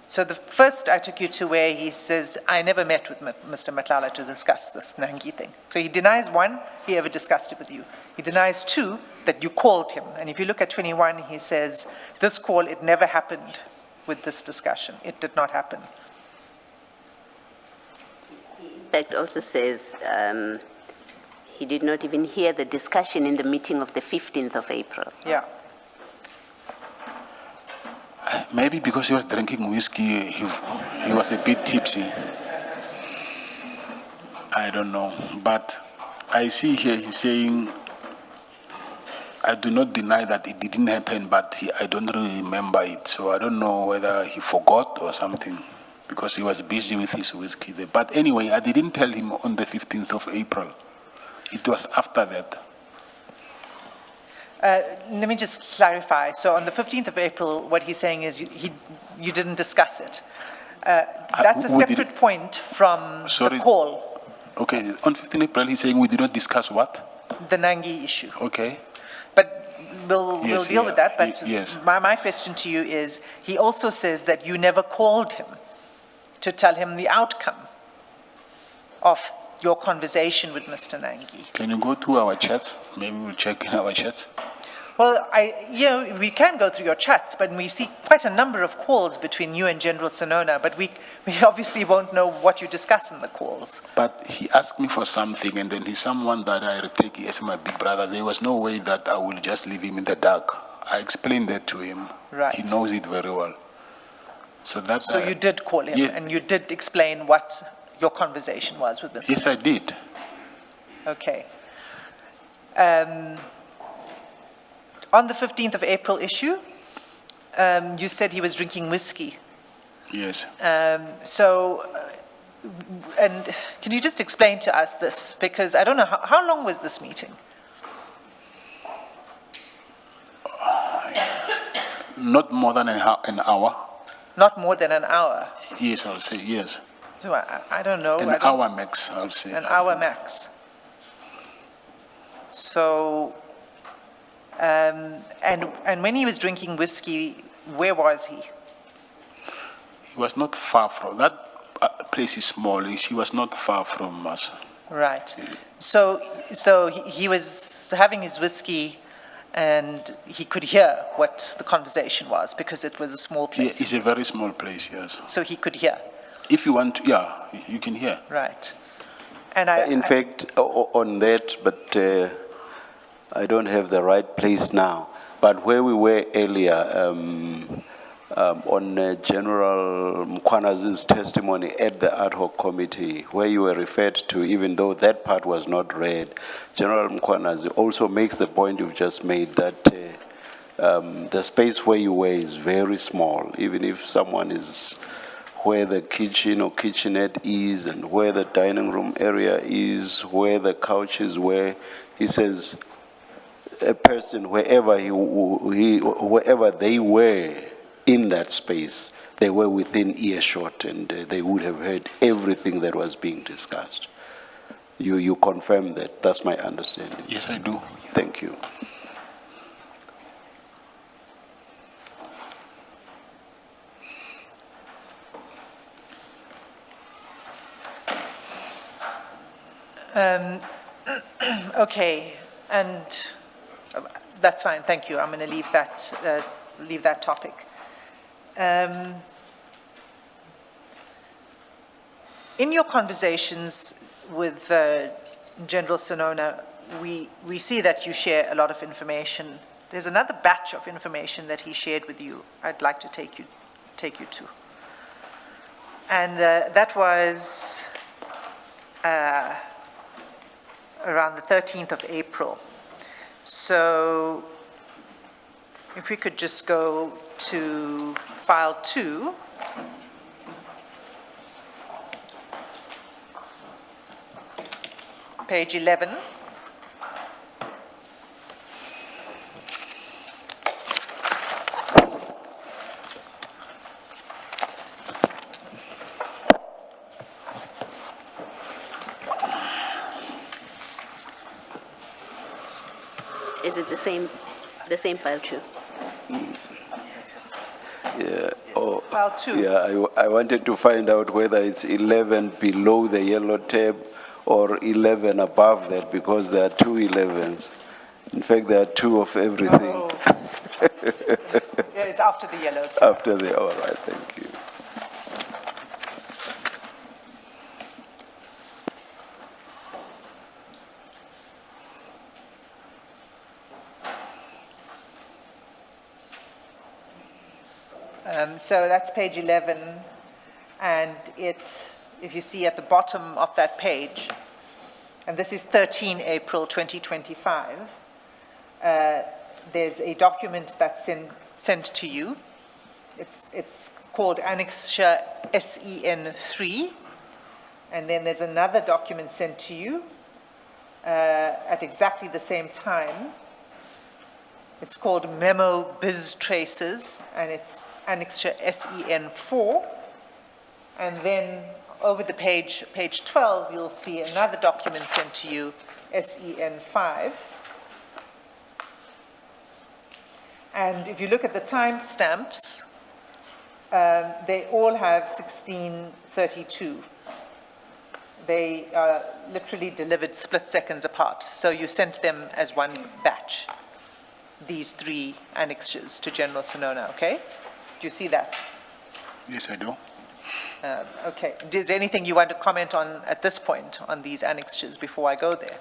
So the first I took you to where he says, I never met with Mr. Matlala to discuss this Nangi thing. So he denies one, he ever discussed it with you. He denies two, that you called him. And if you look at 21, he says, this call, it never happened with this discussion. It did not happen. In fact, also says he did not even hear the discussion in the meeting of the 15th of April. Yeah. Maybe because he was drinking whiskey, he was a bit tipsy. I don't know. But I see here he's saying, I do not deny that it didn't happen, but I don't really remember it. So I don't know whether he forgot or something, because he was busy with his whiskey there. But anyway, I didn't tell him on the 15th of April. It was after that. Let me just clarify. So on the 15th of April, what he's saying is you didn't discuss it. That's a separate point from the call. Okay, on 15th April, he's saying we did not discuss what? The Nangi issue. Okay. But we'll deal with that. But yes. my question to you is, he also says that you never called him to tell him the outcome of your conversation with Mr. Nangi. Can you go to our chats? Maybe we'll check in our chats. Well, we can go through your chats, but we see quite a number of calls between you and General Sonona, but we obviously won't know what you discuss in the calls. But he asked me for something, and then he's someone that I take as my big brother. There was no way that I would just leave him in the dark. I explained that to him. Right. He knows it very well. So that's. So you did call him, yes. and you did explain what your conversation was with Mr. Yes, I did. Okay. On the 15th of April issue, you said he was drinking whiskey. Yes. And can you just explain to us this? Because I don't know, how long was this meeting? Not more than an hour. Not more than an hour. Yes, I'll say yes. So I don't know. An hour max, I'll say. An hour max. So, and when he was drinking whiskey, where was he? He was not far from, that place is small, he was not far from us. Right. So he was having his whiskey and he could hear what the conversation was because it was a small place. It's a very small place, yes. So he could hear. If you want to, yeah, you can hear. Right. And In fact, on that, but I don't have the right place now. But where we were earlier, on General Mkwanazi's testimony at the ad hoc committee, where you were referred to, even though that part was not read, General Mkwanazi also makes the point you've just made that the space where you were is very small. Even if someone is where the kitchen or kitchenette is and where the dining room area is, where the couches were, he says a person, wherever they were in that space, they were within earshot and they would have heard everything that was being discussed. You confirm that? That's my understanding. Yes, I do. Thank you. Okay, and that's fine, thank you. I'm going to leave that topic. In your conversations with General Sonona, we see that you share a lot of information. There's another batch of information that he shared with you I'd like to take you to. And that was around the 13th of April. So if we could just go to file 2. Page 11. Is it the same file too? Yeah, oh, File 2. yeah, I wanted to find out whether it's 11 below the yellow tab or 11 above that, because there are two 11s. In fact, there are two of everything Oh. Yeah, it's after the yellow tab. after the, all right, thank you. So that's page 11, and if you see at the bottom of that page, and this is 13 April 2025, there's a document that's sent to you. It's called Annexure SEN3, and then there's another document sent to you at exactly the same time. It's called Memo Biz Traces, and it's Annexure SEN4. And then over the page 12, you'll see another document sent to you, SEN5. And if you look at the timestamps, they all have 1632. They are literally delivered split seconds apart. So you sent them as one batch, these 3 annexures to General Sonona, okay? Do you see that? Yes, I do. Okay. Is there anything you want to comment on at this point on these annexures before I go there?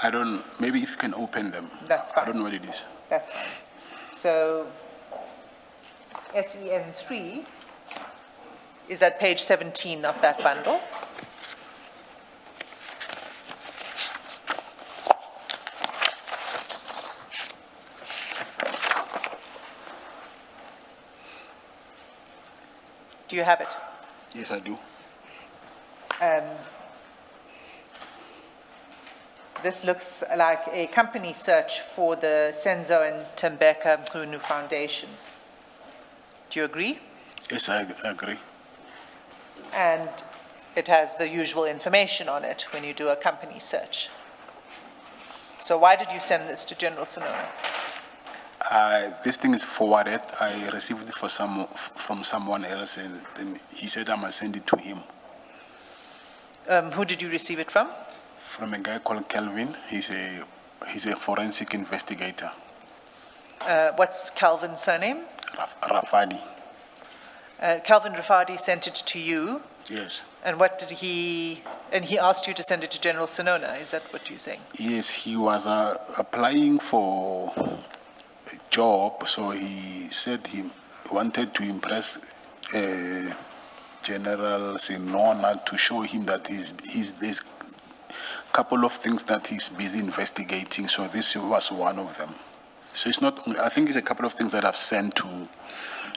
I don't, maybe if you can open them. That's I fine. don't know what it is. That's fine. So SEN3 is at page 17 of that bundle. Do you have it? Yes, I do. This looks like a company search for the Senzo and Tembeka Mkhunu Foundation. Do you agree? Yes, I agree. And it has the usual information on it when you do a company search. So why did you send this to General Sonona? This thing is forwarded. I received it from someone else, and then he said I must send it to him. Who did you receive it from? From a guy called Kelvin. He's a forensic investigator. What's Calvin's surname? Rafadi. Calvin Rafadi sent it to you, Yes. and what did he asked you to send it to General Sonona, is that what you're saying? Yes, he was applying for a job, so he said he wanted to impress General Sinona to show him that there's a couple of things that he's busy investigating, so this was one of them. So it's not, I think it's a couple of things that I've sent to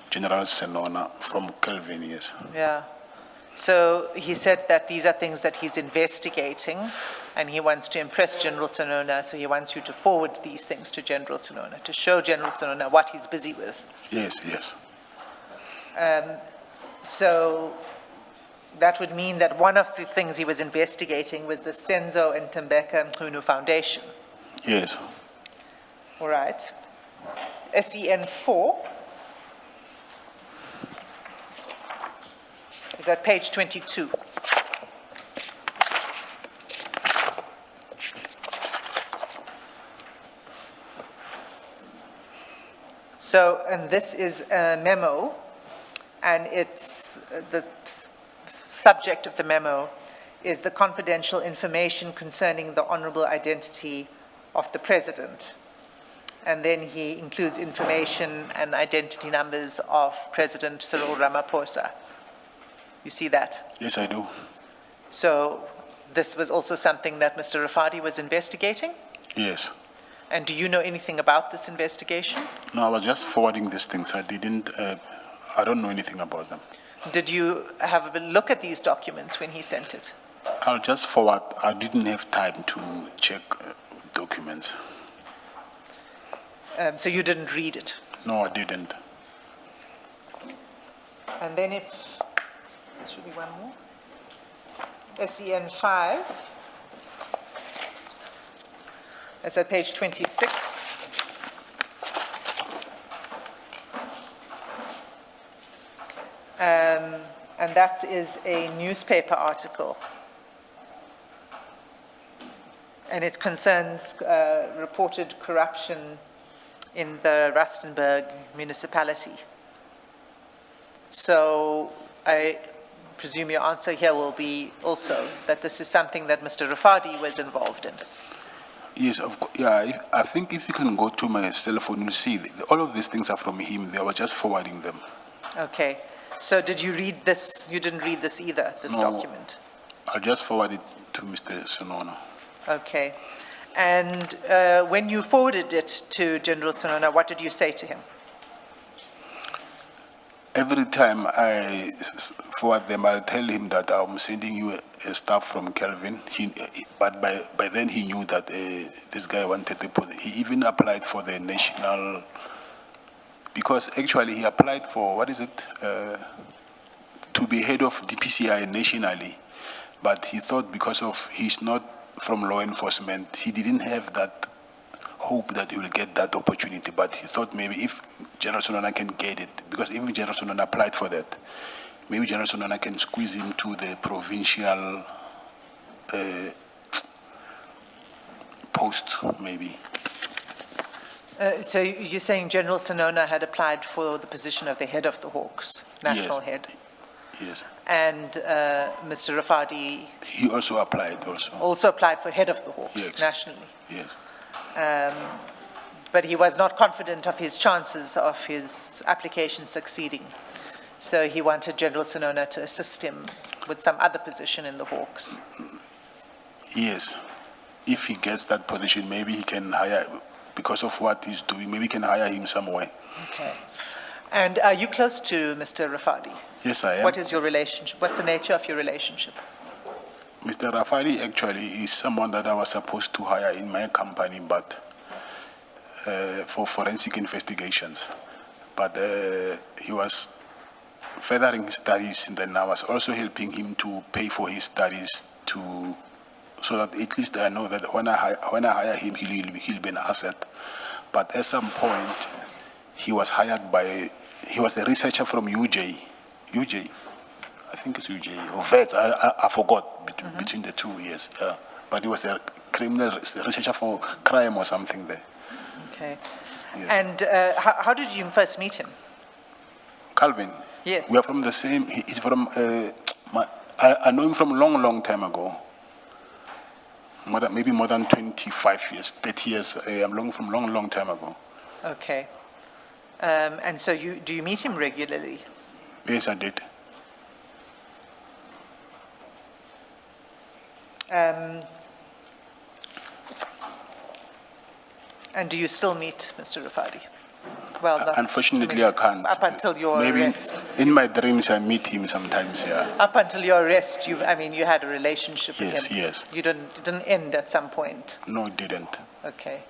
General Sinona from Kelvin, yes. Yeah. So he said that these are things that he's investigating, and he wants to impress General Sonona, so he wants you to forward these things to General Sonona, to show General Sonona what he's busy with. Yes, yes. So that would mean that one of the things he was investigating was the Senzo and Tembeka Mkhunu Foundation. Yes. All right. SEN4 is at page 22. So, and this is a memo, and it's the subject of the memo is the confidential information concerning the honorable identity of the president. And then he includes information and identity numbers of President Cyril Ramaphosa. You see that? Yes, I do. So this was also something that Mr. Rafadi was investigating? Yes. And do you know anything about this investigation? No, I was just forwarding these things. I don't know anything about them. Did you have a look at these documents when he sent it? I'll just forward. I didn't have time to check documents. So you didn't read it? No, I didn't. And then if, there should be one more. SEN 5. It's at page 26. And that is a newspaper article. And it concerns reported corruption in the Rustenburg municipality. So I presume your answer here will be also that this is something that Mr. Rafadi was involved in. Yes, of course. Yeah, I think if you can go to my cell phone, you'll see all of these things are from him. They were just forwarding them. Okay. So did you read this? You didn't read this either, this No. document? I'll just forward it to Mr. Sonona. Okay. And when you forwarded it to General Sonona, what did you say to him? Every time I forward them, I'll tell him that I'm sending you a staff from Kelvin. But by then he knew that this guy wanted the position. He even applied for the national, because actually he applied for, what is it, to be head of DPCI nationally. But he thought because of he's not from law enforcement, he didn't have that hope that he will get that opportunity, but he thought maybe if General Sonona can get it, because even General Sonona applied for that, maybe General Sonona can squeeze him to the provincial post, maybe. So you're saying General Sonona had applied for the position of the head of the Hawks, national Yes. head, Yes. and Mr. Rafadi He also applied also. also applied for head of the Hawks Yes. nationally. Yes. But he was not confident of his chances of his application succeeding. So he wanted General Sonona to assist him with some other position in the Hawks. Yes. If he gets that position, maybe he can hire, because of what he's doing, maybe he can hire him somewhere. Okay. And are you close to Mr. Rafadi? Yes, I am. What is your relationship? What's the nature of your relationship? Mr. Rafali actually is someone that I was supposed to hire in my company, but for forensic investigations. But he was furthering his studies, and then I was also helping him to pay for his studies, so that at least I know that when I hire him, he'll be an asset. But at some point, he was hired by, he was a researcher from UJ, I think it's UJ, or VETS, I forgot between the 2 years. Yeah. But he was a criminal researcher for crime or something there. Okay. Yes. And how did you first meet him? Calvin. Yes. We are from the same, he's from, I know him from a long time ago. Maybe more than 25 years, 30 years. I'm from long time ago. Okay. And so do you meet him regularly? Yes, I did. And do you still meet Mr. Rafadi? Well, Unfortunately, I can't. Up until your Maybe arrest. in my dreams, I meet him sometimes, yeah. Up until your arrest, you had a relationship with Yes, him. yes. It didn't end at some point. No, it didn't. Okay.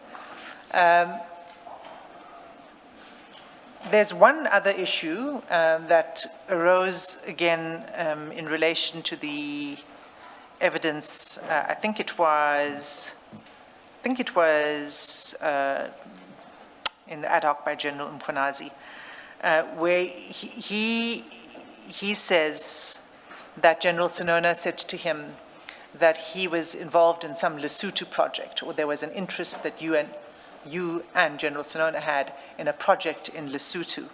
There's one other issue that arose again in relation to the evidence. I think it was in the ad hoc by General Mkhwanazi, where he says that General Sonona said to him that he was involved in some Lesotho project, or there was an interest that you and General Sonona had in a project in Lesotho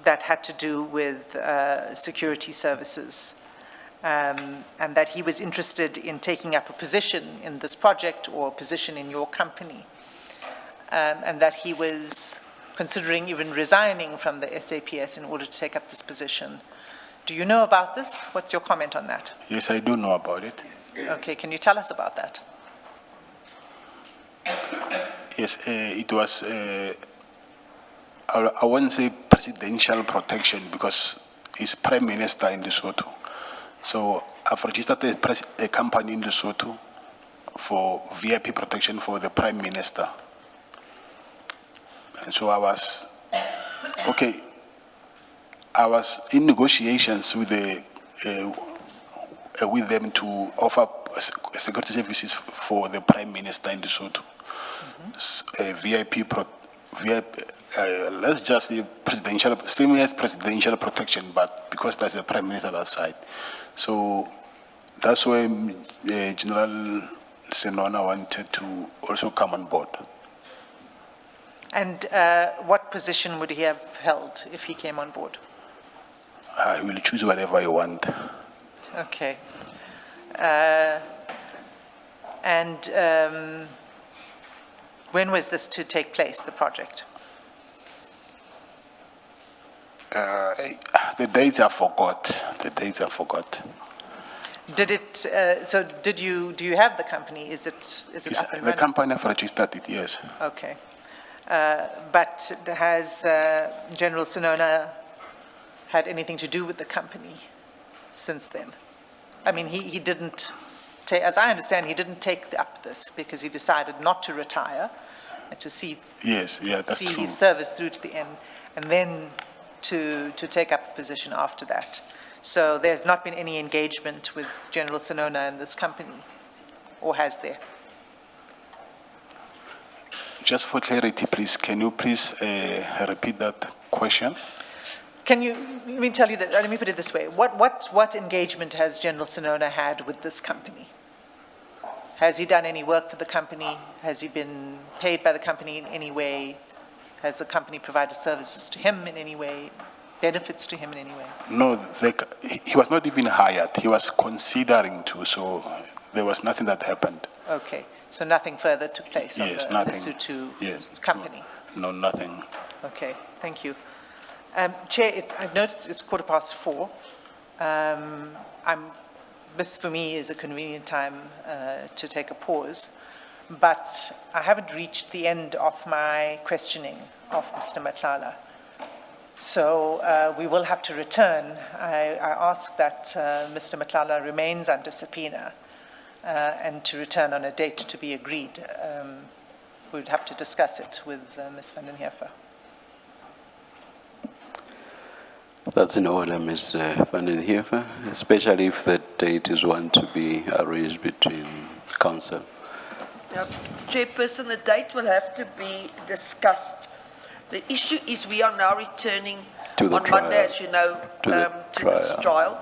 that had to do with security services, and that he was interested in taking up a position in this project or a position in your company, and that he was considering even resigning from the SAPS in order to take up this position. Do you know about this? What's your comment on that? Yes, I do know about it. Okay, can you tell us about that? Yes, it was, I won't say presidential protection because he's Prime Minister in Lesotho. So I've registered a company in Lesotho for VIP protection for the Prime Minister. And so I was in negotiations with with them to offer security services for the Prime Minister in Lesotho. Let's just say presidential, same as presidential protection, but because there's a Prime Minister that side. So that's why General Senona wanted to also come on board. And what position would he have held if he came on board? He will choose whatever you want. Okay. When was this to take place, the project? The dates are forgot. Did it, so do you have the company? Is it up and The running? company have registered it, yes. Okay. But has General Senona had anything to do with the company since then? I mean, he didn't, as I understand, he didn't take up this because he decided not to retire and to see Yes, yeah, that's see true. his service through to the end, and then to take up a position after that. So there's not been any engagement with General Senona and this company, or has there? Just for clarity, please, can you please repeat that question? Can you, let me tell you that, let me put it this way. What engagement has General Senona had with this company? Has he done any work for the company? Has he been paid by the company in any way? Has the company provided services to him in any way, benefits to him in any way? No, he was not even hired. He was considering to, so there was nothing that happened. Okay, so nothing further took place on Yes, the nothing. Lesotho Yes. company? No, nothing. Okay, thank you. Chair, I've noticed it's 4:15. This for me is a convenient time to take a pause, but I haven't reached the end of my questioning of Mr. Madlanga. So we will have to return. I ask that Mr. Madlanga remains under subpoena and to return on a date to be agreed. We would have to discuss it with Ms. van den Heever. That's in order, Ms. van den Heever, especially if that date is one to be arranged between council. Yeah, Chairperson, the date will have to be discussed. The issue is we are now returning To the on Monday, trial. as you know, To the to this trial. trial,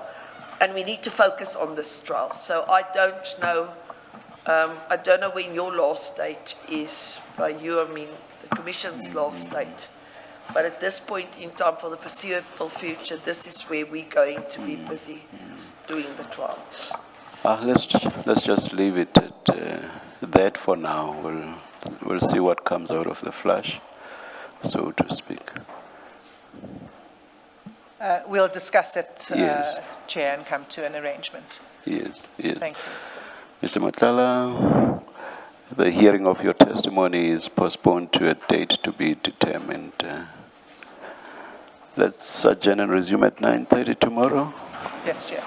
and we need to focus on this trial. So I don't know when your last date is. By you, I mean the Commission's last date. But at this point in time, for the foreseeable future, this is where we're going to be busy doing the trial. Let's just leave it at that for now. We'll see what comes out of the flash, so to speak. We'll discuss it, Yes. Chair, and come to an arrangement. Yes. Thank you. Mr. Madlanga, the hearing of your testimony is postponed to a date to be determined. Let's adjourn and resume at 9:30 tomorrow. Yes, Chair.